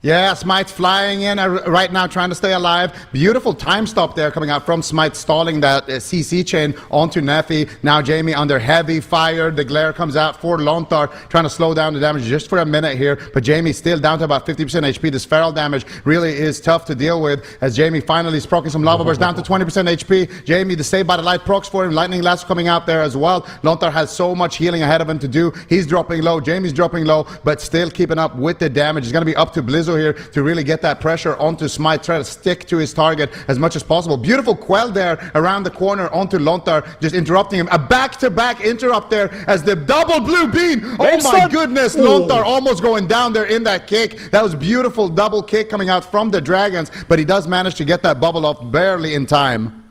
Yeah, Smite's flying in right now, trying to stay alive. Beautiful time stop there coming out from Smite, stalling that CC chain onto Neffy. Now Jamie under heavy fire. The glare comes out for Lontar, trying to slow down the damage just for a minute here. But Jamie still down to about 50% HP. This feral damage really is tough to deal with as Jamie finally is proccing some lava bursts down to 20% HP. Jamie, the Save by the Light procs for him. Lightning Lasso coming out there as well. Lontar has so much healing ahead of him to do. He's dropping low. Jamie's dropping low, but still keeping up with the damage. It's going to be up to Blizzo here to really get that pressure onto Smite, try to stick to his target as much as possible. Beautiful quell there around the corner onto Lontar, just interrupting him. A back-to-back interrupt there as the double blue beam. Oh my goodness, Lontar almost going down there in that kick. That was beautiful double kick coming out from the Dragons, but he does manage to get that bubble off barely in time.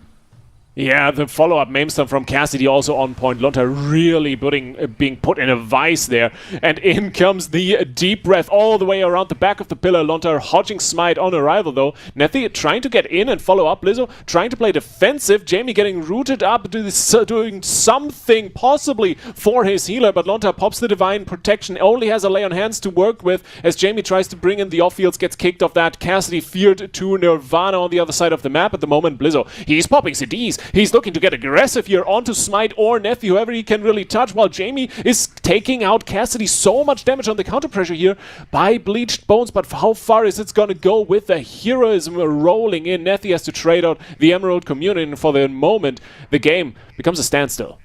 Yeah, the follow-up Mamestone from Cassidy also on point. Lontar really being put in a vice there. And in comes the deep breath all the way around the back of the pillar. Lontar hodging Smite on arrival though. Nethy trying to get in and follow up. Blizzo trying to play defensive. Jamie getting rooted up, doing something possibly for his healer. But Lontar pops the Divine Protection. Only has a lay on hands to work with as Jamie tries to bring in the off-fields. Gets kicked off that. Cassidy feared to Nirvana on the other side of the map at the moment. Blizzo, he's popping CDs. He's looking to get aggressive here onto Smite or Nephi, whoever he can really touch, while Jamie is taking out Cassidy. So much damage on the counter pressure here by Bleached Bones, but how far is it going to go with the heroism rolling in? Nephi has to trade out the Emerald Communion, and for the moment, the game becomes a standstill.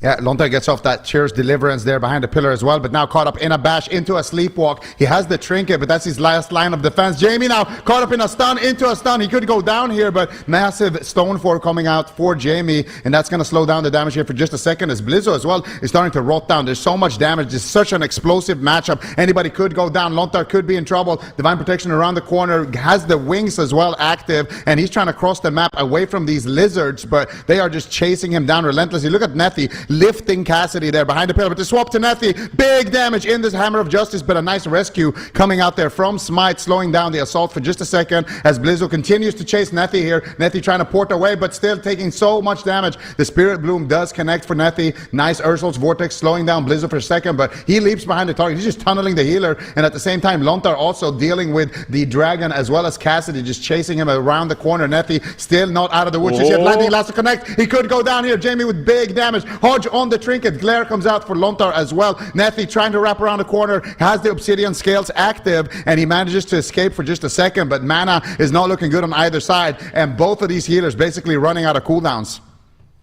Yeah, Lontar gets off that Cheers Deliverance there behind the pillar as well, but now caught up in a bash into a sleepwalk. He has the trinket, but that's his last line of defense. Jamie now caught up in a stun, into a stun. He could go down here, but massive stone for coming out for Jamie, and that's going to slow down the damage here for just a second as Blizzo as well is starting to rot down. There's so much damage. It's such an explosive matchup. Anybody could go down. Lontar could be in trouble. Divine Protection around the corner, has the wings as well active, and he's trying to cross the map away from these lizards, but they are just chasing him down relentlessly. Look at Nethy lifting Cassidy there behind the pillar, but the swap to Nethy, big damage in this Hammer of Justice, but a nice rescue coming out there from Smite, slowing down the assault for just a second as Blizzo continues to chase Nethy here. Nethy trying to port away, but still taking so much damage. The Spirit Bloom does connect for Nethy. Nice Ursul's Vortex slowing down Blizzo for a second, but he leaps behind the target. He's just tunneling the healer, and at the same time, Lontar also dealing with the Dragon as well as Cassidy, just chasing him around the corner. Nethy still not out of the woods. Lightning Lasso connect. He could go down here. Jamie with big damage. Hodge on the trinket. Glare comes out for Lontar as well. Nethy trying to wrap around the corner, has the Obsidian Scales active, and he manages to escape for just a second, but mana is not looking good on either side, and both of these healers basically running out of cooldowns.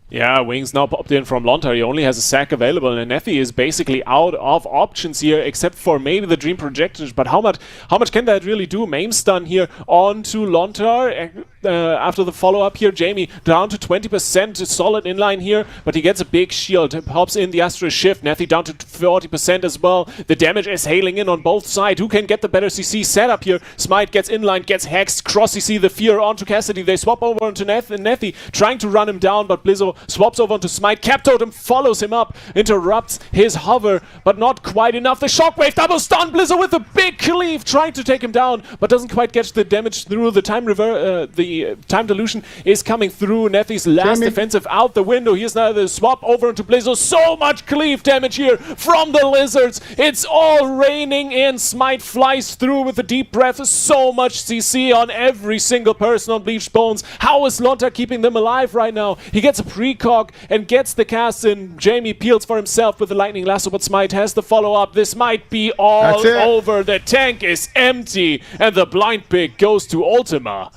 Yeah, Wings now popped in from Lontar. He only has a sack available, and Nephi is basically out of options here, except for maybe the Dream Projectors. But how much can that really do? Maim stun here onto Lontar. After the follow-up here, Jamie down to 20%, solid inline here, but he gets a big shield, pops in the Astral Shift. Nethy down to 40% as well. The damage is hailing in on both sides. Who can get the better CC setup here? Smite gets inline, gets hexed, cross CC the Fear onto Cassidy. They swap over onto Nethy, trying to run him down, but Blizzo swaps over onto Smite. Cap Totem follows him up, interrupts his hover, but not quite enough. The Shockwave double stun, Blizzo with a big cleave, trying to take him down, but doesn't quite get the damage through. The time dilution is coming through. Nethy's last defensive out the window. Here's now the swap over into Blizzo. So much cleave damage here from the lizards. It's all raining in. Smite flies through with a deep breath. So much CC on every single person on Bleached Bones. How is Lontar keeping them alive right now? He gets a precog and gets the cast in. Jamie peels for himself with the Lightning Lasso, but Smite has the follow-up. This might be all over. The tank is empty, and the blind pick goes to Ultima.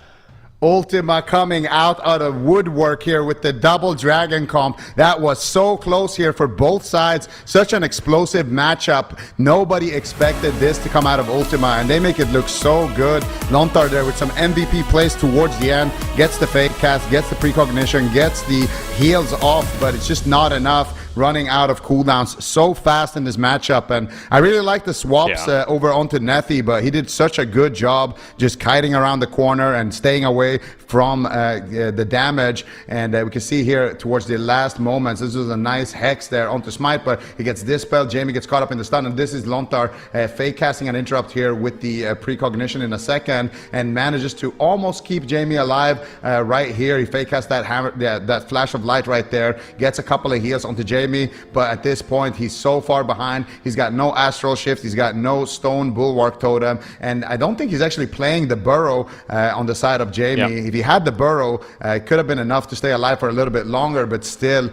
Ultima coming out of woodwork here with the double dragon comp. That was so close here for both sides. Such an explosive matchup. Nobody expected this to come out of Ultima, and they make it look so good. Lontar there with some MVP plays towards the end. Gets the fake cast, gets the precognition, gets the heals off, but it's just not enough. Running out of cooldowns so fast in this matchup, and I really like the swaps over onto Nethy, but he did such a good job just kiting around the corner and staying away from the damage. And we can see here towards the last moments, this was a nice hex there onto Smite, but he gets dispelled. Jamie gets caught up in the stun, and this is Lontar fake casting an interrupt here with the precognition in a second, and manages to almost keep Jamie alive right here. He fake casts that hammer, that flash of light right there, gets a couple of heals onto Jamie, but at this point he's so far behind. He's got no astral shift, he's got no stone bulwark totem, and I don't think he's actually playing the burrow on the side of Jamie. If he had the burrow, it could have been enough to stay alive for a little bit longer, but still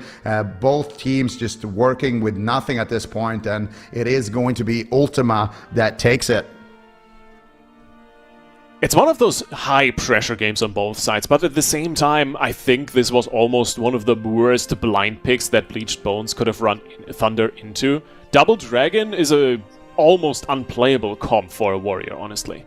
both teams just working with nothing at this point, and it is going to be ULTIMA that takes it. It's one of those high-pressure games on both sides, but at the same time, I think this was almost one of the worst blind picks that Bleached Bones could have run Thunder into. Double Dragon is a almost unplayable comp for a warrior, honestly.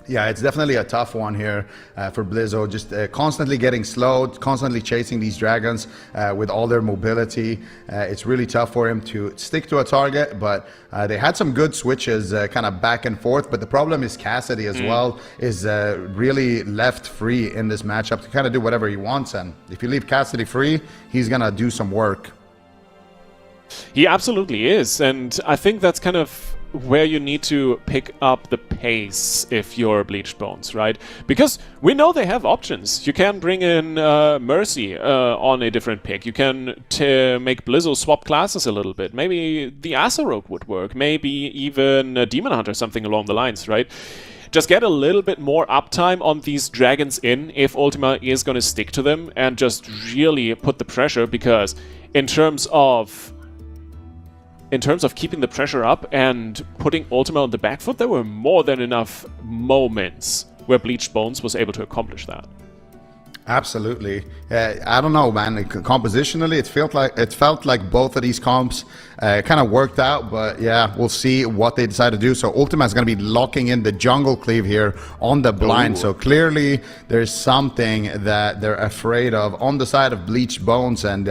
Yeah, it's definitely a tough one here for Blizzo, just constantly getting slowed, constantly chasing these dragons with all their mobility. It's really tough for him to stick to a target, but they had some good switches kind of back and forth, but the problem is Cassidy as well is really left free in this matchup to kind of do whatever he wants, and if you leave Cassidy free, he's gonna do some work. He absolutely is, and I think that's kind of where you need to pick up the pace if you're Bleached Bones, right? Because we know they have options. You can bring in Mercy on a different pick. You can make Blizzo swap classes a little bit. Maybe the Asarogue would work. Maybe even Demon Hunter, something along the lines, right? Just get a little bit more uptime on these dragons if ULTIMA is going to stick to them, and just really put the pressure, because in terms of keeping the pressure up and putting ULTIMA on the back foot, there were more than enough moments where Bleached Bones was able to accomplish that. Absolutely. I don't know, man. Compositionally, it felt like both of these comps kind of worked out, but yeah, we'll see what they decide to do. So ULTIMA is going to be locking in the jungle cleave here on the blind. Ooh. So clearly there's something that they're afraid of on the side of Bleached Bones, and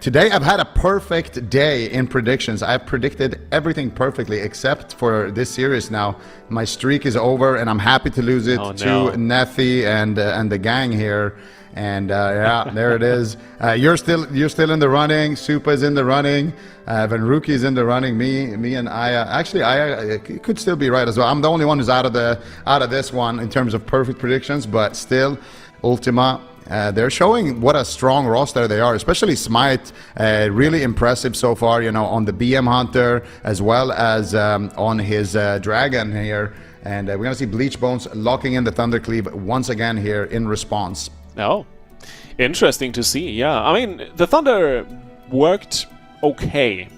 today I've had a perfect day in predictions. I've predicted everything perfectly except for this series now. My streak is over, and I'm happy to lose it to Nethi and the gang here. And yeah, there it is. You're still in the running. Supa's in the running. Venruki's in the running. Me and Aya. Actually, Aya could still be right as well. I'm the only one who's out of this one in terms of perfect predictions, but still, ULTIMA. They're showing what a strong roster they are, especially Smite. Really impressive so far, you know, on the BM Hunter as well as on his Dragon here. And we're going to see Bleached Bones locking in the Thundercleave once again here in response. Oh, interesting to see. Yeah, I mean, the Thunder worked okay.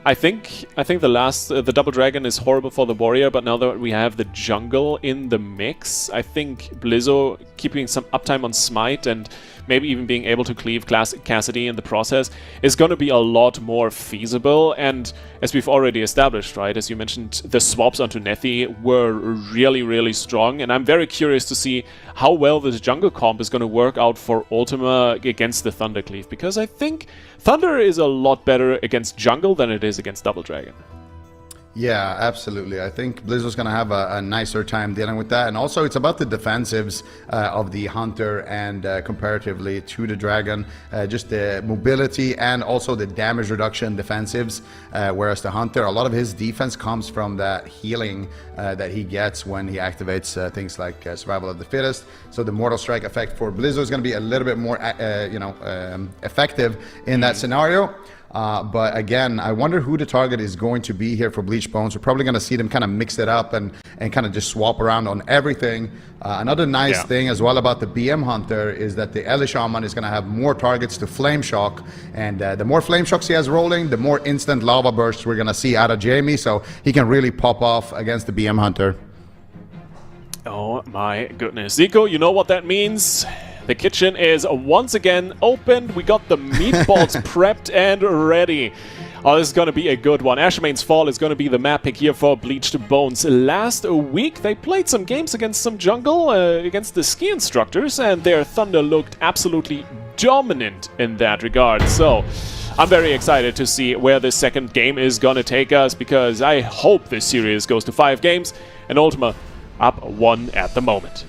I think the Double Dragon is horrible for the warrior, but now that we have the jungle in the mix, I think Blizzo keeping some uptime on Smite and maybe even being able to cleave Cassidy in the process is going to be a lot more feasible. And as we've already established, right, as you mentioned, the swaps onto Nethi were really, really strong, and I'm very curious to see how well this jungle comp is going to work out for ULTIMA against the Thundercleave, because I think Thunder is a lot better against jungle than it is against Double Dragon. Yeah, absolutely. I think Blizzo's going to have a nicer time dealing with that. And also, it's about the defensives of the Hunter and comparatively to the Dragon. Just the mobility and also the damage reduction defensives. Whereas the Hunter, a lot of his defense comes from that healing that he gets when he activates things like Survival of the Fittest. So the Mortal Strike effect for Blizzo is going to be a little bit more effective in that scenario. But again, I wonder who the target is going to be here for Bleached Bones. We're probably going to see them kind of mix it up and kind of just swap around on everything. Another nice thing as well about the BM Hunter is that the Eli Shaman is going to have more targets to Flame Shock. And the more Flame Shocks he has rolling, the more instant Lava Bursts we're going to see out of Jamie. So he can really pop off against the BM Hunter. Oh my goodness. Zico, you know what that means? The kitchen is once again opened. We got the meatballs prepped and ready. Oh, this is going to be a good one. Ashmane's Fall is going to be the map pick here for Bleached Bones. Last week, they played some games against some jungle, against the ski instructors, and their Thunder looked absolutely dominant in that regard. So, I'm very excited to see where this second game is going to take us, because I hope this series goes to 5 games, and ULTIMA up 1 at the moment.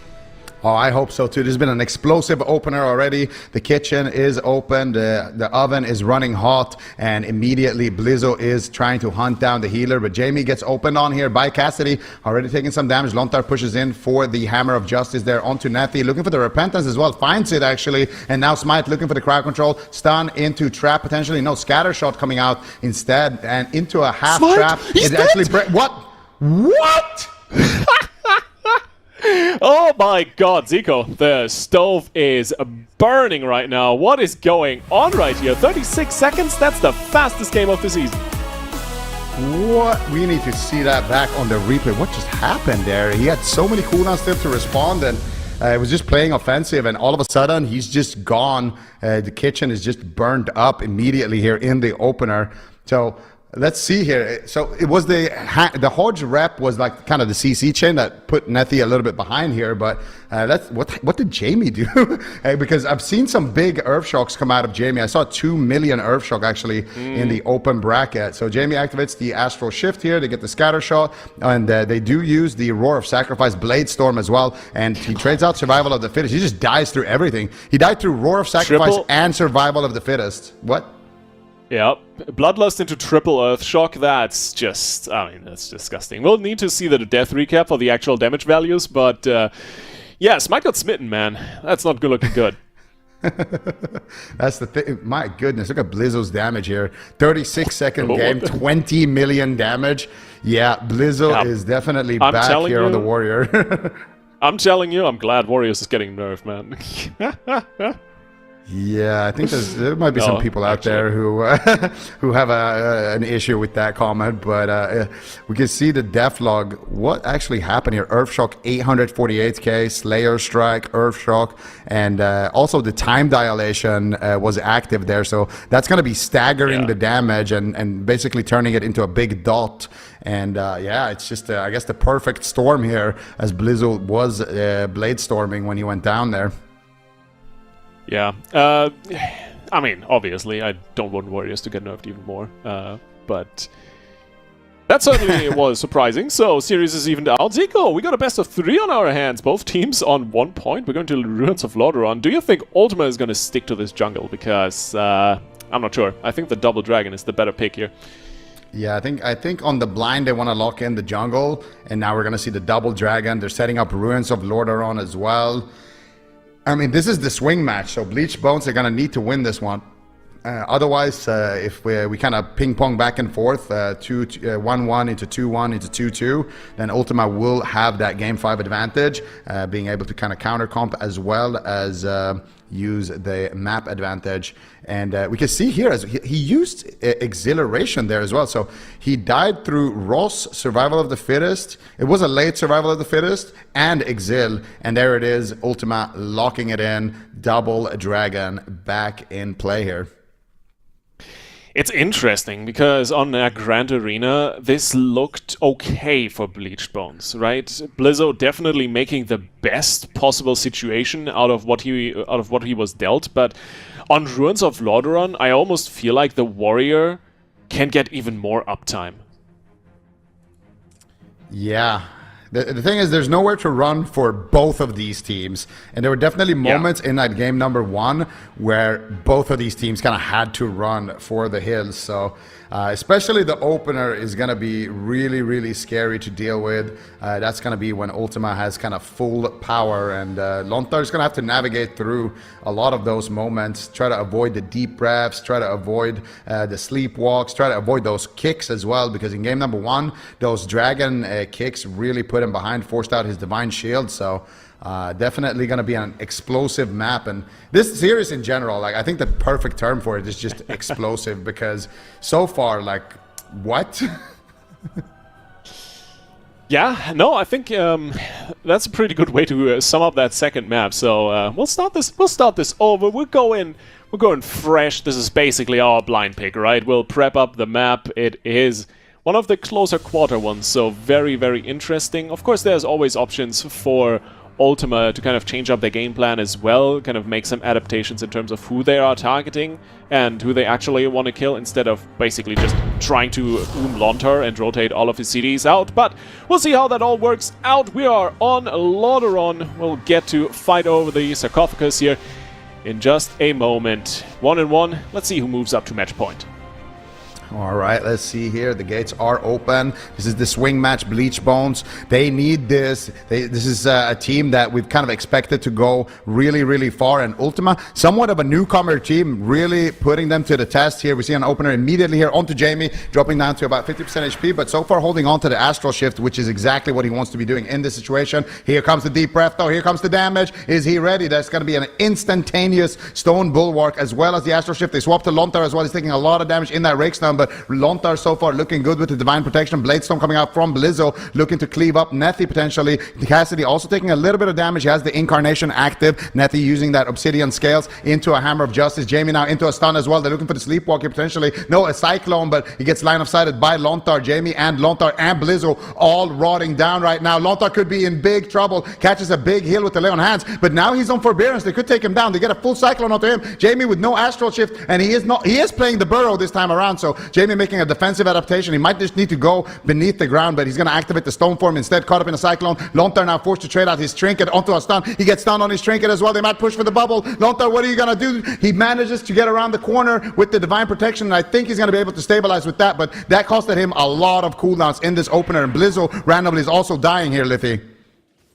Oh, I hope so too. There's been an explosive opener already. The kitchen is open, the oven is running hot, and immediately Blizzo is trying to hunt down the healer, but Jamie gets opened on here by Cassidy, already taking some damage. Lontar pushes in for the Hammer of Justice there onto Nethi, looking for the Repentance as well, finds it actually, and now Smite looking for the crowd control, stun into trap potentially, no, scatter shot coming out instead, and into a half Smite? trap. He's It dead? actually what? What? Oh my god, Zico, the stove is burning right now. What is going on right here? 36 seconds? That's the fastest game of the season. What? We need to see that back on the replay. What just happened there? He had so many cooldowns still to respond, and it was just playing offensive, and all of a sudden, he's just gone. The kitchen is just burned up immediately here in the opener. So let's see here. So it was the Hodge rep was like kind of the CC chain that put Nethi a little bit behind here, but that's what did Jamie do? Because I've seen some big Earth Shocks come out of Jamie. I saw 2 million Earth Shock actually in the open bracket. So Jamie activates the Astral Shift here. They get the scatter shot, and they do use the Roar of Sacrifice Blade Storm as well, and he trades out Survival of the Fittest. He just dies through everything. He died through Roar of Sacrifice and Survival of the Fittest. What? Yeah, Bloodlust into triple Earth Shock, that's just, I mean, that's disgusting. We'll need to see the death recap for the actual damage values, but yeah, Smite got smitten, man. That's not good looking good. That's the thing. My goodness, look at Blizzo's damage here. 36-second game, 20 million damage. Yeah, Blizzo is definitely back here on the Warrior. I'm telling you, I'm glad Warriors is getting nerfed, man. Yeah, I think there might be some people out there who who have an issue with that comment, but we can see the def log. What actually happened here? Earthshock 848k, Slayer Strike, Earthshock, and also the time dilation was active there, so that's going to be staggering the damage and basically turning it into a big dot. And yeah, it's just, I guess, the perfect storm here, as Blizzo was blade storming when he went down there. Yeah, I mean, obviously, I don't want Warriors to get nerfed even more, but that certainly was surprising. So, series is evened out. Zico, we got a best of 3 on our hands, both teams on 1 point. We're going to Ruins of Lordaeron. Do you think Ultima is going to stick to this jungle? Because I'm not sure. I think the Double Dragon is the better pick here. Yeah, I think on the blind they want to lock in the jungle, and now we're going to see the Double Dragon. They're setting up Ruins of Lordaeron as well. I mean, this is the swing match, so Bleached Bones are going to need to win this one. Otherwise, if we kind of ping-pong back and forth, 1-1 into 2-1 into 2-2, then Ultima will have that Game 5 advantage, being able to kind of counter-comp as well as use the map advantage. And we can see here, as he used Exhilaration there as well. So he died through Ross, Survival of the Fittest. It was a late Survival of the Fittest and Exil. And there it is, Ultima locking it in. Double Dragon back in play here. It's interesting because on a Grand Arena, this looked okay for Bleached Bones, right? Blizzo definitely making the best possible situation out of what he was dealt, but on Ruins of Lordaeron, I almost feel like the Warrior can get even more uptime. Yeah. The thing is, there's nowhere to run for both of these teams. And there were definitely moments in that game number 1 where both of these teams kind of had to run for the hills. So especially the opener is going to be really, really scary to deal with. That's going to be when Ultima has kind of full power. And Lontar is going to have to navigate through a lot of those moments, try to avoid the deep breaths, try to avoid the sleepwalks, try to avoid those kicks as well. Because in game number 1, those dragon kicks really put him behind, forced out his Divine Shield. So definitely going to be an explosive map. And this series in general, like, I think the perfect term for it is just explosive, because so far, like, what? Yeah, no, I think that's a pretty good way to sum up that second map. So we'll start this over. We're going fresh. This is basically our blind pick, right? We'll prep up the map. It is one of the closer quarter ones, so very, very interesting. Of course, there's always options for ULTIMA to kind of change up their game plan as well, kind of make some adaptations in terms of who they are targeting and who they actually want to kill, instead of basically just trying to Lontar and rotate all of his CDs out. But we'll see how that all works out. We are on Lordaeron. We'll get to fight over the sarcophagus here in just a moment. 1-1. Let's see who moves up to match point. All right, let's see here. The gates are open. This is the swing match, Bleach Bones. They need this. This is a team that we've kind of expected to go really, really far. And ULTIMA, somewhat of a newcomer team, really putting them to the test here. We see an opener immediately here onto Jamie, dropping down to about 50% HP, but so far holding on to the Astral Shift, which is exactly what he wants to be doing in this situation. Here comes the deep breath, though. Here comes the damage. Is he ready? That's going to be an instantaneous Stone Bulwark, as well as the Astral Shift. They swap to Lontar as well. He's taking a lot of damage in that Rake Stun, but Lontar so far looking good with the Divine Protection. Bladestorm coming out from Blizzo, looking to cleave up Nethy potentially. Cassidy also taking a little bit of damage. He has the Incarnation active. Nethy using that Obsidian Scales into a Hammer of Justice. Jamie now into a stun as well. They're looking for the Sleepwalker potentially. No, a Cyclone, but he gets line of sighted by Lontar. Jamie and Lontar and Blizzo all rotting down right now. Lontar could be in big trouble. Catches a big heal with the Leon Hands, but now he's on Forbearance. They could take him down. They get a full Cyclone onto him. Jamie with no Astral Shift, and he is playing the Burrow this time around, so Jamie making a defensive adaptation. He might just need to go beneath the ground, but he's going to activate the Stone Form instead, caught up in a Cyclone. Lontar now forced to trade out his Trinket onto a stun. He gets stunned on his Trinket as well. They might push for the bubble. Lontar, what are you going to do? He manages to get around the corner with the Divine Protection, and I think he's going to be able to stabilize with that, but that costed him a lot of cooldowns in this opener, and Blizzo randomly is also dying here, Liffy.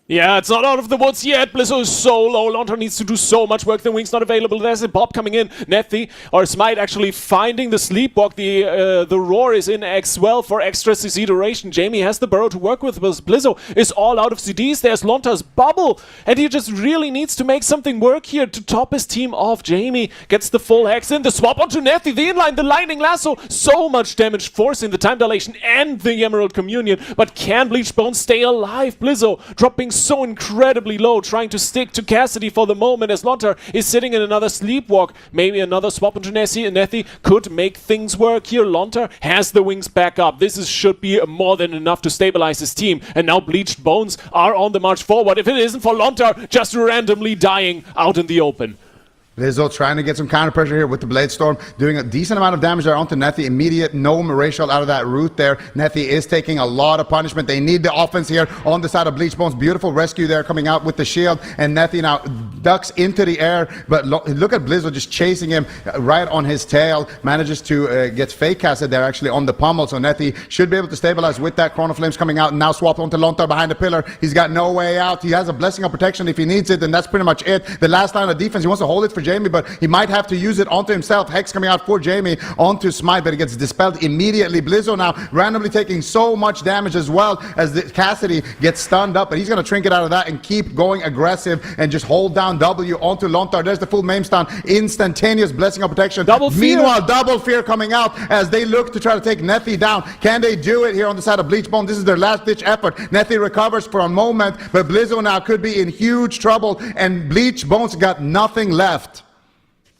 Yeah, it's not out of the woods yet. Blizzo is so low. Lontar needs to do so much work. The wing's not available. There's a Bob coming in. Nethy, or Smite, actually finding the Sleepwalk. The Roar is in as well for extra CC duration. Jamie has the Burrow to work with, but Blizzo is all out of CDs. There's Lontar's Bubble, and he just really needs to make something work here to top his team off. Jamie gets the full Hex in. The swap onto Nethy. The inline, the Lightning Lasso. So much damage, forcing the Time Dilation and the Emerald Communion. But can Bleached Bones stay alive? Blizzo dropping so incredibly low, trying to stick to Cassidy for the moment as Lontar is sitting in another Sleepwalk. Maybe another swap into Nessie, and Nethy could make things work here. Lontar has the wings back up. This should be more than enough to stabilize his team, and now Bleached Bones are on the march forward. If it isn't for Lontar just randomly dying out in the open. Blizzo trying to get some counter pressure here with the Bladestorm, doing a decent amount of damage there onto Nethy. Immediate gnome racial out of that root there. Nethy is taking a lot of punishment. They need the offense here on the side of Bleach Bones. Beautiful rescue there coming out with the shield, and Nethy now ducks into the air, but look at Blizzo just chasing him right on his tail. Manages to get fake casted there actually on the pummel, so Nethy should be able to stabilize with that. Chrono Flames coming out and now swap onto Lontar behind the pillar. He's got no way out. He has a Blessing of Protection if he needs it, and that's pretty much it. The last line of defense, he wants to hold it for Jamie, but he might have to use it onto himself. Hex coming out for Jamie onto Smite, but it gets dispelled immediately. Blizzo now randomly taking so much damage as well as the Cassidy gets stunned up, but he's going to Trinket out of that and keep going aggressive and just hold down W onto Lontar. There's the full Maim stun. Instantaneous Blessing of Protection. Double fear. Meanwhile, Double Fear coming out as they look to try to take Nethy down. Can they do it here on the side of Bleach Bone? This is their last ditch effort. Nethy recovers for a moment, but Blizzo now could be in huge trouble, and Bleach Bones got nothing left.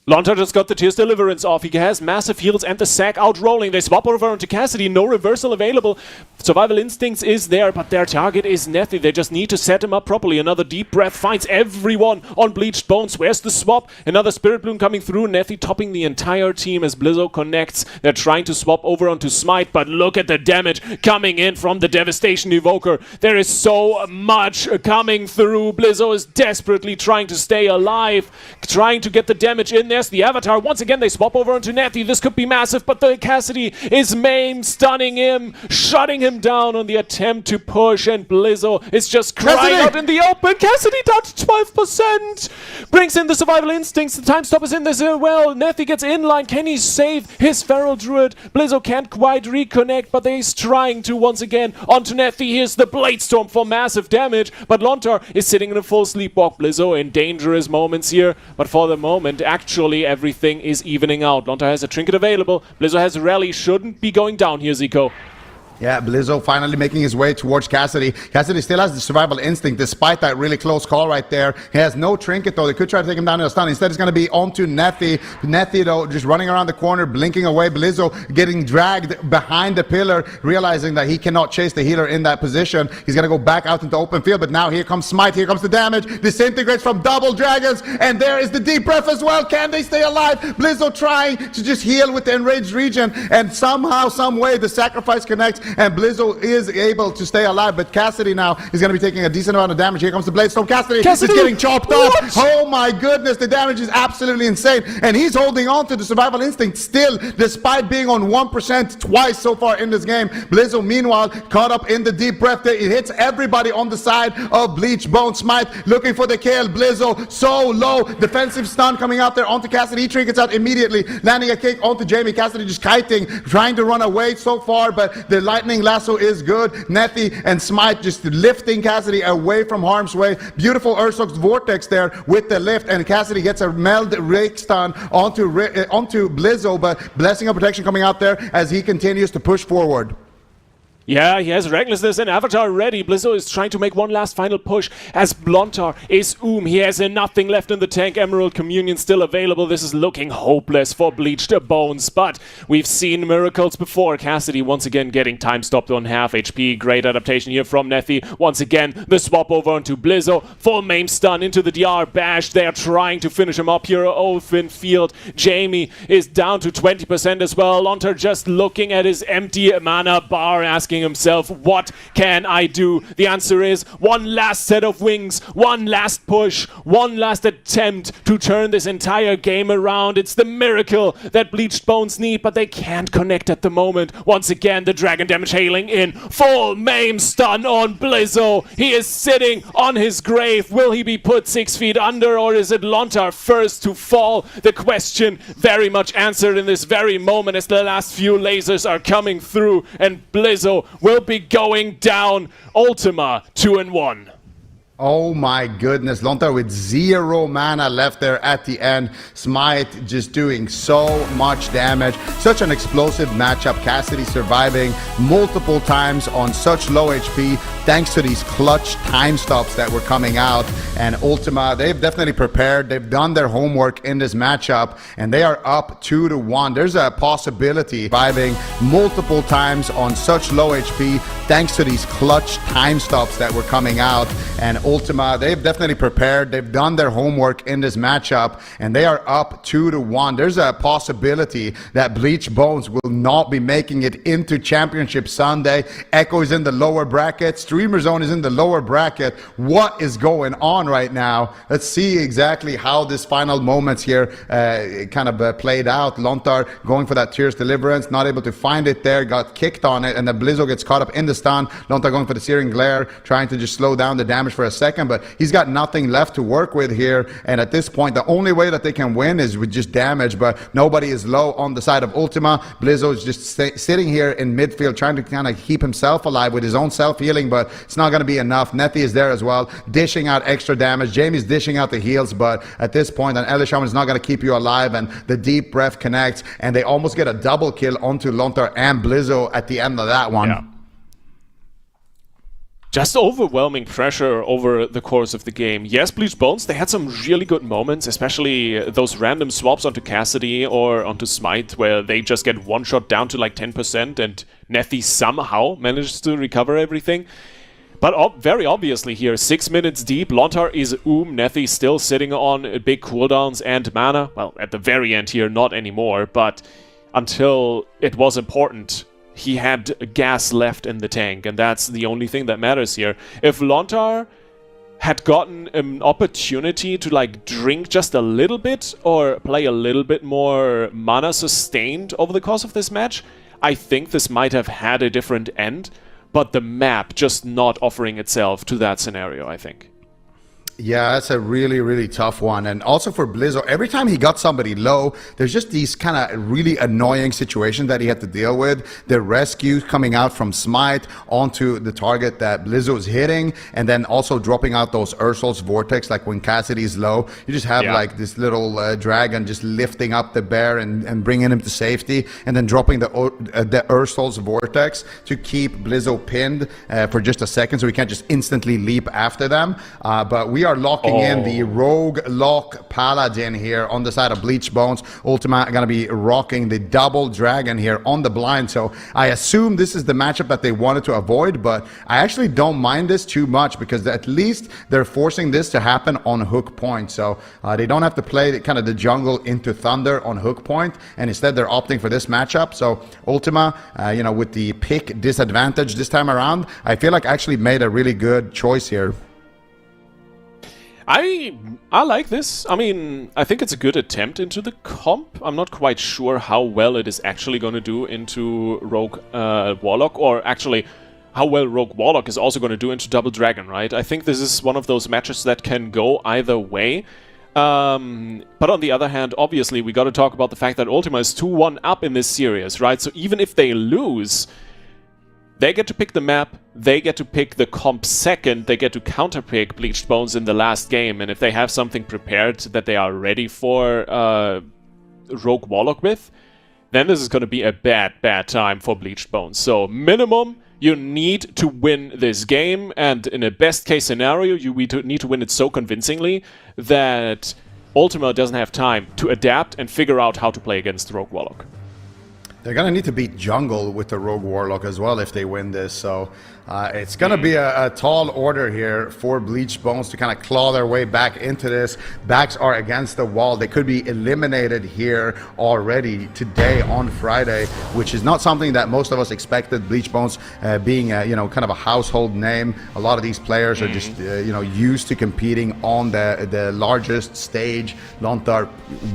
Lontar just got the Tears Deliverance off. He has massive heals and the sack out rolling. They swap over onto Cassidy. No reversal available. Survival Instincts is there, but their target is Nethy. They just need to set him up properly. Another Deep Breath finds everyone on Bleached Bones. Where's the swap? Another Spirit Bloom coming through. Nethy topping the entire team as Blizzo connects. They're trying to swap over onto Smite, but look at the damage coming in from the Devastation Evoker. There is so much coming through. Blizzo is desperately trying to stay alive, trying to get the damage in. There's the Avatar. Once again, they swap over onto Nethy. This could be massive, but the Cassidy is maimed, stunning him, shutting him down on the attempt to push, and Blizzo is just crying out in the open. Cassidy down to 12%. Brings in the Survival Instincts. The Time Stop is in this as well. Nethy gets in line. Can he save his Feral Druid? Blizzo can't quite reconnect, but he's trying to once again onto Nethy. Here's the Bladestorm for massive damage, but Lontar is sitting in a full Sleepwalk. Blizzo in dangerous moments here, but for the moment, actually, everything is evening out. Lontar has a Trinket available. Blizzo has Rally. Shouldn't be going down here, Zico. Yeah, Blizzo finally making his way towards Cassidy. Cassidy still has the survival instinct despite that really close call right there. He has no trinket though. They could try to take him down in a stun. Instead, it's going to be onto Nethy. Nethy though, just running around the corner, blinking away. Blizzo getting dragged behind the pillar, realizing that he cannot chase the healer in that position. He's going to go back out into open field, but now here comes Smite. Here comes the damage. Disintegrates from double dragons, and there is the deep breath as well. Can they stay alive? Blizzo trying to just heal with the enraged region, and somehow, some way, the sacrifice connects. And Blizzo is able to stay alive, but Cassidy now is going to be taking a decent amount of damage. Here comes the Bladestone. Cassidy is getting chopped off. Oh my goodness, the damage is absolutely insane. And he's holding on to the survival instinct still, despite being on 1% twice so far in this game. Blizzo, meanwhile, caught up in the deep breath. It hits everybody on the side of Bleach. Bone Smite looking for the kill. Blizzo so low. Defensive stun coming out there onto Cassidy. He trinkets out immediately, landing a kick onto Jamie. Cassidy just kiting, trying to run away so far, but the lightning lasso is good. Nethy and Smite just lifting Cassidy away from harm's way. Beautiful Ursoc's Vortex there with the lift, and Cassidy gets a meld rake stun onto Blizzo, but Blessing of Protection coming out there as he continues to push forward. Yeah, he has Recklessness and Avatar ready. Blizzo is trying to make one last final push as Blontar is He has nothing left in the tank. Emerald Communion still available. This is looking hopeless for Bleached Bones, but we've seen miracles before. Cassidy once again getting time stopped on half HP. Great adaptation here from Nethy. Once again, the swap over onto Blizzo. Full maim stun into the DR bash. They are trying to finish him up here. Open field. Jamie is down to 20% as well. Lontar just looking at his empty mana bar, asking himself, what can I do? The answer is one last set of wings, one last push, one last attempt to turn this entire game around. It's the miracle that Bleached Bones need, but they can't connect at the moment. Once again, the dragon damage hailing in. Full maim stun on Blizzo. He is sitting on his grave. Will he be put 6 feet under, or is it Lontar first to fall? The question very much answered in this very moment as the last few lasers are coming through, and Blizzo will be going down. ULTIMA 2-1. Oh my goodness, Lontar with 0 mana left there at the end. Smite just doing so much damage. Such an explosive matchup. Cassidy surviving multiple times on such low HP thanks to these clutch time stops that were coming out. And ULTIMA, they've definitely prepared. They've done their homework in this matchup, and they are up 2-1. There's a possibility surviving multiple times on such low HP thanks to these clutch time stops that were coming out. And ULTIMA, they've definitely prepared. They've done their homework in this matchup, and they are up 2-1. There's a possibility that Bleach Bones will not be making it into Championship Sunday. Echo is in the lower bracket. Streamer Zone is in the lower bracket. What is going on right now? Let's see exactly how this final moments here played out. Lontar going for that Tears Deliverance, not able to find it there, got kicked on it, and then Blizzo gets caught up in the stun. Lontar going for the Searing Glare, trying to just slow down the damage for a second, but he's got nothing left to work with here, and at this point the only way that they can win is with just damage, but nobody is low on the side of ULTIMA. Blizzo is just sitting here in midfield trying to kind of keep himself alive with his own self-healing, but it's not going to be enough. Nethy is there as well, dishing out extra damage. Jamie's dishing out the heals, but at this point an Elish Shaman is not going to keep you alive, and the deep breath connects, and they almost get a double kill onto Lontar and Blizzo at the end of that one. Yeah. Just overwhelming pressure over the course of the game. Yes, Bleached Bones, they had some really good moments, especially those random swaps onto Cassidy or onto Smite, where they just get one shot down to like 10%, and Nethy somehow manages to recover everything. But very obviously here, 6 minutes deep, Lontar is Nethy still sitting on big cooldowns and mana. Well, at the very end here, not anymore, but until it was important, he had gas left in the tank, and that's the only thing that matters here. If Lontar had gotten an opportunity to like drink just a little bit or play a little bit more mana sustained over the course of this match, I think this might have had a different end, but the map just not offering itself to that scenario, I think. Yeah, that's a really, really tough one. And also for Blizzo, every time he got somebody low, there's just these kind of really annoying situations that he had to deal with. The rescue coming out from Smite onto the target that Blizzo is hitting, and then also dropping out those Ursul's Vortex, like when Cassidy's low. You just have like this little dragon just lifting up the bear and bringing him to safety, and then dropping the Ursul's Vortex to keep Blizzo pinned for just a second so he can't just instantly leap after them. But we are locking in the Rogue Lock Paladin here on the side of Bleached Bones. Ultima going to be rocking the double dragon here on the blind. So I assume this is the matchup that they wanted to avoid, but I actually don't mind this too much because at least they're forcing this to happen on hook point. So they don't have to play kind of the jungle into Thunder on hook point, and instead they're opting for this matchup. So Ultima, you know, with the pick disadvantage this time around, I feel like I actually made a really good choice here. I like this. I mean, I think it's a good attempt into the comp. I'm not quite sure how well it is actually going to do into Rogue Warlock, or actually how well Rogue Warlock is also going to do into Double Dragon, right? I think this is one of those matches that can go either way. But on the other hand, obviously, we got to talk about the fact that Ultima is 2-1 up in this series, right? So even if they lose, they get to pick the map, they get to pick the comp second, they get to counterpick Bleached Bones in the last game, and if they have something prepared that they are ready for Rogue Warlock with, then this is going to be a bad time for Bleached Bones. So minimum, you need to win this game, and in a best case scenario, you need to win it so convincingly that Ultima doesn't have time to adapt and figure out how to play against Rogue Warlock. They're going to need to beat jungle with the Rogue Warlock as well if they win this. So it's going to be a tall order here for Bleached Bones to kind of claw their way back into this. Backs are against the wall. They could be eliminated here already today on Friday, which is not something that most of us expected. Bleached Bones being you know, kind of a household name. A lot of these players are just you know, used to competing on the largest stage. Lontar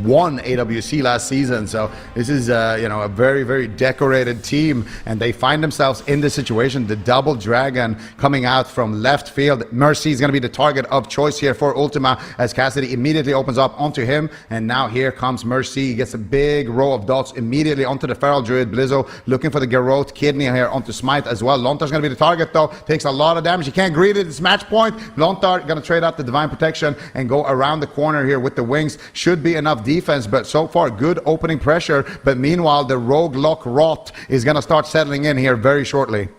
won AWC last season, so this is you know, a very decorated team, and they find themselves in this situation. The double dragon coming out from left field. Mercy is going to be the target of choice here for Ultima as Cassidy immediately opens up onto him, and now here comes Mercy. He gets a big row of dots immediately onto the Feral Druid. Blizzo looking for the Garrote Kidney here onto Smite as well. Lontar's going to be the target though. Takes a lot of damage. He can't greet it. It's match point. Lontar going to trade out the Divine Protection and go around the corner here with the wings. Should be enough defense, but so far good opening pressure. But meanwhile, the Rogue Lock Rot is going to start settling in here very shortly.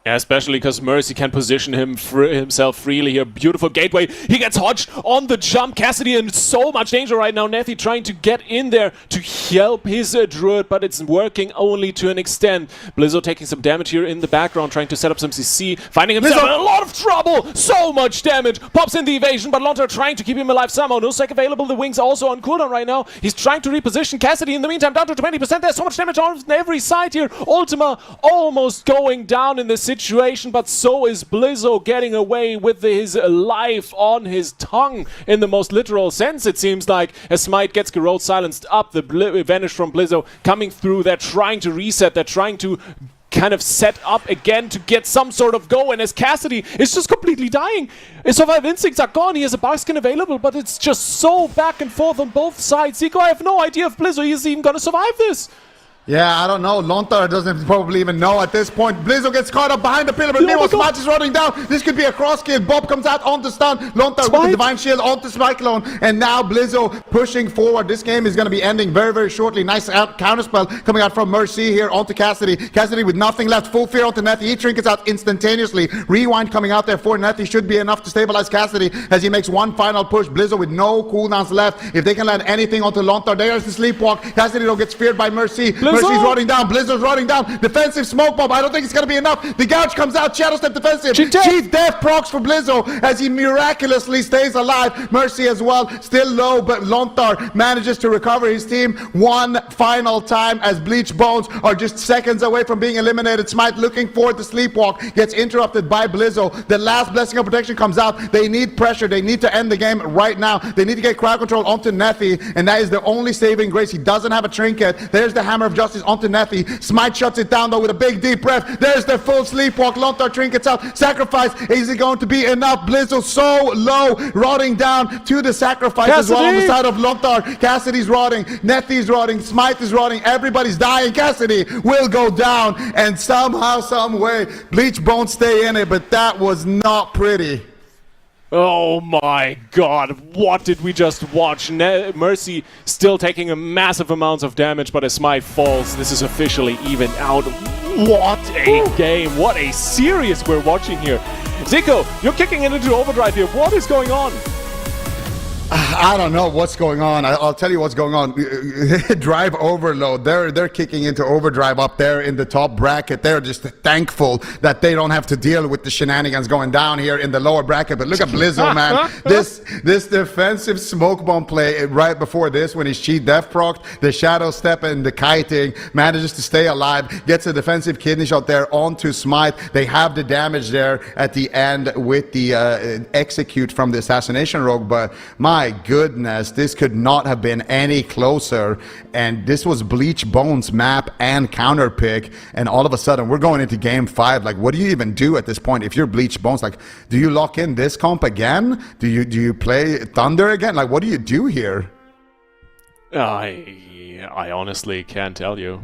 Yeah, especially because Mercy can position himself freely here. Beautiful gateway. He gets hodged on the jump. Cassidy in so much danger right now. Nethy trying to get in there to help his druid, but it's working only to an extent. Blizzo taking some damage here in the background, trying to set up some CC. Finding himself in a lot of trouble. So much damage. Pops in the evasion, but Lontar trying to keep him alive somehow. No sec available. The wings also on cooldown right now. He's trying to reposition Cassidy in the meantime down to 20%. There's so much damage on every side here. Ultima almost going down in this situation, but so is Blizzo getting away with his life on his tongue in the most literal sense, it seems like, as Smite gets Garrote silenced up, the vanish from Blizzo coming through. They're trying to reset, they're trying to kind of set up again to get some sort of go, and as Cassidy is just completely dying. His survival instincts are gone. He has a Barkskin available, but it's just so back and forth on both sides. Zico, I have no idea if Blizzo is even gonna survive this. Yeah, I don't know. Lontar doesn't probably even know at this point. Blizzo gets caught up behind the pillar, but meanwhile Smite is running down. This could be a cross kill. Bob comes out onto stun. Lontar with the Divine Shield onto Cyclone, and now Blizzo pushing forward. This game is going to be ending very shortly. Nice counterspell coming out from Mercy here onto Cassidy. Cassidy with nothing left. Full fear onto Nethy. He trinkets out instantaneously. Rewind coming out there for Nethy should be enough to stabilize Cassidy as he makes one final push. Blizzo with no cooldowns left. If they can land anything onto Lontar, there's the sleepwalk. Cassidy though gets feared by Mercy. Mercy's running down. Blizzard's running down. Defensive smoke bomb. I don't think it's going to be enough. The gouge comes out. Shadow step defensive. Chief Death procs for Blizzo as he miraculously stays alive. Mercy as well. Still low, but Lontar manages to recover his team one final time as Bleached Bones are just seconds away from being eliminated. Smite looking for the sleepwalk. Gets interrupted by Blizzo. The last Blessing of Protection comes out. They need pressure. They need to end the game right now. They need to get crowd control onto Nethy, and that is the only saving grace. He doesn't have a trinket. There's the Hammer of Justice justice onto Nethy. Smite shuts it down though with a big deep breath. There's the full sleepwalk. Lontar trinkets out. Sacrifice. Is it going to be enough? Blizzle so low, rotting down to the sacrifice as well on the side of Lontar. Cassidy's rotting. Nethy's rotting. Smite is rotting. Everybody's dying. Cassidy will go down, and somehow, some way, Bleach won't stay in it, but that was not pretty. Oh my god, what did we just watch? Mercy still taking a massive amounts of damage, but as Smite falls, this is officially evened out. What a game, what a series we're watching here. Zico, you're kicking it into overdrive here. What is going on? I don't know what's going on. I'll tell you what's going on. Drive overload. They're kicking into overdrive up there in the top bracket. They're just thankful that they don't have to deal with the shenanigans going down here in the lower bracket. But look at Blizzle, man. This defensive smoke bomb play right before this, when he's cheat death procced, the shadow step and the kiting, manages to stay alive, gets a defensive kidney shot there onto Smite. They have the damage there at the end with the execute from the assassination rogue, but my goodness, this could not have been any closer. And this was Bleach Bones map and counter pick, and all of a sudden we're going into game 5. Like, what do you even do at this point if you're Bleach Bones? Like, do you lock in this comp again? Do you play Thunder again? Like, what do you do here? I honestly can't tell you.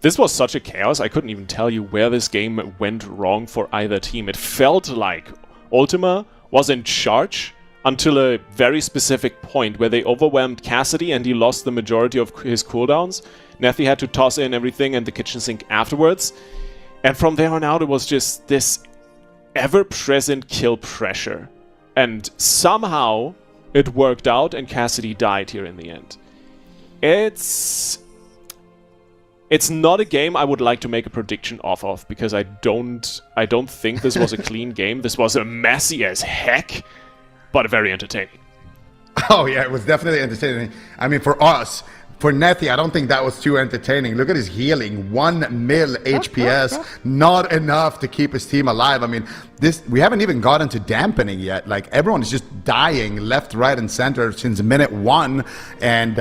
This was such a chaos. I couldn't even tell you where this game went wrong for either team. It felt like Ultima was in charge until a very specific point where they overwhelmed Cassidy and he lost the majority of his cooldowns. Nethy had to toss in everything and the kitchen sink afterwards. And from there on out, it was just this ever-present kill pressure. And somehow it worked out and Cassidy died here in the end. It's not a game I would like to make a prediction off of, because I don't think this was a clean game. This was a messy as heck, but very entertaining. Oh yeah, it was definitely entertaining. I mean, for us, for Nethy, I don't think that was too entertaining. Look at his healing, 1 mil HPS, not enough to keep his team alive. I mean, we haven't even gotten to dampening yet. Like, everyone is just dying left, right, and center since minute 1. And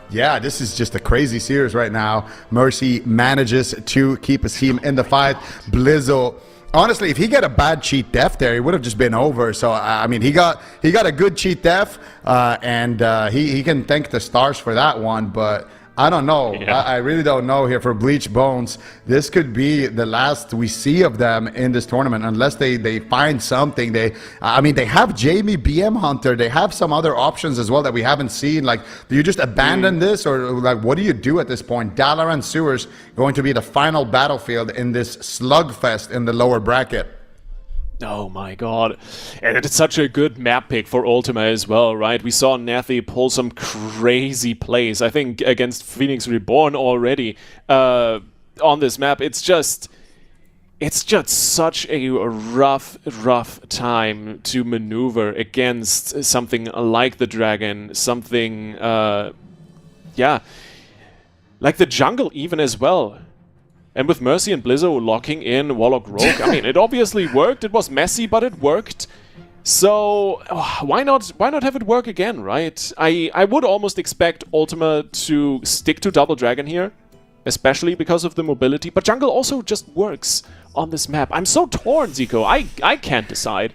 yeah, this is just a crazy series right now. Mercy manages to keep his team in the fight. Blizzle, honestly, if he got a bad cheat death there, he would have just been over. So I mean, he got a good cheat death, and he can thank the stars for that one. But I don't know. Yeah. I really don't know here for Bleach Bones. This could be the last we see of them in this tournament, unless they find something. I mean, they have Jamie BM Hunter. They have some other options as well that we haven't seen. Like, do you just abandon this, or like, what do you do at this point? Dalaran Sewers going to be the final battlefield in this slugfest in the lower bracket. Oh my god. And it's such a good map pick for Ultima as well, right? We saw Nethy pull some crazy plays, I think, against Phoenix Reborn already on this map. It's just such a rough time to maneuver against something like the Dragon, something, yeah, like the jungle even as well. And with Mercy and Blizzo locking in Warlock Rogue, I mean, it obviously worked. It was messy, but it worked. So why not have it work again, right? I would almost expect Ultima to stick to Double Dragon here, especially because of the mobility. But jungle also just works on this map. I'm so torn, Zico. I can't decide.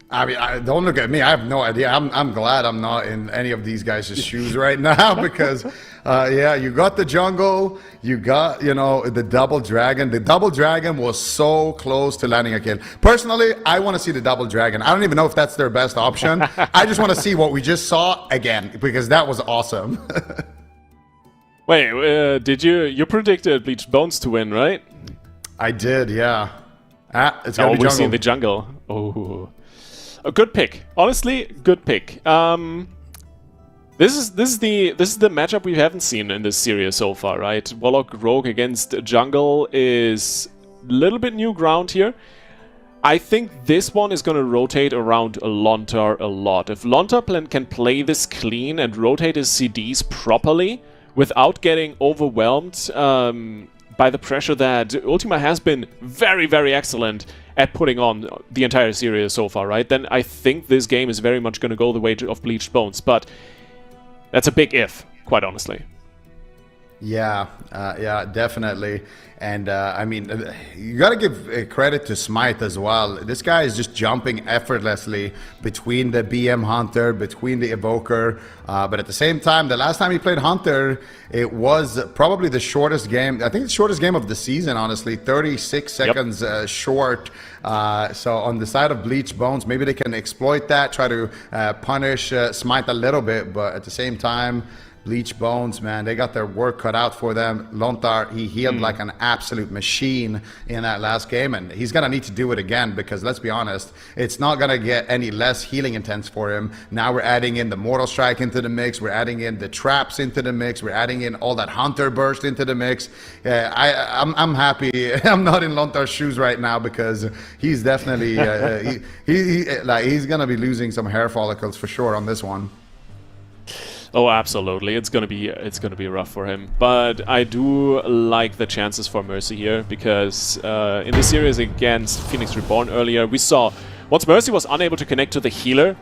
I mean, don't look at me. I have no idea. I'm glad I'm not in any of these guys' shoes right now, because, yeah, you got the jungle, you got, you know, the double dragon. The double dragon was so close to landing a kill. Personally, I want to see the double dragon. I don't even know if that's their best option. I just want to see what we just saw again, because that was awesome. Wait, did you predicted Bleached Bones to win, right? I did, yeah. It's gonna be jungle. We see the jungle. Oh. A good pick, honestly, good pick. This is the matchup we haven't seen in this series so far, right? Warlock Rogue against Jungle is a little bit new ground here. I think this one is going to rotate around Lontar a lot. If Lontar can play this clean and rotate his CDs properly without getting overwhelmed by the pressure that Ultima has been very, very excellent at putting on the entire series so far, right? Then I think this game is very much going to go the way of Bleached Bones, but that's a big if, quite honestly. Yeah, yeah, definitely. And I mean, you got to give credit to Smite as well. This guy is just jumping effortlessly between the BM Hunter, between the Evoker. But at the same time, the last time he played Hunter, it was probably the shortest game. I think the shortest game of the season, honestly, 36 seconds short. So on the side of Bleached Bones, maybe they can exploit that, try to punish Smite a little bit. But at the same time, Bleached Bones, man, they got their work cut out for them. Lontar, he healed like an absolute machine in that last game, and he's going to need to do it again because, let's be honest, it's not going to get any less healing intense for him. Now we're adding in the Mortal Strike into the mix. We're adding in the traps into the mix. We're adding in all that Hunter Burst into the mix. I'm happy. I'm not in Lontar's shoes right now because he's definitely, he's going to be losing some hair follicles for sure on this one. Oh, absolutely. It's gonna be rough for him. But I do like the chances for Mercy here because in the series against Phoenix Reborn earlier, we saw once Mercy was unable to connect to the healer,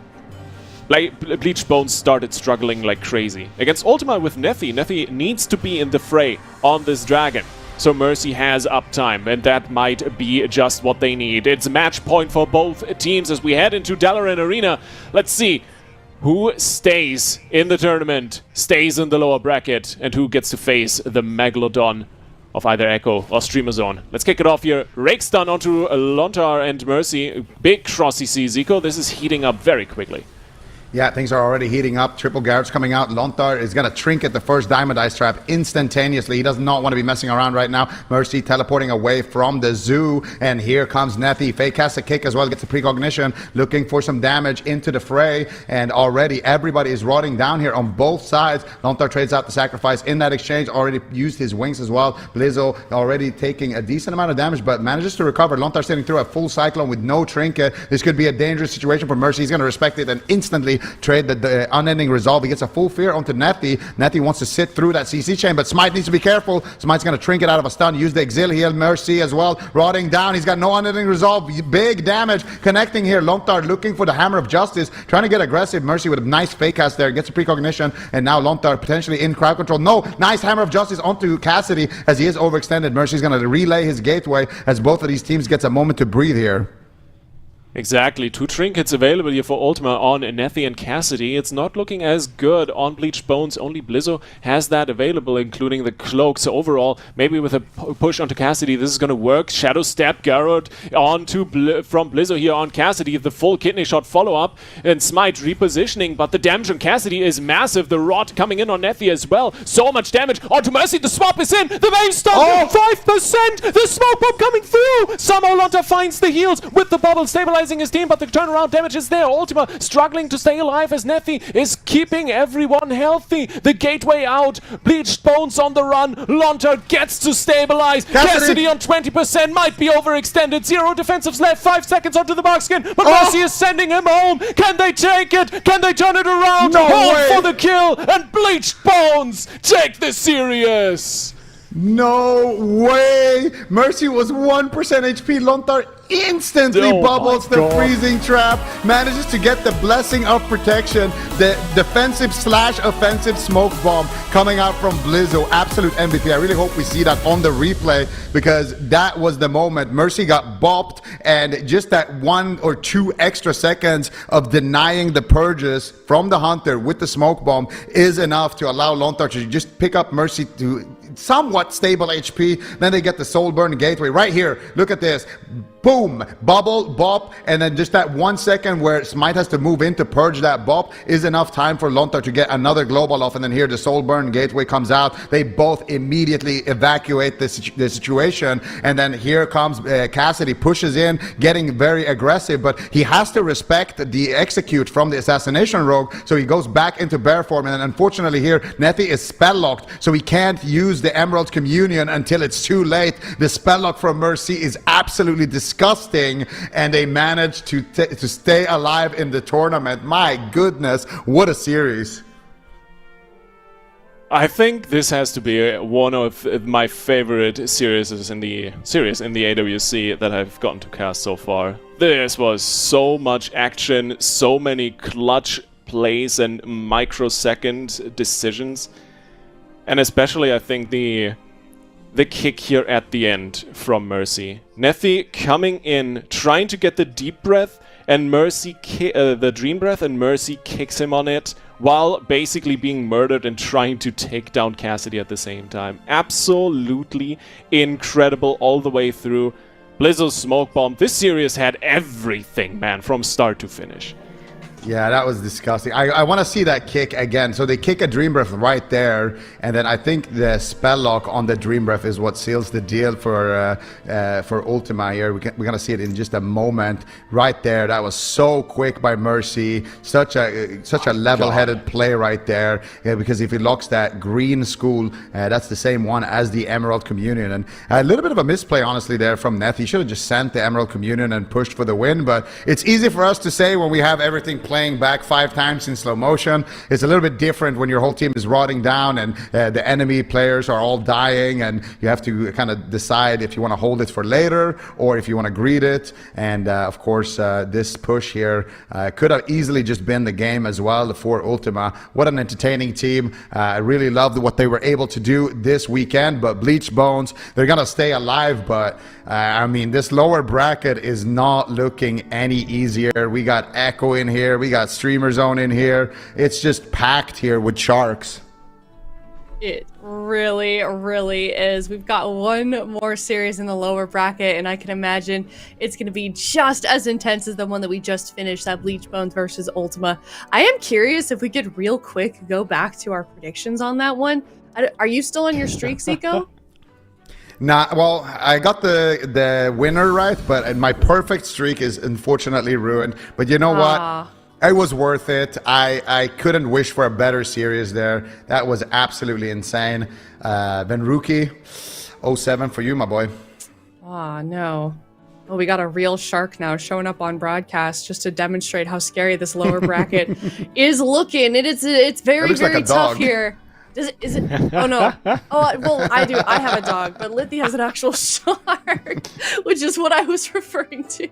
like Bleached Bones started struggling like crazy. Against Ultima with Nethy needs to be in the fray on this dragon. So Mercy has uptime, and that might be just what they need. It's match point for both teams as we head into Dalaran Arena. Let's see who stays in the tournament, stays in the lower bracket, and who gets to face the Megalodon of either Echo or Streamer Zone. Let's kick it off here. Rake stun onto Lontar and Mercy. Big cross CC. Zico, this is heating up very quickly. Yeah, things are already heating up. Triple Garrots coming out. Lontar is going to trinket the first Diamond Ice Trap instantaneously. He does not want to be messing around right now. Mercy teleporting away from the zoo. And here comes Nethy. Fake casts a kick as well. Gets a precognition. Looking for some damage into the fray. And already everybody is rotting down here on both sides. Lontar trades out the sacrifice in that exchange. Already used his wings as well. Blizzo already taking a decent amount of damage, but manages to recover. Lontar sitting through a full Cyclone with no trinket. This could be a dangerous situation for Mercy. He's going to respect it and instantly trade the unending resolve. He gets a full fear onto Nethy. Nethy wants to sit through that CC chain, but Smite needs to be careful. Smite's going to trinket out of a stun, use the exil heal. Mercy as well, rotting down. He's got no unending resolve. Big damage connecting here. Lontar looking for the Hammer of Justice, trying to get aggressive. Mercy with a nice fake cast there, gets a precognition, and now Lontar potentially in crowd control. No, nice Hammer of Justice onto Cassidy as he is overextended. Mercy's going to relay his gateway as both of these teams gets a moment to breathe here. Exactly. 2 trinkets available here for Ultima on Nethy and Cassidy. It's not looking as good on Bleached Bones. Only Blizzo has that available, including the cloak. So overall, maybe with a push onto Cassidy, this is going to work. Shadow Step Garrot onto from Blizzo here on Cassidy. The full kidney shot follow-up. And Smite repositioning, but the damage on Cassidy is massive. The rot coming in on Nethy as well. So much damage onto Mercy. The swap is in. The wave stun. 5%. The smoke bomb coming through. Somehow Lontar finds the heals with the bubble stabilizing his team, but the turnaround damage is there. Ultima struggling to stay alive as Nethy is keeping everyone healthy. The gateway out. Bleached Bones on the run. Lontar gets to stabilize. Cassidy on 20% might be overextended. 0 defensives left. 5 seconds onto the buckskin, but Mercy is sending him home. Can they take it? Can they turn it around? No way. For the kill, and Bleached Bones take this serious. No way! Mercy was 1% HP. Lontar instantly bubbles the freezing trap, manages to get the blessing of protection, the defensive / offensive smoke bomb coming out from Blizzo. Absolute MVP. I really hope we see that on the replay because that was the moment. Mercy got bopped, and just that 1 or 2 extra seconds of denying the purges from the Hunter with the smoke bomb is enough to allow Lontar to just pick up Mercy to somewhat stable HP. Then they get the Soul Burn Gateway right here. Look at this. Boom, bubble, bop, and then just that 1 second where Smite has to move in to purge that bop is enough time for Lontar to get another global off, and then here the Soul Burn Gateway comes out. They both immediately evacuate the situation, and then here comes Cassidy, pushes in, getting very aggressive, but he has to respect the execute from the Assassination Rogue, so he goes back into bear form, and unfortunately here, Nethy is spell locked, so he can't use the Emerald Communion until it's too late. The spell lock from Mercy is absolutely disgusting, and they managed to stay alive in the tournament. My goodness, what a series. I think this has to be one of my favorite series in the AWC that I've gotten to cast so far. This was so much action, so many clutch plays and microsecond decisions. And especially, I think the kick here at the end from Mercy. Nethi coming in, trying to get the deep breath, and Mercy, the dream breath, and Mercy kicks him on it, while basically being murdered and trying to take down Cassidy at the same time. Absolutely incredible all the way through. Blizzard's smoke bomb. This series had everything, man, from start to finish. Yeah, that was disgusting. I want to see that kick again. So they kick a Dream Breath right there, and then I think the spell lock on the Dream Breath is what seals the deal for Ultima here. We're going to see it in just a moment. Right there, that was so quick by Mercy. Such a level-headed play right there. Yeah, because if he locks that green school, that's the same one as the Emerald Communion. And a little bit of a misplay, honestly, there from Neth. He should have just sent the Emerald Communion and pushed for the win. But it's easy for us to say when we have everything playing back 5 times in slow motion. It's a little bit different when your whole team is rotting down and the enemy players are all dying, and you have to kind of decide if you want to hold it for later or if you want to greed it. And of course, this push here could have easily just been the game as well for Ultima. What an entertaining team. I really loved what they were able to do this weekend, but Bleach Bones, they're going to stay alive, but I mean, this lower bracket is not looking any easier. We got Echo in here. We got Streamer Zone in here. It's just packed here with sharks. It really, really is. We've got one more series in the lower bracket, and I can imagine it's going to be just as intense as the one that we just finished, that Bleach Bones versus Ultima. I am curious if we could real quick go back to our predictions on that one. Are you still on your streak, Zico? Nah, well, I got the winner right, but my perfect streak is unfortunately ruined. But you know what? It was worth it. I couldn't wish for a better series there. That was absolutely insane. Venruki, 07 for you, my boy. Oh, no. Well, we got a real shark now showing up on broadcast just to demonstrate how scary this lower bracket is looking. It's very, very tough here. Is it? Oh, no. Oh, well, I do. I have a dog, but Lithy has an actual shark, which is what I was referring to.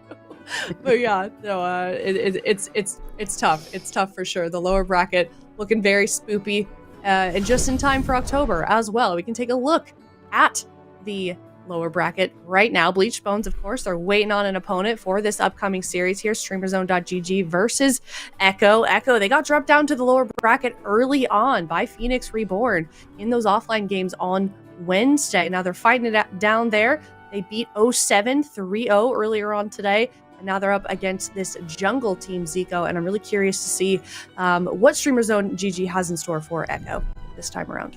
But yeah, no, it's tough. It's tough for sure. The lower bracket looking very spoopy, and just in time for October as well. We can take a look at the lower bracket right now. Bleach Bones, of course, they're waiting on an opponent for this upcoming series here. StreamerZone.gg versus Echo. Echo, they got dropped down to the lower bracket early on by Phoenix Reborn in those offline games on Wednesday. Now they're fighting it down there. They beat 07 3-0 earlier on today. And now they're up against this jungle team, Zico, and I'm really curious to see what StreamerZone.gg has in store for Echo this time around.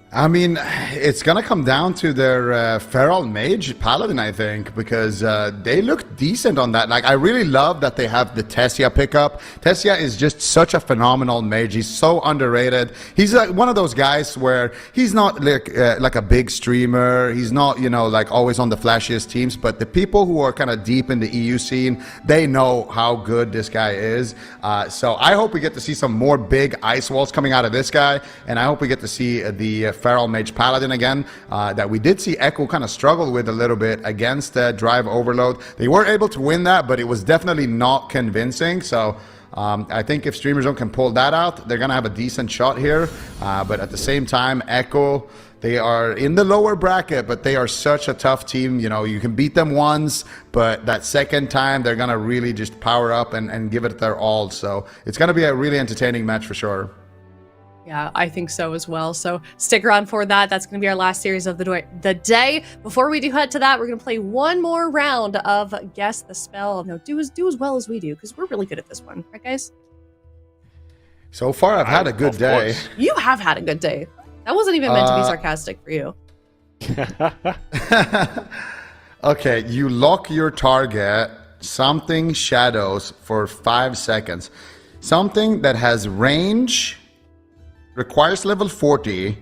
I mean, it's going to come down to their Feral Mage Paladin, I think, because they look decent on that. Like, I really love that they have the Tessia pickup. Tessia is just such a phenomenal mage. He's so underrated. He's like one of those guys where he's not like a big streamer. He's not, you know, like always on the flashiest teams, but the people who are kind of deep in the EU scene, they know how good this guy is. So I hope we get to see some more big ice walls coming out of this guy, and I hope we get to see the Feral Mage Paladin again, that we did see Echo kind of struggle with a little bit against Drive Overload. They were able to win that, but it was definitely not convincing. So I think if Streamer Zone can pull that out, they're going to have a decent shot here. But at the same time, Echo, they are in the lower bracket, but they are such a tough team. You know, you can beat them once, but that second time, they're going to really just power up and give it their all. So it's going to be a really entertaining match for sure. Yeah, I think so as well. So stick around for that. That's going to be our last series of the day. Before we do head to that, we're going to play one more round of Guess the Spell. No, do as well as we do, because we're really good at this one. Right, guys? So far, I've had a good day. You have had a good day. That wasn't even meant to be sarcastic for you. Okay, you lock your target, something shadows for 5 seconds. Something that has range, requires level 40.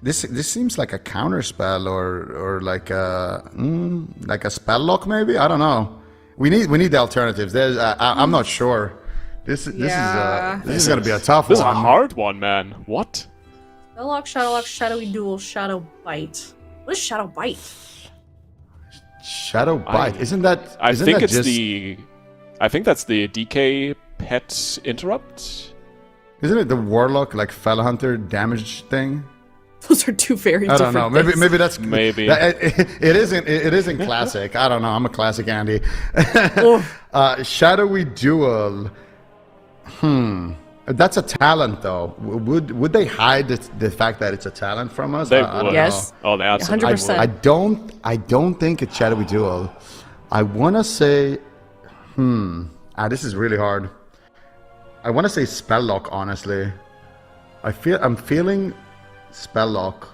This seems like a counter spell or like a spell lock maybe. I don't know. We need the alternatives. There's I'm not sure. This is gonna be a tough one. This is a hard one, man. What? Spell lock, shadowy duel, shadow bite. What is shadow bite? Shadow bite. Isn't that? I think that's the DK pet interrupt. Isn't it the Warlock, like Fell Hunter damage thing? Those are two very I different don't know. things. Maybe that's Maybe. it isn't classic. I don't know. I'm a classic Andy. Shadowy Duel. That's a talent though. Would they hide the fact that it's a talent from us? They I would. don't Yes. Oh, they absolutely 100%. I don't think it's Shadowy Duel. I want to say this is really hard. I want to say Spelllock, honestly. I'm feeling Spelllock.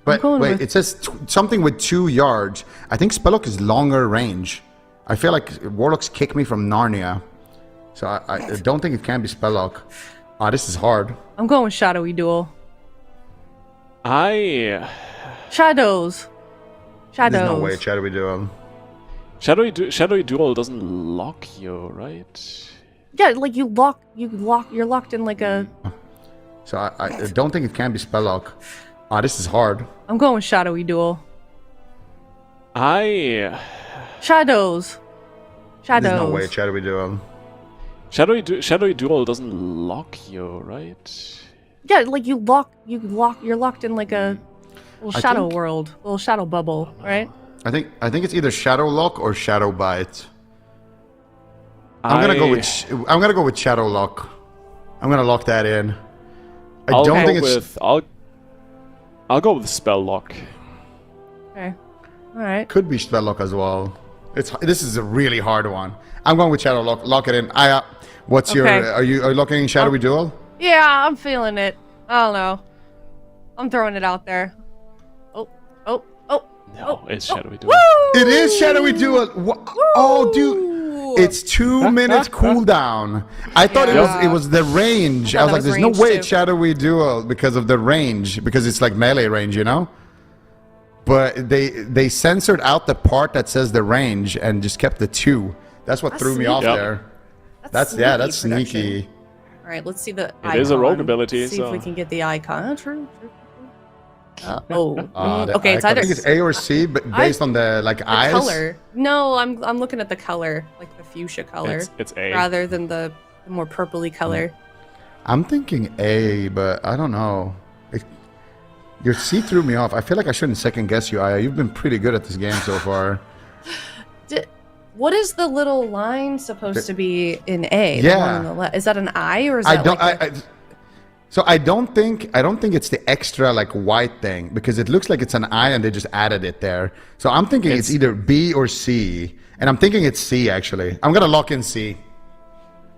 But going wait, with- it says something with 2 yards. I think Spelllock is longer range. I feel like Warlocks kick me from Narnia. So I don't think it can be Spelllock. This is hard. I'm going with Shadowy Duel. Shadows. There's no way Shadowy Duel. Shadowy Duel doesn't lock you, right? Yeah, like you're locked in like a. So I don't think it can be Spelllock. This is hard. I'm going with Shadowy Duel. Shadows. There's no way Shadowy Duel. Shadowy Duel doesn't lock you, right? Yeah, like you're locked in like a little shadow think- world, little shadow bubble, right? I think it's either Shadow Lock or Shadow Bite. I'm gonna go with Shadow Lock. I'm gonna lock that in. I'll don't go think it's. with I'll go with Spell Lock. Okay, all right. Could be Spell Lock as well. This is a really hard one. I'm going with Shadow Lock. Lock it in. What's your? Okay. Are you locking in Shadowy Duel? Yeah, I'm feeling it. I don't know. I'm throwing it out there. No, it's Shadowy Duel. It is Shadowy Duel. Oh, dude. It's 2 minutes cooldown. I thought it was the range. I was like, there's no way it's Shadowy Duel because of the range, because it's like melee range, you know? But they censored out the part that says the range and just kept the 2. That's what threw me off Yep. there. That's sneaky sneaky. All right, let's see the It is a rogue icon. ability, See so- if we can get the icon. True. The Okay, it's icon. either I think it's A or C, but based on the the eyes. color. No, I'm looking at the color, like the fuchsia color, It's A. rather than the more purpley color. I'm thinking A, but I don't know. Your C threw me off. I feel like I shouldn't second guess you, Aya. You've been pretty good at this game so far. What is the little line supposed to be in A? Yeah. The one on the left? Is that an eye or is I that don't. like So I don't think it's the extra like white thing, because it looks like it's an I and they just added it there. So I'm thinking it's either B or C, and I'm thinking it's C actually. I'm gonna lock in C.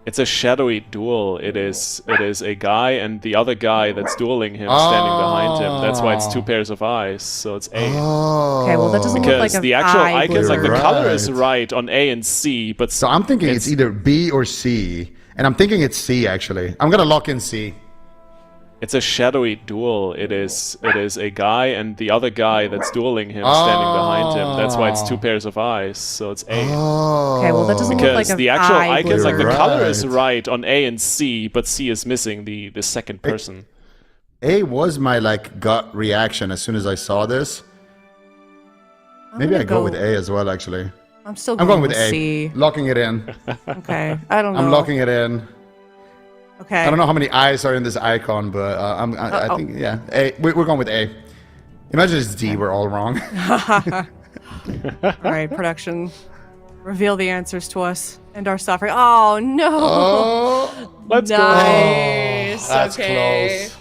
It's a shadowy duel. It is a guy and the other guy that's dueling him standing behind him. That's why it's 2 pairs of eyes. So it's A. Oh. Okay, well that doesn't look Because like an the actual eye icons, like the blue. color is Right. right on A and C, but So I'm thinking it's either B or C, and I'm thinking it's C actually. I'm gonna lock in C. it's a shadowy duel. It is a guy and the other guy that's dueling him standing behind him. That's why it's 2 pairs of eyes. So it's A. Okay, well that doesn't look like Because an the actual eye icons, blue. like the color is Right. right on A and C, but C is missing the second person. A was my like gut reaction as soon as I saw this. Maybe gonna I go with A as well actually. I'm still I'm going with A. C. Locking it in. Okay, I don't know. I'm locking it in. Okay. I don't know how many eyes are in this icon, but I think A. We're going with A. Imagine it's D. We're all wrong. All right, production. Reveal the answers to us and our suffering. Oh no! Oh, Let's go. Nice. that's okay. close.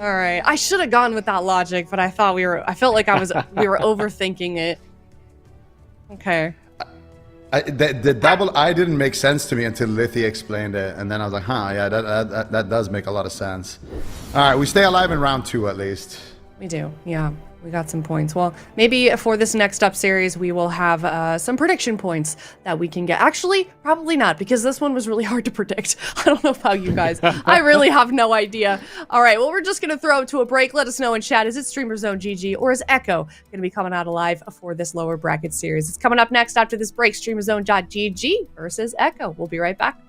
All right. I should have gone with that logic, but I felt like we were overthinking it. Okay. The double I didn't make sense to me until Lithy explained it, and then I was like, yeah, that does make a lot of sense. All right, we stay alive in round 2 at least. We do. Yeah. We got some points. Well, maybe for this next up series, we will have some prediction points that we can get. Actually, probably not, because this one was really hard to predict. I don't know about you guys. I really have no idea. All right, well, we're just going to throw it to a break. Let us know in chat. Is it Streamer Zone GG or is Echo going to be coming out alive for this lower bracket series? It's coming up next after this break. StreamerZone.gg versus Echo. We'll be right back.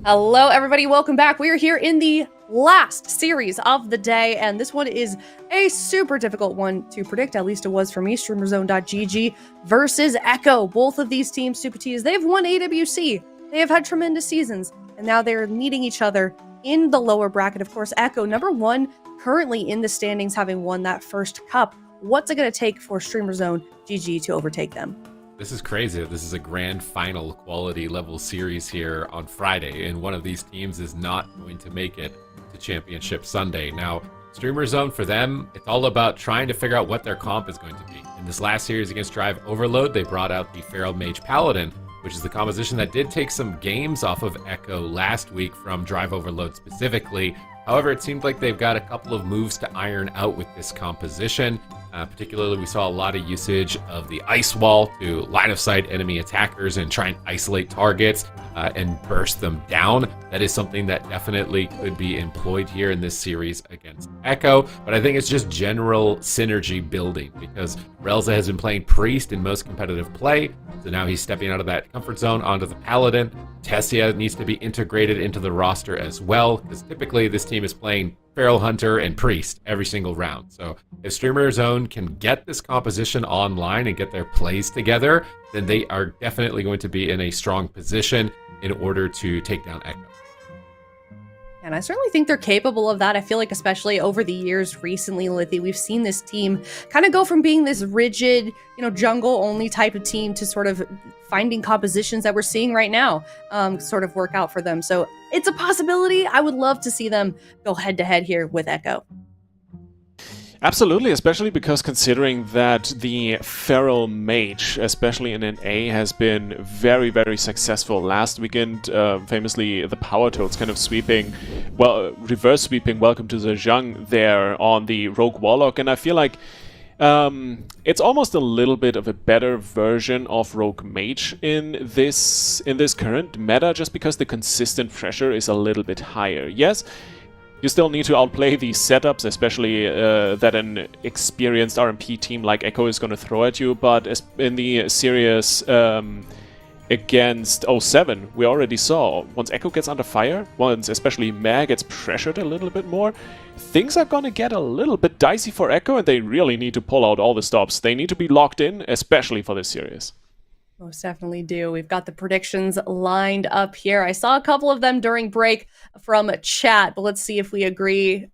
Hello, everybody. Welcome back. We are here in the last series of the day, and this one is a super difficult one to predict. At least it was for me. StreamerZone.gg versus Echo. Both of these teams, Super T's, they've won AWC. They have had tremendous seasons, and now they're meeting each other in the lower bracket. Of course, Echo, number one, currently in the standings, having won that first cup. What's it going to take for StreamerZone.gg to overtake them? This is crazy. This is a grand final quality level series here on Friday, and one of these teams is not going to make it to Championship Sunday. Now, Streamer Zone, for them, it's all about trying to figure out what their comp is going to be. In this last series against Drive Overload, they brought out the Feral Mage Paladin, which is the composition that did take some games off of Echo last week from Drive Overload specifically. However, it seemed like they've got a couple of moves to iron out with this composition. Particularly, we saw a lot of usage of the Ice Wall to line of sight enemy attackers and try and isolate targets and burst them down. That is something that definitely could be employed here in this series against Echo, but I think it's just general synergy building because Relza has been playing Priest in most competitive play, so now he's stepping out of that comfort zone onto the Paladin. Tessia needs to be integrated into the roster as well, because typically this team is playing Feral Hunter and Priest every single round. So if Streamer Zone can get this composition online and get their plays together, then they are definitely going to be in a strong position in order to take down Echo. And I certainly think they're capable of that. I feel like especially over the years recently, Lithy, we've seen this team kind of go from being this rigid, jungle-only type of team to sort of finding compositions that we're seeing right now sort of work out for them. So it's a possibility. I would love to see them go head-to-head here with Echo. Absolutely, especially because considering that the Feral Mage, especially in NA, has been very, very successful. Last weekend, famously, the Power Toads kind of reverse sweeping Welcome to the Zhang there on the Rogue Warlock, and I feel like it's almost a little bit of a better version of Rogue Mage in this current meta, just because the consistent pressure is a little bit higher. Yes, you still need to outplay these setups, especially that an experienced RMP team like Echo is going to throw at you, but in the series against 07, we already saw, once Echo gets under fire, once especially Meh gets pressured a little bit more, things are going to get a little bit dicey for Echo, and they really need to pull out all the stops. They need to be locked in, especially for this series. Most definitely do. We've got the predictions lined up here. I saw a couple of them during break from chat, but let's see if we agree.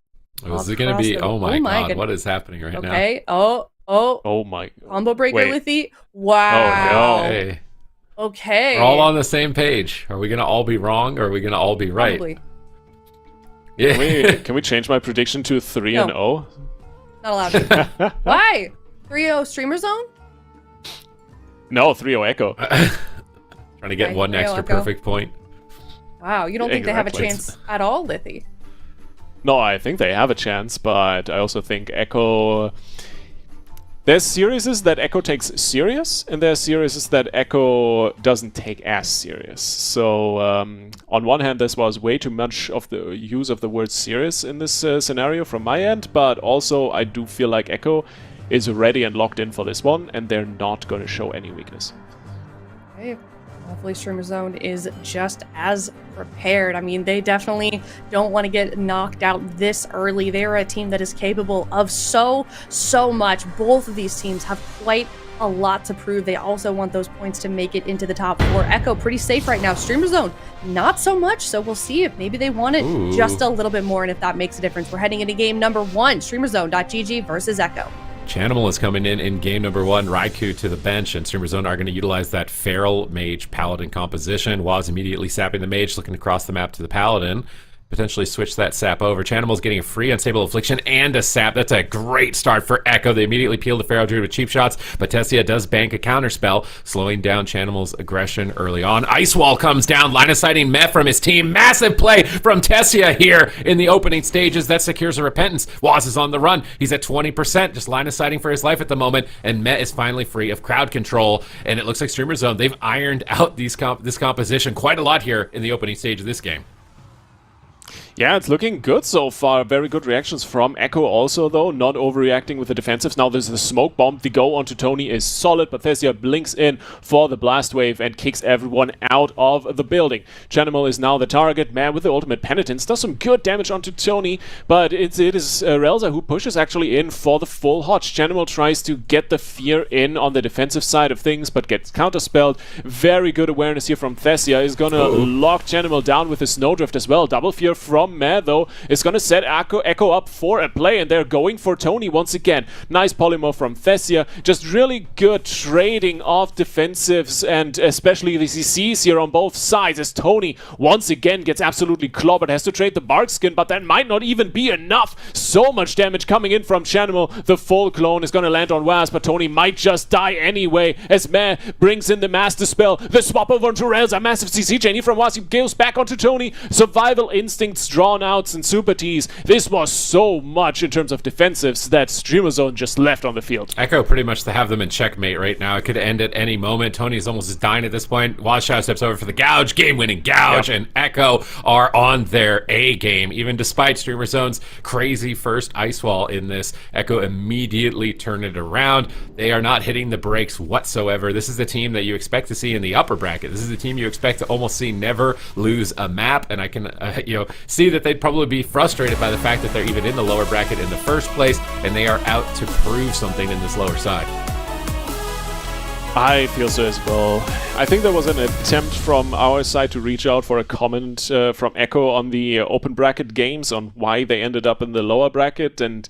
Is it going to be? Oh my god! What is happening right now? Okay. Oh my. Combo breaker, Lithy. Wow. Oh no. Hey. Okay. We're all on the same page. Are we going to all be wrong, or are we going to all be right? Probably. Yeah. Can we change my prediction to 3-0? Not allowed to. Why? 3-0 Streamer Zone? No, 3-0 Echo. Trying to get one extra Echo. perfect point. Wow, you don't think they have a chance at all, Lithy? No, I think they have a chance, but I also think Echo... There's series that Echo takes serious, and there's series that Echo doesn't take as serious. So, on one hand, this was way too much of the use of the word serious in this scenario from my end, but also I do feel like Echo is ready and locked in for this one, and they're not going to show any weakness. Okay. Hopefully Streamer Zone is just as prepared. I mean, they definitely don't want to get knocked out this early. They're a team that is capable of so much. Both of these teams have quite a lot to prove. They also want those points to make it into the top four. Echo pretty safe right now. Streamer Zone, not so much. So we'll see if maybe they want it just a little bit more and if that makes a difference. We're heading into game number 1, StreamerZone.gg versus Echo. Chanimal is coming in game number 1. Raikou to the bench, and Streamer Zone are going to utilize that Feral Mage Paladin composition. Waz immediately sapping the Mage, looking across the map to the Paladin. Potentially switch that sap over. Chanimal's getting a free Unstable Affliction and a sap. That's a great start for Echo. They immediately peel the Pharaoh Druid with cheap shots, but Tessia does bank a counterspell, slowing down Chanimal's aggression early on. Ice Wall comes down, line of sighting Meh from his team. Massive play from Tessia here in the opening stages. That secures a Repentance. Waz is on the run. He's at 20%, just line of sighting for his life at the moment, and Meh is finally free of crowd control, and it looks like Streamer Zone, they've ironed out this composition quite a lot here in the opening stage of this game. Yeah, it's looking good so far. Very good reactions from Echo also, though. Not overreacting with the defensives. Now there's the smoke bomb. The go onto Tony is solid, but Thesia blinks in for the blast wave and kicks everyone out of the building. Chanimal is now the target. Man with the ultimate penitence does some good damage onto Tony, but it is Relza who pushes actually in for the full hotch. Chanimal tries to get the fear in on the defensive side of things, but gets counterspelled. Very good awareness here from Thesia. Is gonna lock Chanimal down with the snowdrift as well. Double fear from Mad, though, is going to set Echo up for a play, and they're going for Tony once again. Nice polymorph from Thesia. Just really good trading of defensives, and especially the CCs here on both sides, as Tony once again gets absolutely clobbered. Has to trade the bark skin, but that might not even be enough. So much damage coming in from Chanimal. The full clone is going to land on Was, but Tony might just die anyway, as Meh brings in the Master Spell. The swap over onto Rails, a massive CC chain from Was. He goes back onto Tony. Survival instincts, drawn-outs, and super teas. This was so much in terms of defensives that Streamer Zone just left on the field. Echo pretty much to have them in checkmate right now. It could end at any moment. Tony's almost dying at this point. Wildshot steps over for the gouge, game-winning gouge, and Echo are on their A game. Even despite Streamer Zone's crazy first ice wall in this, Echo immediately turned it around. They are not hitting the brakes whatsoever. This is the team that you expect to see in the upper bracket. This is the team you expect to almost see never lose a map, and I can see that they'd probably be frustrated by the fact that they're even in the lower bracket in the first place, and they are out to prove something in this lower side. I feel so as well. I think there was an attempt from our side to reach out for a comment from Echo on the open bracket games on why they ended up in the lower bracket, and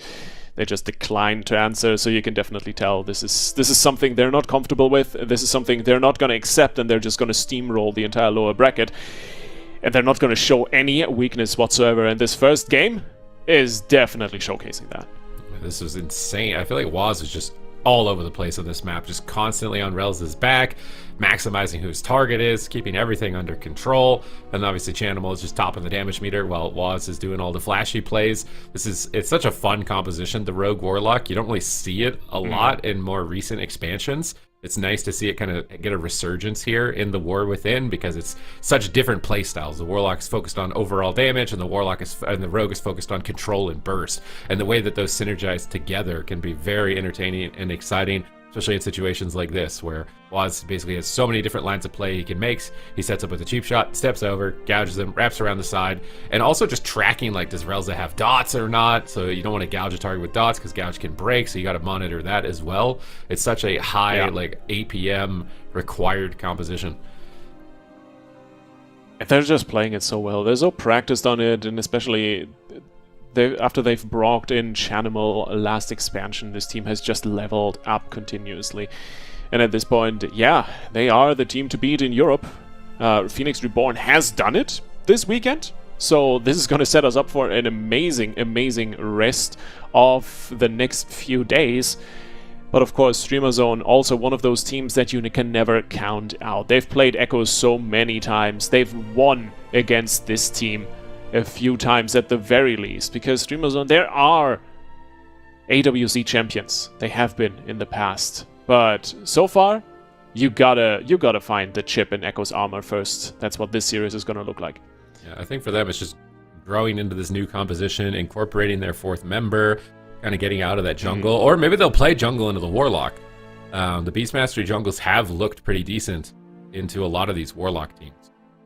they just declined to answer, so you can definitely tell this is something they're not comfortable with. This is something they're not going to accept, and they're just going to steamroll the entire lower bracket. And they're not going to show any weakness whatsoever, and this first game is definitely showcasing that. This was insane. I feel like Waz was just all over the place on this map, just constantly on Relza's back, maximizing who his target is, keeping everything under control, and obviously Chanimal is just topping the damage meter while Waz is doing all the flashy plays. It's such a fun composition, the Rogue Warlock. You don't really see it a lot in more recent expansions. It's nice to see it kind of get a resurgence here in the War Within, because it's such different play styles. The Warlock is focused on overall damage, and the Rogue is focused on control and burst. And the way that those synergize together can be very entertaining and exciting, especially in situations like this, where Waz basically has so many different lines of play he can make. He sets up with a cheap shot, steps over, gouges them, wraps around the side, and also just tracking, like, does Relza have dots or not? So you don't want to gouge a target with dots, because gouge can break, so you got to monitor that as well. It's such a high, like, APM required composition. And they're just playing it so well. They're so practiced on it, and especially after they've brought in Chanimal last expansion, this team has just leveled up continuously. And at this point, yeah, they are the team to beat in Europe. Phoenix Reborn has done it this weekend, so this is going to set us up for an amazing, amazing rest of the next few days. But of course, Streamer Zone, also one of those teams that you can never count out. They've played Echo so many times. They've won against this team a few times at the very least, because Streamer Zone, there are AWC champions. They have been in the past, but so far, you gotta find the chip in Echo's armor first. That's what this series is gonna look like. Yeah, I think for them, it's just growing into this new composition, incorporating their fourth member, kind of getting out of that jungle, or maybe they'll play jungle into the Warlock. The Beastmastery jungles have looked pretty decent into a lot of these Warlock teams.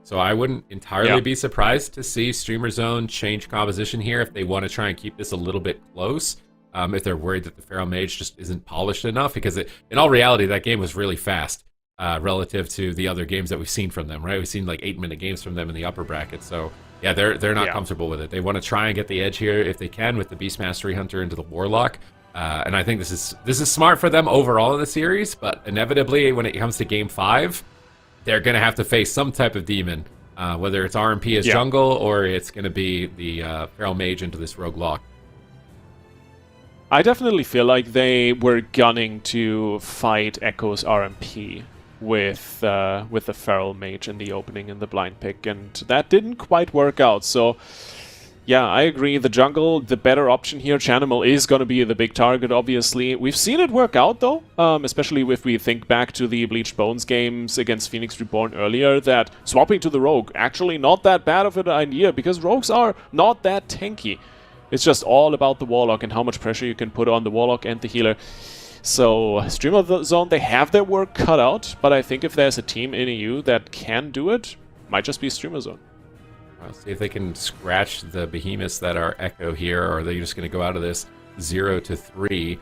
So I wouldn't entirely be surprised to see Streamer Zone change composition here if they want to try and keep this a little bit close. If they're worried that the Feral Mage just isn't polished enough, because in all reality, that game was really fast relative to the other games that we've seen from them, right? We've seen like 8-minute games from them in the upper bracket. So yeah, they're not comfortable with it. They want to try and get the edge here if they can with the Beast Mastery Hunter into the Warlock. And I think this is smart for them overall in the series, but inevitably when it comes to Game 5, they're going to have to face some type of demon, whether it's RMP as jungle or it's going to be the Feral Mage into this Rogue Lock. I definitely feel like they were gunning to fight Echo's RMP with the Feral Mage in the opening in the blind pick, and that didn't quite work out. So Yeah, I agree. The jungle, the better option here. Chanimal is going to be the big target, obviously. We've seen it work out, though, especially if we think back to the Bleached Bones games against Phoenix Reborn earlier, that swapping to the Rogue, actually not that bad of an idea, because Rogues are not that tanky. It's just all about the Warlock and how much pressure you can put on the Warlock and the healer. So, Streamer Zone, they have their work cut out, but I think if there's a team in EU that can do it, might just be Streamer Zone. I'll see if they can scratch the behemoths that are Echo here, or are they just going to go out of this 0-3,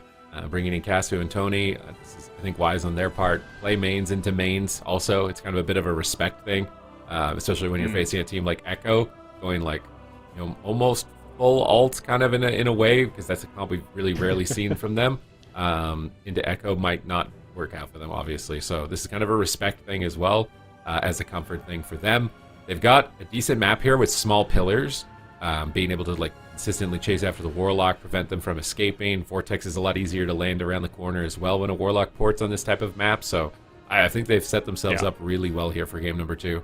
bringing in Casu and Tony. This is, I think, wise on their part. Play mains into mains. Also, it's kind of a bit of a respect thing, especially when you're facing a team like Echo, going like, you know, almost full ult kind of in a way, because that's a comp we've really rarely seen from them. Into Echo might not work out for them, obviously. So this is kind of a respect thing as well, as a comfort thing for them. They've got a decent map here with small pillars, being able to like consistently chase after the Warlock, prevent them from escaping. Vortex is a lot easier to land around the corner as well when a Warlock ports on this type of map, so I think they've set themselves up really well here for game number 2.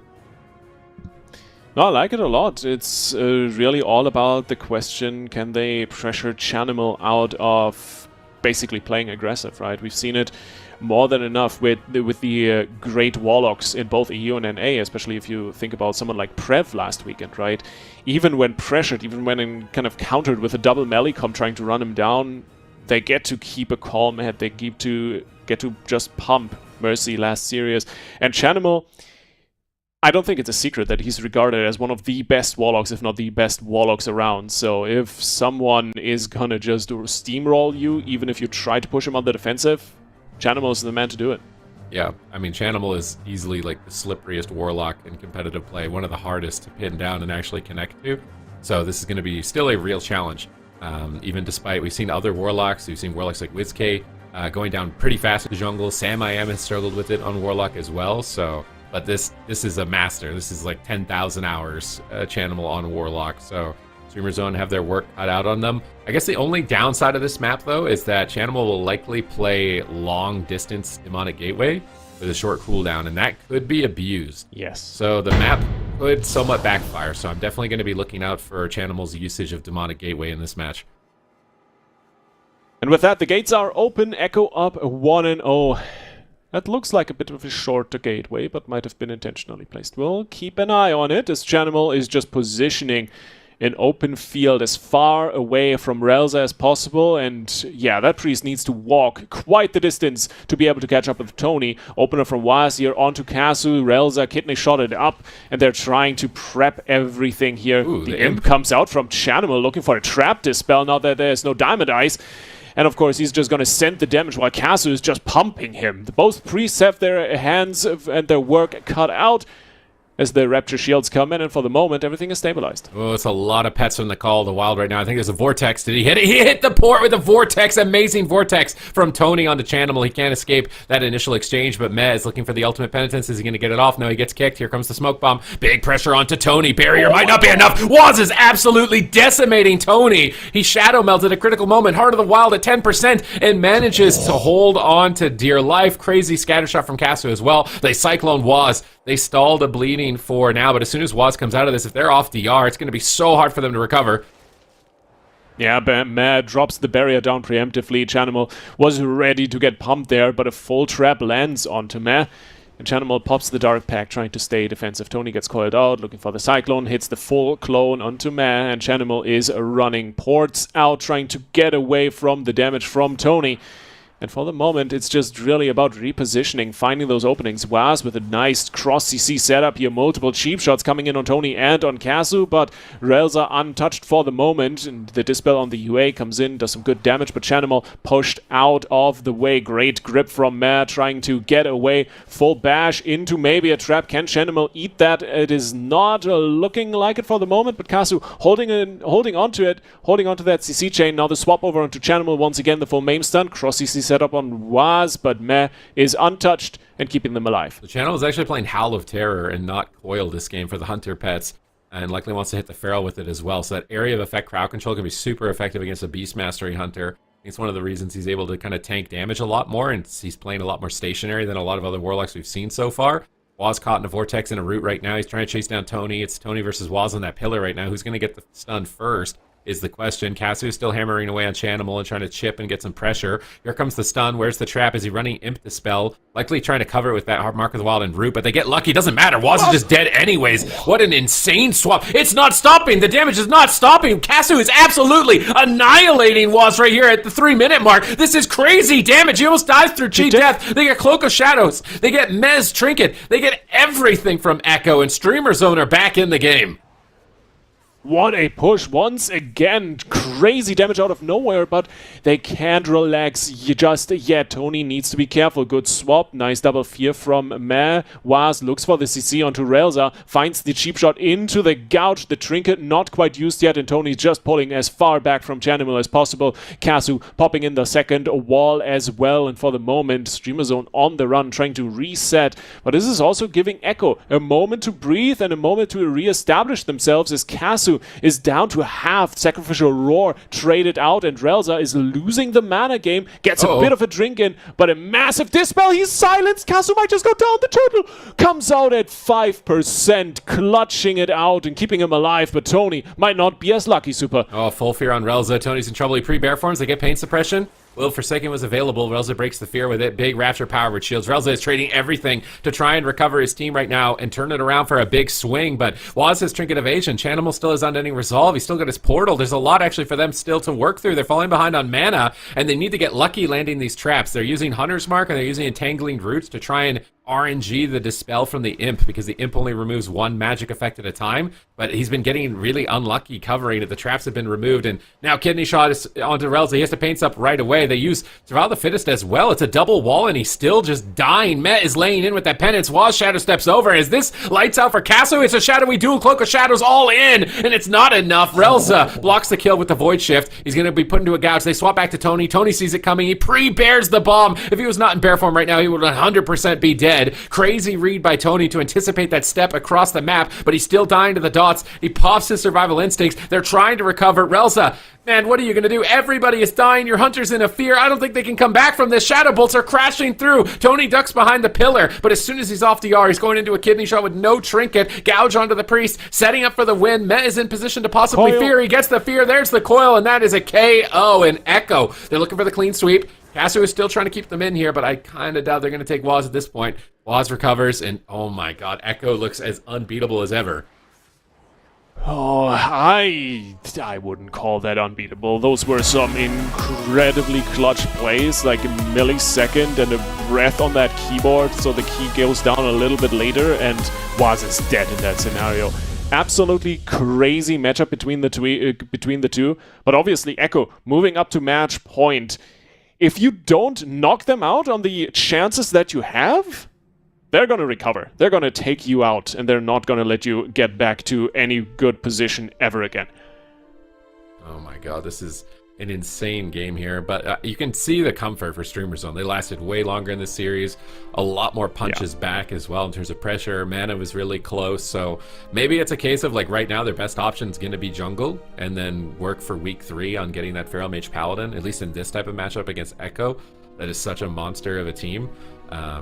No, I like it a lot. It's really all about the question, can they pressure Chanimal out of basically playing aggressive, right? We've seen it more than enough with the great Warlocks in both EU and NA, especially if you think about someone like Prev last weekend, right? Even when pressured, even when kind of countered with a double melee comp trying to run him down, they get to keep a calm head, they get to just pump Mercy last series. And Chanimal, I don't think it's a secret that he's regarded as one of the best Warlocks, if not the best Warlocks around. So if someone is gonna just steamroll you, even if you try to push him on the defensive, Chanimal is the man to do it. Yeah, I mean, Chanimal is easily like the slipperiest Warlock in competitive play, one of the hardest to pin down and actually connect to. So this is going to be still a real challenge, even despite we've seen other Warlocks. We've seen Warlocks like WizK going down pretty fast in the jungle. Sam I Am has struggled with it on Warlock as well. So, but this is a master. This is like 10,000 hours Chanimal on Warlock. So Streamer Zone have their work cut out on them. I guess the only downside of this map, though, is that Chanimal will likely play long-distance Demonic Gateway with a short cooldown, and that could be abused. Yes. So the map could somewhat backfire, so I'm definitely going to be looking out for Chanimal's usage of Demonic Gateway in this match. And with that, the gates are open. Echo up 1-0. That looks like a bit of a shorter gateway, but might have been intentionally placed. We'll keep an eye on it, as Chanimal is just positioning an open field as far away from Relza as possible, and yeah, that priest needs to walk quite the distance to be able to catch up with Tony. Opener from Wazir onto Casu, Relza kidney shotted up, and they're trying to prep everything here. Ooh, the imp comes out from Chanimal looking for a trap dispel now that there's no Diamond Eyes. And of course, he's just going to send the damage while Casu is just pumping him. Both priests have their hands and their work cut out as the Rapture Shields come in, and for the moment, everything is stabilized. Oh, it's a lot of pets from the Call of the Wild right now. I think there's a Vortex. Did he hit it? He hit the port with a Vortex. Amazing Vortex from Tony onto Chanimal. He can't escape that initial exchange, but Meh is looking for the ultimate penitence. Is he going to get it off? No, he gets kicked. Here comes the smoke bomb. Big pressure onto Tony. Barrier might not be enough. Waz is absolutely decimating Tony. He shadow melted a critical moment. Heart of the Wild at 10% and manages to hold on to dear life. Crazy scatter shot from Casu as well. They cyclone Waz. They stalled a bleeding for now, but as soon as Waz comes out of this, if they're off DR, it's going to be so hard for them to recover. Yeah, Mad drops the barrier down preemptively. Chanimal was ready to get pumped there, but a full trap lands onto Meh. And Chanimal pops the Dark Pack, trying to stay defensive. Tony gets coiled out, looking for the Cyclone, hits the full clone onto Meh, and Chanimal is running ports out, trying to get away from the damage from Tony. And for the moment, it's just really about repositioning, finding those openings. Waz with a nice cross-CC setup here, multiple cheap shots coming in on Tony and on Casu, but Relza untouched for the moment, and the Dispel on the UA comes in, does some good damage, but Chanimal pushed out of the way. Great grip from Meh, trying to get away. Full bash into maybe a trap. Can Chanimal eat that? It is not looking like it for the moment, but Casu holding onto that CC chain. Now the swap over onto Chanimal once again, the full maim stun, cross-CC set up on Waz, but Meh is untouched and keeping them alive. The Chanimal is actually playing Howl of Terror and not Coil this game for the Hunter pets, and likely wants to hit the Feral with it as well. So that area of effect crowd control can be super effective against a Beast Mastery Hunter. It's one of the reasons he's able to kind of tank damage a lot more, and he's playing a lot more stationary than a lot of other Warlocks we've seen so far. Waz caught in a vortex in a root right now. He's trying to chase down Tony. It's Tony versus Waz on that pillar right now. Who's going to get the stun first is the question. Casu is still hammering away on Chanimal and trying to chip and get some pressure. Here comes the stun. Where's the trap? Is he running Imp Dispel? Likely trying to cover it with that Mark of the Wild and Root, but they get lucky. Doesn't matter. Waz is just dead anyways. What an insane swap. It's not stopping. The damage is not stopping. Casu is absolutely annihilating Waz right here at the 3-minute mark. This is crazy damage. He almost dies through Chi Death. They get Cloak of Shadows. They get Mez Trinket. They get everything from Echo, and Streamer Zone are back in the game. What a push once again. Crazy damage out of nowhere, but they can't relax just yet. Tony needs to be careful. Good swap. Nice double fear from Meh. Waz looks for the CC onto Relza. Finds the cheap shot into the gouge. The trinket not quite used yet, and Tony just pulling as far back from Chanimal as possible. Casu popping in the second wall as well, and for the moment, Streamer Zone on the run, trying to reset. But this is also giving Echo a moment to breathe and a moment to re-establish themselves as Casu is down to half. Sacrificial Roar traded out, and Relza is losing the mana game. Gets a bit of a drink in, but a massive dispel. He's silenced. Casu might just go down. The turtle comes out at 5%, clutching it out and keeping him alive, but Tony might not be as lucky, Super. Oh, full fear on Relza. Tony's in trouble. He pre-bear forms. They get pain suppression. Will of Forsaken was available. Relza breaks the fear with it. Big Rapture Power with shields. Relza is trading everything to try and recover his team right now and turn it around for a big swing. But Waz has Trinket Evasion. Chanimal still has Unending Resolve. He's still got his Portal. There's a lot actually for them still to work through. They're falling behind on mana, and they need to get lucky landing these traps. They're using Hunter's Mark, and they're using Entangling Roots to try and RNG the Dispel from the Imp, because the Imp only removes one magic effect at a time, but he's been getting really unlucky covering it. The traps have been removed, and now Kidney Shot is onto Relza. He has to paint up right away. They use Survival the Fittest as well. It's a double wall, and he's still just dying. Met is laying in with that penance. Waz Shadow steps over. Is this lights out for Casu? It's a Shadowy Duel. Cloak of Shadows all in, and it's not enough. Relza blocks the kill with the Void Shift. He's going to be put into a gouge. They swap back to Tony. Tony sees it coming. He pre-bears the bomb. If he was not in bear form right now, he would 100% be dead. Crazy read by Tony to anticipate that step across the map, but he's still dying to the dots. He pops his survival instincts. They're trying to recover. Relza, man, what are you going to do? Everybody is dying. Your Hunter's in a fear. I don't think they can come back from this. Shadow Bolts are crashing through. Tony ducks behind the pillar, but as soon as he's off the R, he's going into a Kidney Shot with no trinket. Gouge onto the Priest, setting up for the win. Met is in position to possibly fear. He gets the fear. There's the coil, and that is a KO. And Echo, they're looking for the clean sweep. Casu is still trying to keep them in here, but I kind of doubt they're going to take Waz at this point. Waz recovers, and oh my god, Echo looks as unbeatable as ever. Oh, I wouldn't call that unbeatable. Those were some incredibly clutch plays, like a millisecond and a breath on that keyboard, so the key goes down a little bit later, and Waz is dead in that scenario. Absolutely crazy matchup between the two, but obviously Echo moving up to match point. If you don't knock them out on the chances that you have, they're going to recover. They're going to take you out, and they're not going to let you get back to any good position ever again. Oh my god, this is an insane game here, but you can see the comfort for Streamer Zone. They lasted way longer in this series, a lot more punches back as well in terms of pressure. Mana was really close, so maybe it's a case of like right now their best option is going to be jungle, and then work for week 3 on getting that Feral Mage Paladin, at least in this type of matchup against Echo. That is such a monster of a team.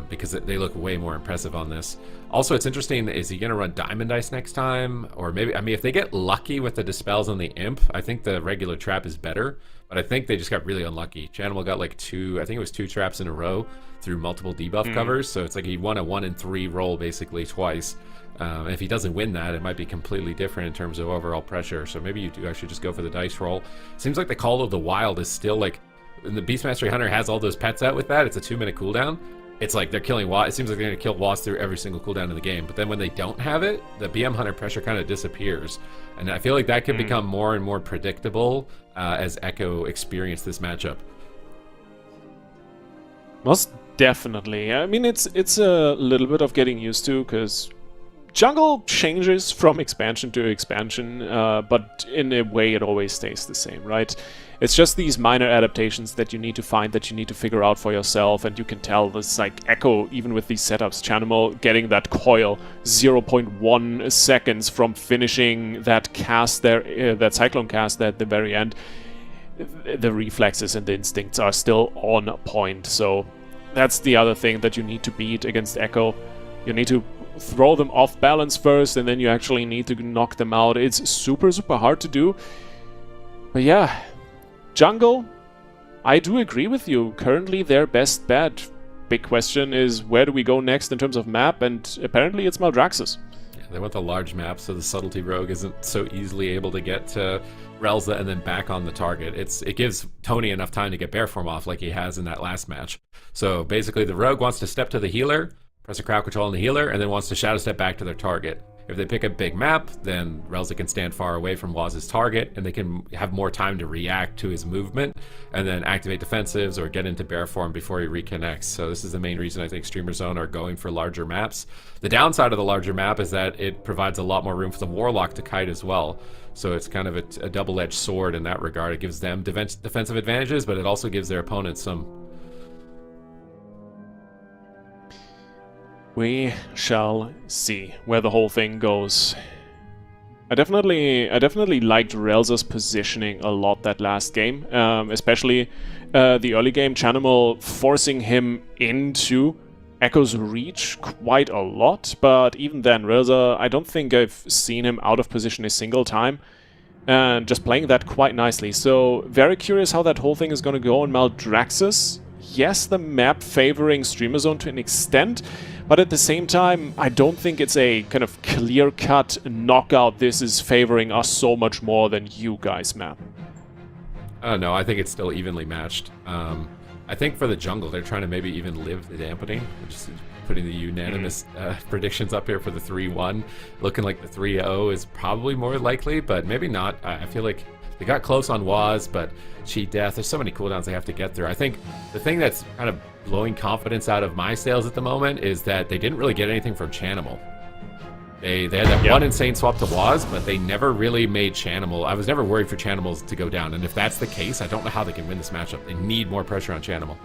Because they look way more impressive on this. Also, it's interesting, is he going to run Diamond Dice next time? Or maybe, I mean, if they get lucky with the Dispels on the Imp, I think the regular trap is better. But I think they just got really unlucky. Chanimal got like 2 traps in a row through multiple debuff covers. So it's like he won a 1 in 3 roll basically twice. If he doesn't win that, it might be completely different in terms of overall pressure. So maybe you do actually just go for the dice roll. Seems like the Call of the Wild is still like, when the Beast Mastery Hunter has all those pets out with that, it's a 2-minute cooldown. It's like they're killing Waz. It seems like they're going to kill Waz through every single cooldown in the game. But then when they don't have it, the BM Hunter pressure kind of disappears. And I feel like that could become more and more predictable as Echo experience this matchup. Most definitely. I mean, it's a little bit of getting used to, because jungle changes from expansion to expansion, but in a way it always stays the same, right? It's just these minor adaptations that you need to find, that you need to figure out for yourself, and you can tell this, like, Echo, even with these setups, Chanimal getting that coil 0.1 seconds from finishing that cast there, that Cyclone cast at the very end. The reflexes and the instincts are still on point, so that's the other thing that you need to beat against Echo. You need to throw them off balance first, and then you actually need to knock them out. It's super, super hard to do. But yeah, jungle, I do agree with you. Currently their best bet. Big question is, where do we go next in terms of map? And apparently it's Maldraxxus. Yeah, they want the large map, so the subtlety rogue isn't so easily able to get to Relza and then back on the target. It gives Tony enough time to get bear form off like he has in that last match. So basically the rogue wants to step to the healer, press a crowd control on the healer, and then wants to shadow step back to their target. If they pick a big map, then Relza can stand far away from Waz's target, and they can have more time to react to his movement, and then activate defensives or get into bear form before he reconnects. So this is the main reason I think Streamer Zone are going for larger maps. The downside of the larger map is that it provides a lot more room for the Warlock to kite as well. So it's kind of a double-edged sword in that regard. It gives them defensive advantages, but it also gives their opponents some. We shall see where the whole thing goes. I definitely liked Relza's positioning a lot that last game, especially the early game. Chanimal forcing him into Echo's reach quite a lot, but even then, Relza, I don't think I've seen him out of position a single time, and just playing that quite nicely. So very curious how that whole thing is going to go on Maldraxxus. Yes, the map favoring Streamer Zone to an extent, but at the same time, I don't think it's a kind of clear-cut knockout. This is favoring us so much more than you guys map. No, I think it's still evenly matched. I think for the jungle, they're trying to maybe even live the dampening, just putting the unanimous predictions up here for the 3-1. Looking like the 3-0 is probably more likely, but maybe not. I feel like they got close on Waz, but cheat death. There's so many cooldowns they have to get through. I think the thing that's kind of blowing confidence out of my sails at the moment is that they didn't really get anything from Chanimal. They had that one insane swap to Waz, but they never really made Chanimal. I was never worried for Chanimals to go down, and if that's the case, I don't know how they can win this matchup. They need more pressure on Chanimal.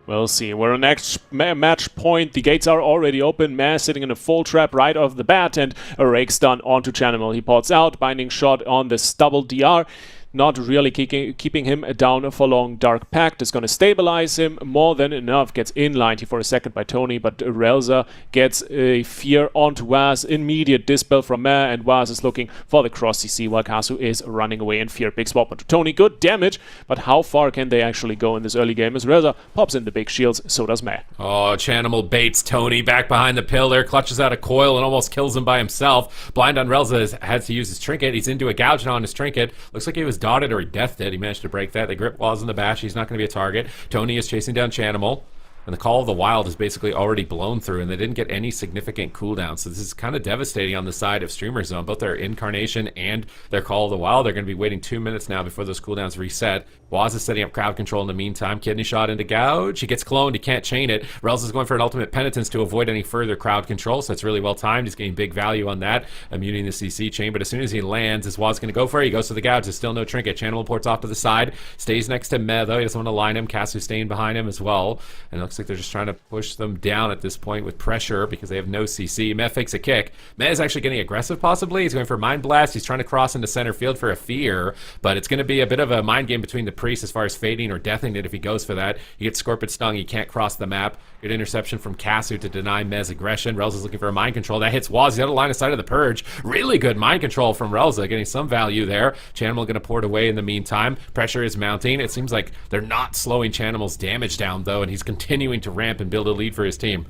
We'll see. We're on next match point. The gates are already open. Maz sitting in a full trap right off the bat, and a rake stun onto Chanimal. He pods out, binding shot on the stubble DR. Not really keeping him down for long. Dark Pact is going to stabilize him more than enough. Gets inlined for a second by Tony, but Relza gets a fear onto Waz. Immediate dispel from Meh, and Waz is looking for the cross CC while Kasu is running away in fear. Big swap onto Tony. Good damage, but how far can they actually go in this early game as Relza pops in the big shields, so does Meh. Oh, Chanimal baits Tony back behind the pillar, clutches out a coil and almost kills him by himself. Blind on Relza has to use his trinket. He's into a gouge now on his trinket. Looks like he was dotted or he deathed it. He managed to break that. They grip Waz in the bash. He's not going to be a target. Tony is chasing down Chanimal. And the Call of the Wild is basically already blown through, and they didn't get any significant cooldown. So this is kind of devastating on the side of Streamer Zone. Both their Incarnation and their Call of the Wild, they're going to be waiting 2 minutes now before those cooldowns reset. Waz is setting up crowd control in the meantime. Kidney shot into gouge. He gets cloned. He can't chain it. Relz is going for an ultimate penitence to avoid any further crowd control, so it's really well timed. He's getting big value on that, immuning the CC chain. But as soon as he lands, is Waz going to go for it? He goes for the gouge. There's still no trinket. Chanimal ports off to the side. Stays next to Meh, though. He doesn't want to line him. Kasu staying behind him as well. And it looks like they're just trying to push them down at this point with pressure because they have no CC. Meh fakes a kick. Meh is actually getting aggressive, possibly. He's going for Mind Blast. He's trying to cross into center field for a fear, but it's going to be a bit of a mind game between the priests as far as fading or deathing it if he goes for that. He gets Scorpion Stung. He can't cross the map. Good interception from Kasu to deny Meh's aggression. Relza is looking for a mind control. That hits Waz. He's out of line of sight of the Purge. Really good mind control from Relza, getting some value there. Chanimal going to pour it away in the meantime. Pressure is mounting. It seems like they're not slowing Chanimal's damage down, though, and he's continuing to ramp and build a lead for his team.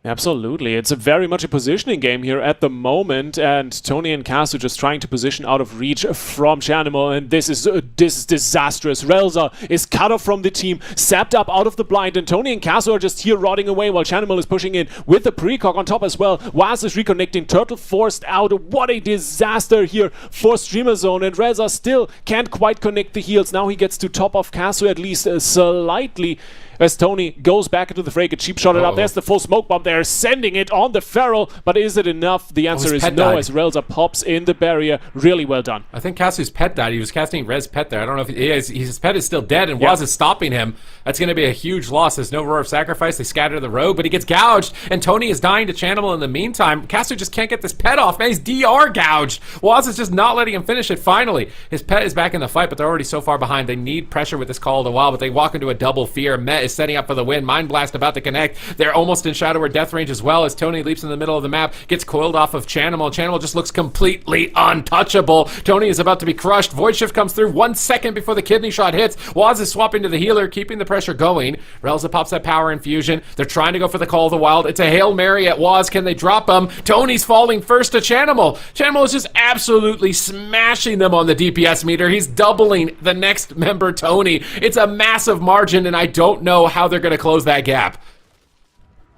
Absolutely. It's very much a positioning game here at the moment, and Tony and Kasu just trying to position out of reach from Chanimal, and this is disastrous. Relza is cut off from the team, sapped up out of the blind, and Tony and Kasu are just here rotting away while Chanimal is pushing in with the precog on top as well. Waz is reconnecting, Turtle forced out. What a disaster here for Streamer Zone, and Relza still can't quite connect the heals. Now he gets to top off Kasu at least slightly, as Tony goes back into the fray, a cheap shot it up. There's the full smoke bomb there, sending it on the Feral, but is it enough? The answer is no, died. as Relza pops in the barrier. Really well done. I think Kasu's pet died. He was casting Res Pet there. I don't know if his pet is still dead, and Waz is stopping him. That's going to be a huge loss. There's no Roar of Sacrifice. They scatter the rogue, but he gets gouged, and Tony is dying to Chanimal in the meantime. Kasu just can't get this pet off. Man, he's DR gouged. Waz is just not letting him finish it finally. His pet is back in the fight, but they're already so far behind. They need pressure with this Call of the Wild, but they walk into a double fear. Meh is setting up for the win. Mind Blast about to connect. They're almost in Shadow or Death range as well as Tony leaps in the middle of the map, gets coiled off of Chanimal. Chanimal just looks completely untouchable. Tony is about to be crushed. Void Shift comes through 1 second before the kidney shot hits. Waz is swapping to the healer, keeping the pressure going. Relza pops that power infusion. They're trying to go for the Call of the Wild. It's a Hail Mary at Waz. Can they drop him? Tony's falling first to Chanimal. Chanimal is just absolutely smashing them on the DPS meter. He's doubling the next member, Tony. It's a massive margin, and I don't know how they're going to close that gap.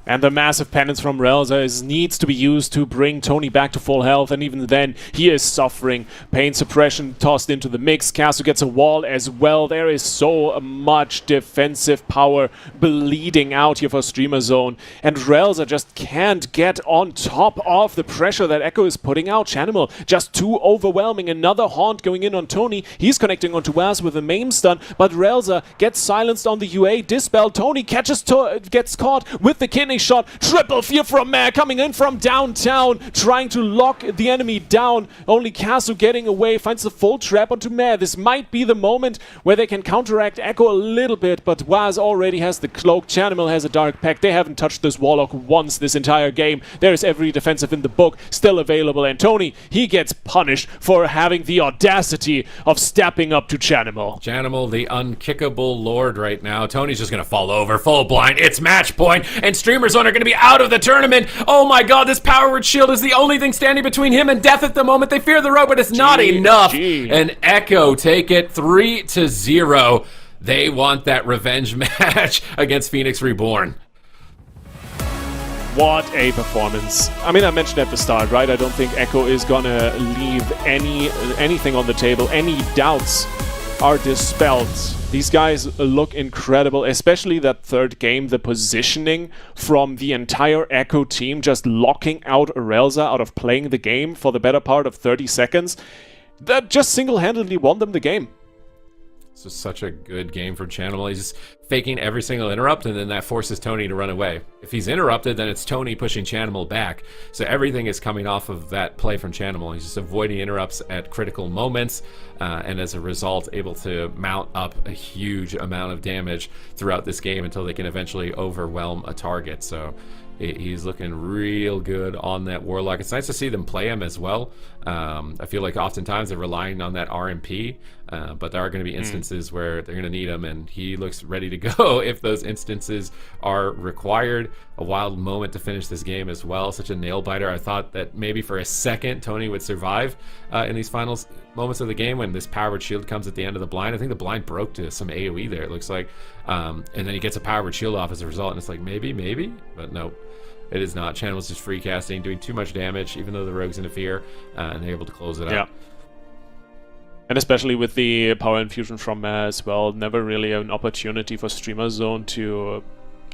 And the massive penance from Relza needs to be used to bring Tony back to full health, and even then, he is suffering. Pain suppression tossed into the mix. Casu gets a wall as well. There is so much defensive power bleeding out here for Streamer Zone, and Relza just can't get on top of the pressure that Echo is putting out. Chanimal just too overwhelming. Another Haunt going in on Tony. He's connecting onto Waz with a maim stun, but Relza gets silenced on the UA. Dispel. Tony gets caught with the kidney shot. Triple fear from Mare coming in from downtown, trying to lock the enemy down. Only Casu getting away, finds the full trap onto Mare. This might be the moment where they can counteract Echo a little bit, but Waz already has the cloak. Chanimal has a Dark Pact. They haven't touched this Warlock once this entire game. There is every defensive in the book still available, and Tony, he gets punished for having the audacity of stepping up to Chanimal. Chanimal, the unkickable lord right now. Tony's just going to fall over, full blind. It's match point, and Streamer Zone are going to be out of the tournament. Oh my god, this Power Word Shield is the only thing standing between him and death at the moment. They fear the rogue, but it's not enough. And Echo take it 3-0. They want that revenge match against Phoenix Reborn. What a performance. I mean, I mentioned at the start, right? I don't think Echo is gonna leave anything on the table. Any doubts are dispelled. These guys look incredible, especially that third game, the positioning from the entire Echo team, just locking out Relza out of playing the game for the better part of 30 seconds. That just single-handedly won them the game. This is such a good game for Chanimal. He's just faking every single interrupt, and then that forces Tony to run away. If he's interrupted, then it's Tony pushing Chanimal back. So everything is coming off of that play from Chanimal. He's just avoiding interrupts at critical moments, and as a result, able to mount up a huge amount of damage throughout this game until they can eventually overwhelm a target. So he's looking real good on that Warlock. It's nice to see them play him as well. I feel like oftentimes they're relying on that RMP, but there are going to be instances where they're going to need him, and he looks ready to go if those instances are required. A wild moment to finish this game as well. Such a nail biter. I thought that maybe for a second Tony would survive in these final moments of the game when this powered shield comes at the end of the blind. I think the blind broke to some AoE there, it looks like. And then he gets a powered shield off as a result, and it's like maybe, but no. It is not. Chanimal's just free casting, doing too much damage, even though the rogue's interfere, and they're able to close it out. And especially with the power infusion from as well, never really an opportunity for Streamer Zone to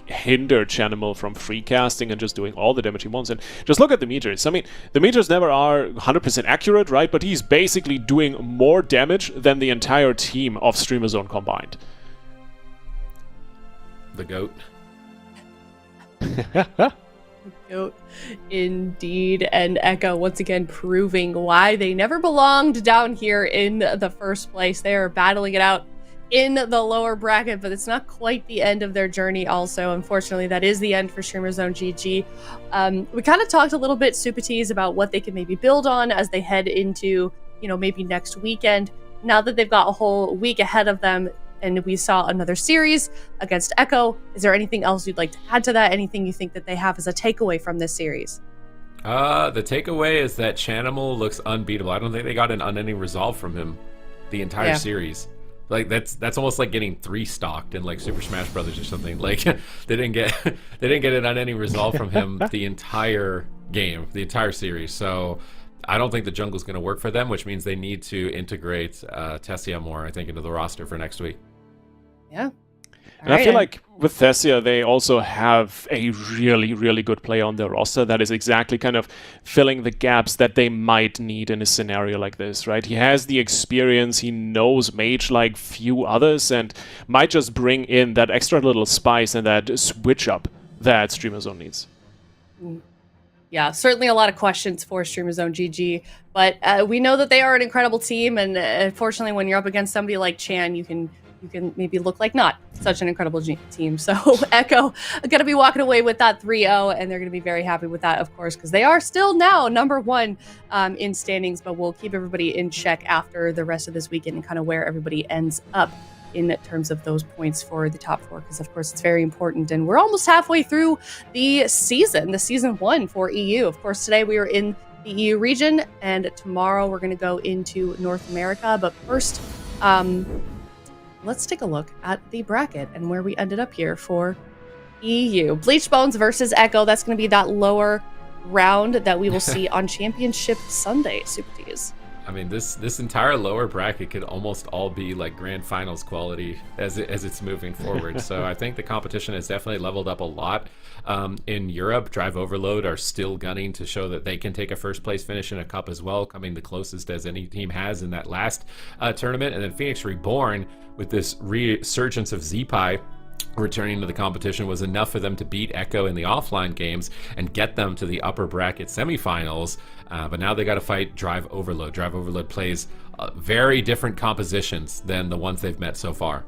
hinder Chanimal from free casting and just doing all the damage he wants. And just look at the meters. I mean, the meters never are 100% accurate, right? But he's basically doing more damage than the entire team of Streamer Zone combined. The GOAT. Indeed, and Echo once again proving why they never belonged down here in the first place. They are battling it out in the lower bracket, but it's not quite the end of their journey also. Unfortunately, that is the end for Streamer Zone GG. We kind of talked a little bit, Supatees, about what they could maybe build on as they head into, maybe next weekend. Now that they've got a whole week ahead of them, and we saw another series against Echo. Is there anything else you'd like to add to that? Anything you think that they have as a takeaway from this series? The takeaway is that Chanimal looks unbeatable. I don't think they got an unending resolve from him the entire series. Like that's almost like getting 3-stocked in like Super Smash Brothers or something. Like they didn't get an unending resolve from him the entire game, the entire series. So I don't think the jungle's going to work for them, which means they need to integrate Tessia more, I think, into the roster for next week. Yeah. And I feel like with Tessia, they also have a really, really good player on their roster that is exactly kind of filling the gaps that they might need in a scenario like this, right? He has the experience, he knows Mage like few others, and might just bring in that extra little spice and that switch up that Streamer Zone needs. Yeah, certainly a lot of questions for Streamer Zone GG, but we know that they are an incredible team, and unfortunately when you're up against somebody like Chan, you can you can maybe look like not such an incredible team. So Echo are going to be walking away with that 3-0, and they're going to be very happy with that, of course, because they are still now number 1 in standings, but we'll keep everybody in check after the rest of this weekend and kind of where everybody ends up in terms of those points for the top 4, because of course it's very important. And we're almost halfway through the season 1 for EU. Of course, today we were in the EU region, and tomorrow we're going to go into North America. But first, let's take a look at the bracket and where we ended up here for EU. Bleached Bones versus Echo. That's going to be that lower round that we will see on Championship Sunday, Super T's. I mean, this entire lower bracket could almost all be like grand finals quality as it's moving forward. So I think the competition has definitely leveled up a lot. In Europe, Drive Overload are still gunning to show that they can take a first place finish in a cup as well, coming the closest as any team has in that last tournament. And then Phoenix Reborn, with this resurgence of ZPie returning to the competition, was enough for them to beat Echo in the offline games and get them to the upper bracket semifinals. But now they got to fight Drive Overload. Drive Overload plays very different compositions than the ones they've met so far.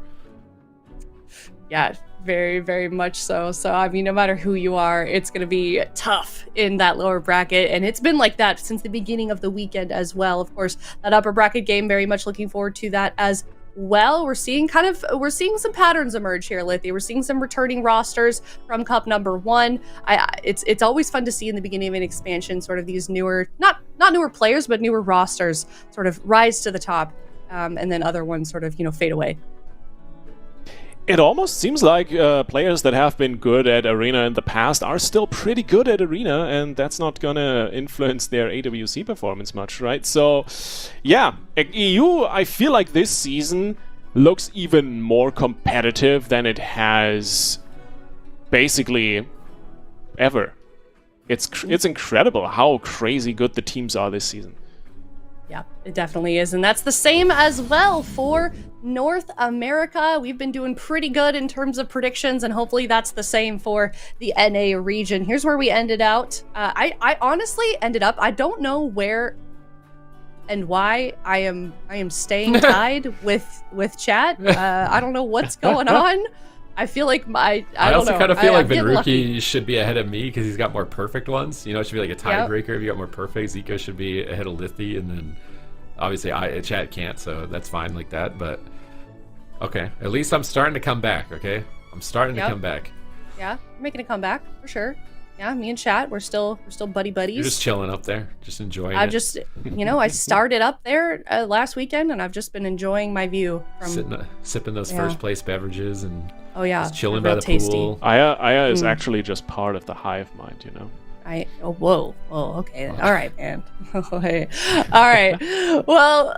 Yeah, very, very much so. So, I mean, no matter who you are, it's going to be tough in that lower bracket. And it's been like that since the beginning of the weekend as well. Of course, that upper bracket game, very much looking forward to that as well. We're seeing some patterns emerge here, Lithy. We're seeing some returning rosters from Cup number 1. It's always fun to see in the beginning of an expansion sort of these newer, not newer players, but newer rosters sort of rise to the top, and then other ones sort of, fade away. It almost seems like players that have been good at Arena in the past are still pretty good at Arena, and that's not gonna influence their AWC performance much, right? So, yeah, EU, I feel like this season looks even more competitive than it has basically ever. It's incredible how crazy good the teams are this season. Yeah, it definitely is. And that's the same as well for North America. We've been doing pretty good in terms of predictions, and hopefully that's the same for the NA region. Here's where we ended out. I honestly ended up, I don't know where and why I am staying tied with chat. I don't know what's going on. I feel like I also kind of feel like Vinruki should be ahead of me because he's got more perfect ones. It should be like a tiebreaker if you got more perfect. Zico should be ahead of Lithy, and then obviously chat can't, so that's fine like that. But okay, at least I'm starting to come back. Okay, I'm starting to come back. Yeah, we're making a comeback for sure. Yeah, me and chat, we're still buddies. You're just chilling up there, just enjoying it. Just, I started up there last weekend, and I've just been enjoying my view from sipping those first place beverages and just chilling by the pool. Aya is actually just part of the hive mind, Whoa, okay, all right, man. All right, well,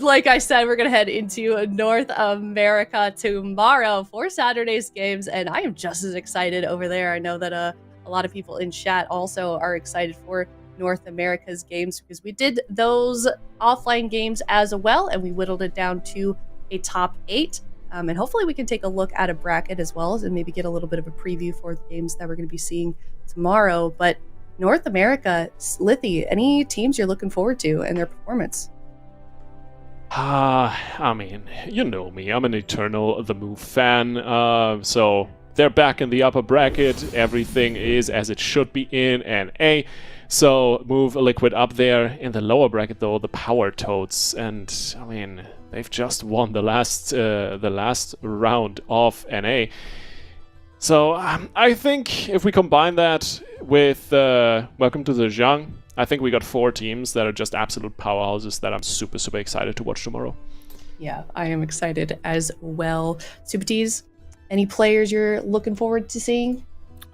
like I said, we're gonna head into North America tomorrow for Saturday's games, and I am just as excited over there. I know that a lot of people in chat also are excited for North America's games because we did those offline games as well, and we whittled it down to a top 8. And hopefully we can take a look at a bracket as well and maybe get a little bit of a preview for the games that we're going to be seeing tomorrow. But North America, Lithy, any teams you're looking forward to and their performance? I mean, you know me. I'm an eternal The Move fan, so they're back in the upper bracket. Everything is as it should be in NA. So move Liquid up there. In the lower bracket, though, the Power Toads. And, I mean, they've just won the last round of NA. So I think if we combine that with Welcome to the Zhang, I think we got 4 teams that are just absolute powerhouses that I'm super, super excited to watch tomorrow. Yeah, I am excited as well. Super T's, any players you're looking forward to seeing?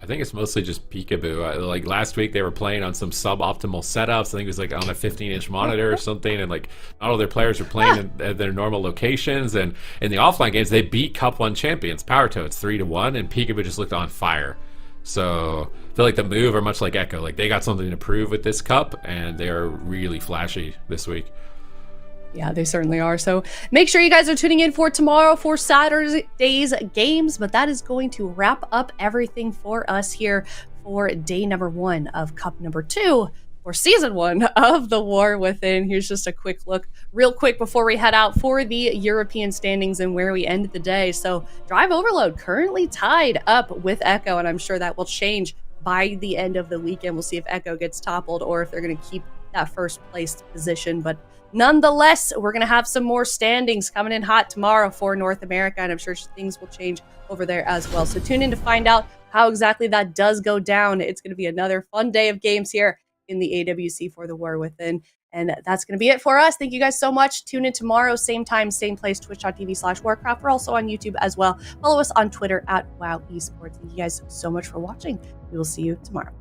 I think it's mostly just Peekaboo. Like last week, they were playing on some suboptimal setups. I think it was like on a 15-inch monitor or something, and like not all their players were playing at their normal locations. And in the offline games, they beat Cup 1 champions, Power Toads, 3-1, and Peekaboo just looked on fire. So I feel like the Move are much like Echo. Like they got something to prove with this cup, and they're really flashy this week. Yeah, they certainly are. So make sure you guys are tuning in for tomorrow for Saturday's games. But that is going to wrap up everything for us here for day number 1 of Cup number 2 for season 1 of The War Within. Here's just a quick look real quick before we head out for the European standings and where we end the day. So Drive Overload currently tied up with Echo, and I'm sure that will change by the end of the weekend. We'll see if Echo gets toppled or if they're going to keep that first place position. But nonetheless, we're going to have some more standings coming in hot tomorrow for North America, and I'm sure things will change over there as well. So tune in to find out how exactly that does go down. It's going to be another fun day of games here in the AWC for The War Within. And that's going to be it for us. Thank you guys so much. Tune in tomorrow, same time, same place, twitch.tv/Warcraft. We're also on YouTube as well. Follow us on Twitter at WoW Esports. Thank you guys so much for watching. We will see you tomorrow.